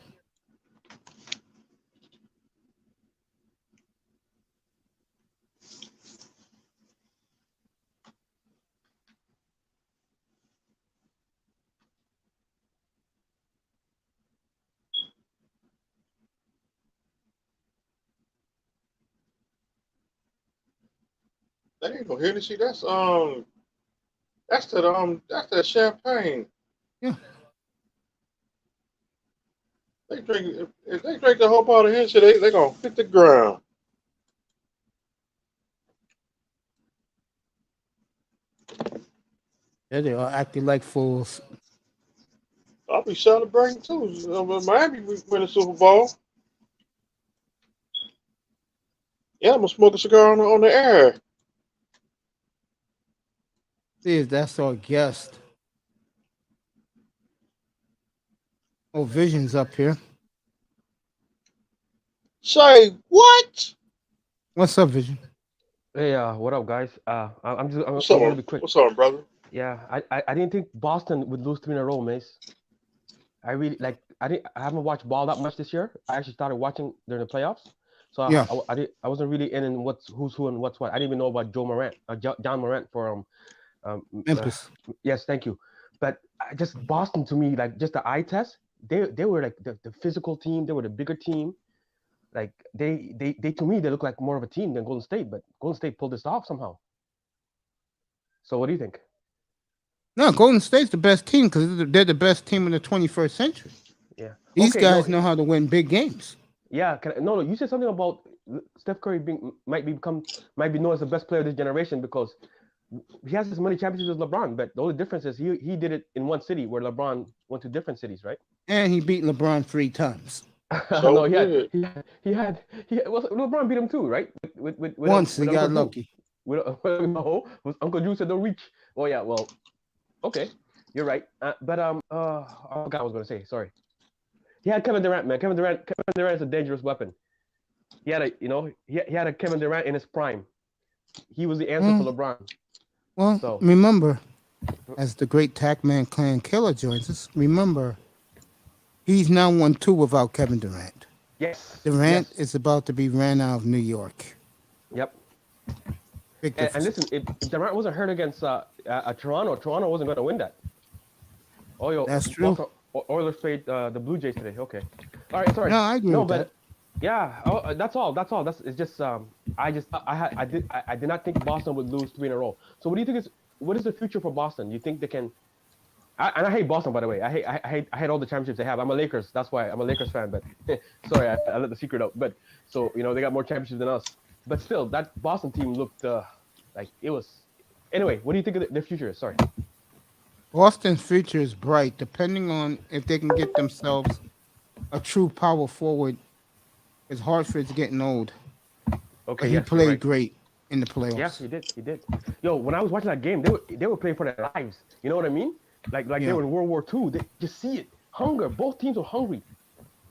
That ain't no Hennessy. That's that champagne. Yeah. They drink if they drink the whole bottle of Hennessy, they gonna hit the ground. Yeah, they are acting like fools. I'll be celebrating too. Miami win the Super Bowl. Yeah, I'm gonna smoke a cigar on the air. See if that's our guest. Oh, Vision's up here. Say what? What's up, Vision? Hey, what up, guys? I'm What's gonna up, be quick. What's up, brother? Yeah, I didn't think Boston would lose 3 in a row, Mace. I really I haven't watched ball that much this year. I actually started watching during the playoffs, so Yeah. I wasn't really in who's who and what's what. I didn't even know about John Morant for Memphis. yes, thank you. But just Boston to me, like just the eye test, they were like the physical team. They were the bigger team. Like they to me they look like more of a team than Golden State. But Golden State pulled this off somehow. So what do you think? No, Golden State's the best team because they're the best team in the 21st century. Yeah. These guys know how to win big games. Yeah. No. You said something about Steph Curry might be known as the best player of this generation because he has as many championships as LeBron. But the only difference is he did it in one city where LeBron went to different cities, right? And he beat LeBron 3 times. So no, good. well, LeBron beat him too, right? With Once he got Uncle lucky. No, Uncle Drew said don't reach. Oh yeah, well, okay, you're right. But I forgot what I was gonna say. Sorry. He had Kevin Durant, man. Kevin Durant is a dangerous weapon. He had a Kevin Durant in his prime. He was the answer for LeBron. Well, remember, as the great Tackman Clan Killer joins us, remember, he's now won 2 without Kevin Durant. Yes. Durant is about to be ran out of New York. Yep. Big and listen, if Durant wasn't hurt against Toronto wasn't going to win that. Oh, yo, that's true. Oilers played the Blue Jays today. Okay. All right. Sorry. No, I agree with that. Yeah. Oh, that's all. It's just I did not think Boston would lose 3 in a row. So what is the future for Boston? You think they can? And I hate Boston, by the way. I hate all the championships they have. I'm a Lakers. That's why I'm a Lakers fan. But sorry, I let the secret out. But so they got more championships than us. But still, that Boston team looked like it was. Anyway, what do you think of their future is? Sorry. Boston's future is bright, depending on if they can get themselves a true power forward. As Hartford's getting old. Okay. But he played great in the playoffs. Yeah, he did. Yo, when I was watching that game, they were playing for their lives. You know what I mean? Like they were in World War II. They just see it. Hunger. Both teams were hungry.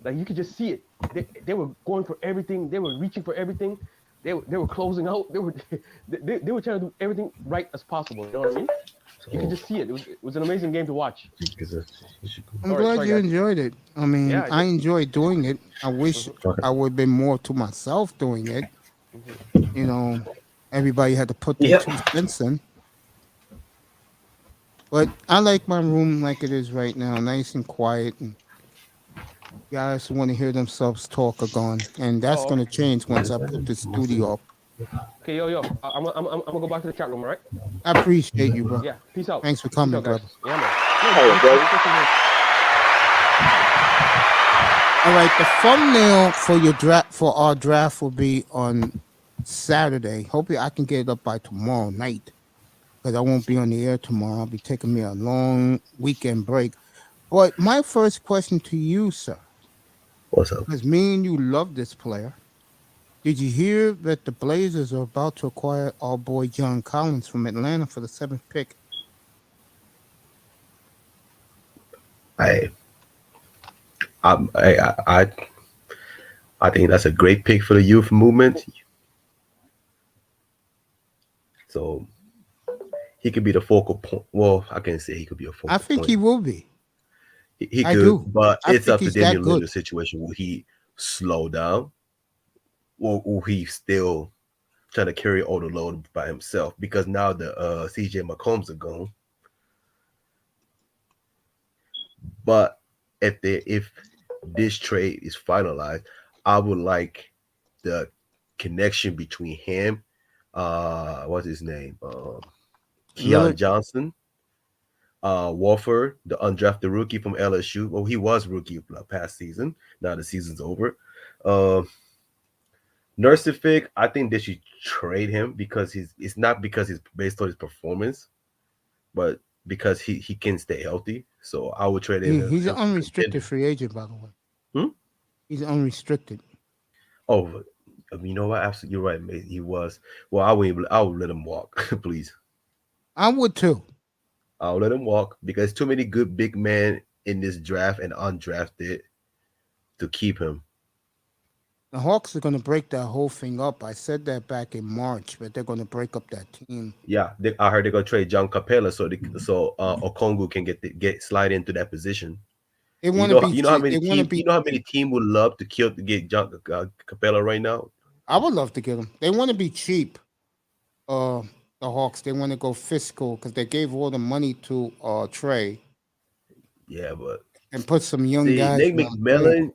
Like you could just see it. They were going for everything. They were reaching for everything. They were closing out. They were trying to do everything right as possible. You know what I mean? You could just see it. It was an amazing game to watch. I'm All right, glad sorry you guys. enjoyed it. I mean, Yeah, I enjoyed doing it. I wish I would have been more to myself doing it. You know, everybody had to put their 2 cents in. But I like my room like it is right now, nice and quiet. And guys who want to hear themselves talk are gone. And that's Oh, going to change once I put the studio up. okay, yo. I'm gonna go back to the chat room, all right? I appreciate you, bro. Yeah, peace out. Thanks for Peace coming, out, guys. brother. Yeah, man. All right, brother. All right, the thumbnail for your draft for our draft will be on Saturday. Hopefully, I can get it up by tomorrow night because I won't be on the air tomorrow. I'll be taking me a long weekend break. But my first question to you, sir, What's up? because me and you love this player. Did you hear that the Blazers are about to acquire our boy John Collins from Atlanta for the 7th pick? I I I I think that's a great pick for the youth movement. So he could be the focal point. Well, I can't say he could be a focal I think point. he will be. He I could, do. but I it's think up to he's Damian that good. Lillard's situation. Will he slow down, or will he still trying to carry all the load by himself? Because now the CJ McCombs are gone. But if this trade is finalized, I would like the connection between him, what's his name, Keon Lillard, Johnson, Wolford, the undrafted rookie from LSU. Well, he was rookie past season. Now the season's over. Uh, Nursific, I think they should trade him because it's not because he's based on his performance, but because he can stay healthy. So I would trade him he's an to unrestricted contender. free agent, by the way. Hmm? He's unrestricted. Oh, you know what? Absolutely, you're right, mate. He was. Well, I would let him walk, please. I would too. I'll let him walk because too many good big men in this draft and undrafted to keep him. The Hawks are going to break that whole thing up. I said that back in March, but they're going to break up that team. Yeah, I heard they're gonna trade John Capella so Okongu can get slide into that position. They want to be. You know how many They want to team be. you know how many team would love to get John Capella right now. I would love to get them. They want to be cheap. Uh, the Hawks. They want to go fiscal because they gave all the money to Trey Yeah, but and put some young see guys around Trey.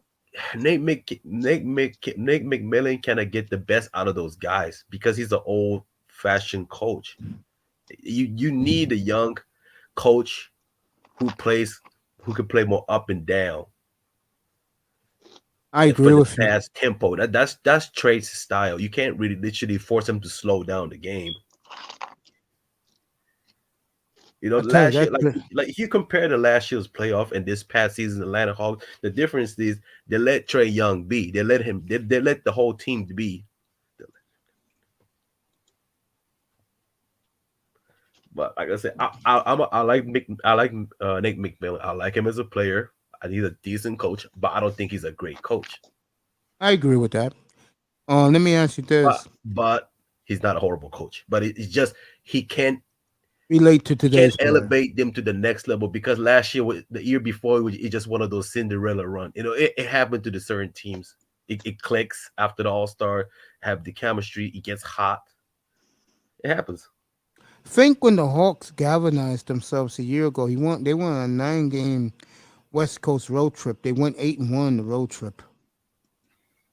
Nate McMillan cannot get the best out of those guys because he's an old fashioned coach. You need a young coach who can play more up and down I for agree the with you. fast tempo. That's Trey's style. You can't really literally force him to slow down the game. You know, I tell you last year, that. like if you compare the last year's playoff and this past season's Atlanta Hawks, the difference is they let Trey Young be. They let him. They let the whole team be. But like I said, I like Nate McMillan. I like him as a player. He's a decent coach, but I don't think he's a great coach. I agree with that. Let me ask you this: But he's not a horrible coach. But it's just he can't relate to he can't today's player. elevate them to the next level because last year, the year before, it's just one of those Cinderella run. You know, it happened to the certain teams. It clicks after the All Star, have the chemistry. It gets hot. It happens. Think when the Hawks galvanized themselves a year ago, they went on a 9-game West Coast road trip. They went 8-1 the road trip,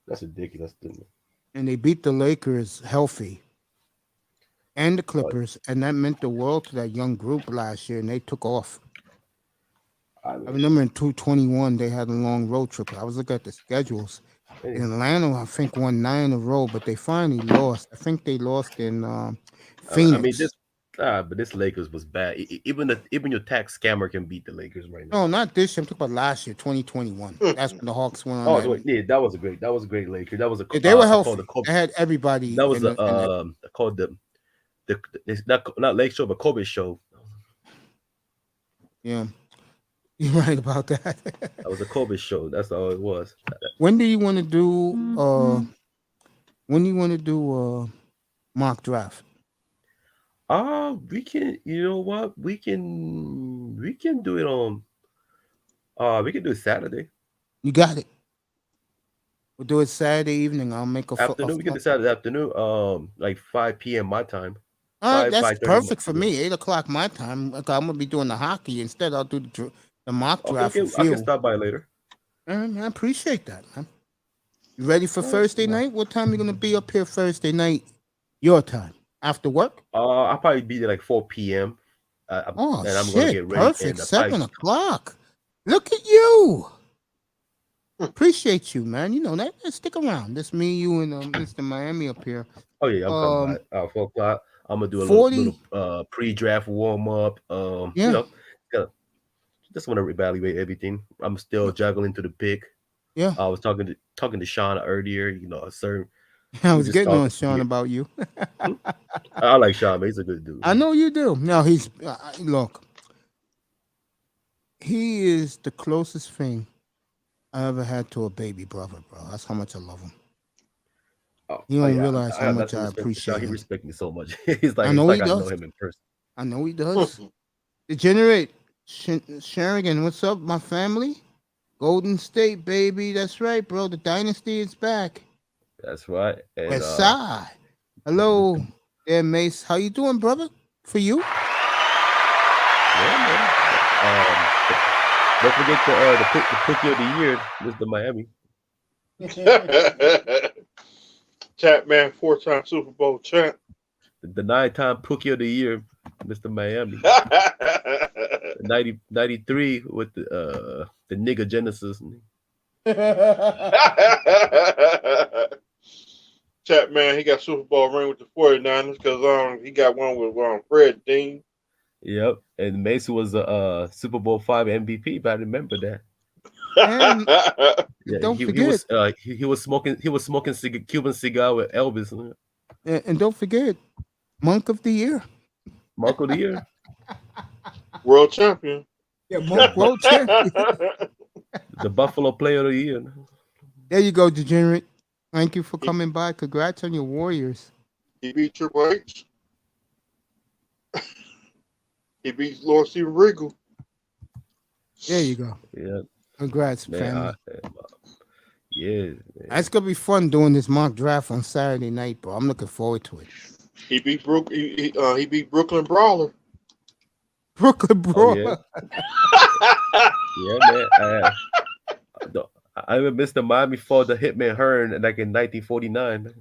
That's ridiculous. and they beat the Lakers healthy and the Clippers, and that meant the world to that young group last year, and they took off. I remember in 221 they had a long road trip. I was looking at the schedules. In Atlanta, I think won 9 in a row, but they finally lost. I think they lost in Phoenix. I mean, but this Lakers was bad. Even your tax scammer can beat the Lakers right now. No, not this year. I'm talking about last year, 2021. That's when the Hawks went on. Oh, that. yeah, that was a great Lakers. That was They were healthy. They had everybody. That was called the it's not Lake Show, but Kobe Show. Yeah, you're right about that. That was a Kobe Show. That's all it was. When do you want to do? When do you want to do mock draft? We can. You know what? We can do it on. We can do it Saturday You got it. We'll do it Saturday evening. I'll make a. afternoon. We can do Saturday afternoon. Like 5 p.m. my time. All right, that's 5:30. perfect for me. 8 o'clock my time. Okay, I'm gonna be doing the hockey instead. I'll do the mock Okay, draft okay. for I can you. stop by later. I appreciate that, man. You ready for Thursday night? What time you gonna be up here Thursday night? Your time after work? I'll probably be there like 4 p.m. Oh And I'm gonna shit! get ready Perfect. and probably. 7 o'clock. Look at you. Appreciate you, man. You know that. Stick around. That's me, you, and Mr. Miami up here. Oh yeah, I'm coming by 4 o'clock. I'm gonna do a 40. little pre-draft warm up. Yeah. Gotta, just want to evaluate everything. I'm still juggling to the pick. Yeah. I was talking to Sean earlier. A certain. I We was just getting on talking. Sean about you. I like Sean, man. He's a good dude. I know you do. No, he's look. He is the closest thing I ever had to a baby brother, bro. That's how much I love him. You don't realize how much I appreciate He him. respects me so much. He's like, I know he I know does. him in person. I know he does. Degenerate Sherigan, what's up, my family? Golden State, baby. That's right, bro. The dynasty is back. That's right. And, West Side. Hello, there, Mace. How you doing, brother? For you? Yeah, man. Don't forget the Cookie of the Year, Mr. Miami. Chapman, 4-time Super Bowl champ. The 9-time Cookie of the Year, Mr. Miami. 93 with the nigga Genesis. Chapman, he got Super Bowl ring with the 49ers because he got one with Fred Dean. Yep, and Mason was a Super Bowl 5 MVP, but I remember that. And Yeah, don't he forget. he was smoking Cuban cigar with Elvis. And don't forget, Monk of the Year. Monk of the Year. World champion. Yeah, Monk world champion. The Buffalo Player of the Year. There you go, Degenerate. Thank you for coming by. Congrats on your Warriors. He beat Triple H. He beat Lord Steven Regal. There you go. Yeah. Congrats, Man, family. Yeah. Man. That's gonna be fun doing this mock draft on Saturday night, bro. I'm looking forward to it. He beat he beat Brooklyn Brawler. Brooklyn Brawler. Yeah, man. I remember Mr. Miami fought the Hitman Hearn like in 1949.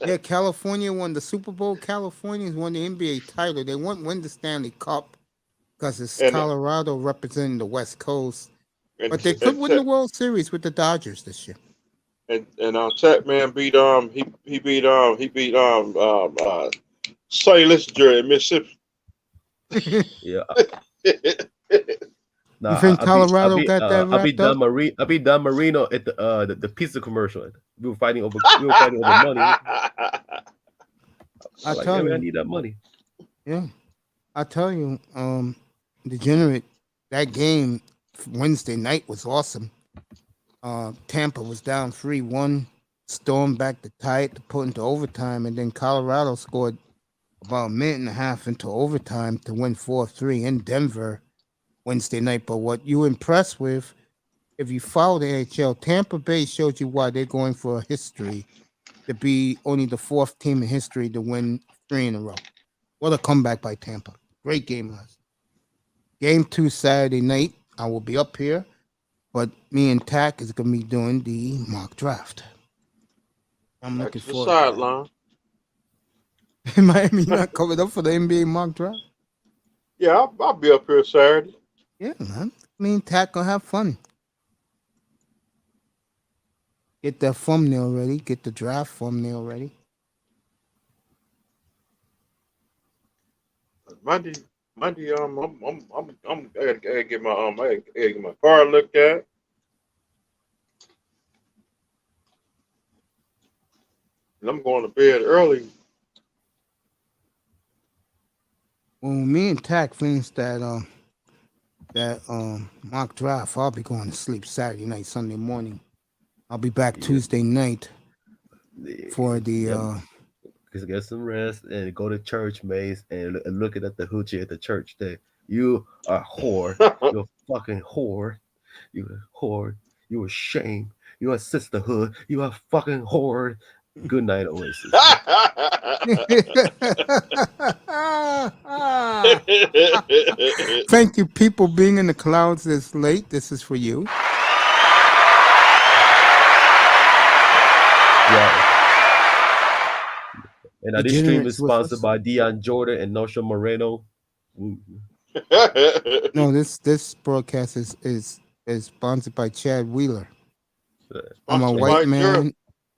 Yeah, California won the Super Bowl. Californians won the NBA title. They won't win the Stanley Cup because it's Colorado representing the West Coast. But they could win the World Series with the Dodgers this year. And Chapman beat he beat Sonny Lissinger in Mississippi. Yeah. You think Colorado got that wrapped up? I beat Don Marino at the pizza commercial. We were fighting over money. I need that money. Yeah. I tell you, Degenerate, that game Wednesday night was awesome. Tampa was down 3-1, stormed back to tie it to put into overtime, and then Colorado scored about a minute and a half into overtime to win 4-3 in Denver Wednesday night. But what you impressed with, if you follow the NHL, Tampa Bay showed you why they're going for a history to be only the 4th team in history to win 3 in a row. What a comeback by Tampa. Great game last. Game 2 Saturday night. I will be up here, but me and Tack is going to be doing the mock draft. I'm looking forward to it. Miami not coming up for the NBA mock draft? Yeah, I'll be up here Saturday. Yeah, man. Me and Tack gonna have fun. Get that thumbnail ready. Get the draft thumbnail ready. Monday, I gotta get my car looked at. And I'm going to bed early. When me and Tack finish that mock draft, I'll be going to sleep Saturday night, Sunday morning. I'll be back Tuesday night for the get some rest and go to church, Mace, and looking at the hoochie at the church. That you are a whore. You're a fucking whore. You a whore. You a shame. You a sisterhood. You a fucking whore. Good night, Oasis. Thank you, people being in the clouds this late. This is for you. Yeah. And this stream Degenerates is with sponsored us. by Dion Jordan and Nosha Moreno. No, this broadcast is sponsored by Chad Wheeler. I'm a Sponsored white by Gerald. man.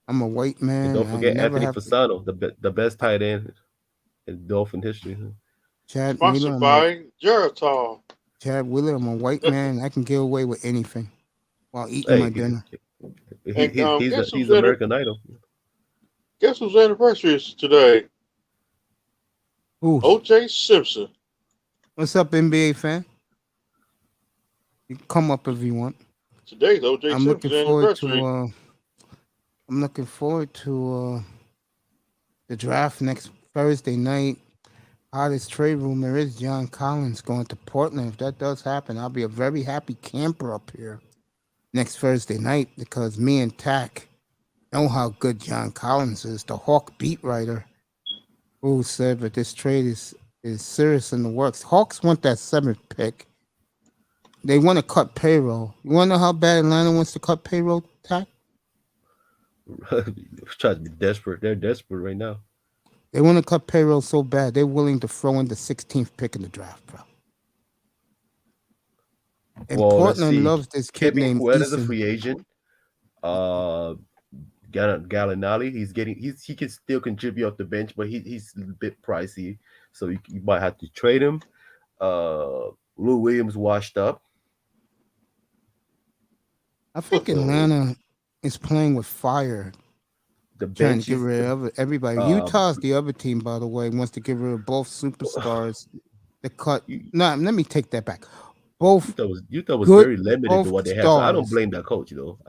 I'm a white man. And don't forget I never Anthony have to. Fasano, the best tight end in Dolphin history. Chad Wheeler. Sponsored by Geritol. Chad Wheeler. I'm a white man. I can get away with anything while eating my dinner. He's American Idol. Guess whose anniversary is today? Ooh. O.J. Simpson. What's up, NBA fan? You can come up if you want. Today's O.J. I'm Simpson's looking forward anniversary. to. I'm looking forward to the draft next Thursday night. Hottest trade rumor is John Collins going to Portland. If that does happen, I'll be a very happy camper up here next Thursday night because me and Tack know how good John Collins is, the Hawk beat writer, who said that this trade is serious in the works. Hawks want that 7th pick. They want to cut payroll. You want to know how bad Atlanta wants to cut payroll, Tack? Try to be desperate. They're desperate right now. They want to cut payroll so bad, they're willing to throw in the 16th pick in the draft, bro. And Portland loves this kid Kevin named Huerta's a Eason. free agent. Gallinari, he can still contribute off the bench, but he's a bit pricey, so you might have to trade him. Lou Williams washed up. I think Atlanta is playing with fire. The trying bench to get rid of everybody. Utah's the other team, by the way, wants to get rid of both superstars. The cut. No, let me take that back. Both Utah was very limited to what they had. So I don't blame that coach, though.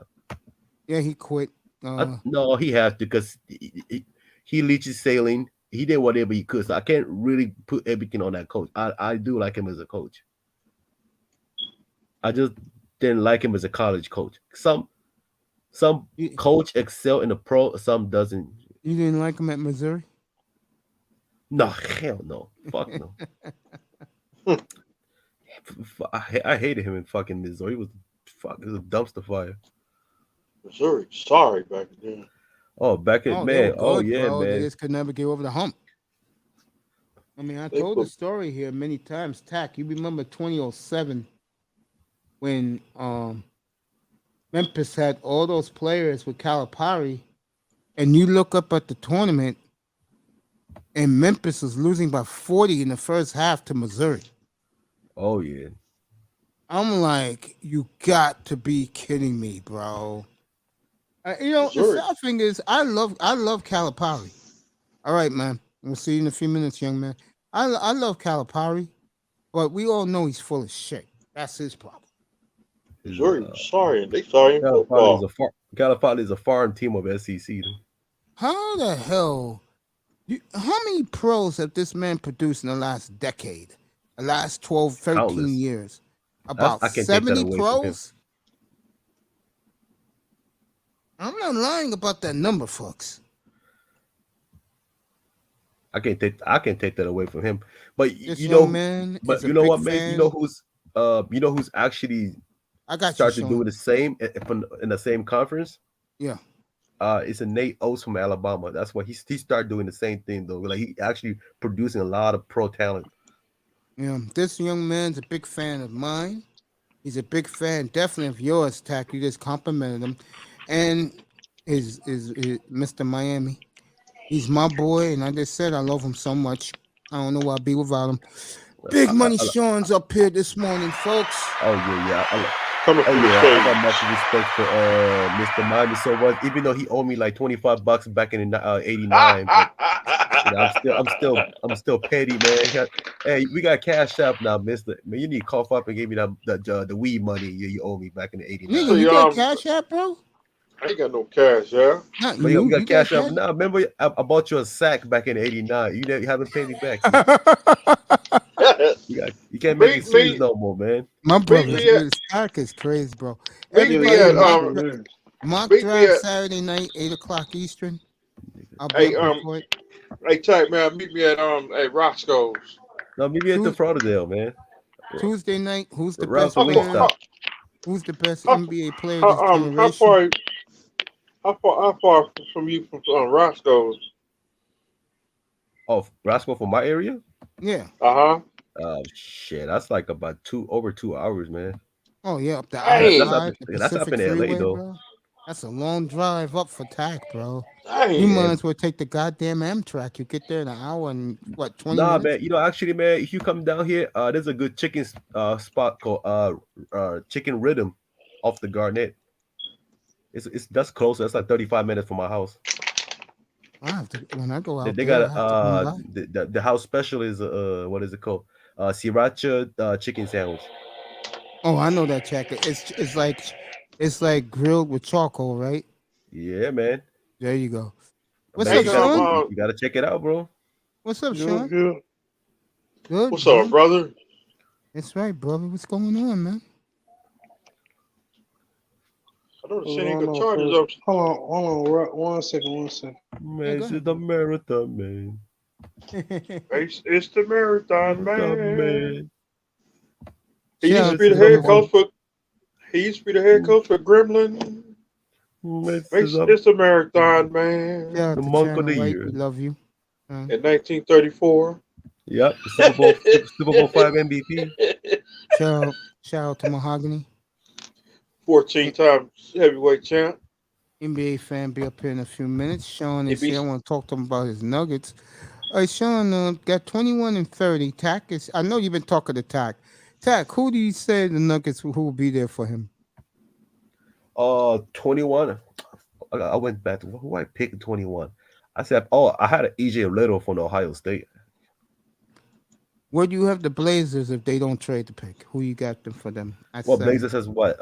Yeah, he quit. No, he has to because he leaches sailing. He did whatever he could. So I can't really put everything on that coach. I do like him as a coach. I just didn't like him as a college coach. Some coach excel in the pro, some doesn't. You didn't like him at Missouri? No, hell no. Fuck no. I hated him in fucking Missouri. It was a dumpster fire. Missouri, sorry back then. Oh, back in man. Oh yeah, bro. man. They just could never get over the hump. I mean, I told the story here many times. Tack, you remember 2007 when Memphis had all those players with Calipari, and you look up at the tournament, and Memphis was losing by 40 in the first half to Missouri. Oh yeah. I'm like, you got to be kidding me, bro. The sad thing is, I love Calipari. All right, man. We'll see you in a few minutes, young man. I love Calipari, but we all know he's full of shit. That's his problem. Missouri, sorry, they sorry in football. Calipari is a foreign team of SEC. How the hell? How many pros have this man produced in the last decade? The last 12, 13 Countless. years? About I can't 70 take that away pros? I'm not lying about that number, folks. I can't take that away from him. But This you know, young man but is a you know big what, man? fan. You know who's actually started doing the same in the same conference? Yeah. It's a Nate Oates from Alabama. That's why he started doing the same thing though. Like he actually producing a lot of pro talent. Yeah, this young man's a big fan of mine. He's a big fan, definitely of yours, Tack. You just complimented him, and is Mr. Miami. He's my boy, and I just said I love him so much. I don't know where I'd be without him. Big Money Sean's up here this morning, folks. Oh yeah. I got much respect for Mr. Miami so much, even though he owed me like $25 back in '89. But I'm still petty, man. Hey, we got Cash App now, Mister. Man, you need to cough up and give me the weed money you owe me back in the '89. Nigga, you got Cash App, bro? I ain't got no cash, yeah. Not But you you. got You got cash up. cash. Nah, remember I bought you a sack back in '89. You haven't paid me back. You can't make meet excuses me, no more, man. My meet brother's me at, with stock is crazy, bro. meet me Everybody, at, mock meet me drive at. Saturday night, 8 o'clock Eastern. I'll be Hey, up before it. hey, type man, meet me at Roscoe's. No, meet me at the Tu- Lauderdale, man. Tuesday night. Who's the best Roscoe How far, player? Wingstop. Who's the best how, NBA player this how generation? far, how far from you from Roscoe's? Oh, Roscoe from my area? Yeah. Uh-huh. Oh shit, that's like about over 2 hours, man. Oh yeah, up the Dang, I-5, the That's up Pacific in LA Freeway, though. bro. That's a long drive up for TAC, bro. You dang. might Yeah. as well take the goddamn Amtrak. You get there in an hour and what, 20 Nah, minutes? man. Actually, man, if you come down here, there's a good chicken spot called Chicken Rhythm off the Garnet. It's that's close. That's like 35 minutes from my house. I have to when I go They, out they there. I got have to come by. the house special is what is it called? Sriracha chicken sandwich. Oh, I know that jacket. It's like grilled with charcoal, right? Yeah, man. There you go. I'm What's telling up, Hey, you, Sean? you gotta check it out, bro. What's up, good, Sean? good. Good, What's bro. up, brother? That's right, brother. What's going on, man? I know the What's San going Diego on, Chargers fellas? up. Hold on, one second. Yeah, Man, go it's ahead, the bro. marathon, man. It's the marathon Marathon, man. man. He Shout used out to be to the the head homie. coach for. He used to be the head coach for Gremlin. It's the marathon man. Shout out The to monk of Channel the White. We year. love you. In 1934. Yep, Super Bowl 5 MVP. Shout out to Mahogany. 14 times heavyweight champ. NBA fan be up here in a few minutes. Sean He is here. I beat want to talk to him about his Nuggets. All right, Sean got 21 and 30. Tack is. I know you've been talking to Tack. Tack, who do you say the Nuggets who will be there for him? 21. I went back to who I picked 21. I said, I had an EJ Little from Ohio State. Where do you have the Blazers if they don't trade the pick? Who you got them for them? Well, Blazers has what?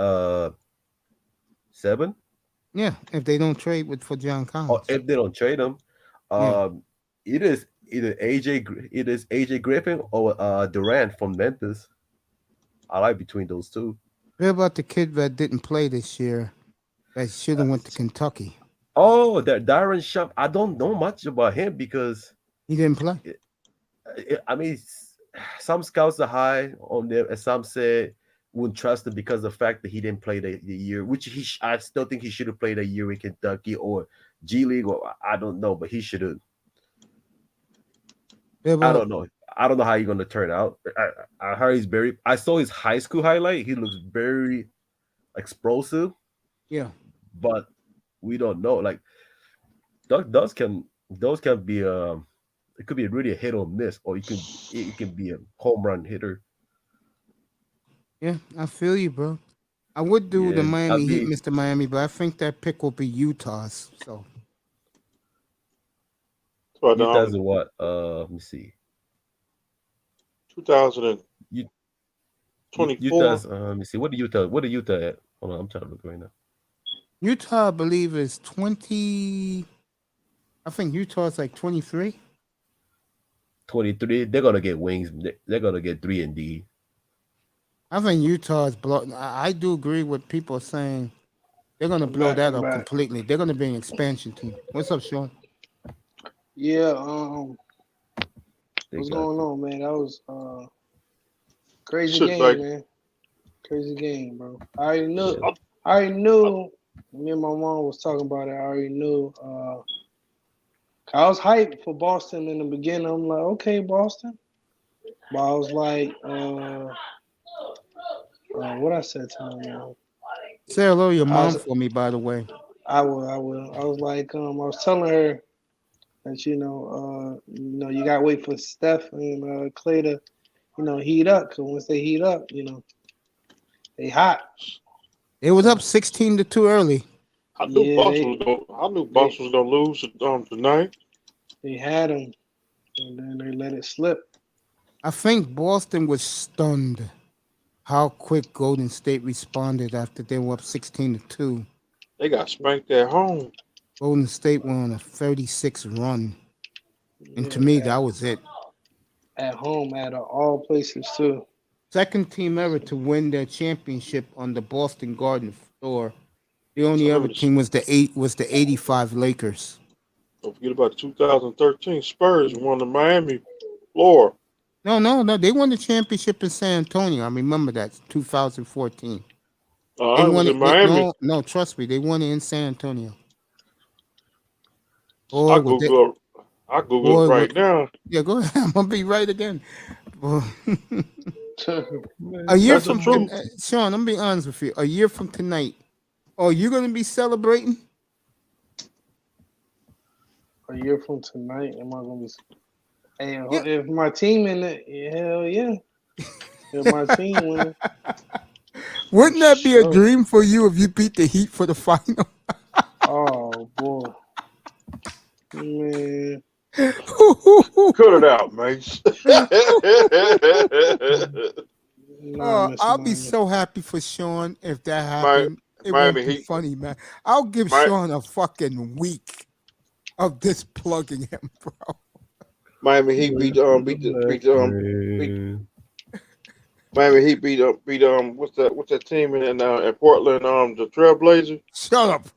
7? Yeah, if they don't trade for John Or Collins. if they don't trade him, Yeah. it is either AJ Griffin or Durant from Memphis. I like between those two. What about the kid that didn't play this year that should have went to Kentucky? Oh, that Darren Sharp. I don't know much about him because He didn't play. I mean, some scouts are high on them, and some say wouldn't trust him because of the fact that he didn't play the year, which I still think he should have played a year in Kentucky or G League, or I don't know, but he should have. I don't know. I don't know how he's gonna turn out. I heard he's very. I saw his high school highlight. He looks very explosive. Yeah, but we don't know. Like those can be it could be really a hit or miss, or it can be a home run hitter. Yeah, I feel you, bro. I would do the Miami Heat, Mr. Miami, but I think that pick will be Utah's. So Utah's what? Let me see. 2024. Utah's. Let me see. What do Utah at? Hold on, I'm trying to look right now. Utah, I believe, is 20. I think Utah's like 23. 23. They're gonna get wings. They're gonna get 3-D. I think Utah's blow. I do agree with people saying they're gonna blow that up completely. They're gonna be an expansion team. What's up, Sean? Yeah. What's going on, man? That was crazy game, man. Crazy game, bro. I already knew. Me and my mom was talking about it. I already knew. I was hyped for Boston in the beginning. I'm like, okay, Boston. But I was like, what I said to him. Say hello to your mom for me, by the way. I will. I was like, I was telling her that you gotta wait for Steph and Clay to, heat up. Cause once they heat up, they hot. It was up 16-2 early. I knew Boston was gonna lose tonight. They had them, and then they let it slip. I think Boston was stunned how quick Golden State responded after they were up 16-2. They got spanked at home. Golden State went on a 36 run, and to me, that was it. At home, at all places too. Second team ever to win their championship on the Boston Garden floor. The only I other remember team was the 85 Lakers. Don't forget about the 2013 Spurs won the Miami floor. No. They won the championship in San Antonio. I remember that 2014. They I won was it. in Miami. No, trust me. They won it in San Antonio. I Oh, Google it right now. Yeah, go ahead. I'm gonna be right again. A That's year the from truth. Sean, I'm gonna be honest with you. A year from tonight, are you gonna be celebrating? A year from tonight, am I gonna be? Hey, if my team in it, hell yeah. If my team win, Wouldn't that be a dream for you if you beat the Heat for the final? Oh boy, man. Cut it out, Mace. I'll be so happy for Sean if that happened. It won't Miami be Heat. funny, man. I'll give Sean a fucking week of this plugging him, bro. Miami Heat Miami Heat beat what's that team in Portland, the Trailblazers. Shut up.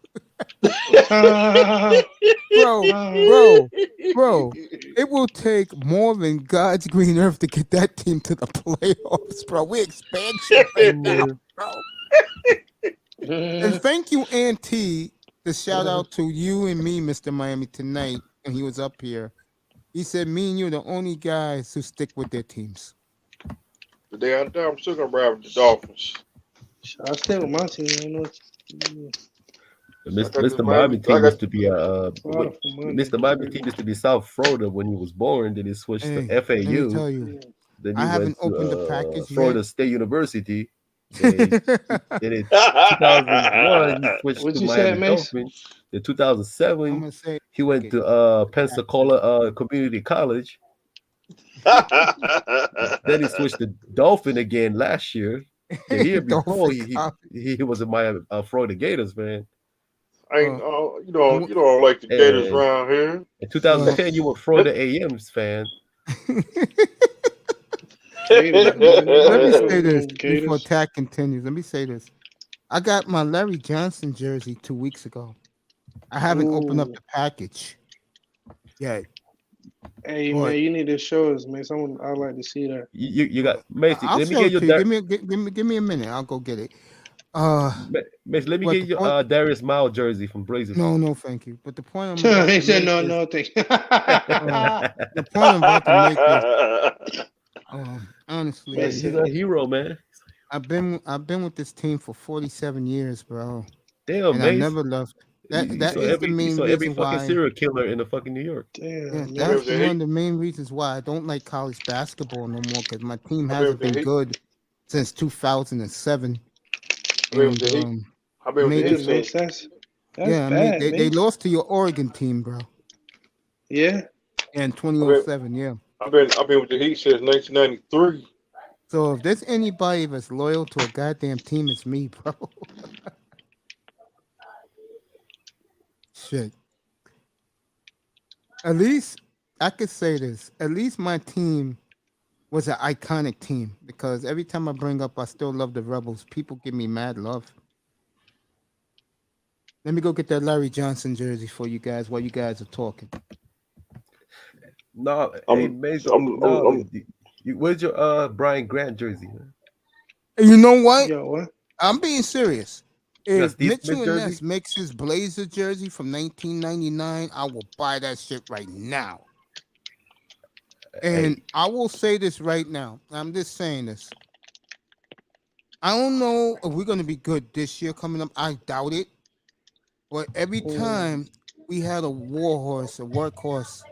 bro, it will take more than God's green earth to get that team to the playoffs, bro. We expansion right now, bro. And thank you, Auntie, to shout out to you and me, Mr. Miami, tonight, and he was up here. He said, me and you are the only guys who stick with their teams. I'm still gonna ride with the Dolphins. I stay with my team. I know. Mr. Miami team used to be Mr. Miami team used to be South Florida when he was born. Then he switched to FAU. Let me tell you, then he I haven't went opened to the package Florida yet. State University. Then in 2001 he switched What'd to you say, Miami Mace? Dolphins. In 2007 he went to Pensacola Community College. Then he switched to Dolphin again last year. The year before he was in Miami Florida Gators, man. You don't like the Gators around here. In 2010, you were Florida A&M's fan. Let me say this before attack continues. Let me say this. I got my Larry Johnson jersey 2 weeks ago. I haven't opened up the package yet. Hey man, you need to show us, man. I'd like to see that. You got Mace. I'll Let me show get it you to you. Give me a minute. I'll go get it. Mace, let me get you Darius Miles jersey from Blazers. No, thank you. But the point I'm about He to said make no, is, thank you. the point I'm about to make is, honestly, He's a hero, man. I've been with this team for 47 years, bro. Damn, and Mace. I never left. That is the main reason every fucking why serial killer in the fucking New York. Damn, that's one of the main reasons why I don't like college basketball no more, because my team hasn't been good since 2007. And, they lost to your Oregon team, bro. Yeah. In 2007, yeah. I've been with the Heat since 1993. So if there's anybody that's loyal to a goddamn team, it's me, bro. Shit. At least I could say this. At least my team was an iconic team, because every time I bring up I still love the Rebels, people give me mad love. Let me go get that Larry Johnson jersey for you guys while you guys are talking. No, hey, Mace, where's your Brian Grant jersey? Man? You know what? Yo, what? I'm being serious. If Mitchell Smith Ness makes his Blazer jersey from 1999, I will buy that shit right now. And I will say this right now. I'm just saying this. I don't know if we're going to be good this year coming up. I doubt it. But every time we had a warhorse, a workhorse,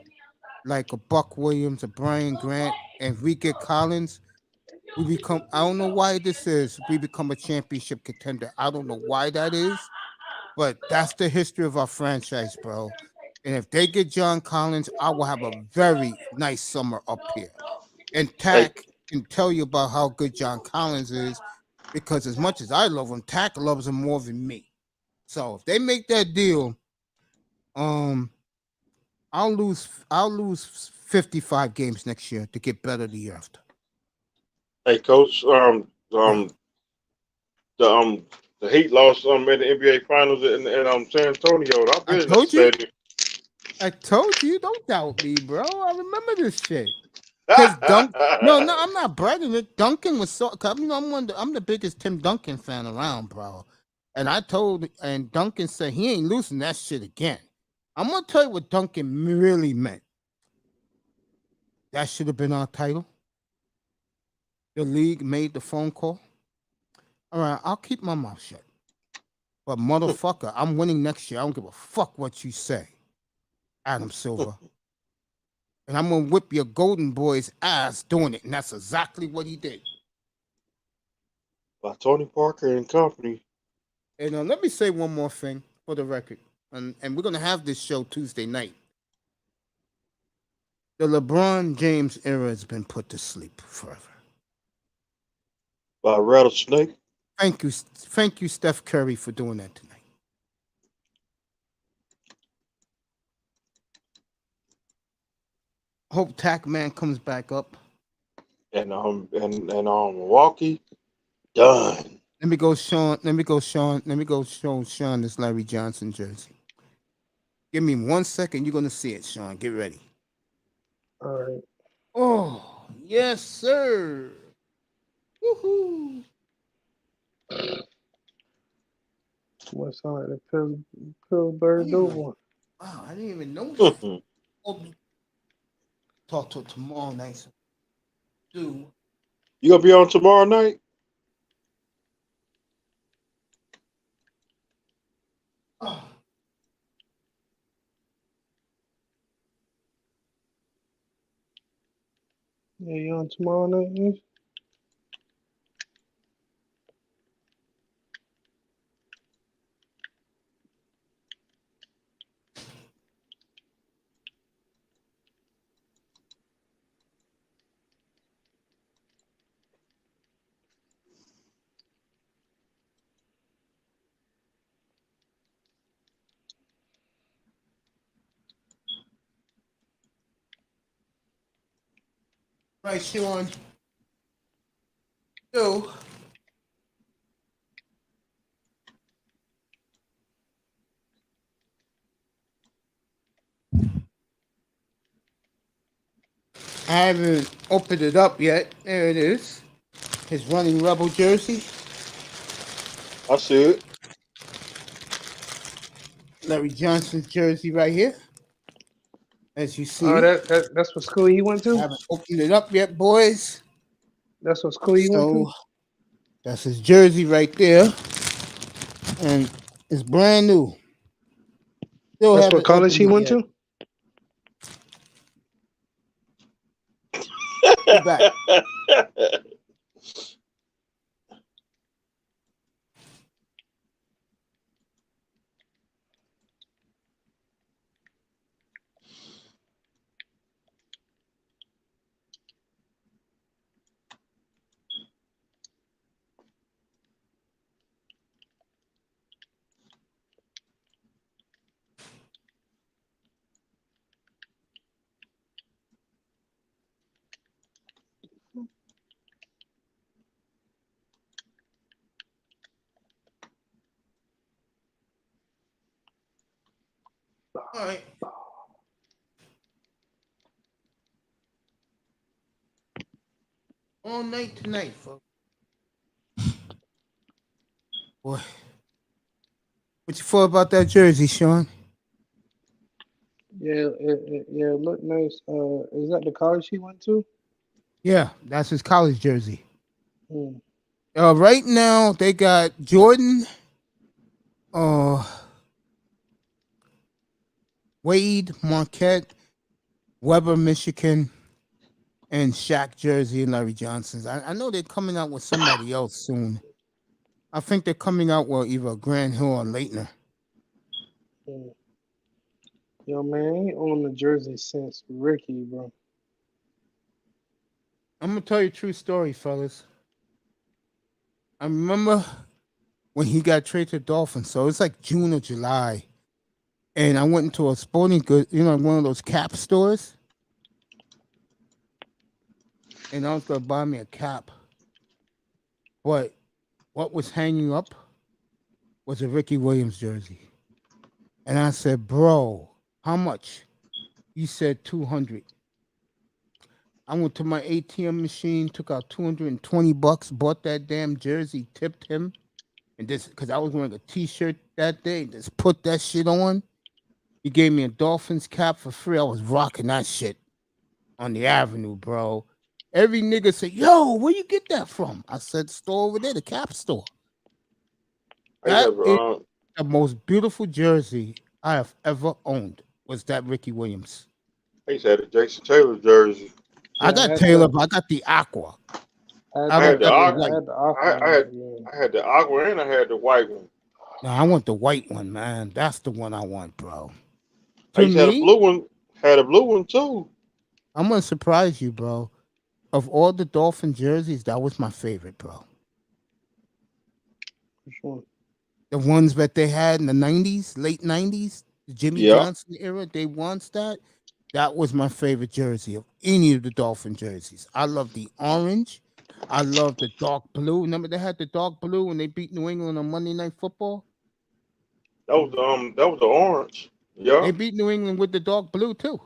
like a Buck Williams, a Brian Grant, Enrique Collins, we become, I don't know why this is, we become a championship contender. I don't know why that is, but that's the history of our franchise, bro. And if they get John Collins, I will have a very nice summer up here. And Tack can tell you about how good John Collins is, because as much as I love him, Tack loves him more than me. So if they make that deal, I'll lose 55 games next year to get better the year after. Hey, coach. The Heat lost at the N.B.A.Finals in San Antonio. I told you, don't doubt me, bro. I remember this shit. Because no, I'm not bragging it. Duncan was so. Cause, I'm the biggest Tim Duncan fan around, bro. And Duncan said he ain't losing that shit again. I'm gonna tell you what Duncan really meant. That should have been our title. The league made the phone call. All right, I'll keep my mouth shut. But motherfucker, I'm winning next year. I don't give a fuck what you say, Adam Silver. And I'm gonna whip your Golden Boy's ass doing it. And that's exactly what he did. By Tony Parker and company. And let me say one more thing for the record. And we're gonna have this show Tuesday night. The LeBron James era has been put to sleep forever. By Rattlesnake. Thank you, Steph Curry, for doing that tonight. Hope Tackman comes back up. And Milwaukee, done. Let me go show Sean this Larry Johnson jersey. Give me 1 second. You're gonna see it, Sean. Get ready. All right. Oh, yes, sir. Woohoo. What's on the Pillsbury Doughboy? Wow, I didn't even know that. Talk to tomorrow night. You gonna be on tomorrow night? Oh. Yeah, you on tomorrow night, man? Right, Sean. So, I haven't opened it up yet. There it is. His running Rebel jersey. I see it. Larry Johnson's jersey right here. As you see. Oh, that's what school you went to? I haven't opened it up yet, boys. That's what school you went to? That's his jersey right there. And it's brand new. Still that's what college he went to? Be back. All right. All night tonight, folks. Boy. What you thought about that jersey, Sean? Yeah, it looked nice. Is that the college he went to? Yeah, that's his college jersey. Right now they got Jordan, Wade, Marquette, Weber, Michigan, and Shaq jersey and Larry Johnson's. I know they're coming out with somebody else soon. I think they're coming out with either Grand Hill or Leitner. Yo, man, I ain't on the jersey since Ricky, bro. I'm gonna tell you a true story, fellas. I remember when he got traded to the Dolphins. So it's like June or July. And I went into a sporting good, one of those cap stores. And I was going to buy me a cap. But what was hanging up was a Ricky Williams jersey. And I said, bro, how much? He said 200. I went to my ATM machine, took out $220, bought that damn jersey, tipped him. And this, because I was wearing a t-shirt that day, just put that shit on. He gave me a Dolphins cap for free. I was rocking that shit on the avenue, bro. Every nigga said, yo, where you get that from? I said, store over there, the cap store. That is the most beautiful jersey I have ever owned, was that Ricky Williams. I used to have the Jason Taylor jersey. I got Taylor, but I got the aqua. I had the aqua. I had the aqua and I had the white one. No, I want the white one, man. That's the one I want, bro. I used to have a blue one. Had a blue one too. I'm gonna surprise you, bro. Of all the Dolphin jerseys, that was my favorite, bro. Which one? The ones that they had in the 90s, late 90s, the Jimmy Johnson era, they wants that. That was my favorite jersey of any of the Dolphin jerseys. I love the orange. I love the dark blue. Remember they had the dark blue when they beat New England on Monday Night Football? That was the orange. Yeah. They beat New England with the dark blue too.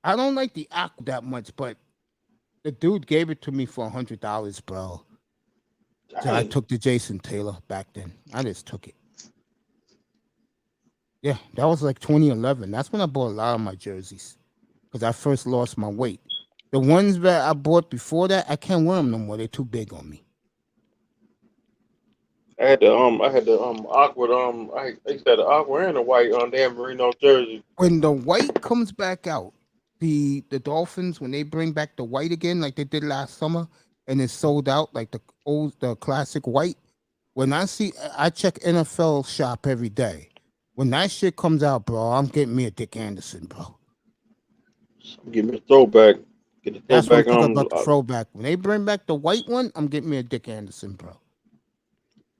I don't like the aqua that much, but the dude gave it to me for $100, bro. So I took the Jason Taylor back then. I just took it. Yeah, that was like 2011. That's when I bought a lot of my jerseys because I first lost my weight. The ones that I bought before that, I can't wear them no more. They're too big on me. I had the aqua. I used to have the aqua and the white on Dan Marino jersey. When the white comes back out, the Dolphins, when they bring back the white again, like they did last summer, and it's sold out, like the classic white. When I check NFL Shop every day. When that shit comes out, bro, I'm getting me a Dick Anderson, bro. Give me a throwback. Get the That's what throwback I'm talking about, the throwback. When they bring back the white one, I'm getting me a Dick Anderson, bro.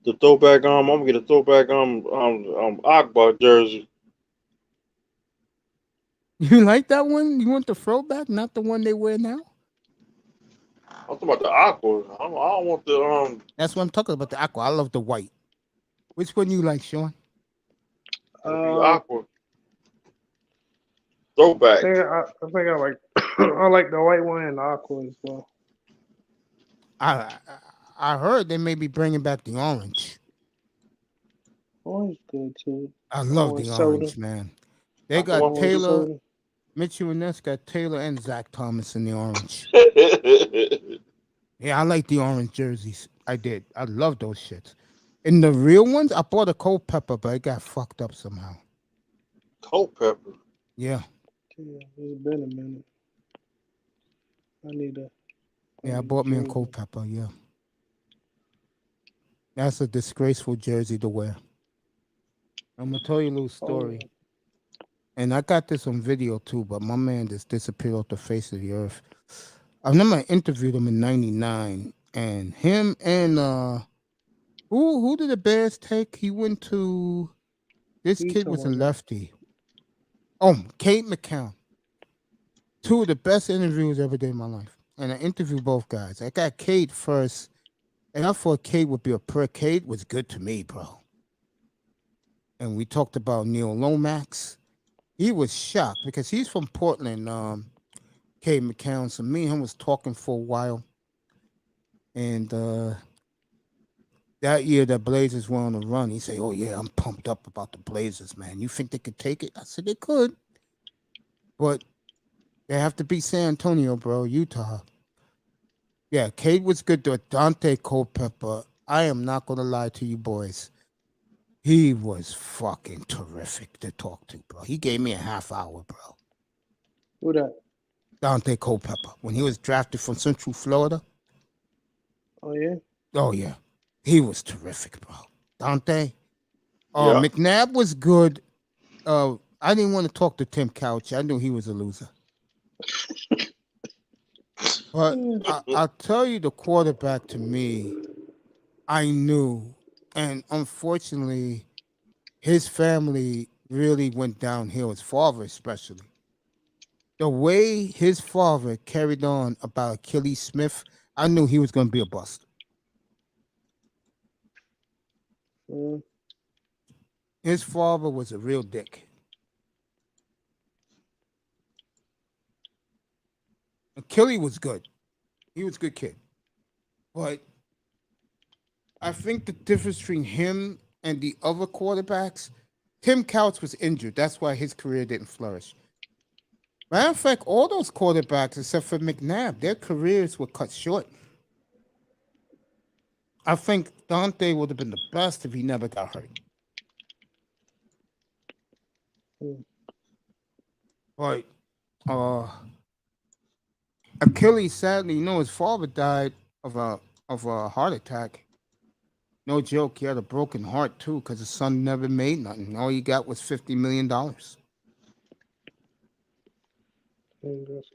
The throwback. I'm gonna get a throwback. Akbar jersey. You like that one? You want the throwback, not the one they wear now? I'm talking about the aqua. I don't want the That's what I'm talking about, the aqua. I love the white. Which one you like, Sean? aqua. Throwback. I think I like I like the white one and the aqua as well. I heard they may be bringing back the orange. Orange good too. I love the orange, man. They got Taylor, Mitchell and Ness got Taylor and Zach Thomas in the orange. Yeah, I like the orange jerseys. I did. I love those shits. In the real ones, I bought a Culpepper, but it got fucked up somehow. Culpepper? Yeah. Yeah, it's been a minute. I need a. Yeah, I bought me a Culpepper, yeah. That's a disgraceful jersey to wear. I'm going to tell you a little story. And I got this on video too, but my man just disappeared off the face of the earth. I remember I interviewed him in 99, and him and who did the Bears take? He went to, this kid was a lefty. Oh, Kate McCown. Two of the best interviews I ever did in my life. And I interviewed both guys. I got Kate first, and I thought Kate would be a prick. Kate was good to me, bro. And we talked about Neil Lomax. He was shocked because he's from Portland, Kate McCown. So me and him was talking for a while. And that year the Blazers were on the run. He said, oh, yeah, I'm pumped up about the Blazers, man. You think they could take it? I said, they could. But they have to beat San Antonio, bro, Utah. Yeah, Cade was good to Dante Culpepper. I am not going to lie to you boys. He was fucking terrific to talk to, bro. He gave me a half hour, bro. Who that? Dante Culpepper. When he was drafted from Central Florida. Oh, yeah? Oh, yeah. He was terrific, bro. Dante. McNabb was good. I didn't want to talk to Tim Couch. I knew he was a loser. But I'll tell you, the quarterback to me, I knew, and unfortunately, his family really went downhill. His father, especially, the way his father carried on about Achilles Smith, I knew he was going to be a bust. His father was a real dick. Achilles was good. He was a good kid. But I think the difference between him and the other quarterbacks, Tim Couch was injured. That's why his career didn't flourish. Matter of fact, all those quarterbacks, except for McNabb, their careers were cut short. I think Dante would have been the best if he never got hurt. But Achilles, sadly, his father died of a heart attack. No joke, he had a broken heart too, because his son never made nothing. All he got was $50 million. That's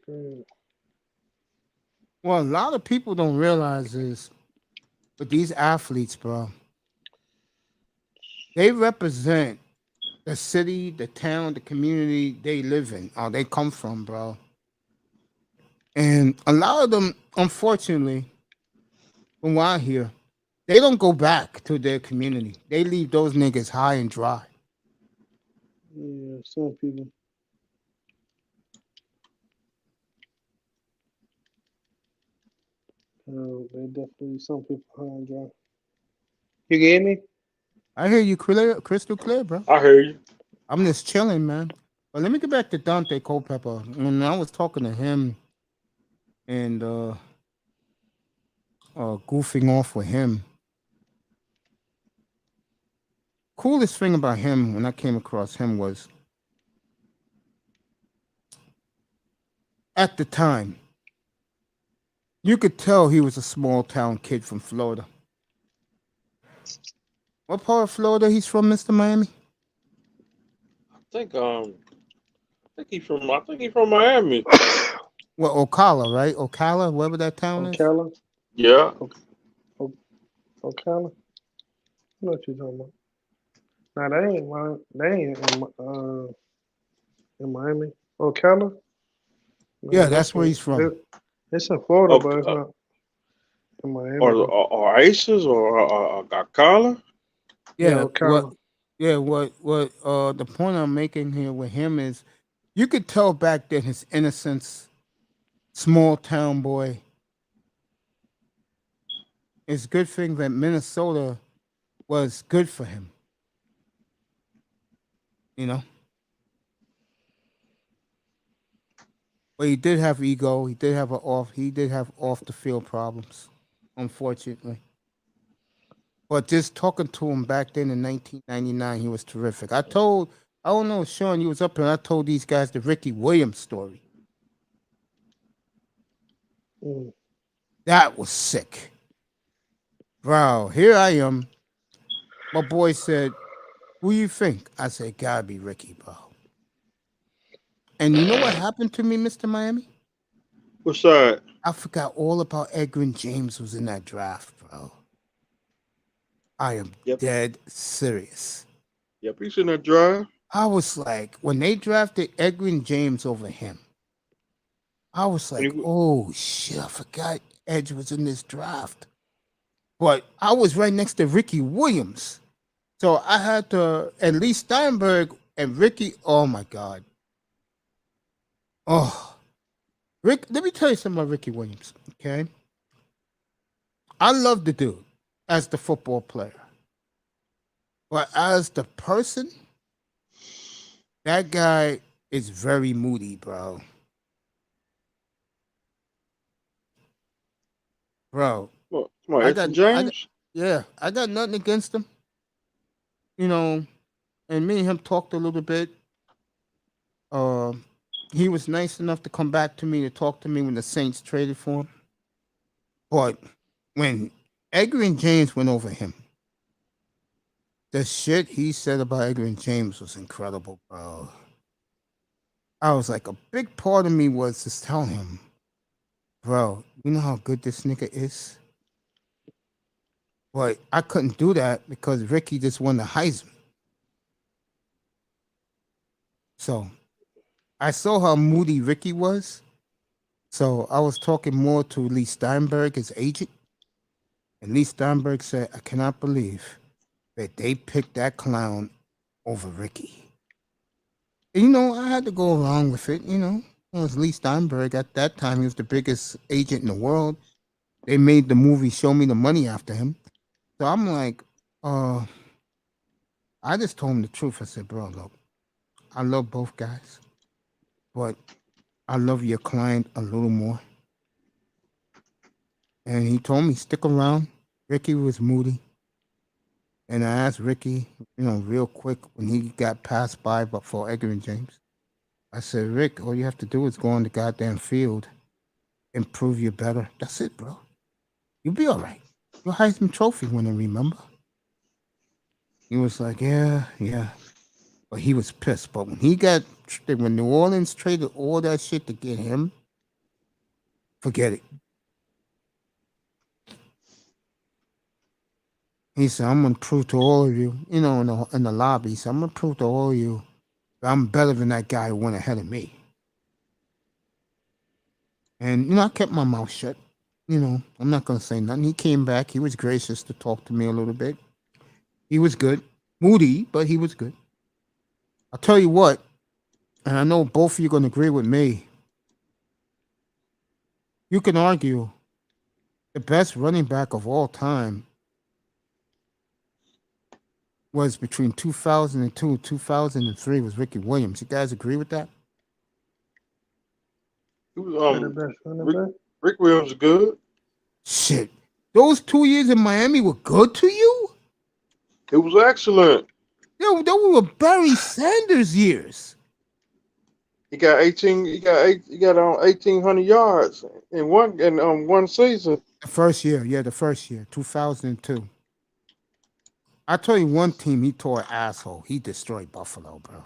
great. Well, a lot of people don't realize is, but these athletes, bro, they represent the city, the town, the community they live in, or they come from, bro. And a lot of them, unfortunately, from what I hear, they don't go back to their community. They leave those niggas high and dry. Yeah, some people. They definitely some people high and dry. You get me? I hear you clear, crystal clear, bro. I hear you. I'm just chilling, man. But let me get back to Dante Culpepper. When I was talking to him and goofing off with him, coolest thing about him when I came across him was at the time, you could tell he was a small town kid from Florida. What part of Florida he's from, Mr. Miami? I think he's from Miami. Well, Ocala, right? Ocala, wherever that town is. Ocala? Yeah. Ocala? I know what you're talking about. Nah, that ain't in Miami. Ocala? No, Yeah, that's where he's from. It's in Florida, but it's not in Miami. Or Aces or Ocala. Yeah, Ocala. what the point I'm making here with him is you could tell back then his innocence, small town boy. It's a good thing that Minnesota was good for him. You know? But he did have ego. He did have off the field problems, unfortunately. But just talking to him back then in 1999, he was terrific. I don't know, Sean, you was up here. I told these guys the Ricky Williams story. That was sick. Bro, here I am. My boy said, who you think? I said, gotta be Ricky, bro. And you know what happened to me, Mr. Miami? What's that? I forgot all about Edwin James was in that draft, bro. I am dead serious. Yep, he's in that draft. I was like, when they drafted Edwin James over him, I was like, oh shit, I forgot Edge was in this draft. But I was right next to Ricky Williams. So I had to, at least Steinberg and Ricky, oh my God. Oh, Rick, let me tell you something about Ricky Williams, okay? I love the dude as the football player. But as the person, that guy is very moody, bro. Bro. What, come on, Edson James? I got nothing against him. You know, and me and him talked a little bit. He was nice enough to come back to me to talk to me when the Saints traded for him. But when Edgerrin James went over him, the shit he said about Edgerrin James was incredible, bro. I was like, a big part of me was just telling him, Bro, you know how good this nigga is? But I couldn't do that because Ricky just won the Heisman. So I saw how moody Ricky was. So I was talking more to Lee Steinberg, his agent. And Lee Steinberg said, I cannot believe that they picked that clown over Ricky. And, you know, I had to go along with it, you know. It was Lee Steinberg. At that time, he was the biggest agent in the world. They made the movie Show Me the Money after him. So I'm like, I just told him the truth. I said, bro, look, I love both guys, but I love your client a little more. And he told me, stick around. Ricky was moody. And I asked Ricky, you know, real quick when he got passed by but for Edgar and James. I said, Rick, all you have to do is go on the goddamn field and prove you're better. That's it, bro. You'll be all right. You're Heisman Trophy winner, remember? He was like, yeah. But he was pissed. But when New Orleans traded all that shit to get him, forget it. He said, I'm going to prove to all of you, you know, in the lobby, he said, I'm going to prove to all of you that I'm better than that guy who went ahead of me. And, you know, I kept my mouth shut. You know, I'm not going to say nothing. He came back. He was gracious to talk to me a little bit. He was good. Moody, but he was good. I'll tell you what, and I know both of you are going to agree with me. You can argue the best running back of all time was between 2002 and 2003 was Ricky Williams. You guys agree with that? He was Rick Williams was good. Shit. Those 2 years in Miami were good to you? It was excellent. Yo, those were Barry Sanders years. He got 1,800 yards in one season. The first year, 2002. I tell you one team he tore an asshole. He destroyed Buffalo, bro.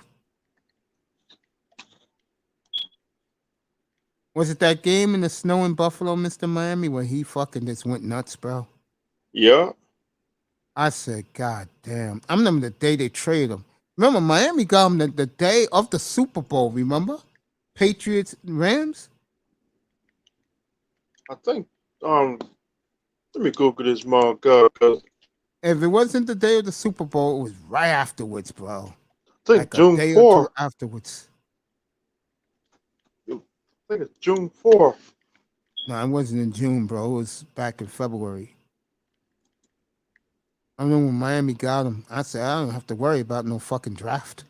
Was it that game in the snow in Buffalo, Mr. Miami, where he fucking just went nuts, bro? Yeah. I said, God damn. I remember the day they traded him. Remember, Miami got him the day of the Super Bowl, remember? Patriots and Rams? I think, let me Google this motherfucker, because if it wasn't the day of the Super Bowl, it was right afterwards, bro. I think like June a day 4th. or two afterwards. I think it's June 4th. No, it wasn't in June, bro. It was back in February. I remember when Miami got him, I said, I don't have to worry about no fucking draft.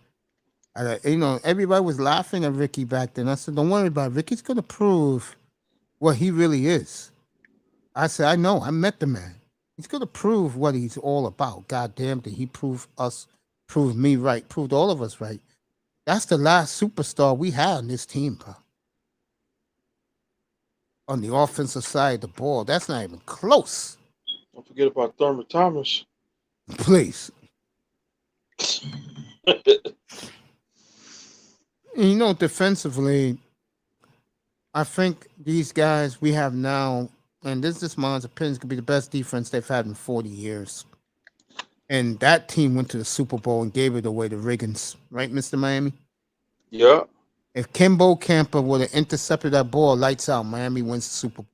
Everybody was laughing at Ricky back then. I said, don't worry about it. Ricky's going to prove what he really is. I said, I know. I met the man. He's going to prove what he's all about. God damn, did he prove me right, proved all of us right. That's the last superstar we had on this team, bro. On the offensive side of the ball. That's not even close. Don't forget about Thurman Thomas. Please. You know, defensively, I think these guys we have now, and this is my opinion, could be the best defense they've had in 40 years. And that team went to the Super Bowl and gave it away to Riggins, right, Mr. Miami? Yeah. If Kimbo Camper would have intercepted that ball, lights out, Miami wins the Super Bowl.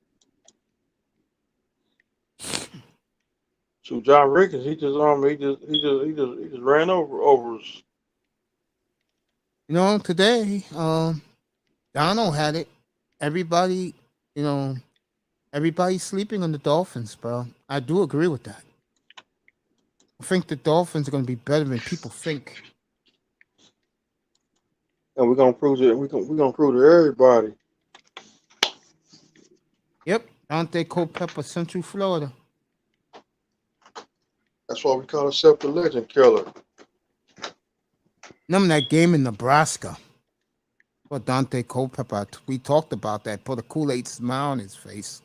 So John Riggins, he just ran over us. You know, today, Donald had it. Everybody's sleeping on the Dolphins, bro. I do agree with that. I think the Dolphins are going to be better than people think. And we're gonna prove it. We're gonna prove to everybody. Yep, Dante Culpepper, Central Florida. That's why we call ourselves the Legend Killer. Remember that game in Nebraska? Well, Dante Culpepper, we talked about that. Put a Kool-Aid smile on his face.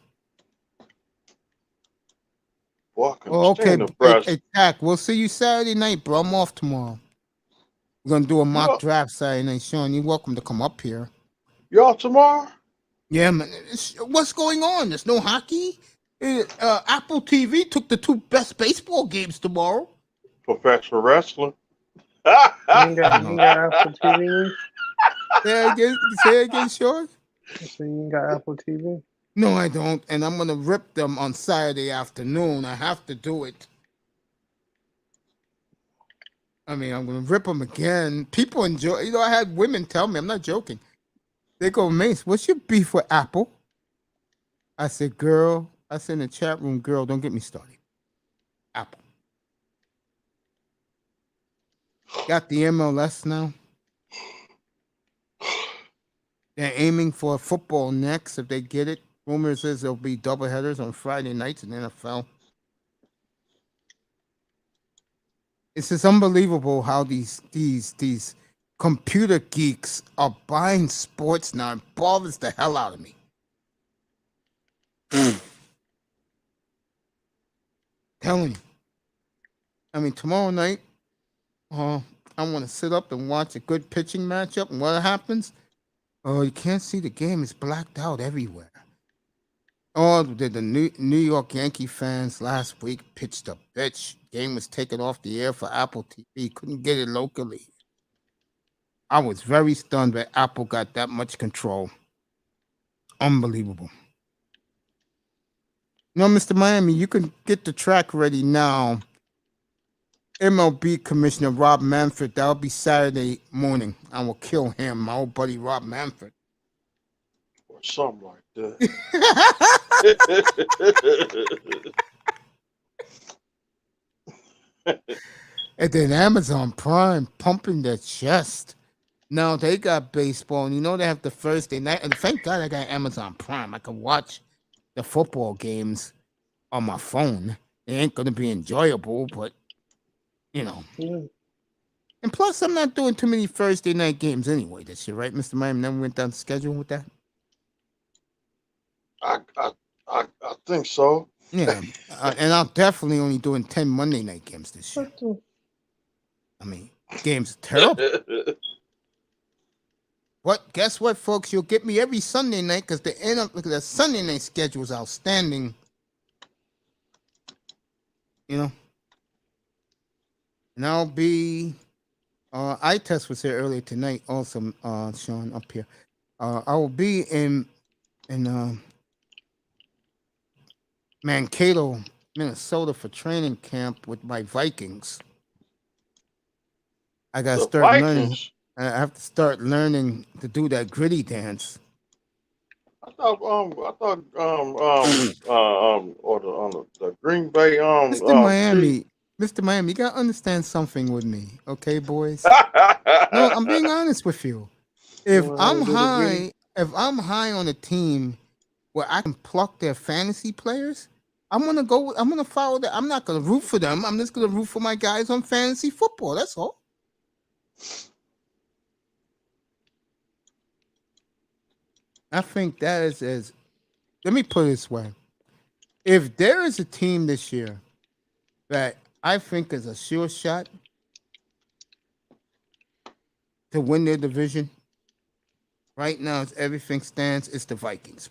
Well, okay, hey, Tack, we'll see you Saturday night, bro. I'm off tomorrow. We're going to do a mock draft Saturday night. Sean, you're welcome to come up here. Y'all tomorrow? Yeah, man. What's going on? There's no hockey. Apple TV took the 2 best baseball games tomorrow. Professional wrestling. You ain't got Apple TV. Say again, Sean. So you ain't got Apple TV. No, I don't, and I'm gonna rip them on Saturday afternoon. I have to do it. I mean, I'm gonna rip them again. People enjoy. You know, I had women tell me. I'm not joking. They go, Mace, what's your beef with Apple? I said, girl. I said in the chat room, girl, don't get me started. Apple. Got the MLS now. They're aiming for football next if they get it. Rumors is there'll be doubleheaders on Friday nights in the NFL. It's just unbelievable how these computer geeks are buying sports now. It bothers the hell out of me. Telling you. I mean, tomorrow night, I want to sit up and watch a good pitching matchup. And what happens? Oh, you can't see the game. It's blacked out everywhere. Oh, the New York Yankee fans last week pitched a bitch. Game was taken off the air for Apple TV. Couldn't get it locally. I was very stunned that Apple got that much control. Unbelievable. No, Mr. Miami, you can get the track ready now. MLB Commissioner Rob Manfred, that'll be Saturday morning. I will kill him, my old buddy Rob Manfred. Or something like that. And then Amazon Prime pumping their chest. Now they got baseball, and you know they have the Thursday night. And thank God I got Amazon Prime. I can watch the football games on my phone. It ain't gonna be enjoyable, but you know. Yeah. And plus, I'm not doing too many Thursday night games anyway this year, right, Mr. Miami? Never went down the schedule with that. I think so. Yeah, and I'm definitely only doing 10 Monday night games this year. I mean, games are terrible. But guess what, folks? You'll get me every Sunday night because the Sunday night schedule is outstanding. You know, and I'll be. iTest was here earlier tonight. Also, Sean up here. I will be in Mankato, Minnesota for training camp with my Vikings. I gotta start learning. I have to start learning to do that gritty dance. I thought on the Green Bay Mr. Miami, you gotta understand something with me, okay, boys? No, I'm being honest with you. If I'm high on a team where I can pluck their fantasy players, I'm gonna follow that. I'm not gonna root for them. I'm just gonna root for my guys on fantasy football. That's all. I think that is as. Let me put it this way: if there is a team this year that I think is a sure shot to win their division, right now, as everything stands, it's the Vikings.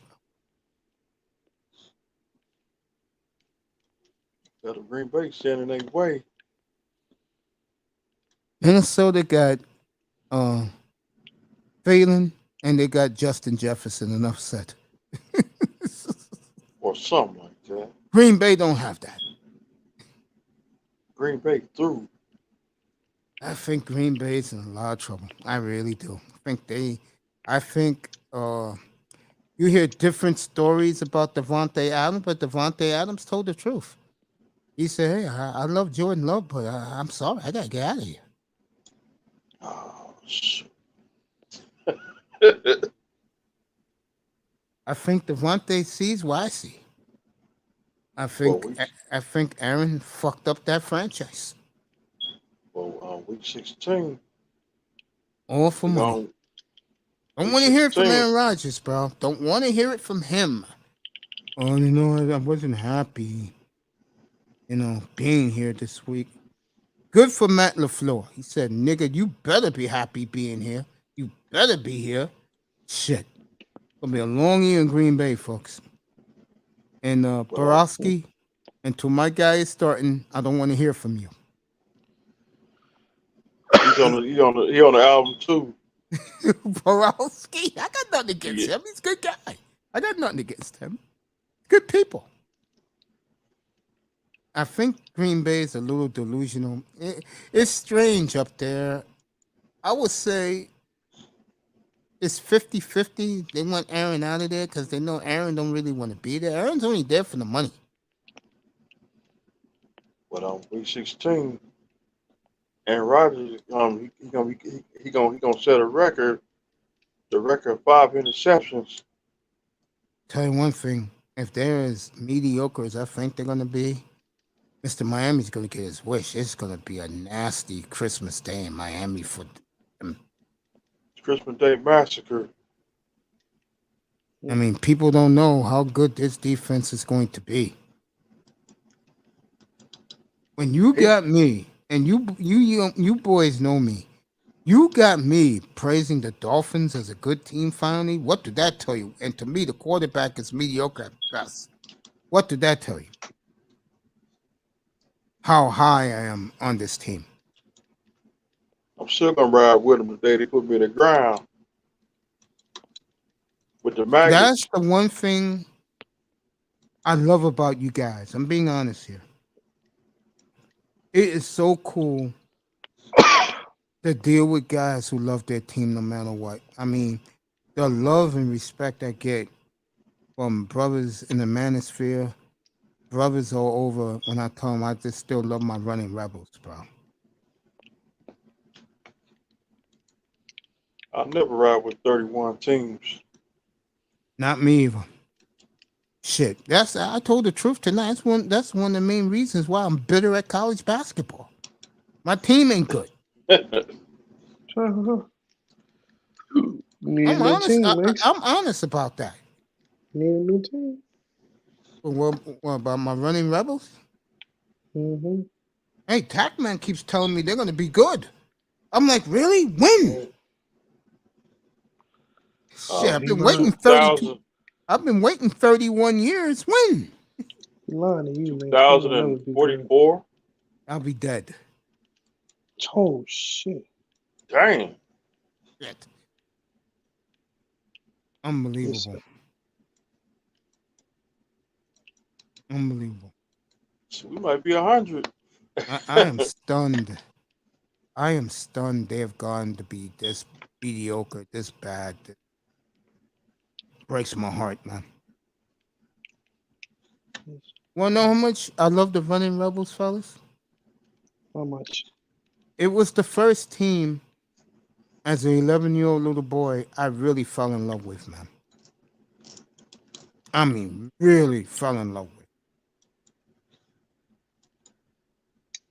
Got a Green Bay standing their way. Minnesota got Phelan, and they got Justin Jefferson. Enough said. Or something like that. Green Bay don't have that. Green Bay through. I think Green Bay's in a lot of trouble. I really do. I think you hear different stories about Devontae Adams, but Devontae Adams told the truth. He said, hey, I love Jordan Love, but I'm sorry, I got to get out of here. Oh, shit. I think Devontae sees what I see. I think Aaron fucked up that franchise. Well, week 16. All for money. Don't want to hear it from Aaron Rodgers, bro. Don't want to hear it from him. Oh, you know, I wasn't happy, being here this week. Good for Matt LaFleur. He said, nigga, you better be happy being here. You better be here. Shit. Gonna be a long year in Green Bay, folks. And Borowski, until my guy is starting, I don't want to hear from you. He on the album too. Borowski, I got nothing against him. He's a good guy. I got nothing against him. Good people. I think Green Bay is a little delusional. It's strange up there. I would say it's 50-50. They want Aaron out of there because they know Aaron don't really want to be there. Aaron's only there for the money. But on week 16, Aaron Rodgers, he gonna set a record, the record of 5 interceptions. Tell you one thing: if they're as mediocre as I think they're gonna be, Mr. Miami's gonna get his wish. It's gonna be a nasty Christmas Day in Miami for them. Christmas Day massacre. I mean, people don't know how good this defense is going to be. When you got me, and you boys know me, you got me praising the Dolphins as a good team finally. What did that tell you? And to me, the quarterback is mediocre at best. What did that tell you? How high I am on this team. I'm still gonna ride with them the day they put me in the ground with the maggots. That's the one thing I love about you guys. I'm being honest here. It is so cool to deal with guys who love their team no matter what. I mean, the love and respect I get from brothers in the manosphere, brothers all over when I tell them I just still love my running rebels, bro. I'll never ride with 31 teams. Not me either. Shit, I told the truth tonight. That's one of the main reasons why I'm bitter at college basketball. My team ain't good. I'm honest about that. Need a new team. What about my running rebels? Mm-hmm. Hey, Tackman keeps telling me they're going to be good. I'm like, really? When? Shit, I've been waiting 32. I've been waiting 31 years. When? Lying to you, man. 2044. I'll be dead. Oh shit! Dang. Shit. Unbelievable. Unbelievable. So we might be 100. I am stunned. I am stunned they have gone to be this mediocre, this bad. Breaks my heart, man. Want to know how much I love the running rebels, fellas? How much? It was the first team as an 11-year-old little boy I really fell in love with, man. I mean, really fell in love with.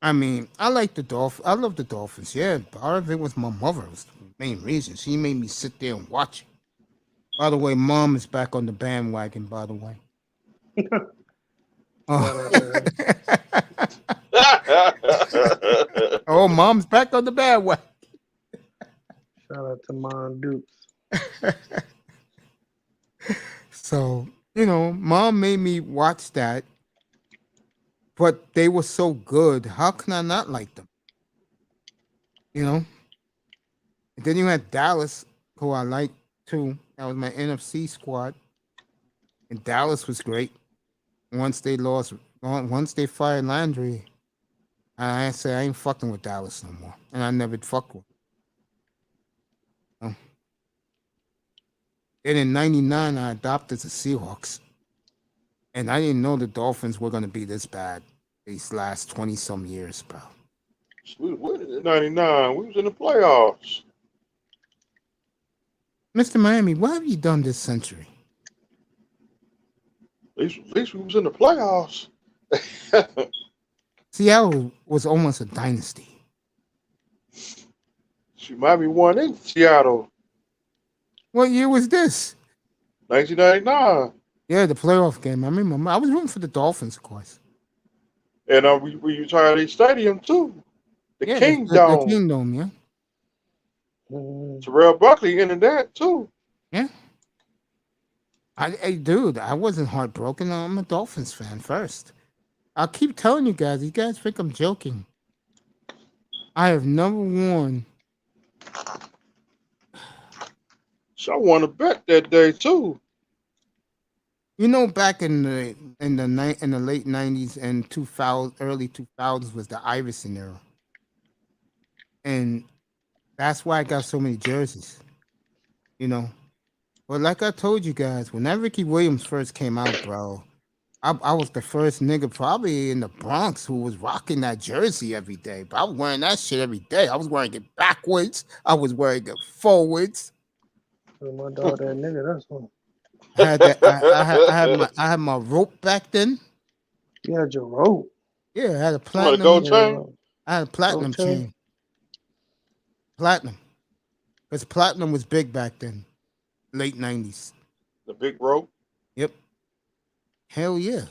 I mean, I like the Dolphins. I love the Dolphins. Yeah, part of it was my mother. It was the main reason. She made me sit there and watch it. By the way, Mom is back on the bandwagon, by the way. Oh, Mom's back on the bandwagon. Shout out to Mom Dukes. So, Mom made me watch that. But they were so good. How can I not like them? And then you had Dallas, who I like too. That was my NFC squad. And Dallas was great. Once they fired Landry, I said I ain't fucking with Dallas no more. And I never fucked with them. Then in 99, I adopted the Seahawks. And I didn't know the Dolphins were going to be this bad these last 20-some years, bro. We won it in 99. We was in the playoffs. Mr. Miami, what have you done this century? At least we was in the playoffs. Seattle was almost a dynasty. Miami won in Seattle. What year was this? 1999. Yeah, the playoff game. I remember. I was rooting for the Dolphins, of course. And we retired the stadium too. The King Dome. The King Dome, yeah. Terrell Buckley entered that too. Yeah. Dude, I wasn't heartbroken. I'm a Dolphins fan first. I'll keep telling you guys. You guys think I'm joking. I have never won. So I won a bet that day too. You know, back in the late '90s and 2000, early 2000s was the Iverson era, and that's why I got so many jerseys. You know, but like I told you guys, when that Ricky Williams first came out, bro, I was the first nigga probably in the Bronx who was rocking that jersey every day. But I was wearing that shit every day. I was wearing it backwards. I was wearing it forwards. My dog, that nigga, that's one. I had that. I had my rope back then. You had your rope. Yeah, I had a Somebody platinum. gold chain. I had a platinum chain. Platinum, because platinum was big back then, late '90s. The big rope. Yep. Hell yeah.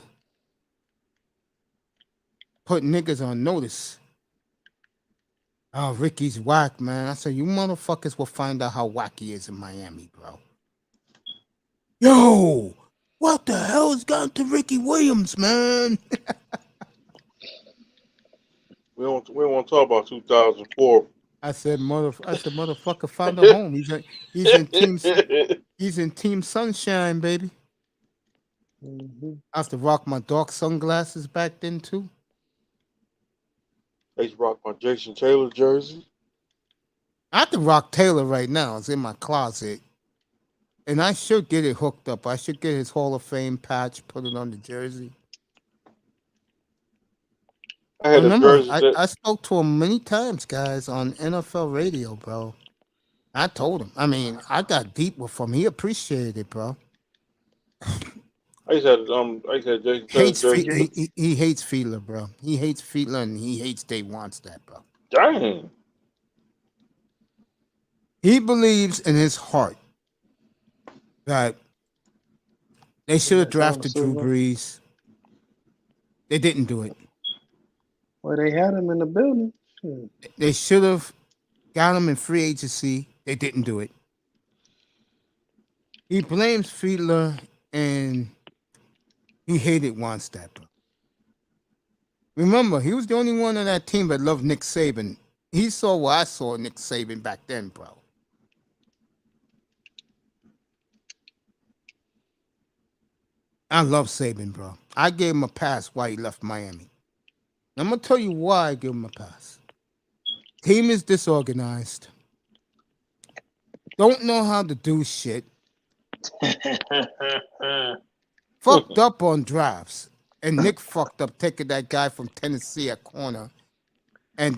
Put niggas on notice. Oh, Ricky's whack, man. I said, you motherfuckers will find out how whack he is in Miami, bro. Yo, what the hell has gotten to Ricky Williams, man? We don't want to talk about 2004. I said, motherfucker found a home. He's in Team Sunshine, baby. Mm-hmm. I have to rock my dark sunglasses back then too. I used to rock my Jason Taylor jersey. I have to rock Taylor right now. It's in my closet. And I should get it hooked up. I should get his Hall of Fame patch, put it on the jersey. I had Remember, a jersey I spoke to him many times, guys, on NFL radio, bro. I told him. I mean, I got deep with him. He appreciated it, bro. I used to have Jason Taylor jersey. He hates Fiedler, bro. He hates Fiedler and he hates Dave Wannstedt, bro. Dang. He believes in his heart that they should have drafted Drew Brees. They didn't do it. Well, they had him in the building. They should have got him in free agency. They didn't do it. He blames Fiedler and he hated Wannstedt. Remember, he was the only one on that team that loved Nick Saban. He saw what I saw Nick Saban back then, bro. I love Saban, bro. I gave him a pass why he left Miami. I'm going to tell you why I give him a pass. Team is disorganized. Don't know how to do shit. Fucked up on drafts. And Nick fucked up taking that guy from Tennessee at corner and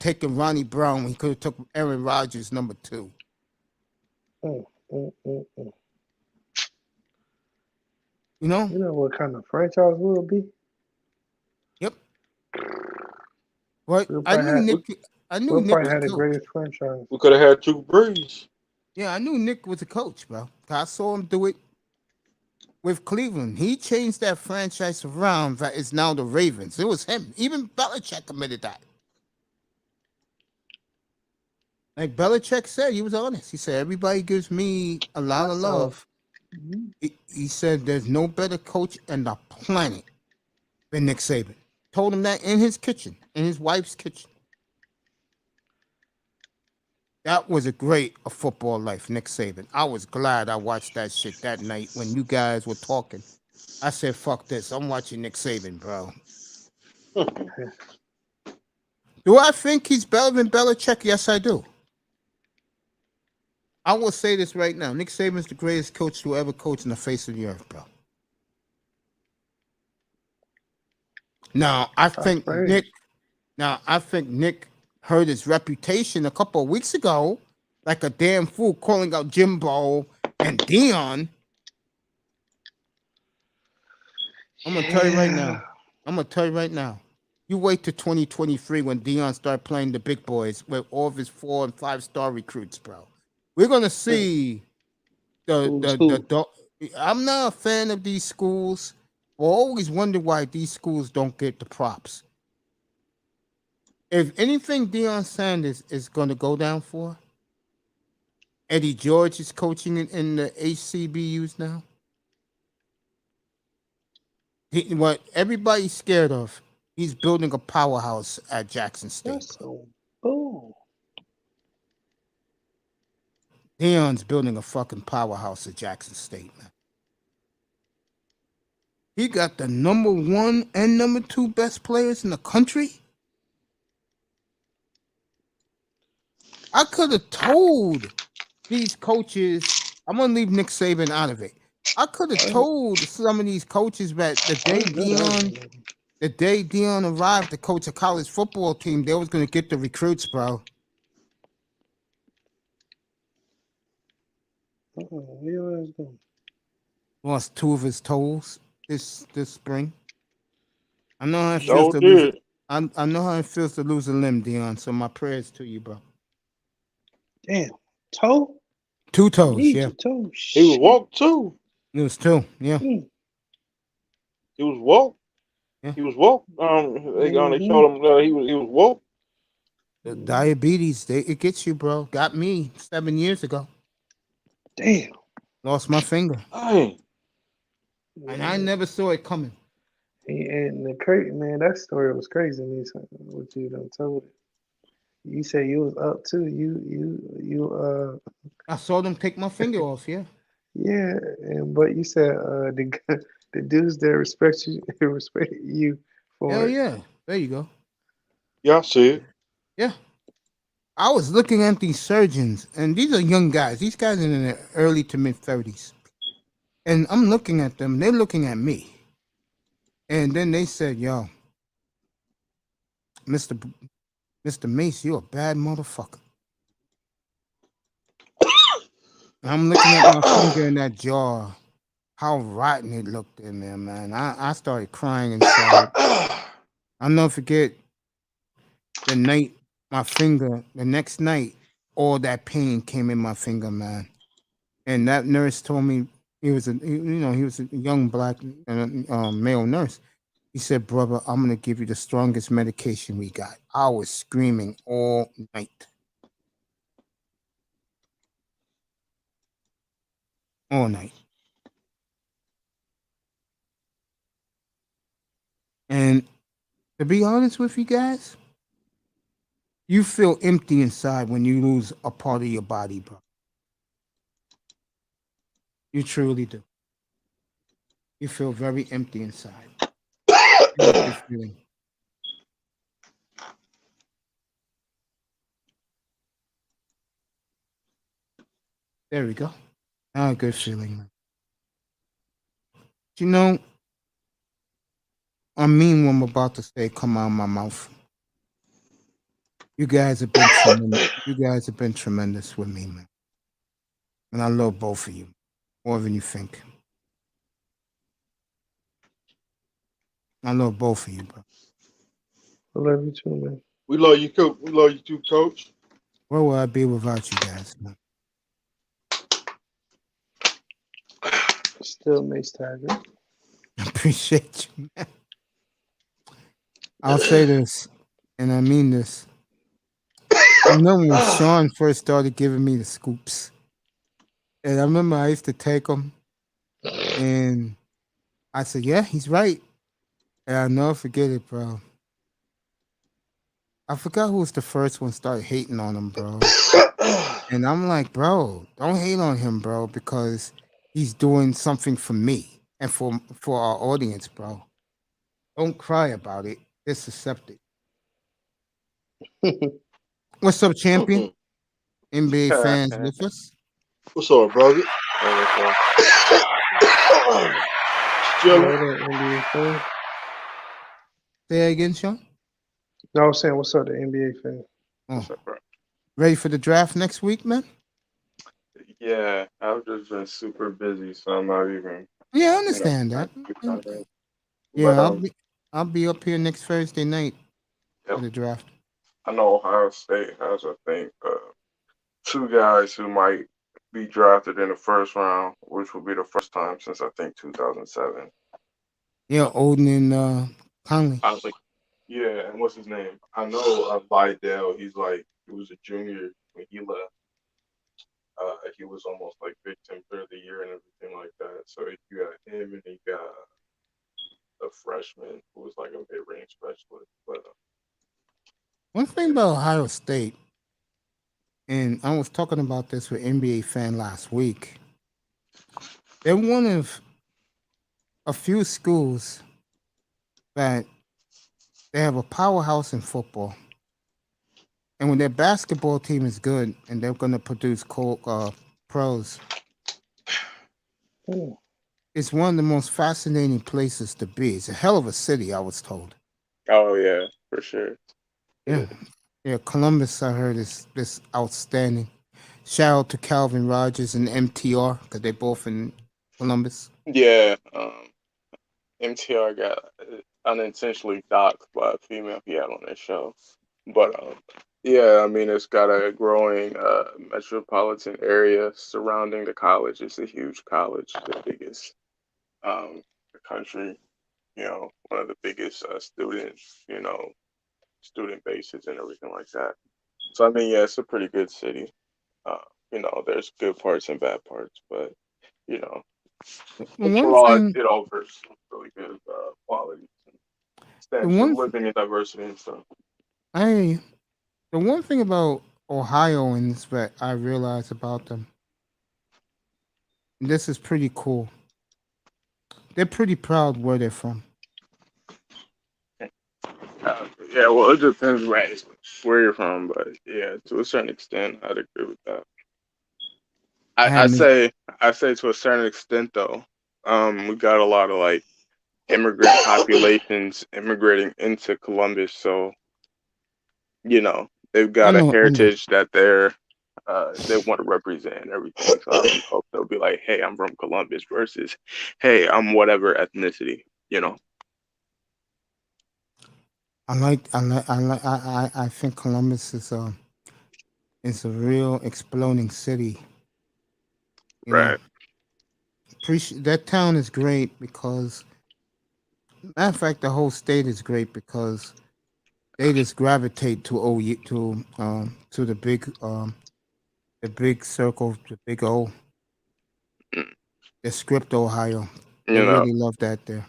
taking Ronnie Brown when he could have took Aaron Rodgers number 2. You know what kind of franchise will it be? Yep. What? I knew Nick was had the greatest franchise. We could have had Drew Brees. Yeah, I knew Nick was a coach, bro. I saw him do it with Cleveland. He changed that franchise around that is now the Ravens. It was him. Even Belichick admitted that. Like Belichick said, he was honest. He said, everybody gives me a lot of love. He said, there's no better coach in the planet than Nick Saban. Told him that in his kitchen, in his wife's kitchen. That was a great football life, Nick Saban. I was glad I watched that shit that night when you guys were talking. I said, fuck this. I'm watching Nick Saban, bro. Do I think he's better than Belichick? Yes, I do. I will say this right now. Nick Saban's the greatest coach to ever coach in the face of the earth, bro. Now, I think Nick hurt his reputation a couple of weeks ago, like a damn fool calling out Jimbo and Dion. I'm gonna tell you right now. You wait till 2023 when Dion start playing the big boys with all of his 4- and 5-star recruits, bro. We're gonna see the I'm not a fan of these schools. I always wonder why these schools don't get the props. If anything Deion Sanders is going to go down for, Eddie George is coaching in the HCBUs now. What everybody's scared of, he's building a powerhouse at Jackson State. That's so bull. Deion's building a fucking powerhouse at Jackson State, man. He got the number 1 and number 2 best players in the country. I could have told these coaches, I'm gonna leave Nick Saban out of it. I could have told some of these coaches that the day Deion arrived to coach a college football team, they was gonna get the recruits, bro. Lost 2 of his toes this spring. I know how it feels to lose. I know how it feels to lose a limb, Deion. So my prayers to you, bro. Damn, toe. 2 toes, yeah. Toe. He was walk too. It was 2, yeah. He was woke. Yeah. He was woke. They told him he was woke. The diabetes, it gets you, bro. Got me 7 years ago. Damn. Lost my finger. Dang. And I never saw it coming. And the crazy man, that story was crazy. Me, what you done told it. You say you was up too. You. I saw them take my finger off. Yeah. Yeah, but you said the dudes that respect you for Hell it. yeah. There you go. Yeah, I see it. Yeah. I was looking at these surgeons, and these are young guys. These guys are in their early to mid 30s. And I'm looking at them, they're looking at me. And then they said, yo, Mr. Mace, you're a bad motherfucker. I'm looking at my finger in that jar, how rotten it looked in there, man. I started crying inside. I'll never forget the night, the next night, all that pain came in my finger, man. And that nurse told me, he was a young black male nurse. He said, brother, I'm going to give you the strongest medication we got. I was screaming all night. All night. And to be honest with you guys, you feel empty inside when you lose a part of your body, bro. You truly do. You feel very empty inside. Good feeling. There we go. Now a good feeling, man. You know, I mean what I'm about to say come out of my mouth. You guys have been tremendous. You guys have been tremendous with me, man. And I love both of you more than you think. I love both of you, bro. I love you too, man. We love you, Coach. We love you too, Coach. Where would I be without you guys, man? Still Mace Tiger. I appreciate you, man. I'll say this, and I mean this. I remember when Sean first started giving me the scoops. And I remember I used to take them, and I said, yeah, he's right. And I'll never forget it, bro. I forgot who was the first one started hating on him, bro. And I'm like, bro, don't hate on him, bro, because he's doing something for me and for our audience, bro. Don't cry about it. Just accept it. What's up, champion? NBA fans with us? What's up, brother? Say that again, Sean? No, I was saying, what's up, the NBA fan? What's up, bro? Ready for the draft next week, man? Yeah, I've just been super busy, so I'm not even. Yeah, I understand that. Yeah, I'll be up here next Thursday night for the draft. I know Ohio State has, I think, 2 guys who might be drafted in the first round, which will be the first time since I think 2007. Yeah, Odin and Conley. Yeah, and what's his name? I know Vidal. He was a junior when he left. He was almost like Big Ten Player of the Year and everything like that. So you got him, and you got a freshman who was like a mid-range specialist. But One thing about Ohio State, and I was talking about this with N.B.A.Fan last week. They're one of a few schools that they have a powerhouse in football, and when their basketball team is good and they're going to produce pros, it's one of the most fascinating places to be. It's a hell of a city, I was told. oh yeah, for sure. Yeah, yeah. Columbus, I heard, is this outstanding. Shout out to Calvin Rogers and MTR because they're both in Columbus. Yeah, MTR got unintentionally doxxed by a female he had on his show. But yeah, I mean, it's got a growing metropolitan area surrounding the college. It's a huge college, the biggest the country. One of the biggest student bases and everything like that. So I mean, yeah, it's a pretty good city. There's good parts and bad parts, but you know, One overall, thing, it offers really good quality, the stands of one, living and diversity and stuff. I, the one thing about Ohioans that I realize about them, and this is pretty cool. They're pretty proud where they're from. Yeah, well, it depends where you're from, but yeah, to a certain extent, I'd agree with that. I I had me. I say to a certain extent though, we got a lot of like immigrant populations immigrating into Columbus, so they've I got a know. I know. heritage that they want to represent and everything. So I would hope they'll be like, hey, I'm from Columbus versus, hey, I'm whatever ethnicity. I think Columbus is a real exploding city. You know, Right. appreciate that town is great because, matter of fact, the whole state is great because they just gravitate to to the big circle, the big O, Mm. the script Ohio. They You know, really love that there.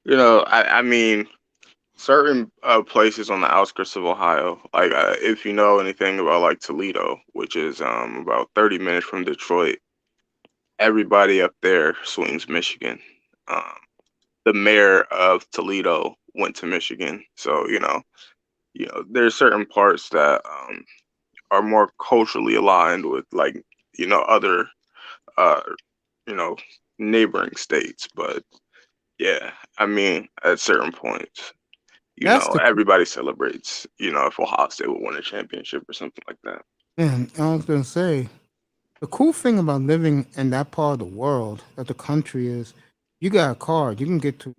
I mean, certain places on the outskirts of Ohio, like if you know anything about like Toledo, which is about 30 minutes from Detroit, everybody up there swings Michigan. Um, the mayor of Toledo went to Michigan, so there's certain parts that are more culturally aligned with like other uh you know neighboring states, but yeah, I mean at certain points. That's the Everybody celebrates, if Ohio State would win a championship or something like that. man. I was gonna say the cool thing about living in that part of the world, that the country is, you got a car, you can get to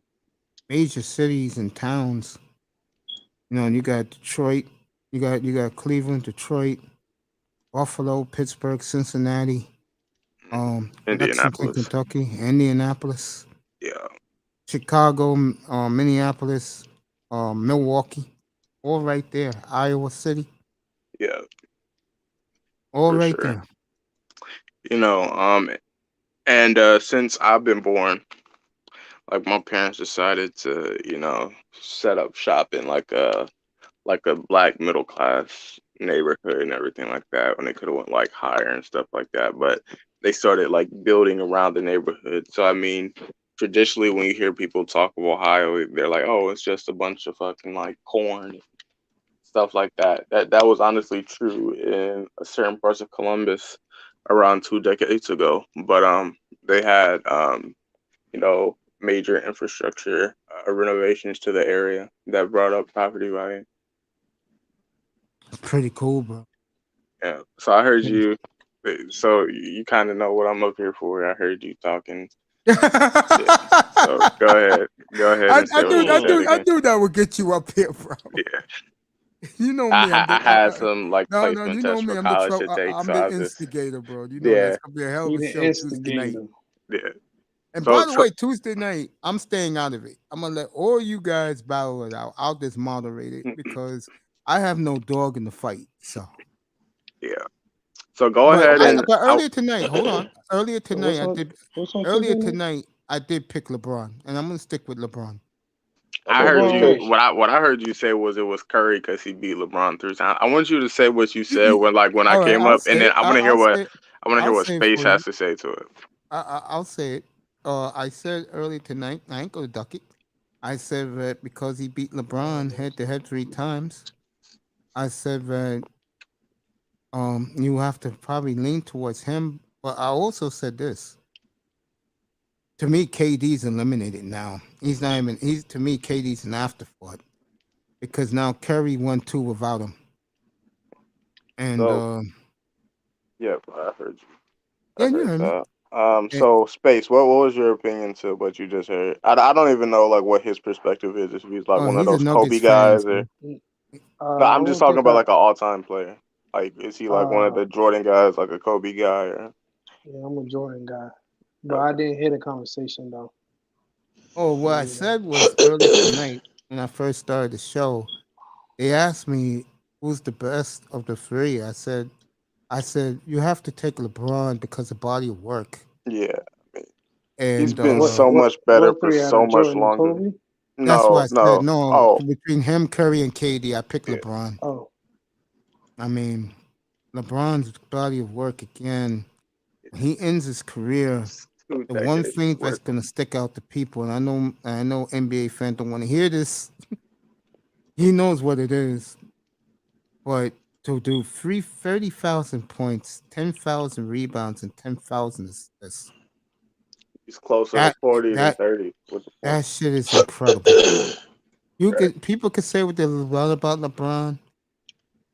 major cities and towns. And you got Detroit, you got Cleveland, Detroit, Buffalo, Pittsburgh, Cincinnati, Lexington, Indianapolis. Kentucky, Indianapolis, Yeah. Chicago, Minneapolis, Milwaukee, all right there. Iowa City, Yeah, all for right sure. there. You know, and since I've been born, like my parents decided to, set up shop in like a black middle class neighborhood and everything like that when they could have went like higher and stuff like that. But they started like building around the neighborhood. So I mean, traditionally when you hear people talk of Ohio, they're like, oh, it's just a bunch of fucking like corn, stuff like that. That was honestly true in a certain parts of Columbus around 2 decades ago. But they had major infrastructure renovations to the area that brought up property value. It's pretty cool, bro. Yeah. So I heard you. So you kind of know what I'm up here for. I heard you talking. Yeah. So go ahead. Go ahead and say what you said I again. knew that would get you up here, bro. Yeah. You know me. I had some like No, no. placement You know tests me. for college to take. I'm So the I just instigator, bro. You know yeah that's gonna be a hell He of a the show Tuesday night. instigator. yeah. And So by the way, Tuesday night, I'm staying out of it. I'm gonna let all you guys battle it out. I'll just moderate it because I have no dog in the fight. So, yeah. So go ahead and but earlier tonight, hold on. Earlier So what's tonight, on what's on earlier Tuesday night? tonight I did pick LeBron, and I'm gonna stick with LeBron. I heard you. Curry. What I heard you say was it was Curry because he beat LeBron 3 times. I want you to say what you said when I All right, came I'll up, and say then it. I want to hear I'll what say it Space for you. has to say to it. I'll say it. I said early tonight. I ain't gonna duck it. I said that because he beat LeBron head to head 3 times. I said that you have to probably lean towards him. But I also said this. To me, KD's eliminated now. He's not even. He's to me, KD's an afterthought because now Curry won 2 without him. And So yeah, I heard you. yeah, I you heard heard me. that. And, So Space, what was your opinion to what you just heard? I don't even know like what his perspective is. If he's like one of he's a those Kobe Nuggets fan. guys, or no, I I'm just don't talking think about like an all-time player. Like, is he like one of uh the Jordan guys, like a Kobe guy? Or yeah, I'm a Jordan guy. But I didn't hear the conversation though. Oh, what I said was early tonight when I first started the show. They asked me who's the best of the 3. I said you have to take LeBron because of body of work. yeah, I mean, he's And been What so much better what for three out of so much Jordan and longer. Kobe? that's why I said No. no. Oh, Between him, Curry, and KD, I pick yeah. LeBron. Oh. I mean, LeBron's body of work again. When he ends his career, 2 the one decades thing that's worth. gonna stick out to people, and I know NBA fans don't want to hear this. He knows what it is, but to do 30,000 points, 10,000 rebounds, and 10,000 assists, He's closer to that 40 than that 30 with the that points. shit is incredible. Right. People could say what they love about LeBron.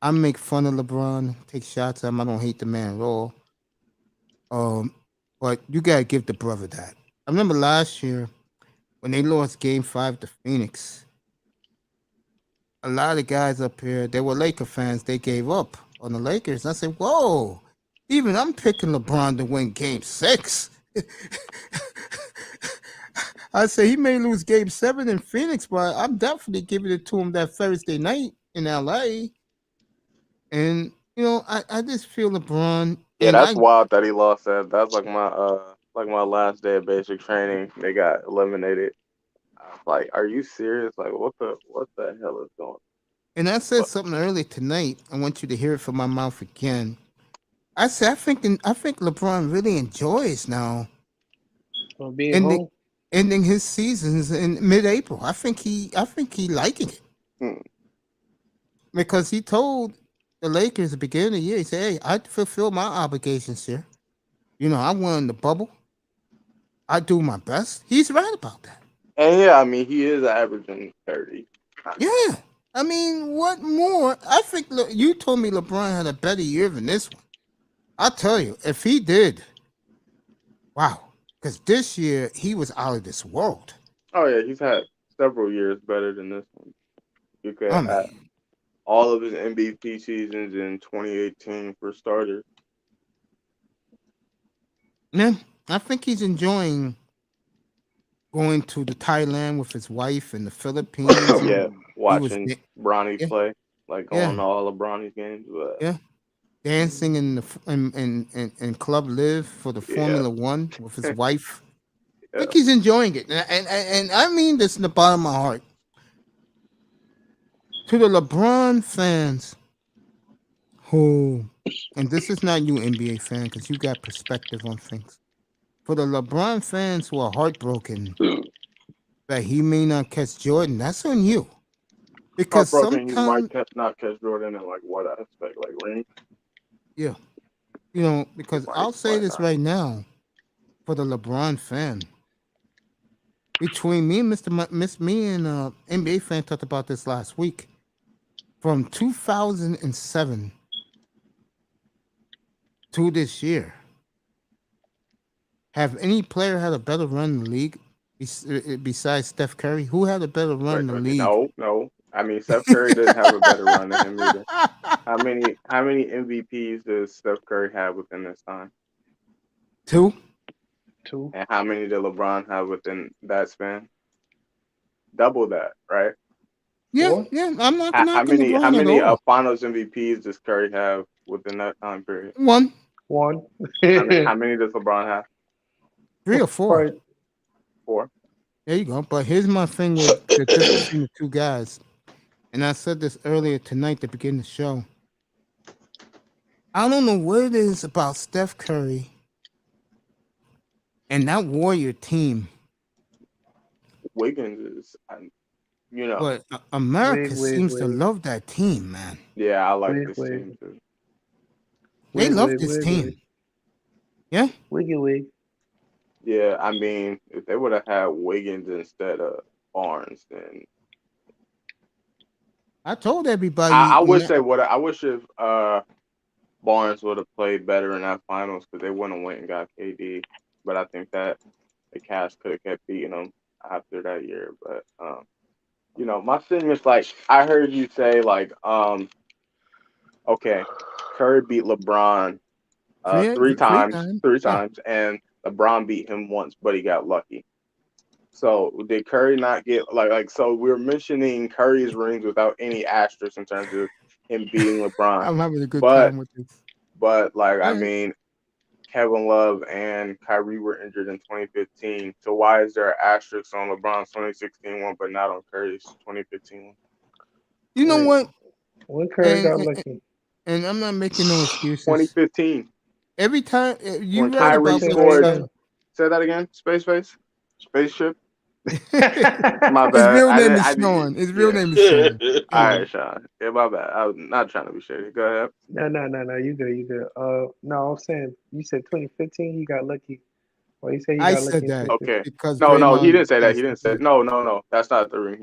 I make fun of LeBron, take shots at him. I don't hate the man at all. But you gotta give the brother that. I remember last year when they lost Game 5 to Phoenix. A lot of guys up here, they were Laker fans. They gave up on the Lakers. I said, "Whoa, even I'm picking LeBron to win Game 6." I say he may lose Game 7 in Phoenix, but I'm definitely giving it to him that Thursday night in LA. And I just feel LeBron, Yeah, and that's wild that he lost that. That's like my last day of basic training. They got eliminated. I was like, are you serious? Like, what the hell is going on? and I said something earlier tonight. I want you to hear it from my mouth again. I said I think LeBron really enjoys now Being ending home. ending his seasons in mid-April. I think he liking it because he told the Lakers at the beginning of the year. He said, "Hey, I fulfill my obligations here. I won the bubble. I do my best." He's right about that. And yeah, I mean, he is averaging 30. Yeah. I mean, what more? I think you told me LeBron had a better year than this one. I'll tell you, if he did, wow. Because this year he was out of this world. Oh yeah, he's had several years better than this one. You could I add mean, all of his MVP seasons in 2018 for starters. yeah, I think he's enjoying going to the Thailand with his wife and the Philippines. Yeah, He was, watching Bronny yeah, play, like yeah, going to all of Bronny's games. But yeah, dancing in the in Club Live for the yeah, Formula One with his wife. I yeah. think he's enjoying it, and I mean this in the bottom of my heart. To the LeBron fans who, and this is not you NBA fan because you got perspective on things. For the LeBron fans who are heartbroken that he may not catch Jordan, that's on you. Because Heartbroken, he might sometimes, not catch Jordan in like what aspect, like ring. yeah, He because I'll say might this not. right now for the LeBron fan. Between me and me and NBA fan talked about this last week. From 2007 to this year, have any player had a better run in the league besides Steph Curry? Who had a better run in the league? No. I mean, Steph Curry didn't have a better run than him either. How many MVPs does Steph Curry have within this time? 2. And how many did LeBron have within that span? Double that, right? Yeah, I'm not How knocking many LeBron at all. Finals MVPs does Curry have within that time period? 1. How many does LeBron have? 3 or 4. 4. There you go. But here's my thing with the difference between the two guys. And I said this earlier tonight to begin the show. I don't know what it is about Steph Curry and that Warrior team, Wiggins is, you know, but America seems to Wig. love that team, man. yeah, I like Wig, this wig. team too. They Wig, love wig, this wig, wig. team. Yeah. Wiggy wig. Yeah, I mean, if they would have had Wiggins instead of Barnes, then I told everybody I when wish they would. I wish if Barnes would have played better in that finals because they wouldn't have went and got KD. But I think that the Cavs could have kept beating them after that year. But you know, my thing is like I heard you say like okay, Curry beat LeBron three three times, times. three Yeah. times, and LeBron beat him once, but he got lucky. So did Curry not get like so we're mentioning Curry's rings without any asterisks in terms of him beating LeBron. I'm having a good But time with this. like I All right. mean Kevin Love and Kyrie were injured in 2015. So why is there an asterisk on LeBron's 2016 one but not on Curry's 2015 one? You know Wait, what? when Curry And, got and lucky? and I'm not making no excuses. 2015 Every time you when read Kyrie about what Say he that scored. said, Say that again. Spaceship. again. My his bad. real I name didn't. is Sean. His real Yeah. name is Sean. All Anyway, right, Sean. Yeah, my bad. I was not trying to be shady. Go ahead. No. You good. You good. No, I'm saying you said 2015. He got lucky. Well, you say he I got lucky said in that 2015. Okay. because No, he Draymond didn't say that. He passed didn't say away. no. That's not the ring.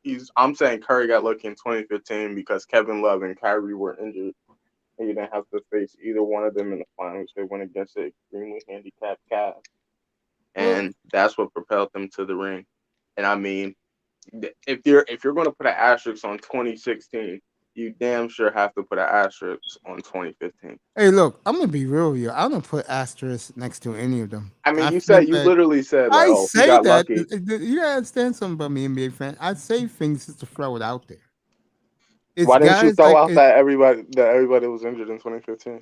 He's. I'm saying Curry got lucky in 2015 because Kevin Love and Kyrie were injured, and you didn't have to face either one of them in the finals. They went against an extremely handicapped Cavs, Well, and that's what propelled them to the ring. And I mean, if you're going to put an asterisk on 2016, you damn sure have to put an asterisk on 2015. hey, look, I'm gonna be real with you. I don't put asterisks next to any of them. I mean, I feel you that literally said like, I oh, he say got that lucky. you gotta understand something about me, NBA fan. I say things just to throw it out there. It's Why didn't you guys throw like out that everybody was injured in 2015?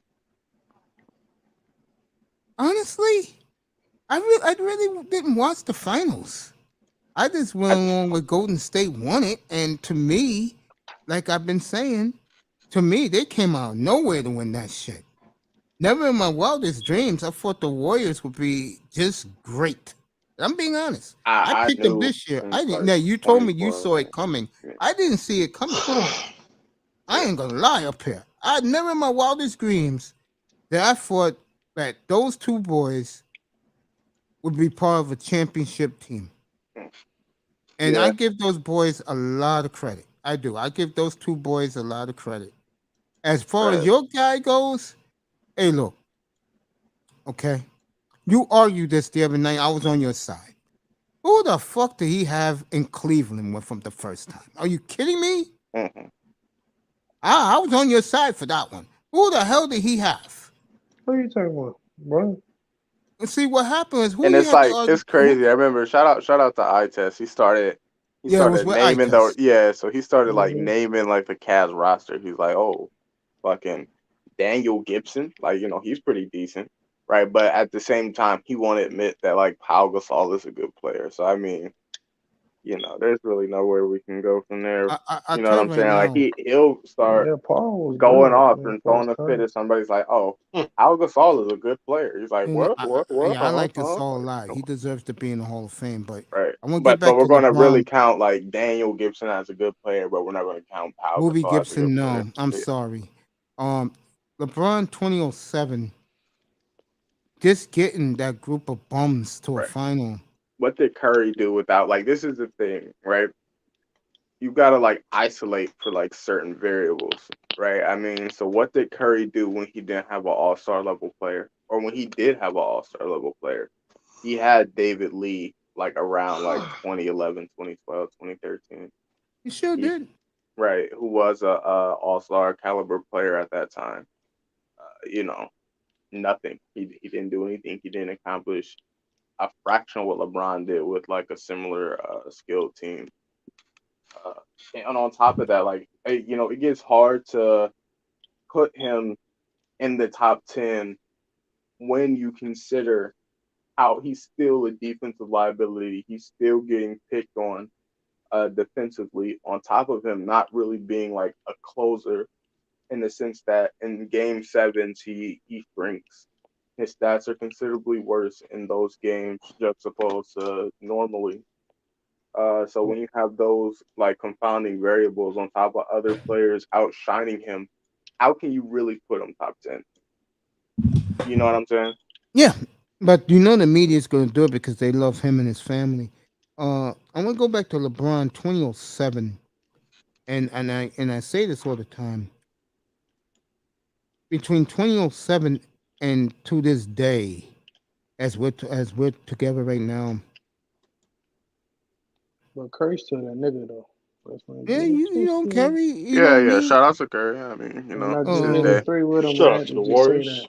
honestly, I really didn't watch the finals. I just went along with Golden State won it, and to me, like I've been saying, to me they came out of nowhere to win that shit. Never in my wildest dreams I thought the Warriors would be just great. I'm being honest. I I picked them knew this year. since I didn't. like Now you told me you 2012. saw it coming. I didn't see it coming. I Yeah. ain't gonna lie up here. I never in my wildest dreams that I thought that those two boys would be part of a championship team. And I Yeah. give those boys a lot of credit. I do. I give those two boys a lot of credit. As far as Right. your guy goes, hey, look, okay. You argued this the other night. I was on your side. Who the fuck did he have in Cleveland with him the first time? Are you kidding me? Mm-hmm. I was on your side for that one. Who the hell did he have? What are you talking about, bro? And see what happened is who And he it's had to like argue. it's crazy. I remember shout out to I Test. He Yeah, it was started with eye naming the test. yeah. So he started like Mm-hmm. naming like the Cavs roster. He's like, oh, fucking Daniel Gibson. Like he's pretty decent, right? But at the same time, he won't admit that like Pau Gasol is a good player. So I mean, there's really nowhere we can go from there. I You know what tell I'm you right saying? Like now. he'll start Yeah, Paul was going good off in and for his throwing a fit time. at somebody's like, oh, Al Gasol is a good player. He's like, And what, yeah, I like huh? Gasol a Like, lot. come He deserves to be in the Hall of Fame. But on. Right. I want to get But back we're to going to really LeBron. count like Daniel Gibson as a good player, but we're not going to count Pau Bobby Gasol as a good Gibson, player. no. I'm Yeah. sorry. LeBron 2007, just getting that group of bums to a Right. final. What did Curry do without like this is the thing, right? You gotta like isolate for like certain variables, right? I mean, so what did Curry do when he didn't have an all-star level player? Or when he did have an all-star level player? He had David Lee like around like 2011, 2012, 2013. He sure He did. right, who was a all-star caliber player at that time. Nothing. He didn't do anything. He didn't accomplish a fraction of what LeBron did with like a similar skilled team. Uh, and on top of that, like it gets hard to put him in the top 10 when you consider how he's still a defensive liability. He's still getting picked on defensively. On top of him not really being like a closer in the sense that in game sevens he shrinks. His stats are considerably worse in those games juxtaposed to normally. So when you have those like confounding variables on top of other players outshining him, how can you really put him top 10? You know what I'm saying? Yeah, but you know the media is going to do it because they love him and his family. I'm gonna go back to LeBron 2007, and I say this all the time. Between 2007 and to this day, as we're together right now, But Curry still that nigga though. Let's not yeah, get it you know twisted. Curry, you Yeah, know yeah. me, Shout out to Curry. I mean, And I to just this hit a day. three with him. Shout I out had to to the just say Warriors. that.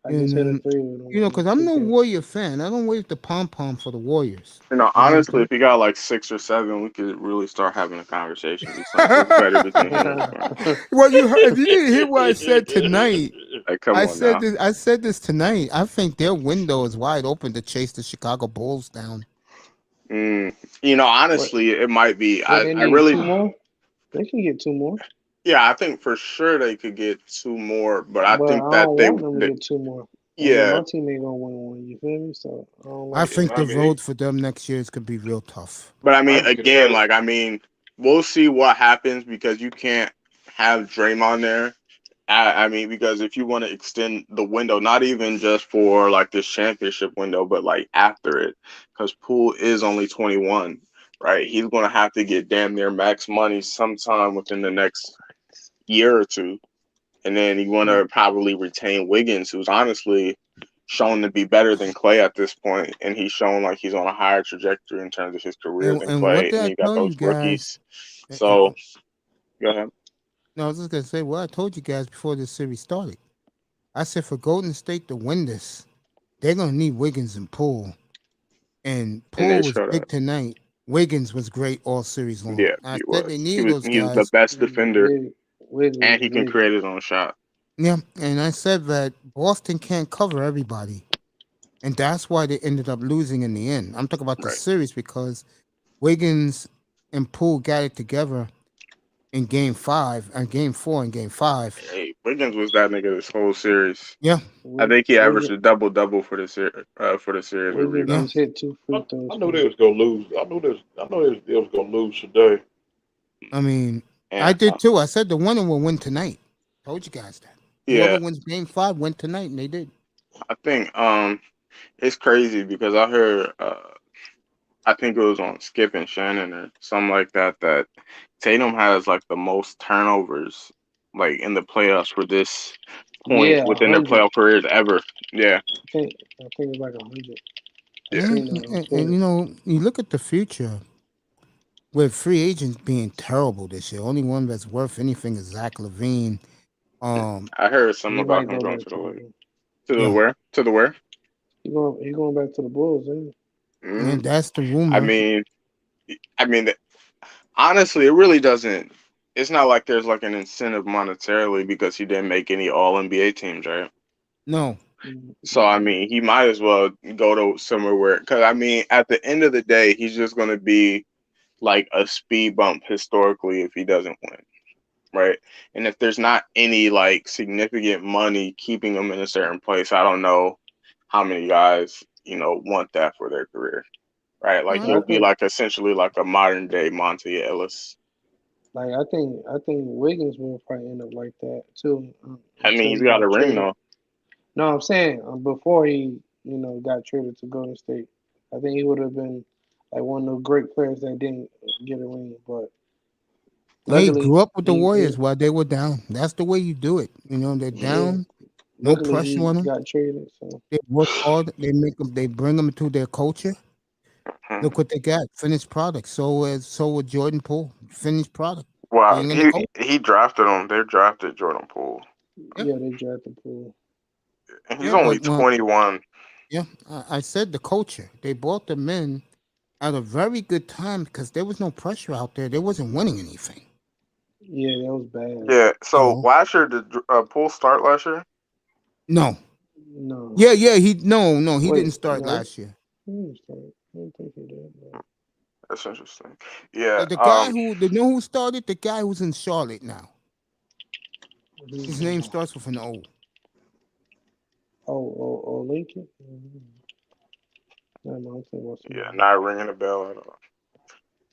I just hit a and three with him you know, on because I'm no 2K. Warrior fan. I don't wave the pom pom for the Warriors. You know what Honestly, if you got like 6 or 7, we could really start having a conversation. It's like, who's better between him and LeBron? Well, you heard, you didn't hear what I said tonight. Like, come on now. I said this tonight. I think their window is wide open to chase the Chicago Bulls down. Honestly, it might be. Well, they I need really, 2 more. They can get 2 more. yeah, I think for sure they could get 2 more, but I But I think that don't they, want them to get 2 more. I mean, yeah, my team ain't gonna win one. You feel me? So I don't I like think that. the road for them next year is gonna be real tough. but I mean, I get again, ahead. we'll see what happens because you can't have Draymond there. I mean, because if you want to extend the window, not even just for like this championship window, but like after it, because Poole is only 21, right? He's going to have to get damn near max money sometime within the next year or two. And then you want to probably retain Wiggins, who's honestly shown to be better than Clay at this point, and he's shown like he's on a higher trajectory in terms of his career than And what Clay. did And I you got tell you those guys? rookies. So go ahead. No, I was just gonna say what I told you guys before this series started. I said for Golden State to win this, they're gonna need Wiggins and Poole. And And they Poole was showed big up. tonight. Wiggins was great all series long. Yeah, I he said they was. needed those He's the guys. best defender, Wiggins and is he can Wiggins. create his own shot. Yeah, and I said that Boston can't cover everybody. And that's why they ended up losing in the end. I'm talking about the Right. series because Wiggins and Poole got it together in game 5 and game 4 and game 5. Hey, Wiggins was that nigga this whole series. Yeah. I think he averaged a Wiggins, double for the series. For the series with Wiggins Yeah. rebounds. just hit 2 free throws. I knew they was gonna lose. I knew they was gonna lose today. I mean, And I did too. I said the winner will win tonight. Told you guys that. yeah, Whoever wins game 5 win tonight, and they did. I think it's crazy because I heard I think it was on Skip and Shannon or something like that that Tatum has like the most turnovers like in the playoffs for this point Yeah, within their 100. playoff careers ever. Yeah, I think it's like 100. I yeah. seen that on And Twitter. you know, you look at the future with free agents being terrible this year. Only one that's worth anything is Zach LaVine. I heard something He about might him go going back to to the league. the. To the Yeah, where? To the where? He going back to the Bulls, ain't and Mm. that's the I rumor. mean, honestly, it really doesn't. It's not like there's like an incentive monetarily because he didn't make any All NBA teams, right? No, he? So I mean, he might as well go to somewhere where, because I mean, at the end of the day, he's just going to be like a speed bump historically if he doesn't win, right? And if there's not any like significant money keeping him in a certain place, I don't know how many guys want that for their career, right? Like I, But I he'll be think, like essentially like a modern day Monte Ellis. I think Wiggins will probably end up like that too I mean, until he's he got a got ring traded. though. No, I'm saying before he got traded to Golden State, I think he would have been like one of the great players that didn't get a ring. But hey, luckily, grew up with the he Warriors while they were down. That's the way you do it. You know, they're yeah. down, no Luckily pressure he on them. got traded. So They work hard. They make them. They bring them to their culture. Mhm. Look what they got. Finished product. So with Jordan Poole. Finished product. Well, Being in the he culture. he drafted him. They drafted Jordan Poole, Yeah. yeah, they drafted Poole. and he's Yeah, only but 21. yeah, I said the culture. They brought them in at a very good time because there was no pressure out there. They wasn't winning anything. Yeah, that was bad. Yeah. You So know. last year, did Poole start last year? No. No. Yeah, he he Wait, didn't start no. last year. He didn't start. I don't think he did. No. That's interesting. Yeah. The guy who started, the guy who's in Charlotte now. His name He, starts with an O. Lincoln. No, I'm thinking about Yeah, somebody. not ringing a bell at all.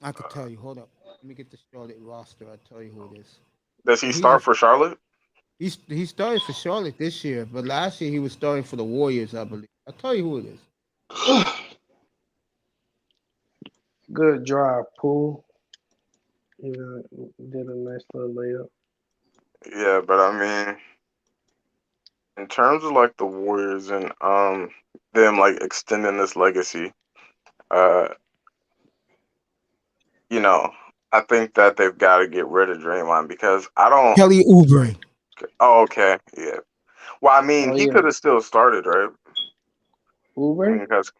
I could tell you. Hold up. Let me get the Charlotte roster. I'll tell you who it is. Does But he start for Charlotte? he started for Charlotte this year, but last year he was starting for the Warriors, I believe. I'll tell you who it is. Good drive, Poole. Did a nice little layup. Yeah, but I mean, in terms of like the Warriors and them like extending this legacy, uh, you know, I think that they've got to get rid of Draymond because I don't. Kelly Oubre. Oh, okay, yeah. Well, I mean, Oh he yeah, could have still started, right? Uber. Because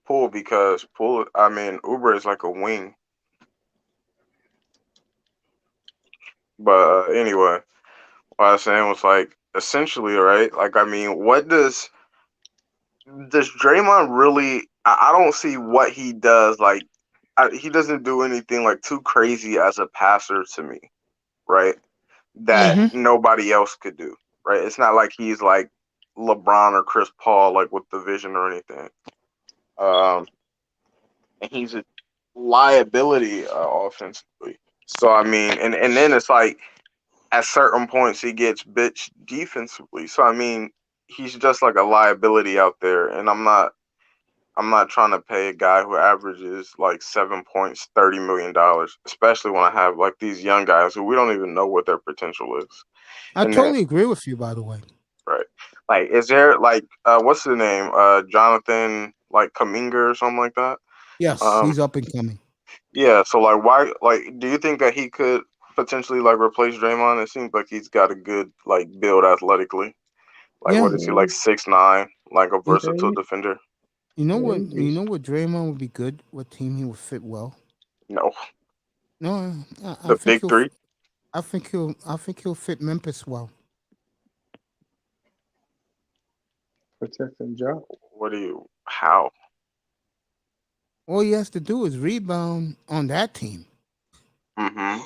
Poole because Poole. I mean, Uber is like a wing. But anyway, what I was saying was like essentially, right? Like, I mean, what does Draymond really? I don't see what he does. Like, he doesn't do anything like too crazy as a passer to me, right? That nobody else could do, right? It's not like he's like LeBron or Chris Paul, like with the vision or anything. And he's a liability offensively. So I mean, and then it's like at certain points he gets bitched defensively. So I mean, he's just like a liability out there, and I'm not trying to pay a guy who averages like 7 points, $30 million, especially when I have like these young guys who we don't even know what their potential is. I And then totally agree with you, by the way. right, like is there like what's the name? Jonathan like Kaminga or something like that. Yes, Um, he's up and coming. yeah. So like, why? Like, do you think that he could potentially like replace Draymond? It seems like he's got a good like build athletically. Like, Yeah. what is he like 6'9", like a Yeah, versatile defender? You know Yeah, what? he's You know decent. what? Draymond would be good. What team he would fit well? No, No, I the think big three. I think he'll fit Memphis well. Protecting job. What do you? How? All he has to do is rebound on that team Mm-hmm.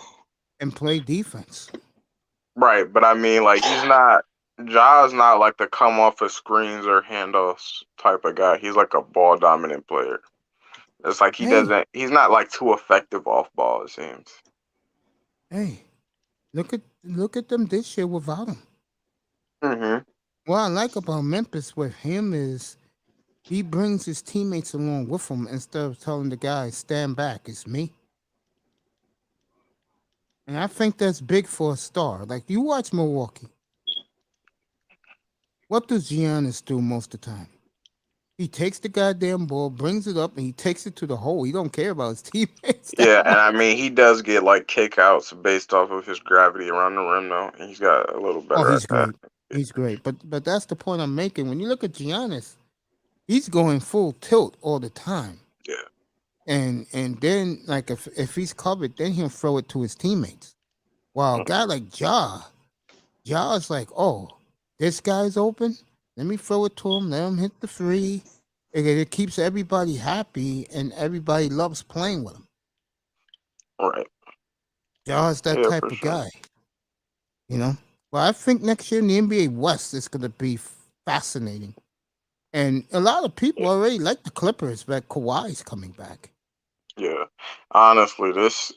and play defense. Right, but I mean, like, he's not. Ja's not like the come off of screens or handoffs type of guy. He's like a ball dominant player. It's like he Hey, doesn't. He's not like too effective off ball. It seems. hey, look at them this year without him. Mm-hmm. What I like about Memphis with him is he brings his teammates along with him instead of telling the guys stand back. It's me. And I think that's big for a star. Like you watch Milwaukee. What does Giannis do most of the time? He takes the goddamn ball, brings it up, and he takes it to the hole. He don't care about his teammates Yeah, that and much. I mean, he does get like kickouts based off of his gravity around the rim, though. And he's got a little Oh, better at he's that. great. He's great. But that's the point I'm making. When you look at Giannis, he's going full tilt all the time. Yeah. And then like if he's covered, then he'll throw it to his teammates. While a guy like Ja's like, oh, this guy's open. Let me throw it to him. Let him hit the three. It keeps everybody happy, and everybody loves playing with him. Right. Ja's that Yeah, type for of sure. guy, you know. Well, I think next year in the NBA West is going to be fascinating, and a lot of people already like the Clippers, but Kawhi's coming back. Yeah. Honestly, this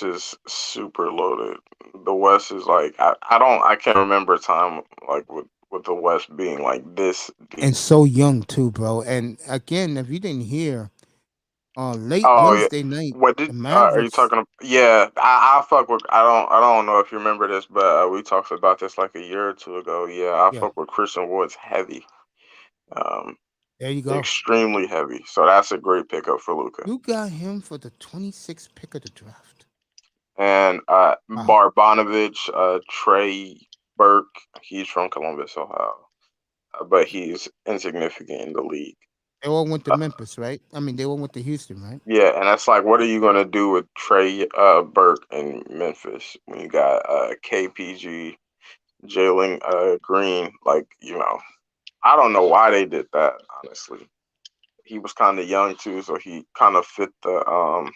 is super loaded. The West is like I can't remember a time like with the West being like this deep. And so young too, bro. And again, if you didn't hear, late Oh yeah. Wednesday night, What the did are you Mavericks. talking about? Yeah, I fuck with. I don't know if you remember this, but we talked about this like a year or two ago. Yeah, I Yeah, fuck with Christian Woods heavy, um, there you go. extremely heavy. So that's a great pickup for Luca. You got him for the 26th pick of the draft. And Wow. Barbanovich, Trey Burke, he's from Columbus, Ohio, but he's insignificant in the league. They all went to Uh, Memphis, right? I mean, they all went to Houston, right? yeah, and that's like, what are you gonna do with Trey Burke in Memphis when you got KPG, Jalen Green, like I don't know why they did that. Honestly, he was kind of young too, so he kind of fit the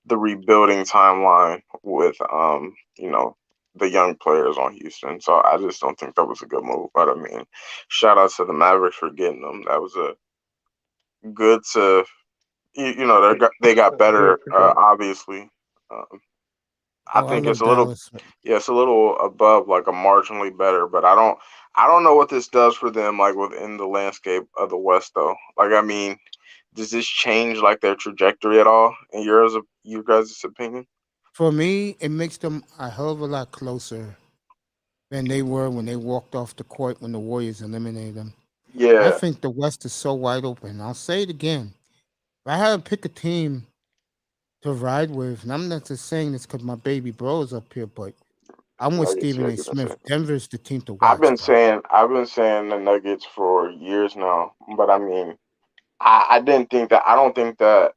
rebuilding timeline with the young players on Houston. So I just don't think that was a good move. But I mean, shout out to the Mavericks for getting them. That was a good to they got better obviously. Um, I Oh, I think it's love a little Dallas. it's a little above like a marginally better, but I don't know what this does for them like within the landscape of the West though. Like I mean, does this change like their trajectory at all in you guys' opinion? For me, it makes them a hell of a lot closer than they were when they walked off the court when the Warriors eliminated them. I Yeah, think the West is so wide open. I'll say it again. If I had to pick a team to ride with, and I'm not just saying this because my baby bro is up here, but I'm with Nuggets. Stephen Yeah, A. give me a Smith. second. Denver's the team to watch, bro. I've been saying the Nuggets for years now, but I mean, I didn't think that. I don't think that.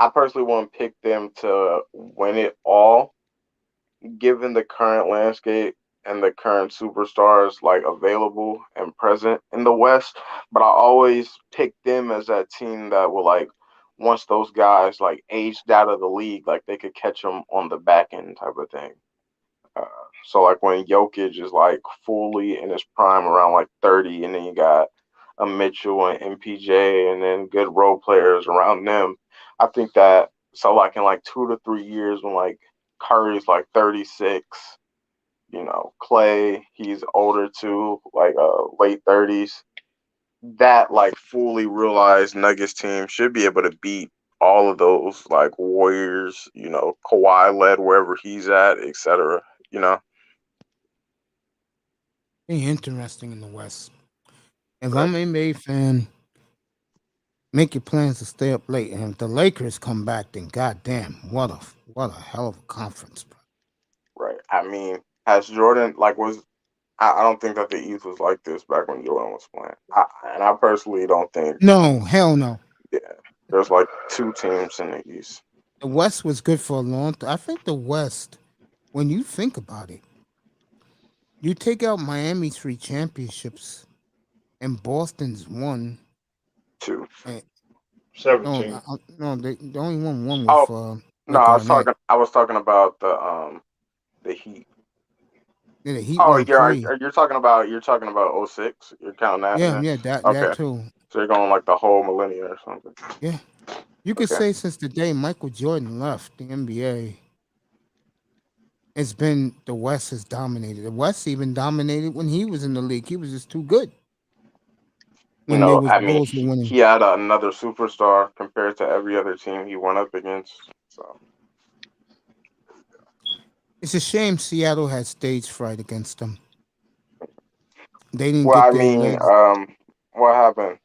I personally wouldn't pick them to win it all, given the current landscape and the current superstars like available and present in the West. But I always pick them as that team that will like once those guys like aged out of the league, like they could catch them on the back end type of thing. Uh, so like when Jokic is like fully in his prime around like 30, and then you got a Mitchell and MPJ, and then good role players around them. I think that so like in like 2 to 3 years when like Curry's like 36, Clay he's older too, like late 30s. That like fully realized Nuggets team should be able to beat all of those like Warriors, Kawhi led wherever he's at, etc. You know. Be interesting in the West. If Right. I'm an NBA fan, make your plans to stay up late. And if the Lakers come back, then goddamn, what a hell of a conference, bro. Right. I mean, has Jordan like was I don't think that the East was like this back when Jordan was playing. And I personally don't think No, hell no. yeah, there's like two teams in the East. The West was good for a long time. I think the West, when you think about it, you take out Miami's 3 championships and Boston's one. Two. And, no, 17. no, they only won one Oh with no, Garnett. I was talking about the Heat. Yeah, the Heat Oh, won three. you're talking about '06. You're counting that in Yeah, there. yeah, that Okay. too. So you're going like the whole millennia or something. Yeah, you could Okay. say since the day Michael Jordan left the NBA, it's been the West has dominated. The West even dominated when he was in the league. He was just too good when they was I mean, Bulls were winning. he had another superstar compared to every other team he went up against. So It's a shame Seattle had stage fright against them. They didn't well, get I their mean, legs. what happened?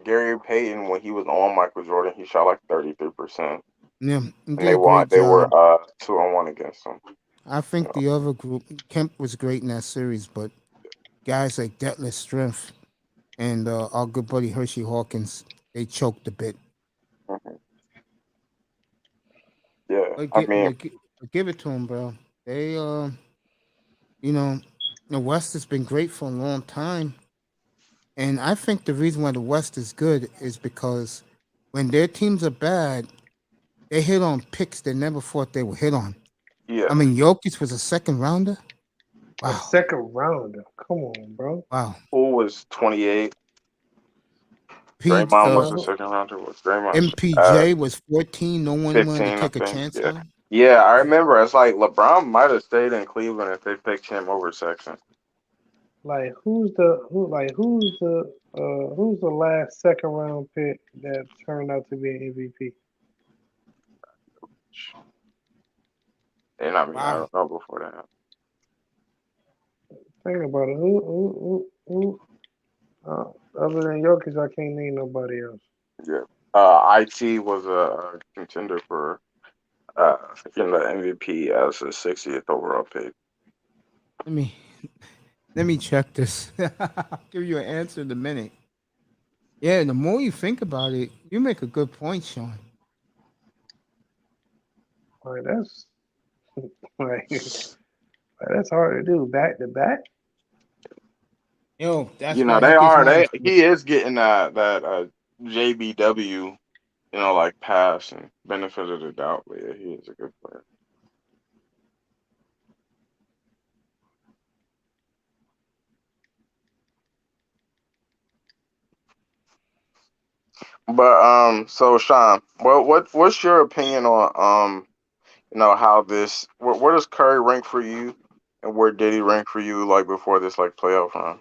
Gary Payton when he was on Michael Jordan, he shot like 33%, Yeah, he and did a great they were job. 2-1 against him. I You think the other group, Kemp was great in that series, but guys like Detlef Strength and our good buddy Hershey Hawkins, they choked a bit. Mhm. Yeah, But I mean, give it to them, bro. They you know, the West has been great for a long time, and I think the reason why the West is good is because when their teams are bad, they hit on picks they never thought they would hit on. I yeah. mean, Jokic was a second rounder. A Wow, second rounder. Come on, bro. wow. Who was 28? PG, Draymond was the second rounder. Was Draymond? MPJ was 14. No one wanted to 15, I take a think. chance Yeah. on. Yeah, I remember. It's like LeBron might have stayed in Cleveland if they picked him over Sexton. Like who's the last second round pick that turned out to be an MVP? And I mean, I Wow. don't know before that. Thinking about it, who other than Jokic, I can't name nobody else. Yeah. IT was a contender for the MVP as a 60th overall pick. Let me let me check this. I'll give you an answer in a minute. Yeah, the more you think about it, you make a good point, Sean. Like that's like that's hard to do back to back. Yo, that's You know, why he gets my. he is getting that JBW, like pass and benefit of the doubt. But yeah, he is a good player. But so Sean, what's your opinion on how this where does Curry rank for you, and where did he rank for you like before this like playoff run?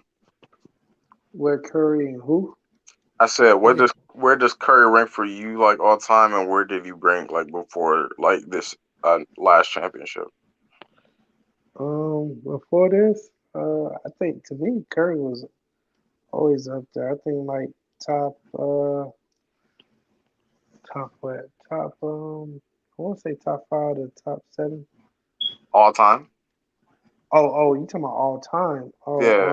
Where Curry and who? I said, where does Curry rank for you like all time, and where did he rank like before like this last championship? Before this, I think to me Curry was always up there. I think like top, top what? Top, I want to say top 5 to top 7. All time? Oh, you talking about all time? Yeah,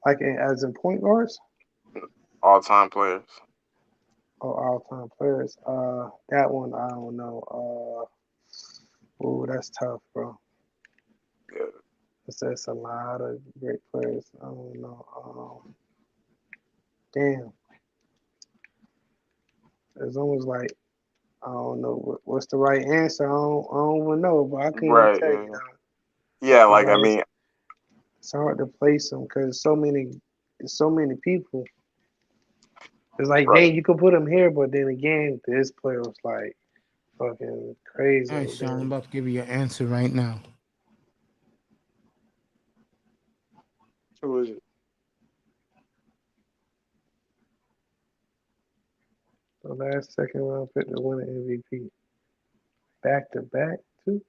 Like as in point guards? all time players. Oh, all time players. That one I don't know. Oh, that's tough, bro. Yeah. That's a lot of great players. I don't know. Damn, it's almost like I don't know what's the right answer. I don't even know, but I can't even Right. tell Yeah. you now. Yeah. It's Like I like mean, it's hard to place them because so many people. It's like right. dang, you could put them here, but then again, this player was like fucking crazy. All right, And Sean, I'm then about to give you your answer right now. Who is it? the last second round pick to win an MVP, back to back too.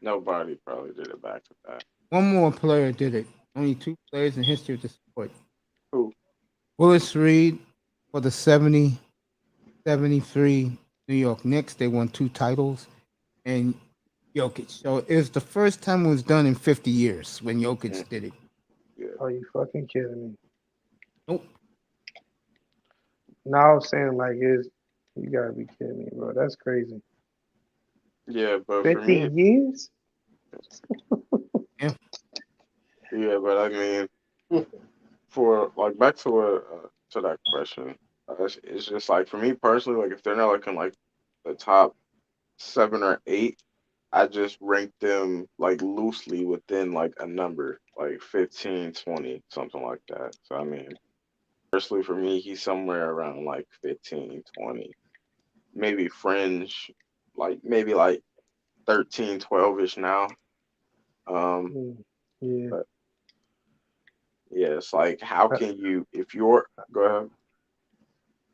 Nobody probably did it back to back. One more player did it. Only 2 players in history of the sport. Who? Willis Reed for the 70-73 New York Knicks. They won 2 titles. And Jokic. So it was the first time it was done in 50 years when Jokic did it. Yeah. Are you fucking kidding me? Nope. Now I'm saying like you gotta be kidding me, bro. That's crazy. Yeah, but for 50 me, years? Yeah. yeah, but I mean, for like back to to that question, it's just like for me personally, like if they're not like in like the top 7 or 8, I just rank them like loosely within like a number, like 15, 20, something like that. So I mean, personally for me, he's somewhere around like 15, 20, maybe fringe, like maybe like 13, 12-ish now. Yeah. But yeah, it's like how can you if you're go ahead.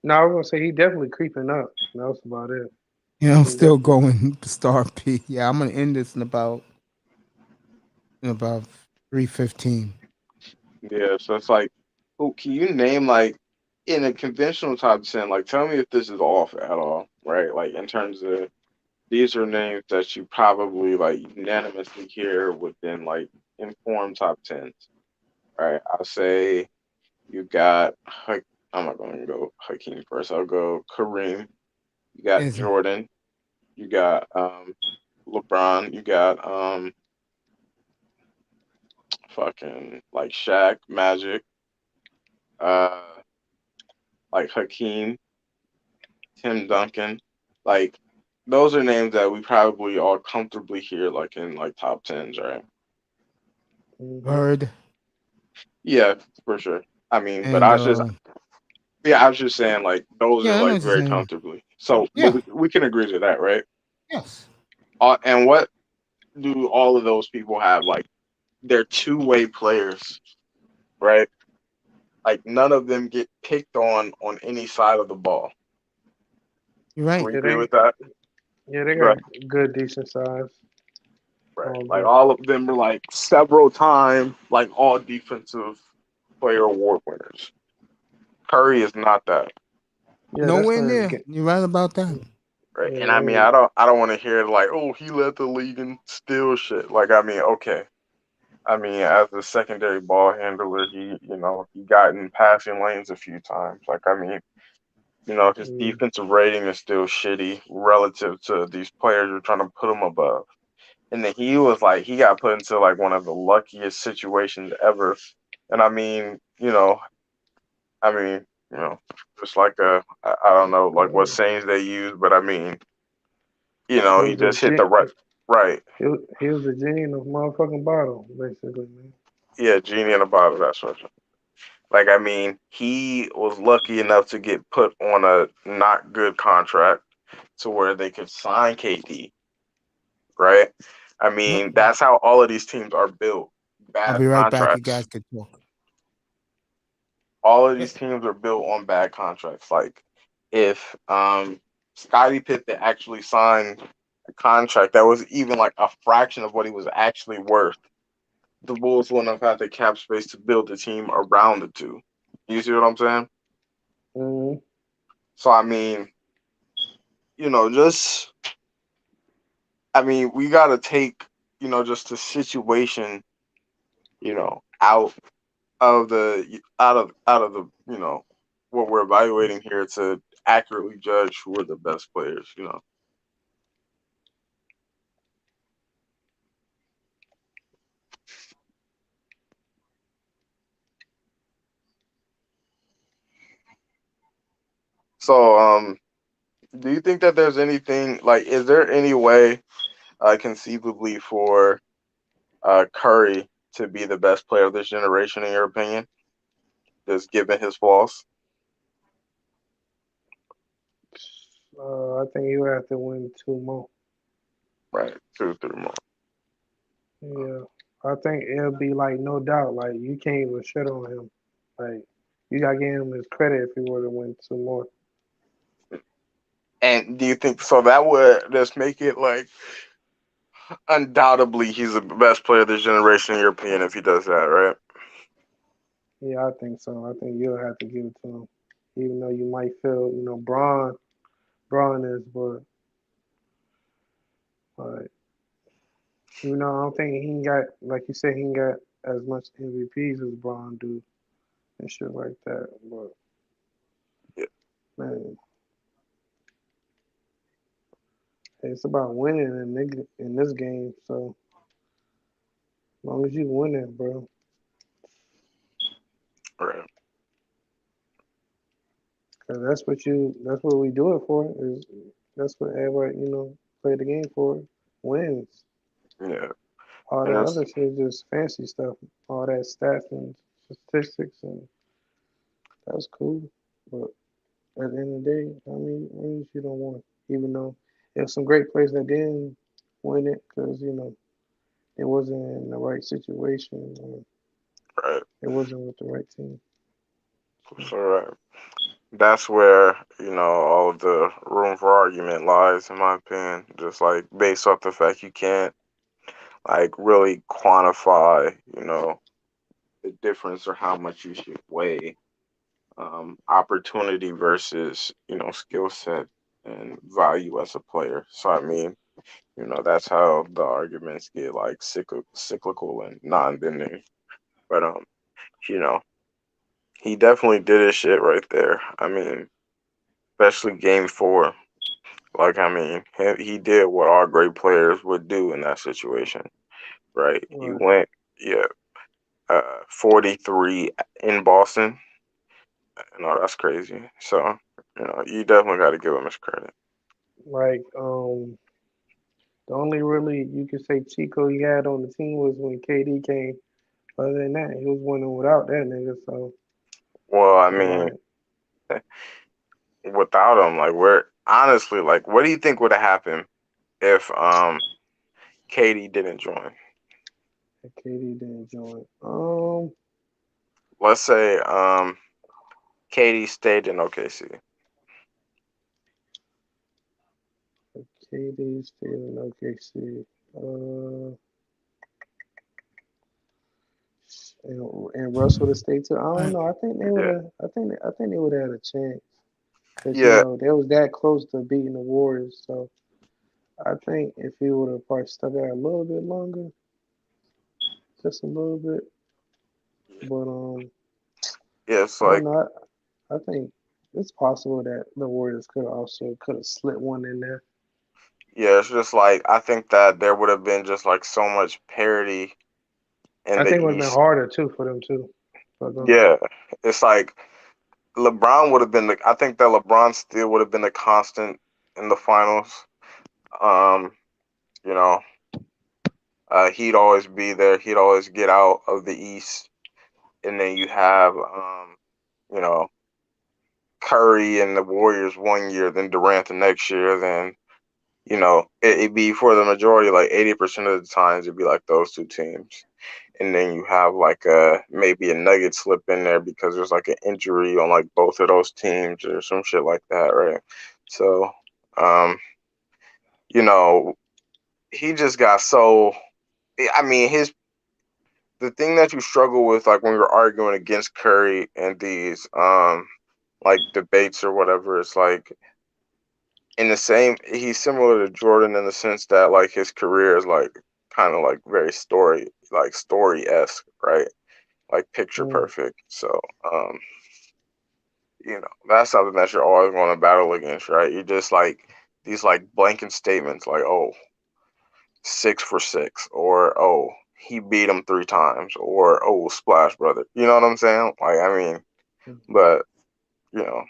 No, I was gonna say he definitely creeping up. That's about it. Yeah, I'm He still definitely. going to star P. Yeah, I'm gonna end this in about 3:15. Yeah, so it's like, who can you name like in a conventional top 10? Like, tell me if this is off at all, right? Like in terms of these are names that you probably like unanimously hear within like informed top 10s, right? I'll say you got. I'm not going to go Hakeem first. I'll go Kareem. You got Is Jordan. You got LeBron. You got fucking like Shaq, Magic. Uh, like Hakeem, Tim Duncan, like those are names that we probably all comfortably hear like in like top 10s, right? Bird Yeah, for sure. I mean, but and I was just saying like those are yeah, I know like what you're very saying. comfortably. So, but Yeah. we can agree to that, right? Yes. And what do all of those people have? Like they're two-way players, right? Like none of them get picked on any side of the ball. You're Can right. we agree with that? Yeah, they Go got good, decent size. Right. All Like good. all of them are like several time, like all defensive player award winners. Curry is not that. Yeah, that's Nowhere not his near. game. You're right about that. Right. Yeah, And I mean I don't want to hear like, oh, he led the league in steal shit. Like I mean, okay. I mean, as a secondary ball handler, he got in passing lanes a few times. Like I mean, his defensive rating is still shitty relative to these players you're trying to put him above. and then he was like, he got put into like one of the luckiest situations ever. And I mean, just like I don't know like what sayings they use, but I mean, He he was a just hit the right. he was a genie in a motherfucking bottle, basically, man. Yeah, genie in a bottle. That's what. Like, I mean, he was lucky enough to get put on a not good contract to where they could sign KD, right? I mean, that's how all of these teams are built. I'll Bad be right back. You contracts. guys can talk. All of these teams are built on bad contracts. Like, if Scottie Pippen actually signed a contract that was even like a fraction of what he was actually worth, the Bulls wouldn't have had the cap space to build a team around the two. You see what I'm saying? Mm-hmm. So I mean, just we gotta take, just the situation, out of the, what we're evaluating here to accurately judge who are the best players. So, do you think that there's anything like, is there any way, conceivably for Curry to be the best player of this generation, in your opinion, just given his flaws? I think you have to win 2 more. Right, 2, 3 more. Yeah, I think it'll be like no doubt. Like you can't even shit on him. Like you gotta give him his credit if he were to win 2 more. And do you think so? That would just make it like undoubtedly he's the best player of this generation, in your opinion, if he does that, right? Yeah, I think so. I think you'll have to give it to him, even though you might feel, Braun is, but like, I don't think he ain't got, like you said, he ain't got as much MVPs as Braun do and shit like that. But Yeah. man, it's about winning in this game. So as long as you win it, bro. Right. Cause that's what we do it for. That's what everybody, play the game for. Wins. Yeah. All And that that's other shit is just fancy stuff. All that stats and statistics and that's cool. But at the end of the day, I mean, you don't want it. Even though there's some great players that didn't win it because it wasn't in the right situation or right. it wasn't with the right team. So right. That's where, all of the room for argument lies, in my opinion. Just like based off the fact you can't like really quantify, the difference or how much you should weigh opportunity versus, skill set and value as a player. So I mean, that's how the arguments get like cyclical and non-bending. But you know, he definitely did his shit right there. I mean, especially game 4. Like, I mean, he did what all great players would do in that situation, right? He Right. went, 43 in Boston. No, that's crazy. So, you definitely got to give him his credit. Like, the only really you could say Chico he had on the team was when KD came. Other than that, he was winning without that nigga. So Well, I it's mean, like, without him, like, honestly, like, what do you think would have happened if KD didn't join? KD didn't join. Let's say KD stayed in OKC. KD stayed in OKC. And Russell to stay too. I don't know. I think they would Yeah. have. I think they would have had a chance because Yeah. they was that close to beating the Warriors. So I think if he would have probably stuck out a little bit longer, just a little bit. But Yeah, it's I don't like, know. I think it's possible that the Warriors could have slipped one in there. Yeah, it's just like I think that there would have been just like so much parity in I the think it would have been East. harder too for them too. For them. Yeah, it's like LeBron would have been I think that LeBron still would have been the constant in the finals. Um, you know, he'd always be there. He'd always get out of the East, and then you have you know, Curry and the Warriors one year, then Durant the next year, then it'd be for the majority, like 80% of the times, it'd be like those two teams. And then you have like maybe a nugget slip in there because there's like an injury on like both of those teams or some shit like that, right? So, um, you know, he just got so. I mean, the thing that you struggle with, like when you're arguing against Curry and these like debates or whatever, it's like in the same. He's similar to Jordan in the sense that like his career is like kind of like very story-esque, right? Like picture perfect. So, that's something that you're always going to battle against, right? You just like these like blanket statements like, oh, 6 for 6, or oh, he beat him 3 times, or oh, Splash Brother. You know what I'm saying? Like, I mean, but you know,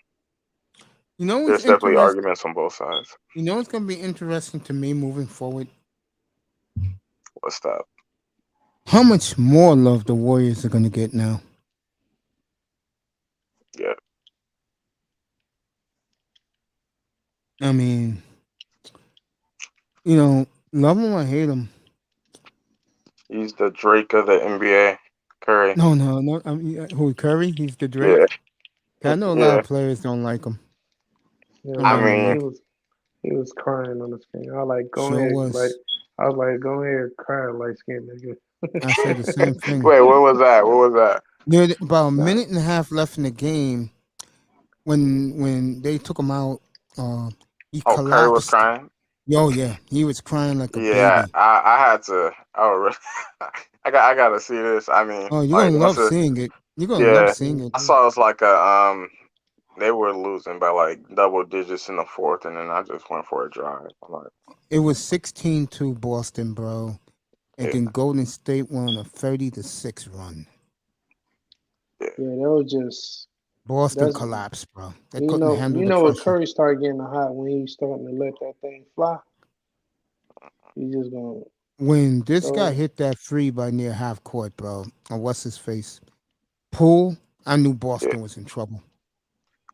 You know what's there's definitely interesting? arguments on both sides. You know what's gonna be interesting to me moving forward? What's that? How much more love the Warriors are gonna get now? Yeah. I mean, love him or hate him. He's the Drake of the NBA, Curry. No. I mean, who Curry? He's the Drake. Yeah. I know a lot Yeah. of players don't like him. Yeah, I Around the mean, league. he was crying on the screen. I like go Sure ahead, like was. I was like go ahead, cry light skin nigga. I said the same thing. wait, what was that? What was that? There about a Nah, minute and a half left in the game when they took him out. He Oh, Curry was collapsed. crying. Yo, yeah, he was crying like a Yeah, baby. I had to. I gotta see this. I mean, Oh, you're like gonna once love it, seeing it. You're gonna love yeah, seeing it. I saw it was like they were losing by like double digits in the fourth, and then I just went for a drive. I'm like, It was 16-2 Boston, bro. And yeah, then Golden State went on a 30-6 run. yeah, that was just Boston that's collapsed, bro. They couldn't handle the when pressure. Curry started getting hot when he starting to let that thing fly. He just gonna When this guy so hit that free by near half court, bro, on what's his face? Poole, I knew yeah. Boston was in trouble.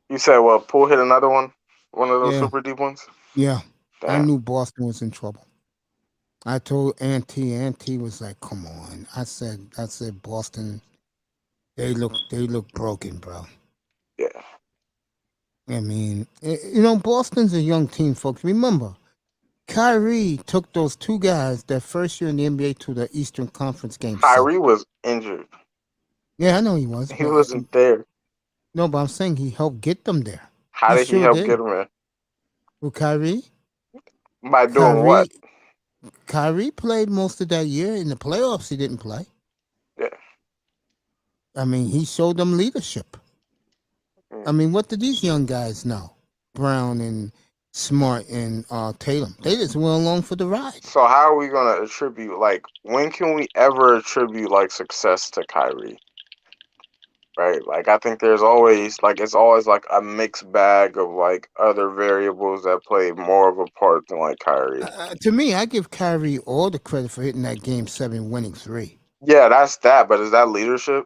You said, well, Poole hit another one of those Yeah, super deep ones. yeah. I Damn. knew Boston was in trouble. I told Auntie was like, come on. I said, Boston, they look broken, bro. Yeah. I mean, Boston's a young team, folks. Remember, Kyrie took those two guys that first year in the NBA to the Eastern Conference Game 7. Kyrie was injured. Yeah, I know he was, He but wasn't there. no, but I'm saying he helped get them there. How He did he sure help did. get him in? With Kyrie, By doing what? Kyrie played most of that year. In the playoffs, he didn't play. Yeah. I mean, he showed them leadership. I mean, what did these young guys know? Brown and Smart and Tatum. They just went along for the ride. So how are we gonna attribute, like, when can we ever attribute like success to Kyrie? Right? Like, I think there's always like it's always like a mixed bag of like other variables that play more of a part than like Kyrie. To me, I give Kyrie all the credit for hitting that Game 7 winning 3. Yeah, that's that. But is that leadership?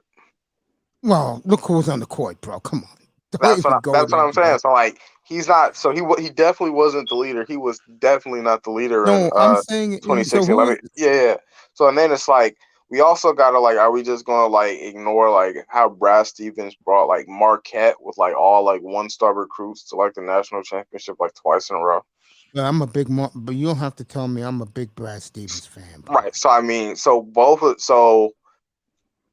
Well, look who was on the court, bro. Come on. Don't That's even go what there, I'm bro. saying. So like he's not. So he definitely wasn't the leader. He was definitely not the leader in No, I'm saying, so 2016. who is, Yeah. So and then it's like we also gotta like, are we just gonna like ignore like how Brad Stevens brought like Marquette with like all like 1-star recruits to like the national championship like twice in a row? well, but you don't have to tell me I'm a big Brad Stevens fan, bro. Right. So I mean,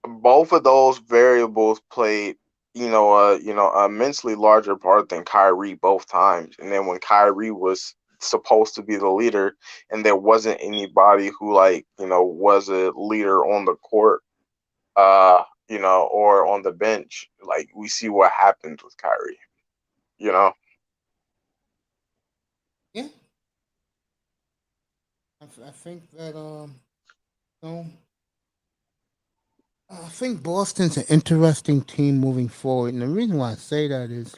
both of those variables played, a immensely larger part than Kyrie both times. And then when Kyrie was supposed to be the leader, and there wasn't anybody who was a leader on the court, or on the bench, like we see what happened with Kyrie. You know. Yeah. I think that no, I think Boston's an interesting team moving forward, and the reason why I say that is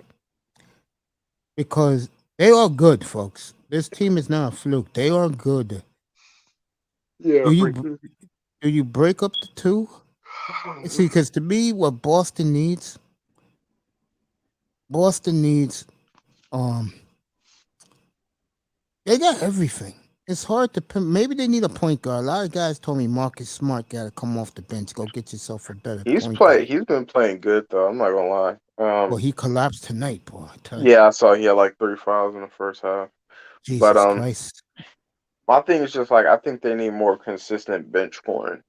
because they are good, folks. This team is not a fluke. They are good. Yeah, Do you break this. do you break up the two? See, because to me, what Boston needs, um, they got everything. It's hard to maybe they need a point guard. A lot of guys told me Marcus Smart got to come off the bench. Go get yourself a better point guard. He's been playing good though. I'm not gonna lie. Well, he collapsed tonight, boy. I tell you, Yeah, I saw he had like 3 fouls in the first half. But Jesus Christ. my thing is just like I think they need more consistent bench scoring.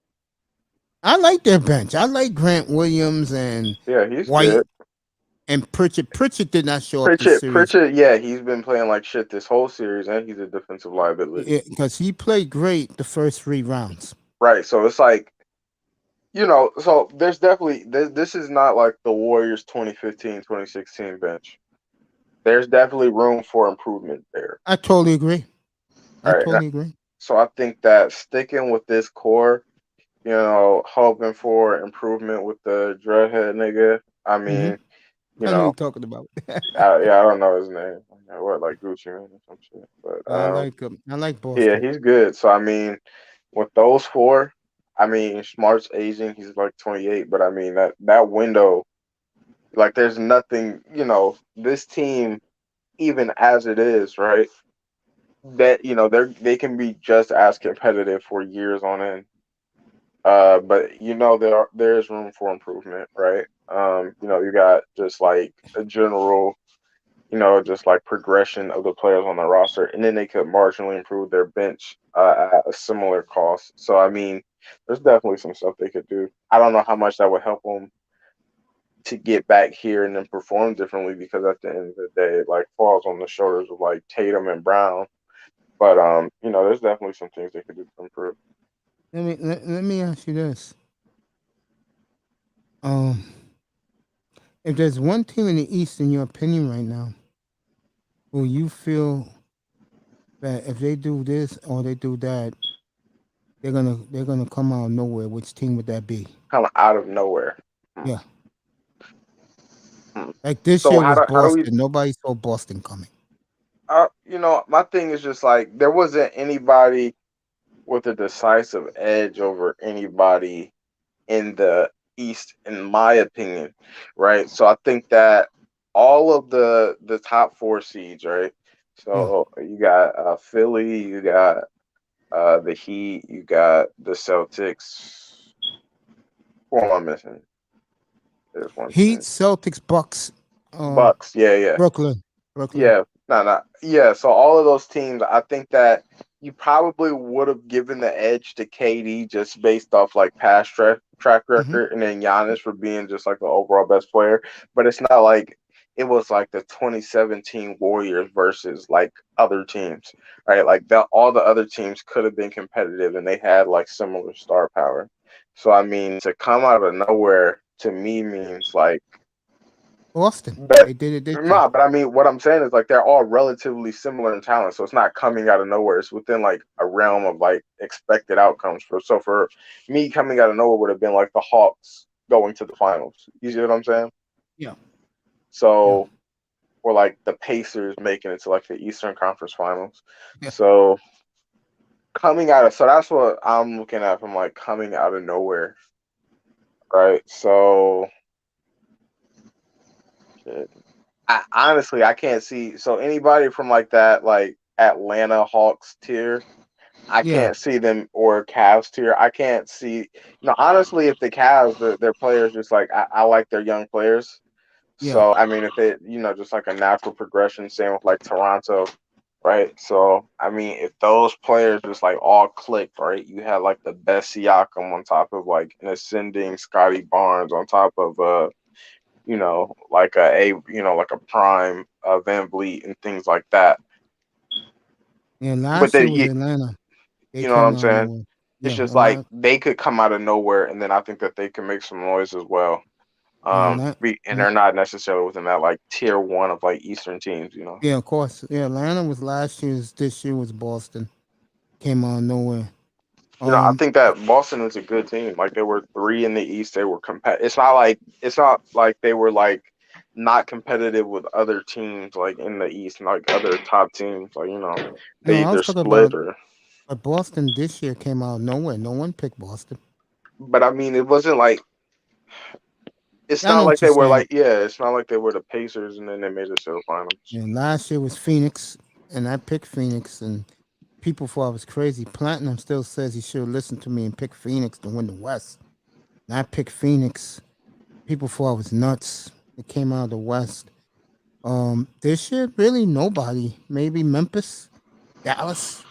I like their bench. I like Grant Williams and Yeah, he's White good. and Pritchard. Pritchard did not show up this series Pritchard, yeah, he's been playing like shit this whole series, and he's a defensive liability. because he played great the first 3 rounds. Right, so it's like, so there's definitely this is not like the Warriors 2015, 2016 bench. There's definitely room for improvement there. I totally agree. I All right, totally agree. so I think that sticking with this core, hoping for improvement with the dreadhead nigga. I mean, I know you're talking about. I don't know his name. What, like Gucci Man or some shit. But I like him. I like yeah, Boston. he's good. So I mean, with those four, I mean, Smart's aging. He's like 28, but I mean that window, like, there's nothing. This team, even as it is, right? That they can be just as competitive for years on end. But there is room for improvement, right? You got just like a general, just like progression of the players on the roster, and then they could marginally improve their bench at a similar cost. So I mean, there's definitely some stuff they could do. I don't know how much that would help them to get back here and then perform differently, because at the end of the day, it like falls on the shoulders of like Tatum and Brown. But there's definitely some things they could do to improve. Let me ask you this. If there's one team in the East, in your opinion, right now, who you feel that if they do this or they do that, they're gonna come out of nowhere, which team would that be? Kind of out of nowhere. Yeah. Hmm. Like this So year how was do we? Boston. Nobody saw Boston coming. My thing is just like there wasn't anybody with a decisive edge over anybody in the East, in my opinion, right? So I think that all of the top four seeds, right? So you got Philly, you got the Heat, you got the Celtics. Who am I missing? There's one Heat, thing. Celtics, Bucks, Bucks, yeah. Brooklyn. Yeah, no. Yeah, so all of those teams, I think that you probably would have given the edge to KD just based off like past track record, and then Giannis for being just like the overall best player. But it's not like it was like the 2017 Warriors versus like other teams, right? Like all the other teams could have been competitive, and they had like similar star power. So I mean, to come out of nowhere to me means like Boston. but They did it this year. no, but I mean, what I'm saying is like they're all relatively similar in talent, so it's not coming out of nowhere. It's within like a realm of like expected outcomes. For me, coming out of nowhere would have been like the Hawks going to the finals. You see what I'm saying? Yeah. So, or like the Pacers making it to like the Eastern Conference Finals. Yeah. So so that's what I'm looking at from like coming out of nowhere, right? So. Shit. Honestly, I can't see. So anybody from like that, like Atlanta Hawks tier, I can't see them, or Cavs tier. I can't see. Honestly, if the Cavs, their players just like I like their young players. So I mean, if it, just like a natural progression. Same with like Toronto, right? So I mean, if those players just like all click, right? You had like the best Siakam on top of like an ascending Scotty Barnes on top of like like a prime Van Vliet and things like that. Yeah, But last then year was Atlanta. They you know what came I'm out of saying? nowhere. It's Yeah, just a like lot. they could come out of nowhere, and then I think that they can make some noise as well. And they're not necessarily within that like tier one of like Eastern teams. Yeah, of course. Yeah, Atlanta was last year's. This year was Boston. Came out of nowhere. I think that Boston is a good team. Like they were 3 in the East. They were It's not like they were like not competitive with other teams like in the East and like other top teams. Like no, they I was either talking split about. or. But Boston this year came out of nowhere. No one picked Boston. But I mean, it wasn't like it's I not know like what you're they were saying. like it's not like they were the Pacers and then they made it to the finals. And last year was Phoenix, and I picked Phoenix, and people thought I was crazy. Platinum still says he should listen to me and pick Phoenix to win the West. And I picked Phoenix. People thought I was nuts. It came out of the West. This year, really nobody. Maybe Memphis, Dallas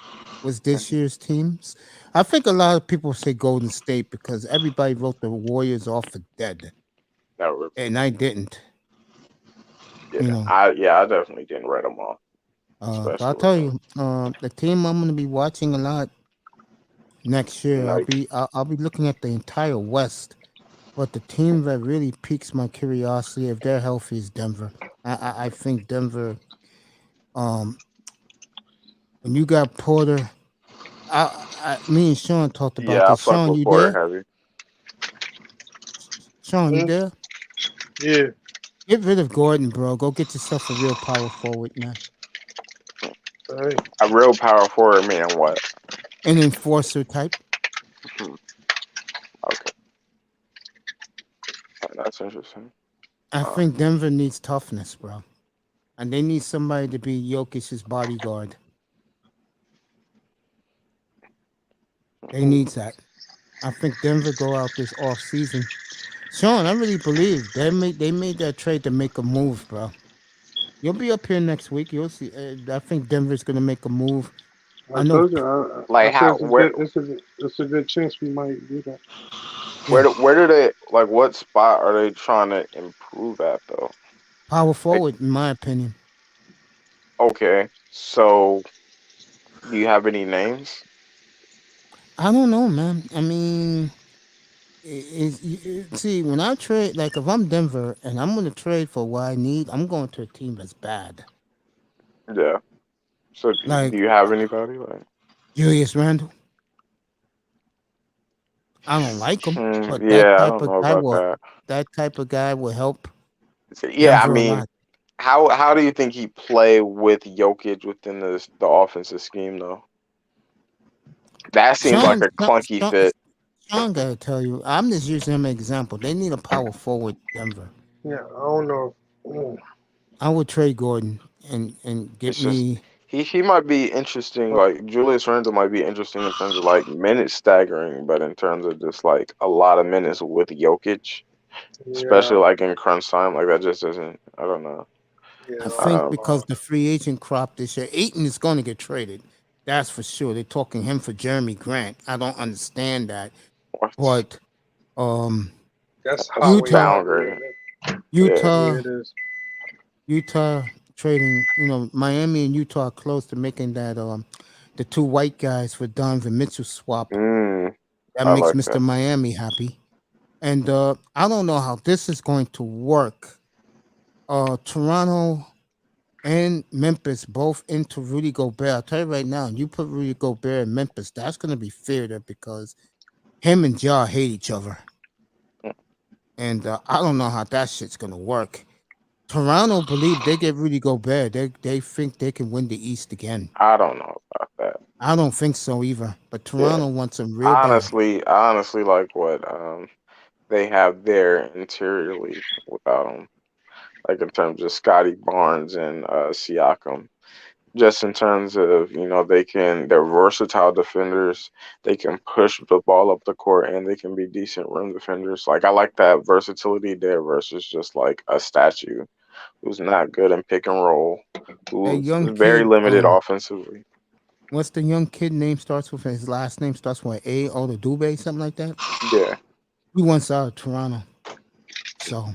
was this year's teams. I think a lot of people say Golden State because everybody wrote the Warriors off for dead, and I didn't. I definitely didn't write them off. But I'll tell you, the team I'm going to be watching a lot next year. I'll be looking at the entire West, but the team that really piques my curiosity, if they're healthy, is Denver. I think Denver. When you got Porter, me and Sean talked about I this. fuck Sean, with you Porter there? heavy. Sean, you there? Yeah. Get rid of Gordon, bro. Go get yourself a real power forward, man. A real power forward, man. What? An enforcer type. Okay. That's interesting. I think Denver needs toughness, bro. And they need somebody to be Jokic's bodyguard. They need that. I think Denver go out this off season. Sean, I really believe they made that trade to make a move, bro. You'll be up here next week. You'll see. I think Denver's gonna make a move. I told you, I said it's a good chance we might do that. Where do they like? What spot are they trying to improve at though? Power forward, in my opinion. Okay, so do you have any names? I don't know, man. I mean, see, when I trade, like if I'm Denver and I'm going to trade for what I need, I'm going to a team that's bad. Yeah. So do you have anybody like Julius Randle? I don't like him, but I don't know about that. that type of guy will help. Yeah, I Denver a mean, lot. how do you think he play with Jokic within the offensive scheme though? That seems like a clunky fit. Sean gotta tell you, I'm just using him as an example. They need a power forward, Denver. Yeah, I don't know. I would trade Gordon and get me. He might be interesting. Like Julius Randle might be interesting in terms of like minutes staggering, but in terms of just like a lot of minutes with Jokic, especially like in crunch time, like that just doesn't. I don't know. I think because the free agent crop this year, Ayton is going to get traded. That's for sure. They're talking him for Jeremy Grant. I don't understand that. But that's Utah trading, Miami and Utah are close to making that the two white guys for Donovan Mitchell swap. That makes like Mr. Miami happy. And I don't know how this is going to work. Toronto and Memphis both into Rudy Gobert. I'll tell you right now, you put Rudy Gobert in Memphis, that's going to be theater because him and Ja hate each other. And I don't know how that shit's going to work. Toronto believe they get Rudy Gobert. They think they can win the East again. I don't know about that. I don't think so either. But Toronto wants him real I honestly like what they have there interiorly without him. Like in terms of Scotty Barnes and Siakam. Just in terms of, they're versatile defenders. They can push the ball up the court and they can be decent rim defenders. Like I like that versatility there versus just like a statue who's not good in pick and roll, who's very limited offensively. What's the young kid name starts with? His last name starts with A. Dube, something like that? Yeah. He wants out of Toronto. So.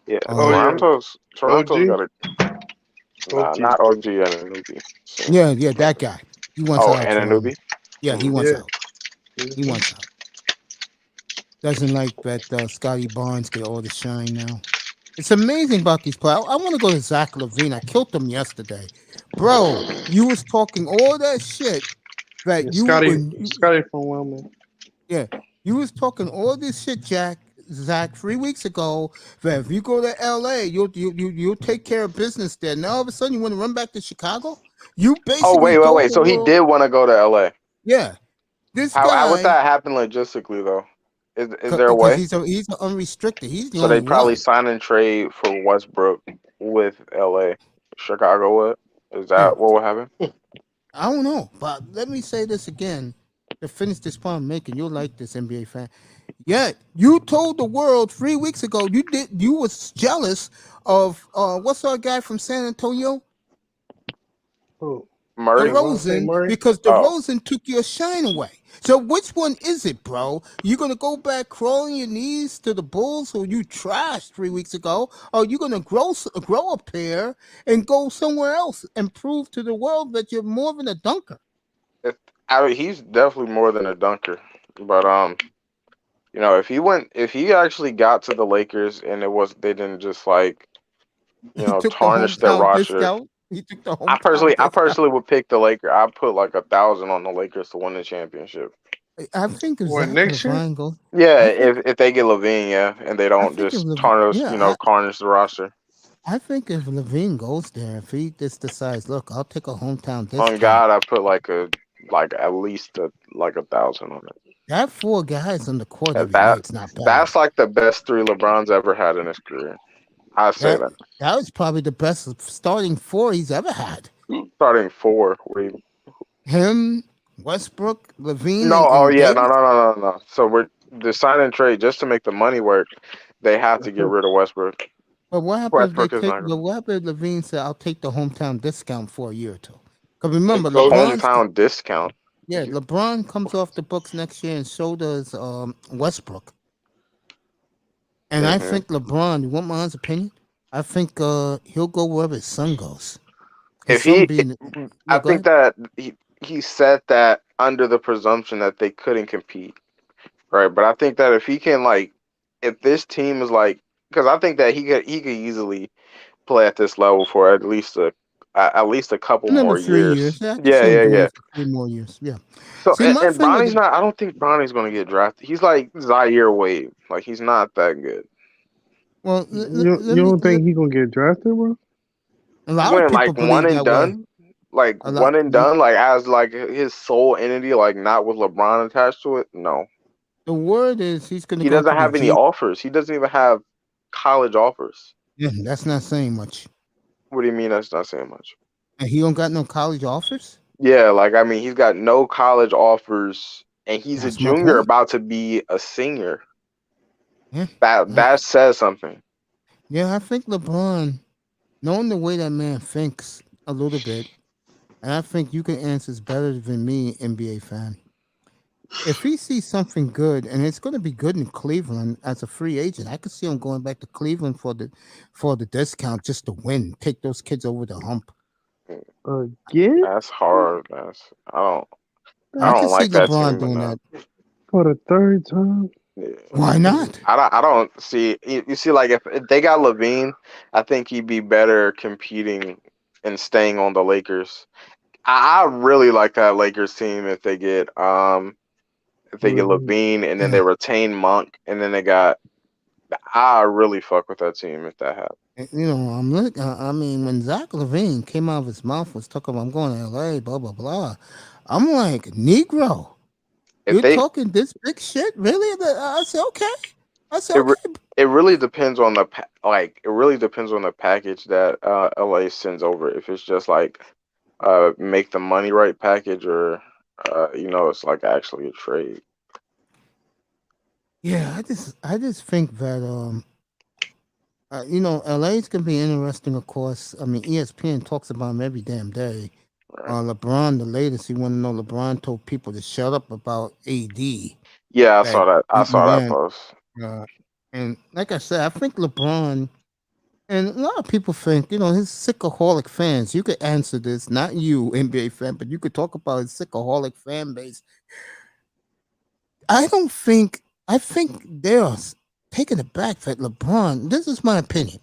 Yeah, Toronto's got a not OG Anunoby. So. Yeah, that guy. He wants out. Anunoby? Yeah, he wants out. He wants out. Doesn't like that Scotty Barnes get all the shine now. It's amazing about these players. I want to go to Zach LaVine. I killed him yesterday. Bro, you was talking all that shit that Yeah, you Scotty from Wilmington. yeah, you was talking all this shit, Zach, 3 weeks ago. That if you go to L.A., you'll take care of business there. Now all of a sudden you want to run back to Chicago? You Oh basically wait. told the So he world, did want to go to LA. yeah, this How would guy, that happen logistically though? Is there a because way? he's unrestricted. He's the So they only probably one. sign and trade for Westbrook with LA. Chicago would? Is Yeah, that what would happen? I don't know, but let me say this again to finish this point I'm making. You'll like this, NBA fan. Yeah, you told the world 3 weeks ago you was jealous of what's our guy from San Antonio, Who? Murray? Devontae DeRozan, Murray. because Oh, DeRozan took your shine away. So which one is it, bro? You gonna go back crawling your knees to the Bulls who you trashed 3 weeks ago, or you gonna grow a pair and go somewhere else and prove to the world that you're more than a dunker? he's definitely more than a dunker. But if he actually got to the Lakers and they didn't just like, He took the tarnish their hometown roster. discount. He took the hometown I discount. personally would pick the Lakers. I'd put like 1,000 on the Lakers to win the championship. I think if What, Zach next year? Levine goes, Yeah, I think if they get Levine, yeah, and they I don't think if just Lev- tarnish, yeah, tarnish the roster. I think if Levine goes there, if he just decides, look, I'll take a hometown On discount. God, I put like at least 1,000 on it. That 4 guys on the court And every night's not bad. that's like the best 3 LeBron's ever had in his career. I say That that was probably the best starting 4 he's ever had. Starting 4. Him, Westbrook, Levine, No, oh and yeah, Davis. no. So we're the sign and trade just to make the money work. They have to get rid of Westbrook. But what happens if Westbrook is not what happens if Levine said, "I'll take the hometown discount for a year or 2"? Because Hey, remember, coach. hometown discount. Yeah, LeBron comes off the books next year, and so does Westbrook. And I think LeBron, you want my honest opinion? I think he'll go wherever his son goes. His son being, I go think ahead. that he said that under the presumption that they couldn't compete, right? But I think that if he can if this team is because I think that he could easily play at this level for at least a couple Another more 3 years. years. Yeah, I can see him doing it for 3 more years. Yeah. So See, my and thing with Bronny's not. I don't think Bronny's going to get drafted. He's like Zaire Wade. Like he's not that good. well, You don't think he gonna get drafted, bro? a lot Went of people one believe and that way. done. Like A lot. one and done. Like as his sole entity. Like not with LeBron attached to it. No. The word is he's going to He go doesn't to the have any G. offers. He doesn't even have college offers. Yeah, that's not saying much. What do you mean that's not saying much? And he don't got no college offers. Yeah, he's got no college offers, and he's That's a my junior point. about to be a senior. Yeah. That says something. Yeah, I think LeBron, knowing the way that man thinks a little bit, and I think you can answer this better than me, NBA fan. If he sees something good, and it's going to be good in Cleveland as a free agent, I could see him going back to Cleveland for the discount just to win, take those kids over the hump. Again? That's hard. I I don't can see like that LeBron team doing enough. that. For the 3rd time? Yeah. Why not? I don't see. You see, if they got Levine, I think he'd be better competing and staying on the Lakers. I really like that Lakers team if they get Levine and then they retain Monk and then they got. I really fuck with that team if that happens. You know, I'm looking. I mean, when Zach Levine came out of his mouth was talking about I'm going to LA, blah blah blah. I'm like, Negro, you're talking this big shit, really? I said okay. It really depends on the package that LA sends over. If it's just make the money right package, or it's actually a trade. Yeah, I just think that LA's gonna be interesting. Of course, I mean ESPN talks about him every damn day. Right. LeBron, the latest, you want to know? LeBron told people to shut up about AD. Yeah, I saw that. I saw that post. And like I said, I think LeBron, and a lot of people think, his sickaholic fans. You could answer this, not you, NBA fan, but you could talk about his sickaholic fan base. I think they're taken aback that LeBron. This is my opinion.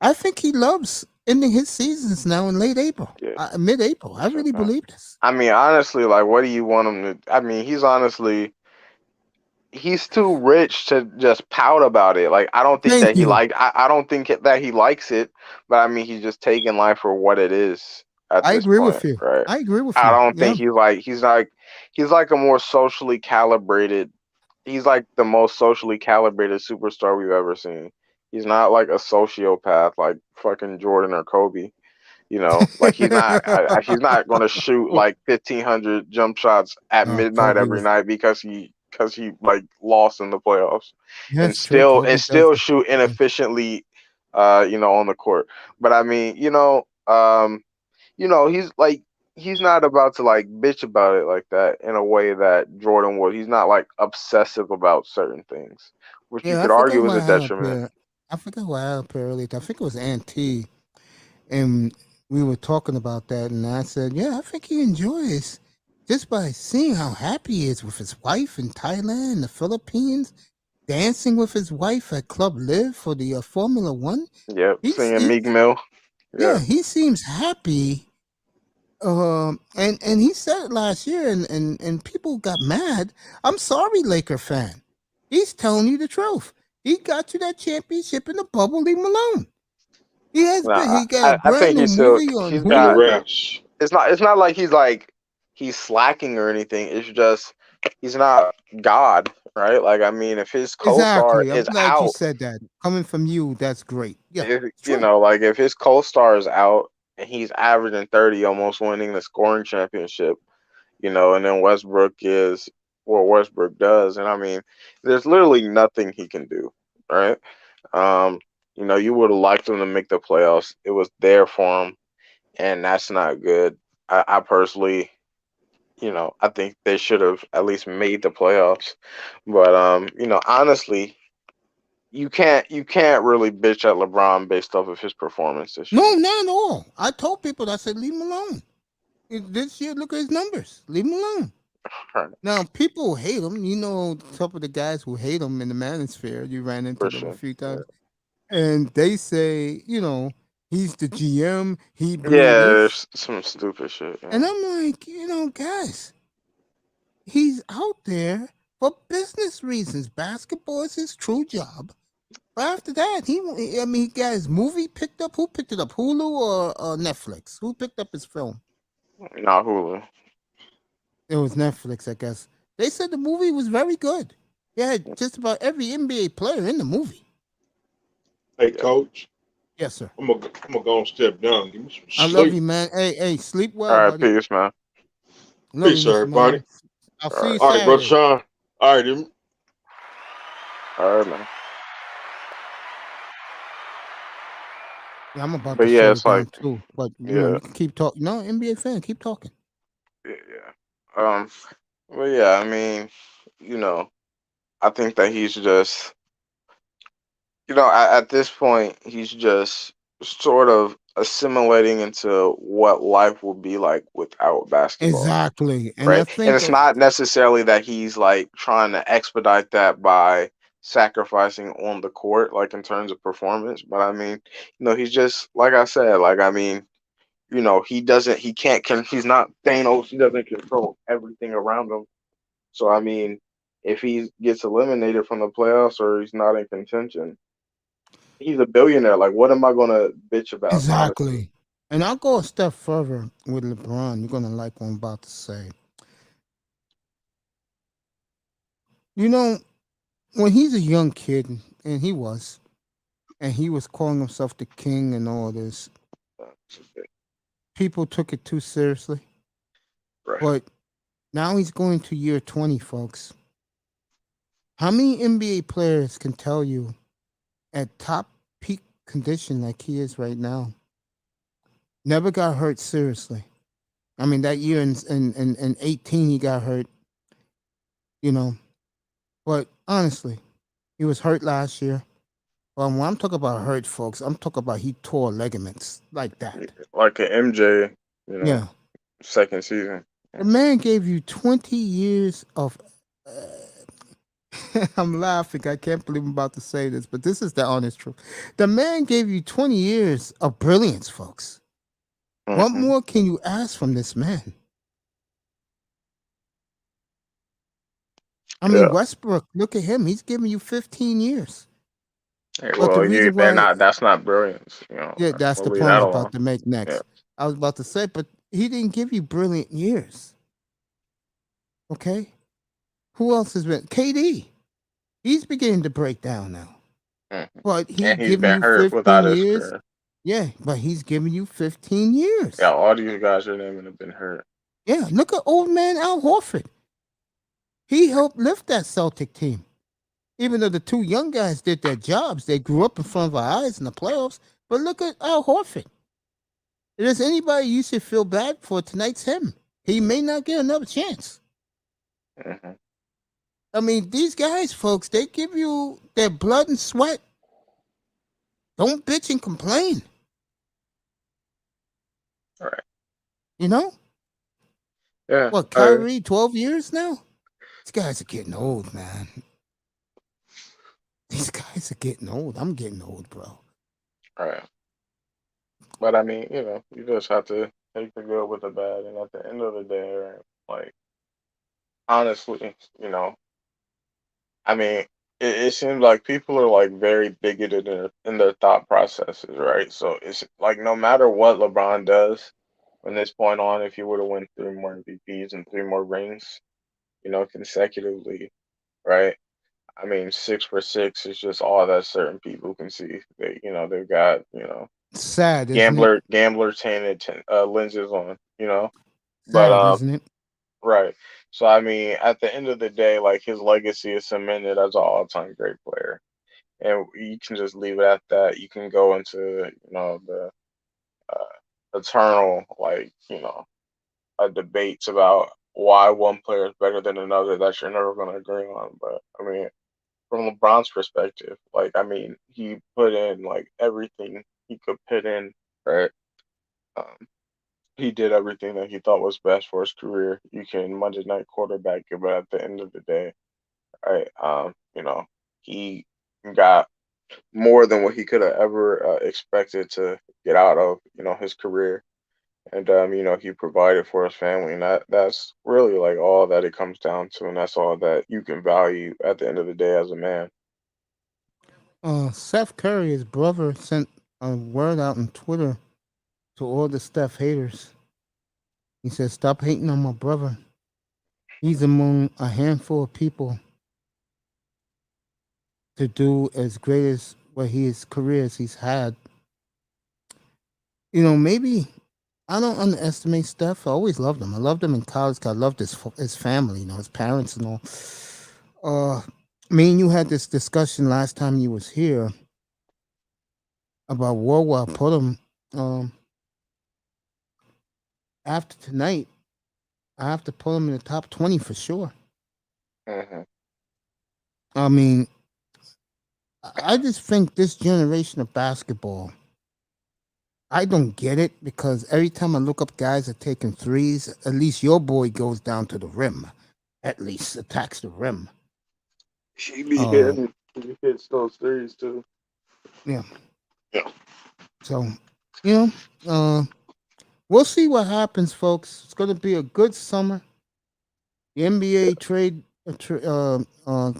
I think he loves ending his seasons now in late April, mid-April. I really believe this. I mean, honestly, like, what do you want him to? I mean, he's too rich to just pout about it. Like, I don't think Thank that he you. I don't think that he likes it, but I mean, he's just taking life for what it is at I this agree point, with you. right? I agree with I you. don't Yeah. think he's like a more socially calibrated. He's like the most socially calibrated superstar we've ever seen. He's not like a sociopath like fucking Jordan or Kobe. You know, like he's not going to shoot like 1,500 jump shots at midnight Kobe every was. night because he like lost in the playoffs, and That's true. Kobe does. still shoot inefficiently, on the court. But I mean, he's not about to like bitch about it like that in a way that Jordan would. He's not like obsessive about certain things, which you Yeah, I could forgot argue is what a I had up detriment. here. I forgot what I had up here earlier. I think it was Auntie, and we were talking about that, and I said, yeah, I think he enjoys just by seeing how happy he is with his wife in Thailand, the Philippines, dancing with his wife at Club Live for the Formula One. Yep, He's, singing he's Meek Mill. yeah, he seems happy. And he said it last year, and people got mad. I'm sorry, Laker fan. He's telling you the truth. He got you that championship in the bubble. Leave him alone. He has No, he got a I brand think new movie on he's And the Hulu. got. refs. It's not like he's slacking or anything. It's just he's not God, right? Like, I mean, if his co-star Exactly. I'm is glad you out, said that. Coming from you, that's great. Yeah, if it's true. like if his co-star is out and he's averaging 30, almost winning the scoring championship, and then Westbrook is what Westbrook does, and I mean, there's literally nothing he can do, right? Um, you would have liked him to make the playoffs. It was there for him, and that's not good. I personally, I think they should have at least made the playoffs. But honestly, you can't really bitch at LeBron based off of his performance this year. No, not at all. I told people, I said, leave him alone. This year, look at his numbers. Leave him alone. Right. Now, people hate him. You know, some of the guys who hate him in the manosphere, you ran into For them a sure. few times. And they say, he's the GM. He Yeah, blew this. there's some stupid shit. Yeah. And I'm like, guys, he's out there for business reasons. Basketball is his true job. But after that, he got his movie picked up. Who picked it up? Hulu or Netflix? Who picked up his film? Not Hulu. It was Netflix, I guess. They said the movie was very good. They had just about every NBA player in the movie. Hey, Coach. Yes, sir. I'm gonna go and step down. Give me some I sleep. love you, man. Hey, sleep well, All right, buddy. peace, man. Love Peace, you, Mr. everybody. Miles. I'll see you All right, brother Saturday. Sean. All right, then. All right, man. Yeah, I'm about But to yeah, shut it's it down like, too. But yeah, you can keep talking. No, NBA fan, keep talking. yeah. But yeah, I mean, I think that he's just, at this point, he's just sort of assimilating into what life will be like without basketball. Exactly. And I Right. think And it's not necessarily that he's like trying to expedite that by sacrificing on the court, like in terms of performance. But I mean, he's just, like I said, like, I mean, he's not Thanos. He doesn't control everything around him. So, I mean, if he gets eliminated from the playoffs or he's not in contention, he's a billionaire. Like, what am I going to bitch about? exactly. Honestly? And I'll go a step further with LeBron. You're gonna like what I'm about to say. When he's a young kid, and he was calling himself the king and all this, people took it too seriously. Right. But now he's going to year 20, folks. How many NBA players can tell you at top peak condition like he is right now, never got hurt seriously? I mean, that year in 18, he got hurt, But honestly, he was hurt last year. Well, when I'm talking about hurt, folks, I'm talking about he tore ligaments like that. Like an MJ, Yeah. second season. The man gave you 20 years of I'm laughing. I can't believe I'm about to say this, but this is the honest truth. The man gave you 20 years of brilliance, folks. What more can you ask from this man? I mean, Yeah. Westbrook, look at him. He's giving you 15 years. Hey, But the well, reason they're why, not. That's not brilliance. yeah, that's We'll the leave point I that was alone. about to make Yeah. next. I was about to say, but he didn't give you brilliant years. Okay? Who else has been? KD. He's beginning to break down now. But he And he's giving been you hurt without 15 his years. career. Yeah, but he's giving you 15 years. Yeah, all these guys you're naming have been hurt. Yeah, look at old man Al Horford. He helped lift that Celtic team. Even though the two young guys did their jobs, they grew up in front of our eyes in the playoffs. But look at Al Horford. If there's anybody you should feel bad for, tonight's him. He may not get another chance. I mean, these guys, folks, they give you their blood and sweat. Don't bitch and complain. All right. You know? Yeah. What, Kyrie, 12 years now? These guys are getting old, man. These guys are getting old. I'm getting old, bro. All right. But I mean, you just have to take the good with the bad, and at the end of the day, right, like honestly, I mean, it seems like people are like very bigoted in their thought processes, right? So it's like no matter what LeBron does from this point on, if he were to win 3 more MVPs and 3 more rings, consecutively, right? I mean, 6 for 6 is just all that certain people can see. They've got sad, isn't it? gambler tainted lenses on, but Sad, isn't it? right. So I mean, at the end of the day, like his legacy is cemented as an all-time great player, and you can just leave it at that. You can go into the eternal debates about why one player is better than another that you're never going to agree on. But I mean, from LeBron's perspective, like I mean, he put in like everything he could put in, right? Um, he did everything that he thought was best for his career. You can Monday night quarterback it, but at the end of the day, right? He got more than what he could have ever expected to get out of his career, and he provided for his family, and that's really like all that it comes down to, and that's all that you can value at the end of the day as a man. Steph Curry, his brother, sent a word out on Twitter to all the Steph haters. He said, "Stop hating on my brother. He's among a handful of people to do as great as what his careers he's had. Maybe I don't underestimate Steph. I always loved him. I loved him in college. I loved his family, his parents and all. Me and you had this discussion last time you was here about World War. I put him after tonight. I have to put him in the top 20 for sure. I mean, I just think this generation of basketball, I don't get it because every time I look up guys that are taking threes, at least your boy goes down to the rim, at least attacks the rim. He be hitting, he hits those threes too. Yeah. Yeah. So, we'll see what happens, folks. It's going to be a good summer. The NBA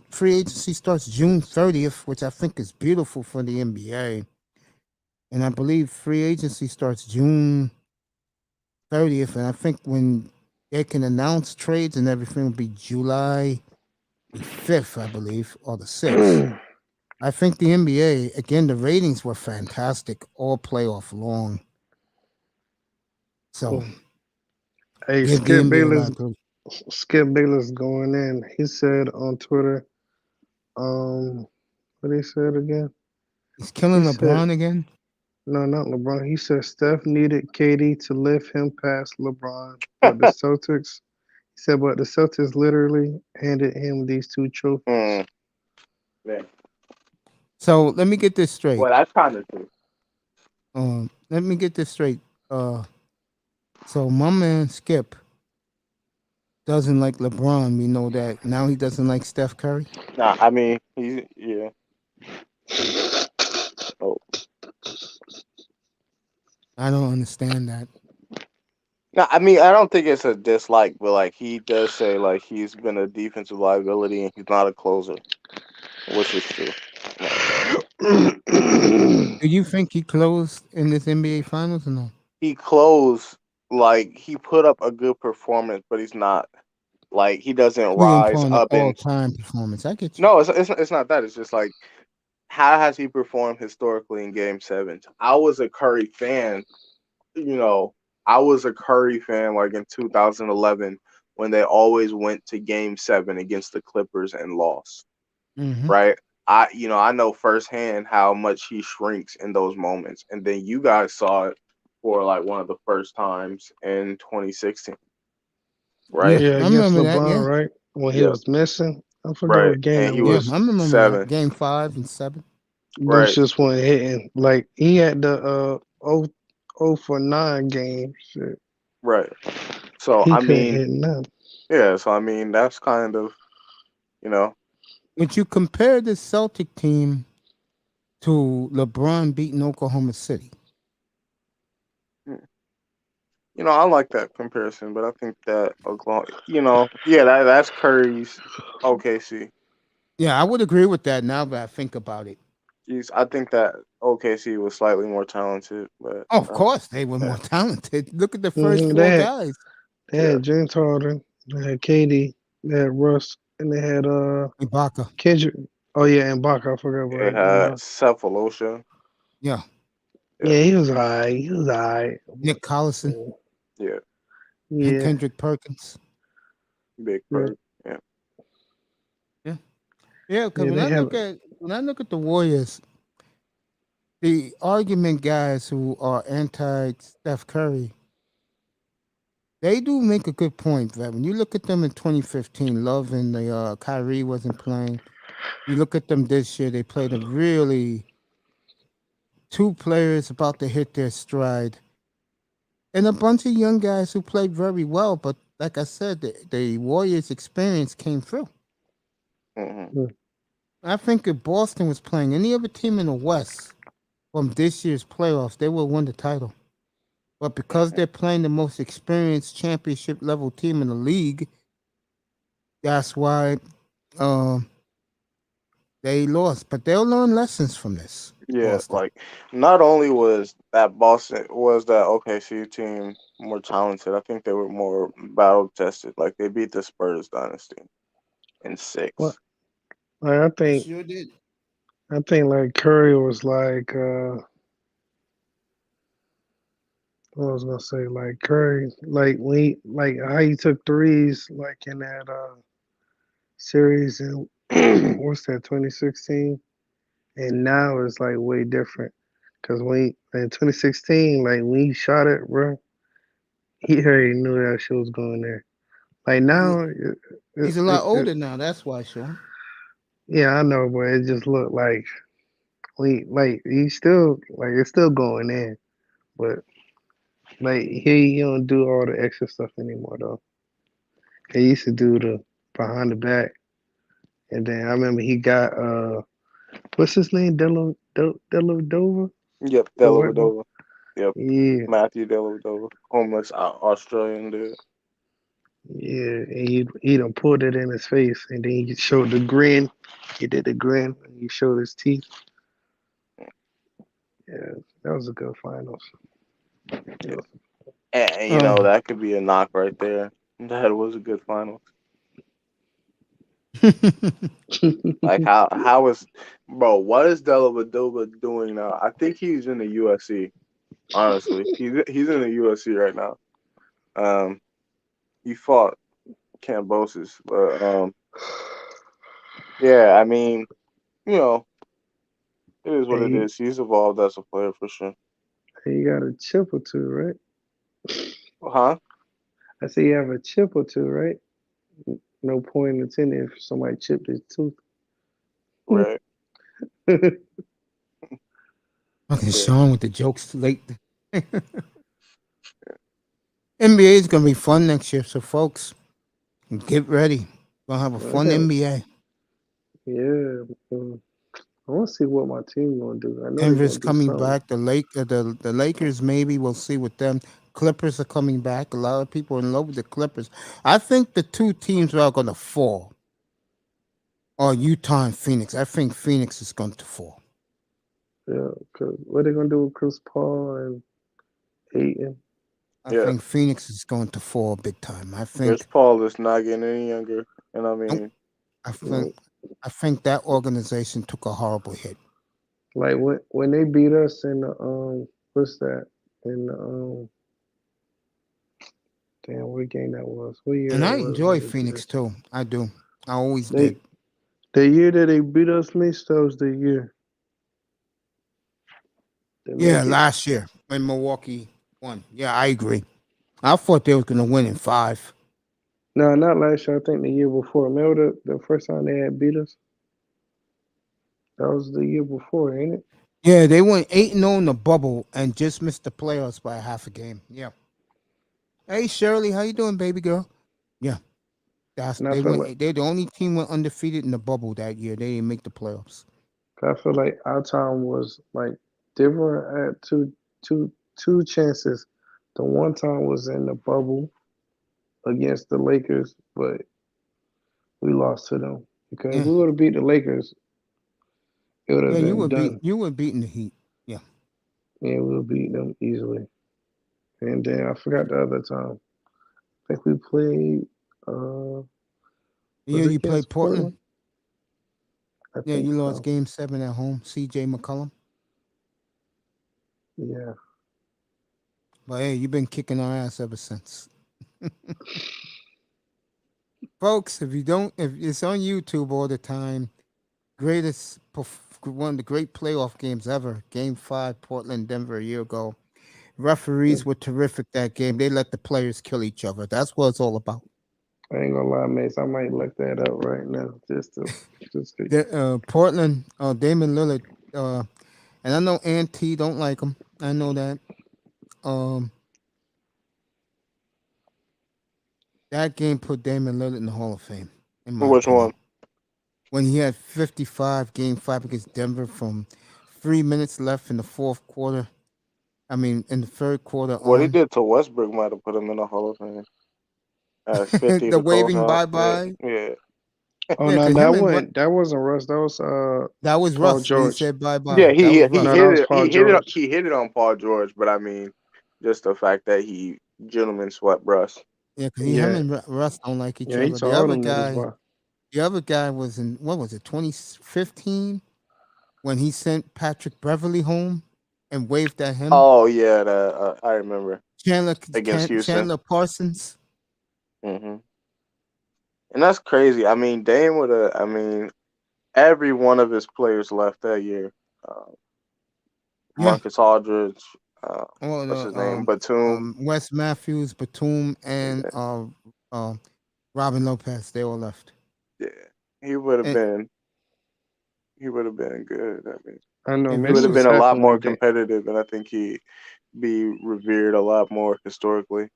free agency starts June 30th, which I think is beautiful for the NBA. And I believe free agency starts June 30th. And I think when they can announce trades and everything will be July the 5th, I believe, or the 6th. I think the NBA, again, the ratings were fantastic, all playoff long. So, hey, give the NBA a lot of credit. Skip Bayless going in. He said on Twitter, what he said again? He's killing He LeBron said, again? no, not LeBron. He said Steph needed KD to lift him past LeBron, but the Celtics. He said, but the Celtics literally handed him these 2 trophies. Yeah. So let me get this straight. Well, that's kind of true. Let me get this straight. So my man Skip doesn't like LeBron. We know that now he doesn't like Steph Curry. Nah, I mean he's yeah. Oh. I don't understand that. No, I mean I don't think it's a dislike, but like he does say like he's been a defensive liability and he's not a closer, which is true. Do you think he closed in this NBA Finals or no? He closed like he put up a good performance, but he's not like he doesn't We didn't rise call an up and all-time performance. I get you. no, it's not that. It's just like how has he performed historically in Game 7? I was a Curry fan, you know. I was a Curry fan like in 2011 when they always went to Game 7 against the Clippers and lost. Mm-hmm. Right? I know firsthand how much he shrinks in those moments, and then you guys saw it for like one of the first times in 2016. Right? Yeah, I against remember that. Yeah, LeBron, right? When he Yeah. was missing. I forgot Right. what game And it he yeah, was. was I remember that. 7. Game 5 and 7. Them Right. just wasn't hitting. Like he had the 0 for 9 game. Shit. Right. So He I couldn't mean, hit nothing. yeah, so I mean that's kind of, you know, Would you compare the Celtic team to LeBron beating Oklahoma City? I like that comparison, but I think that Oklahoma, yeah, that's Curry's OKC. Yeah, I would agree with that now that I think about it. I think that OKC was slightly more talented, but Oh, of course, they were yeah. more talented. Look at the first They four had guys. James Harden, they had Katie, they had Russ, and they had Ibaka. Kendrick. Oh yeah, and Baka. I forgot It about had Ibaka. Cephalosha. Yeah. Yeah, he was alright. He was alright. Nick Collison Yeah, and Yeah, Kendrick Perkins. Big yeah, Perk. Yeah. Yeah. Yeah, because yeah. when They I have. look at the Warriors, the argument guys who are anti Steph Curry, they do make a good point that when you look at them in 2015, Love and the Kyrie wasn't playing. You look at them this year, they played a really two players about to hit their stride. And a bunch of young guys who played very well, but like I said, the Warriors experience came through. Mm-hmm. I think if Boston was playing any other team in the West from this year's playoffs, they will win the title. But because they're playing the most experienced championship level team in the league, that's why they lost. But they'll learn lessons from this. Yeah, Boston. like not only was that OKC team more talented, I think they were more battle tested. Like they beat the Spurs dynasty in 6. What? Like I They think. sure did. I think like Curry was like. What I was gonna say, like Curry, like when he, like how he took threes, like in that series and what's that 2016, and now it's like way different. Cause when in 2016, like when he shot it, bro, he already knew that shit was going there. Like now, He's a lot older now. That's why, Sean. yeah, I know, but it just looked like like he's still like it's still going in, but like he don't do all the extra stuff anymore though. He used to do the behind the back, and then I remember he got what's his name, Dellavedova, Yep, the white boy. Dellavedova. Yep, Yeah, Matthew Dellavedova, homeless Australian dude. yeah, and he done pulled it in his face, and then he showed the grin. He did the grin, and he showed his teeth. Yeah, that was a good finals. Yeah. And that could be a knock right there. That was a good final. Like how is what is Dellavedova doing now? I think he's in the USC. Honestly, he's in the USC right now. He fought Cambosis, but yeah, I mean, it is what it Hey, is. He's evolved as a player for sure. he got a chip or two, right? Huh? I say you have a chip or two, right? No point intended if somebody chipped his tooth. Right. Okay, Yeah. Sean with the jokes late. NBA is gonna be fun next year, so folks, Get ready. Gonna have a fun NBA. Yeah, I want to see what my team gonna do. I know they're Denver's gonna do coming something. back. The Lakers maybe we'll see with them. Clippers are coming back. A lot of people are in love with the Clippers. I think the two teams that are gonna fall are Utah and Phoenix. I think Phoenix is going to fall. Yeah, cause what they gonna do with Chris Paul and Aiton? I Yeah, think Phoenix is going to fall big time. Chris Paul is not getting any younger, and I Nope. mean, I Like, think I think that organization took a horrible hit. like when they beat us in the what's that in the damn what game that was? What year And that I was enjoy when they beat Phoenix us? too. I do. I always did. They the year that they beat us, Mitch, that was the year they Yeah, make it. last year when Milwaukee won. Yeah, I agree. I thought they was gonna win in five. No, not last year. I think the year before. Remember the first time they had beat us? That was the year before, ain't it? Yeah, they went 8-0 in the bubble and just missed the playoffs by half a game. Yeah. Hey Shirley, how you doing, baby girl? Yeah. And I feel like They're the only team went undefeated in the bubble that year. They didn't make the playoffs. our time was like different at two chances. The one time was in the bubble against the Lakers, but we lost to them. Because if Yeah. we would have beat the Lakers, it would Yeah, have been done. you were beating the Heat. Yeah. Yeah, we would beat them easily. And then I forgot the other time. I think we played The year was it you played against Portland? Portland? I Yeah, think you lost so. game 7 at home. CJ McCollum. Yeah. But hey, you've been kicking our ass ever since. Folks, if you don't, if it's on YouTube all the time, one of the great playoff games ever. Game 5, Portland, Denver a year ago. Referees were terrific that game. They let the players kill each other. That's what it's all about. I ain't gonna lie, Mace. I might look that up right now just to Portland, Damon Lillard, and I know Auntie don't like him. I know that. Um, that game put Damon Lillard in the Hall of Fame, in my which opinion. one? When he had 55, game 5 against Denver from 3 minutes left in the fourth quarter. I mean, in the third quarter What he on. did to Westbrook might have put him in the Hall of Fame. At 50 The to close waving out. bye Yeah, bye. yeah. Oh Yeah, no, because him and Russ, that wasn't Russ. That was that was Paul Russ when he George. said bye Yeah, bye. That was he No, Russ. that hit was it. Paul George. He hit it on Paul George, but I mean, just the fact that he gentleman swept Russ. Yeah, because him Yeah, and Russ don't like each yeah, he other. told all them niggas why. The other guy was in, what was it, 2015, when he sent Patrick Beverly home and waved at him. Oh yeah, I remember against Houston. Chandler Parsons. Hmm. And that's crazy. I mean, Dame would have. I mean, every one of his players left that year. Uh, Yeah. Marcus Aldridge. Oh, What's his name? Batum. Wes Matthews, Batum, and Robin Lopez. They all left. Yeah, he would have And been. He would have been good. I mean, I know if he he would Mitch have was was been a happy lot more when they. competitive, and I think he be revered a lot more historically.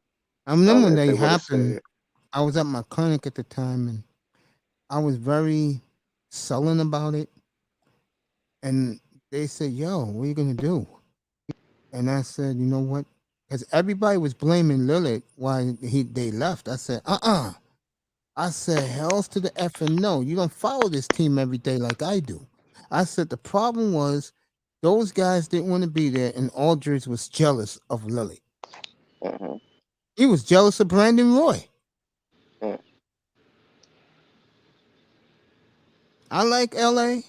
I remember when If they they would have happened, stayed. I was at my clinic at the time and I was very sullen about it. And they said, "Yo, what are you gonna do?" And I said, "You know what?" Because everybody was blaming Lillard why they left. I said, I said, "Hell's to the F and no. You don't follow this team every day like I do." I said the problem was those guys didn't want to be there, and Aldridge was jealous of Lillard. Hmm. He was jealous of Brandon Roy. Mm. I like LA.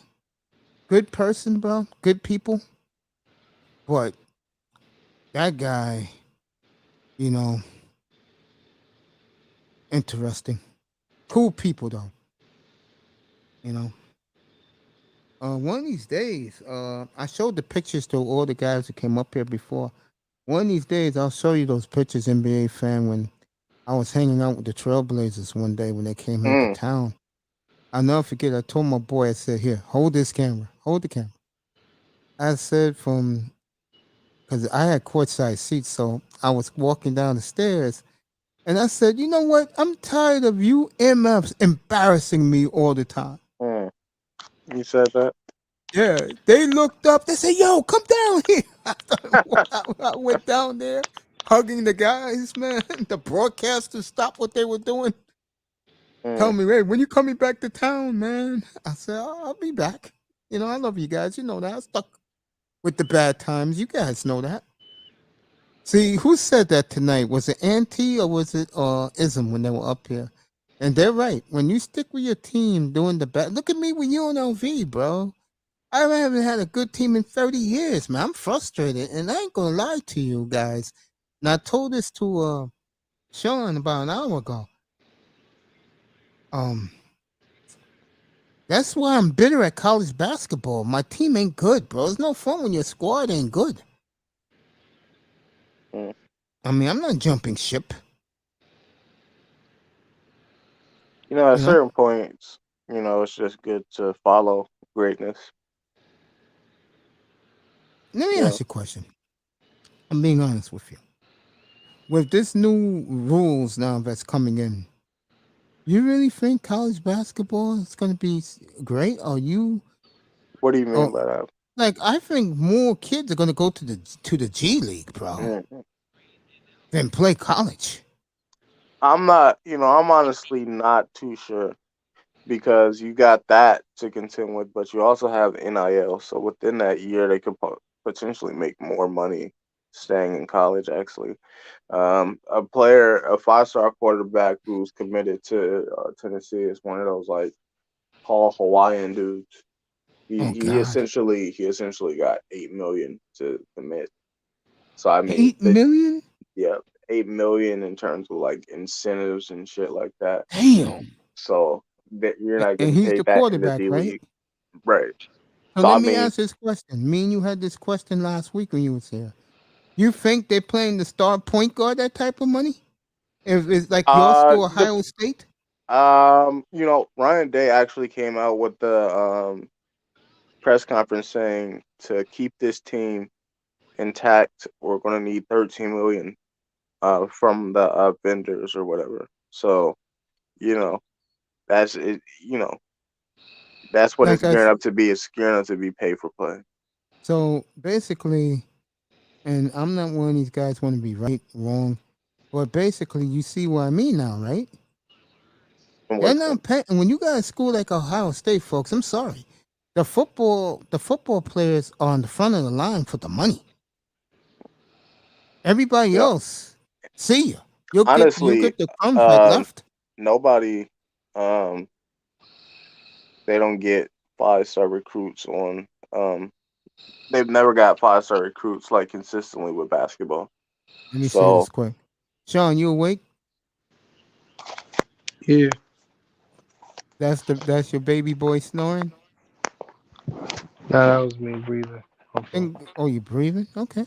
Good person, bro. Good people. But that guy, you know, interesting. Cool people though. You know. One of these days, I showed the pictures to all the guys that came up here before. One of these days, I'll show you those pictures, NBA fan, when I was hanging out with the Trailblazers one day when they came here to Mm. town. I'll never forget, I told my boy, I said, "Here, hold this camera. Hold the camera." I said, because I had courtside seats, so I was walking down the stairs And I said, you know what? I'm tired of you MFs embarrassing me all the time. You said that? Yeah, they looked up. They said, yo, come down here. I went down there hugging the guys, man. The broadcasters stopped what they were doing. Tell me, hey, when you coming back to town, man? I said, I'll be back. You know, I love you guys. You know that. I stuck with the bad times. You guys know that. See, who said that tonight? Was it Auntie or was it Ism when they were up here? And they're right. When you stick with your team doing the bad, look at me with UNLV, bro. I haven't had a good team in 30 years, man. I'm frustrated, and I ain't gonna lie to you guys. And I told this to Sean about an hour ago. That's why I'm bitter at college basketball. My team ain't good, bro. It's no fun when your squad ain't good. I mean, I'm not jumping ship. You know, at certain points, you know, it's just good to follow greatness. Let me ask you a question. I'm being honest with you. With this new rules now that's coming in, you really think college basketball is going to be great? Or you? What do you mean by that? Like, I think more kids are going to go to the G League, bro, than play college. I'm not, you know, I'm honestly not too sure because you got that to contend with, but you also have NIL. So within that year, they could potentially make more money staying in college, actually. A 5-star quarterback who's committed to Tennessee is one of those like tall Hawaiian dudes. He essentially got $8 million to commit. So I mean, $8 million? Yeah, $8 million in terms of like incentives and shit like that. Damn. So that you're not And getting he's paid the back in the quarterback, D right? League, right? So let me ask this question. Me and you had this question last week when you was here. You think they're playing the star point guard that type of money? If it's like your school, Ohio State? You know, Ryan Day actually came out with the press conference saying to keep this team intact, we're going to need $13 million from the vendors or whatever. So, you know, that's it. You know, that's what it's gearing up to be. It's gearing up to be pay for play. So basically, and I'm not one of these guys want to be right, wrong, but basically, you see what I mean now, right? They're not paying. When you got a school like Ohio State, folks, I'm sorry. The football players are on the front of the line for the money. Everybody else, see ya. You'll get the crumbs right left. Nobody, they don't get 5-star recruits on. They've never got 5-star recruits like consistently with basketball. Let me say this quick. Sean, you awake? Yeah. That's your baby boy snoring? Nah, that was me breathing. Oh, you breathing? Okay.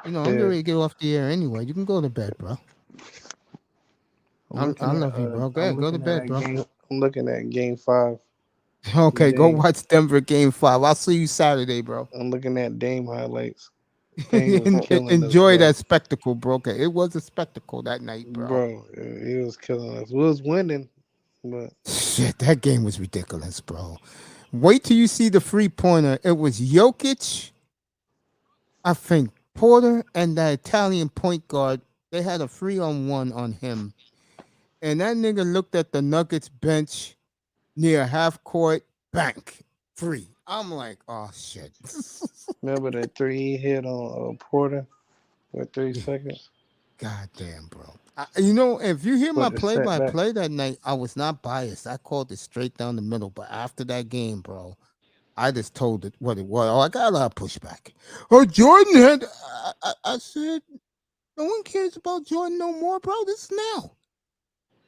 You know, I'm getting ready to get off the air anyway. You can go to bed, bro. I love you, bro. Go ahead, go to bed, bro. I'm looking at Game 5. Okay, go watch Denver Game 5. I'll see you Saturday, bro. I'm looking at Dame highlights. Dame was Enjoy us, that spectacle, bro. Okay, it was a spectacle that night, bro. Bro, he was killing us. We was winning, but shit, that game was ridiculous, bro. Wait till you see the 3-pointer. It was Jokic, I think Porter, and that Italian point guard. They had a 3-on-1 on him. And that nigga looked at the Nuggets bench near half court, bank, 3. I'm like, oh shit. Remember that 3 he hit on Porter with 3 seconds? God damn, bro. You know, if you hear my Put the set back. play-by-play that night, I was not biased. I called it straight down the middle. But after that game, bro, I just told it what it was. Oh, I got a lot of pushback. Oh, Jordan had. I said, no one cares about Jordan no more, bro. This is now.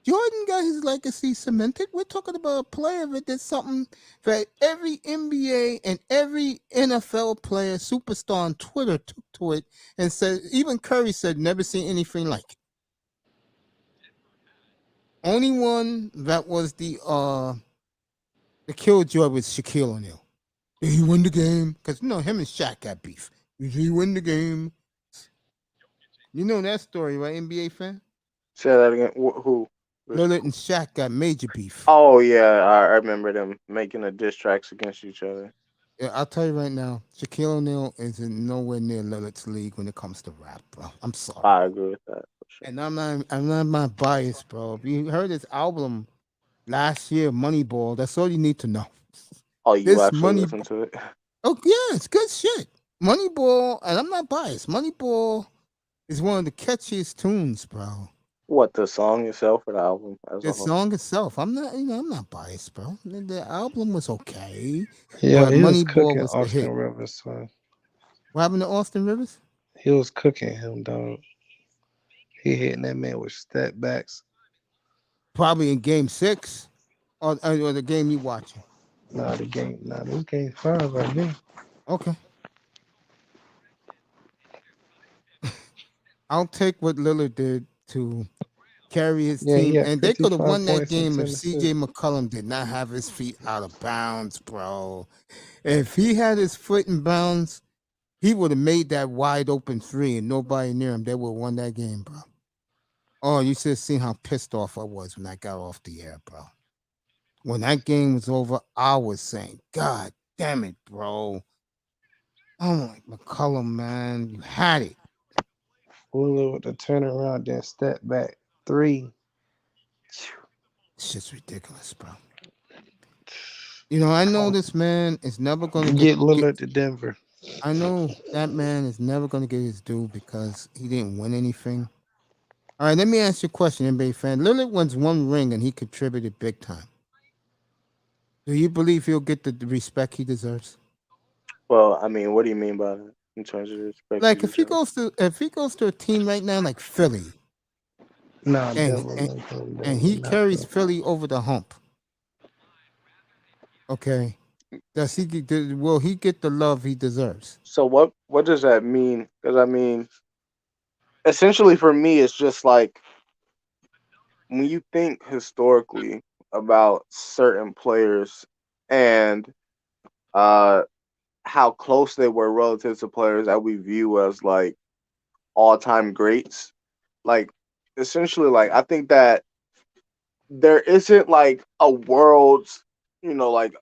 Jordan got his legacy cemented. We're talking about a player that did something that every NBA and every NFL player, superstar on Twitter took to it and said, even Curry said, never seen anything like it. Only one that was the killjoy was Shaquille O'Neal. Did he win the game? Because, you know, him and Shaq got beef. Did he win the game? You know that story, right, NBA fan? Say that again. Who? Lillard and Shaq got major beef. Oh yeah, I remember them making a diss tracks against each other. Yeah, I'll tell you right now, Shaquille O'Neal is in nowhere near Lillard's league when it comes to rap, bro. I'm sorry. I agree with that. Sure. And I'm not biased, bro. If you heard his album last year, Moneyball, that's all you need to know. Oh, you actually listen to it? Oh yeah, it's good shit. Moneyball, and I'm not biased. Moneyball is one of the catchiest tunes, bro. What, the song itself or the album as The a whole? song itself, I'm not biased, bro. The album was okay. Yeah, but he was Moneyball cooking was the hit. Austin Rivers, son. What happened to Austin Rivers? He was cooking him, dog. He hitting that man with step backs. Probably in Game 6, or the game you watching. Nah, this game 5 right now. Okay. I'll take what Lillard did to carry his team, and they could have won that game if CJ McCollum did not have his feet out of bounds, bro. If he had his foot in bounds, he would have made that wide open three and nobody near him. They would have won that game, bro. Oh, you should have seen how pissed off I was when I got off the air, bro. When that game was over, I was saying, God damn it, bro. I'm like, McCollum, man, you had it. Fuller with the turnaround, then step back 3. It's just ridiculous, bro. You know, I know this man is never going to get Lillard to Denver. I know that man is never going to get his due because he didn't win anything. All right, let me ask you a question, NBA fan. Lillard wins one ring and he contributed big time. Do you believe he'll get the respect he deserves? Well, I mean, what do you mean by that in terms of respect? Like if he goes to a team right now like Philly, and he carries Philly over the hump. Okay, will he get the love he deserves? So what does that mean? Because I mean, essentially for me, it's just like when you think historically about certain players and how close they were relative to players that we view as like all-time greats, like essentially, like I think that there isn't like a world's, like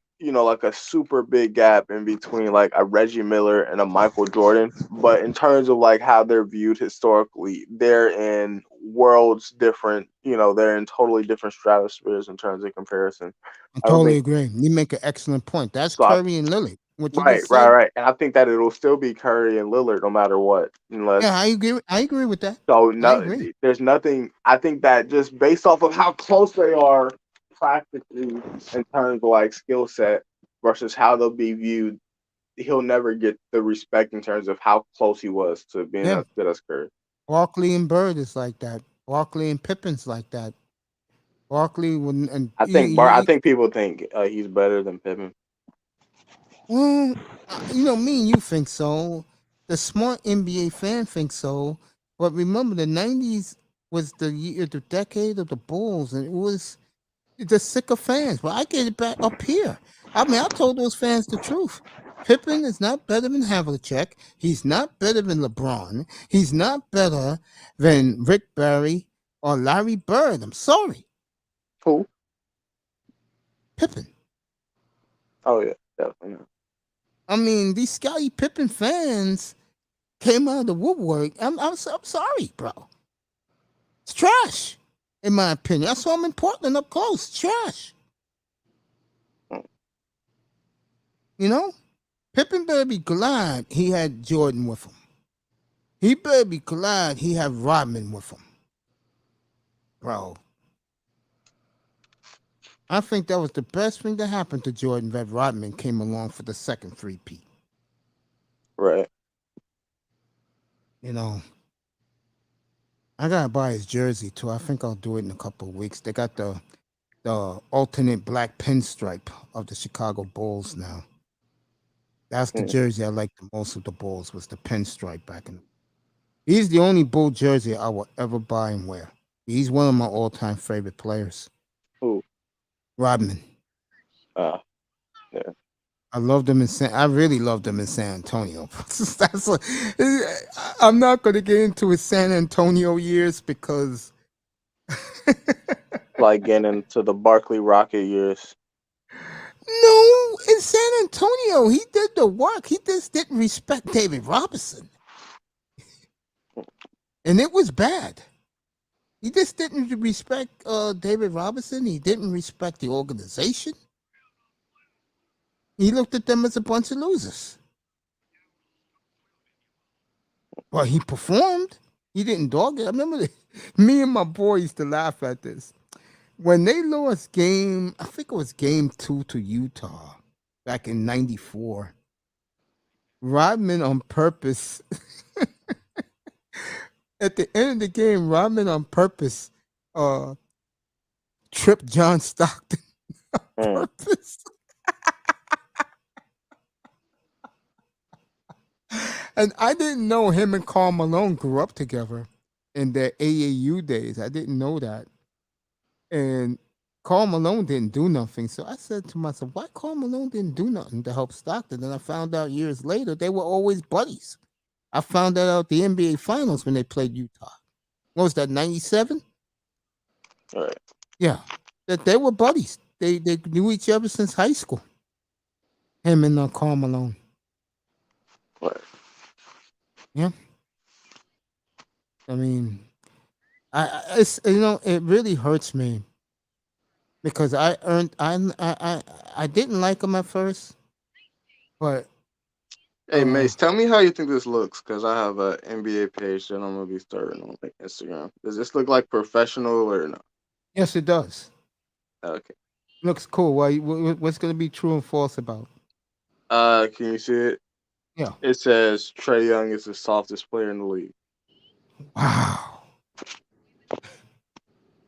a super big gap in between like a Reggie Miller and a Michael Jordan, but in terms of like how they're viewed historically, they're in worlds different, they're in totally different stratospheres in terms of comparison. I totally agree. You make an excellent point. That's Curry and Lillard. Right. And I think that it'll still be Curry and Lillard no matter what. I agree with that. So there's nothing. I think that just based off of how close they are practically in terms of like skill set versus how they'll be viewed, he'll never get the respect in terms of how close he was to being as good as Curry. Barkley and Bird is like that. Barkley and Pippen's like that. Barkley wouldn't. And I think people think he's better than Pippen. Well, me and you think so. The smart NBA fan thinks so. But remember, the 90s was the decade of the Bulls, and it was the sicker fans. But I get it back up here. I mean, I told those fans the truth. Pippen is not better than Havlicek. He's not better than LeBron. He's not better than Rick Barry or Larry Bird. I'm sorry. Who? Pippen. Oh, yeah, definitely not. I mean, these Scottie Pippen fans came out of the woodwork. I'm sorry, bro. It's trash, in my opinion. I saw him in Portland up close. Trash. Pippen better be glad he had Jordan with him. He better be glad he had Rodman with him. Bro. I think that was the best thing that happened to Jordan, that Rodman came along for the second 3-peat. Right. I gotta buy his jersey too. I think I'll do it in a couple of weeks. They got the alternate black pinstripe of the Chicago Bulls now. That's the jersey I liked the most of the Bulls, was the pinstripe back in. He's the only Bull jersey I will ever buy and wear. He's one of my all-time favorite players. Who? Rodman. Yeah. I really loved him in San Antonio. I'm not going to get into his San Antonio years because Like getting into the Barkley Rocket years. No, in San Antonio, he did the work. He just didn't respect David Robinson. And it was bad. He just didn't respect David Robinson. He didn't respect the organization. He looked at them as a bunch of losers. Well, he performed. He didn't dog it. I remember me and my boy used to laugh at this. When they lost I think it was game 2 to Utah back in 94. Rodman on purpose. At the end of the game, Rodman on purpose tripped John Stockton on purpose. And I didn't know him and Karl Malone grew up together in their AAU days. I didn't know that. And Karl Malone didn't do nothing. So I said to myself, why Karl Malone didn't do nothing to help Stockton? And I found out years later they were always buddies. I found that out the N.B.A.Finals when they played Utah. What was that, 97? All right. Yeah. That they were buddies. They knew each other since high school. Him and Karl Malone. Right. Yeah. I mean, it's it really hurts me because I didn't like him at first, but Hey, Mace, tell me how you think this looks, because I have a NBA page that I'm gonna be starting on Instagram. Does this look like professional or no? Yes, it does. Okay. Looks cool. What's going to be true and false about? Can you see it? Yeah. It says Trae Young is the softest player in the league. Wow.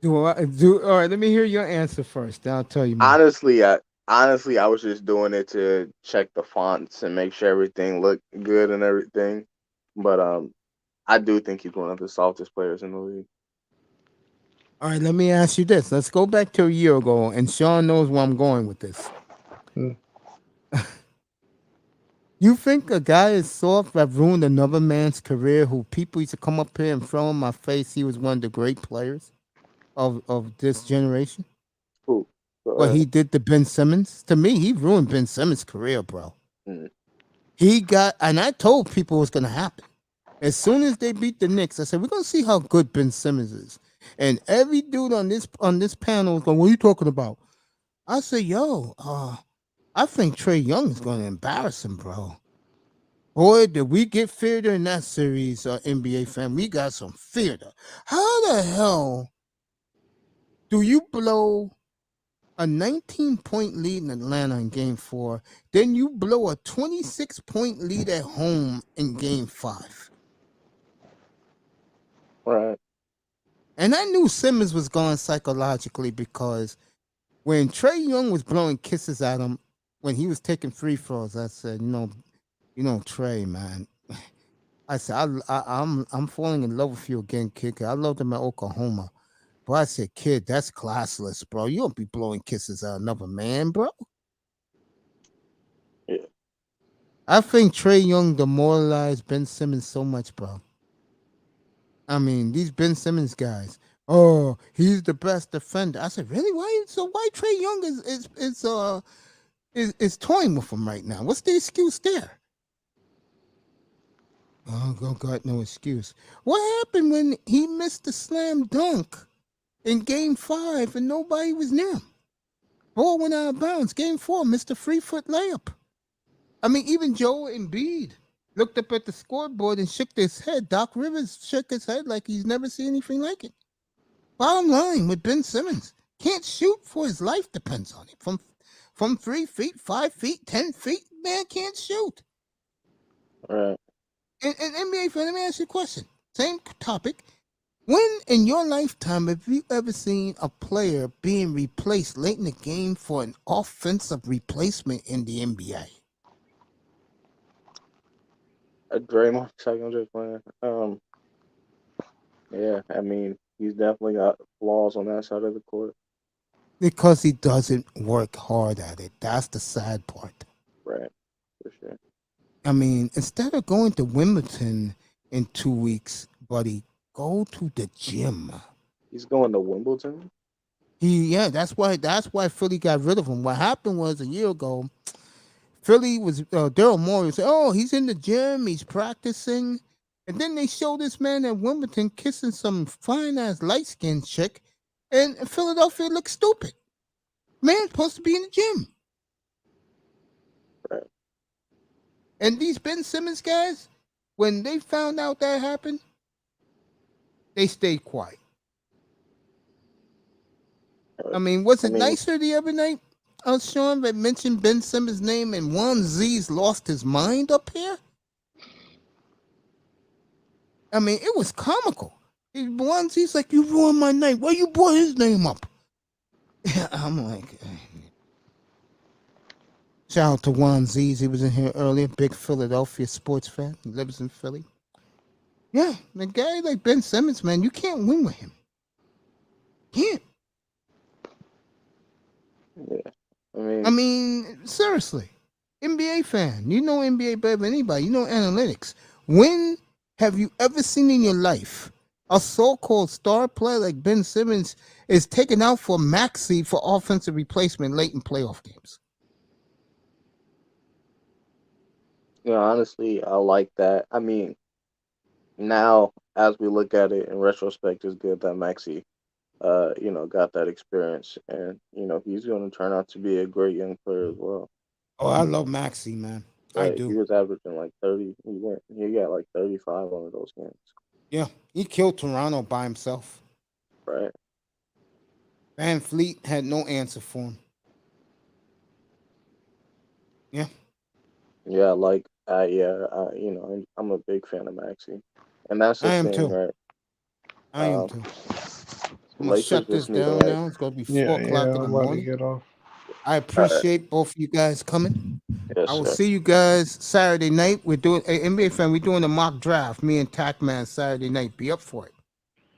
All right, let me hear your answer first. Then I'll tell you more. Honestly, I was just doing it to check the fonts and make sure everything looked good and everything. But I do think he's one of the softest players in the league. All right, let me ask you this. Let's go back to a year ago, and Sean knows where I'm going with this. You think a guy is soft that ruined another man's career who people used to come up here and throw in my face he was one of the great players of this generation? Who? What he did to Ben Simmons? To me, he ruined Ben Simmons' career, bro. He got, and I told people it was going to happen. As soon as they beat the Knicks, I said, we're going to see how good Ben Simmons is. And every dude on this panel was going, what are you talking about? I said, yo, I think Trae Young is going to embarrass him, bro. Boy, did we get feared in that series, NBA fan. We got some fear. How the hell do you blow a 19-point lead in Atlanta in Game 4, then you blow a 26-point lead at home in Game 5? Right. And I knew Simmons was gone psychologically because when Trae Young was blowing kisses at him when he was taking free throws, I said, you know, Trae, man. I said, I'm falling in love with you again, kid. I loved him at Oklahoma. But I said, kid, that's classless, bro. You don't be blowing kisses at another man, bro. Yeah. I think Trae Young demoralized Ben Simmons so much, bro. I mean, these Ben Simmons guys. Oh, he's the best defender. I said, really? Why? So why Trae Young is toying with him right now? What's the excuse there? Oh, God, no excuse. What happened when he missed the slam dunk in Game 5 and nobody was near him? Ball went out of bounds. Game 4, missed a free-foot layup. I mean, even Joel Embiid looked up at the scoreboard and shook his head. Doc Rivers shook his head like he's never seen anything like it. Bottom line with Ben Simmons, can't shoot for his life, depends on it. From 3 feet, 5 feet, 10 feet, man can't shoot. Right. And NBA fan, let me ask you a question. Same topic. When in your lifetime have you ever seen a player being replaced late in the game for an offensive replacement in the NBA? Draymond, second just playing. Yeah, I mean, he's definitely got flaws on that side of the court. Because he doesn't work hard at it. That's the sad part. Right, for sure. I mean, instead of going to Wimbledon in 2 weeks, buddy, go to the gym. He's going to Wimbledon. That's why Philly got rid of him. What happened was a year ago, Philly was Daryl Morey said, "Oh, he's in the gym, he's practicing," and then they show this man at Wimbledon kissing some fine ass light skinned chick, and Philadelphia looks stupid. Man's supposed to be in the gym. Right. And these Ben Simmons guys, when they found out that happened, they stayed quiet. I mean, was it nicer the other night, Sean, that mentioned Ben Simmons' name and Juan Z's lost his mind up here? I mean, it was comical. Juan Z's like, you ruined my name. Why you brought his name up? I'm like, shout out to Juan Z's. He was in here earlier. Big Philadelphia sports fan. He lives in Philly. Yeah, the guy like Ben Simmons, man, you can't win with him. Can't. Yeah. I mean, seriously. NBA fan. You know NBA better than anybody. You know analytics. When have you ever seen in your life a so-called star player like Ben Simmons is taken out for maxi for offensive replacement late in playoff games? Yeah, honestly, I like that. I mean, now as we look at it in retrospect, it's good that Maxey, got that experience, and he's going to turn out to be a great young player as well. Oh, I love Maxey, man. I do. He was averaging like 30. He got like 35 on those games. Yeah, he killed Toronto by himself. Right. Van Fleet had no answer for him. Yeah. Yeah, I'm a big fan of Maxey, and that's the thing, too. right? I am too. I'm gonna shut this down now. It's gonna be 4 o'clock in the morning. Get off. I appreciate both of you guys coming. Yes, I will sir. see you guys Saturday night. We're doing NBA fan. We're doing a mock draft. Me and Tackman Saturday night. Be up for it.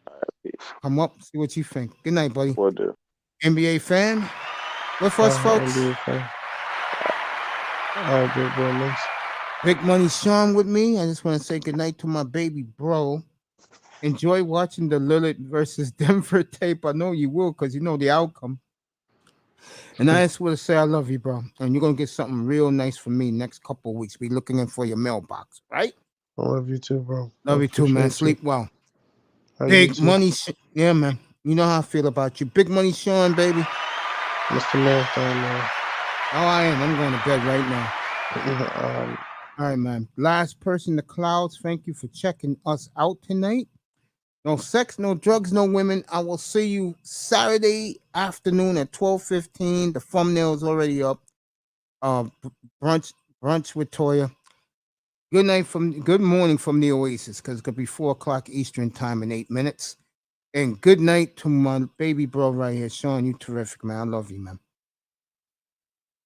All right, peace. Come up, see what you think. Good night, buddy. Will do. NBA fan. With us, folks. NBA fan. All right, big boy, Mace. Big Money Sean with me. I just want to say good night to my baby bro. Enjoy watching the Lillard versus Denver tape. I know you will because you know the outcome. And I just want to say I love you, bro. And you're going to get something real nice from me next couple of weeks. Be looking in for your mailbox, right? I love you too, bro. Love you too, man. Sleep well. Big Money. Yeah, man. You know how I feel about you. Big Money Sean, baby. Mr. Marathon, man. Oh, I am. I'm going to bed right now. All right, man. Last person in the clouds. Thank you for checking us out tonight. No sex, no drugs, no women. I will see you Saturday afternoon at 12:15. The thumbnail's already up. Brunch with Toya. Good morning from the Oasis, because it's gonna be 4 o'clock Eastern time in 8 minutes. And good night to my baby bro right here, Sean. You terrific, man. I love you, man.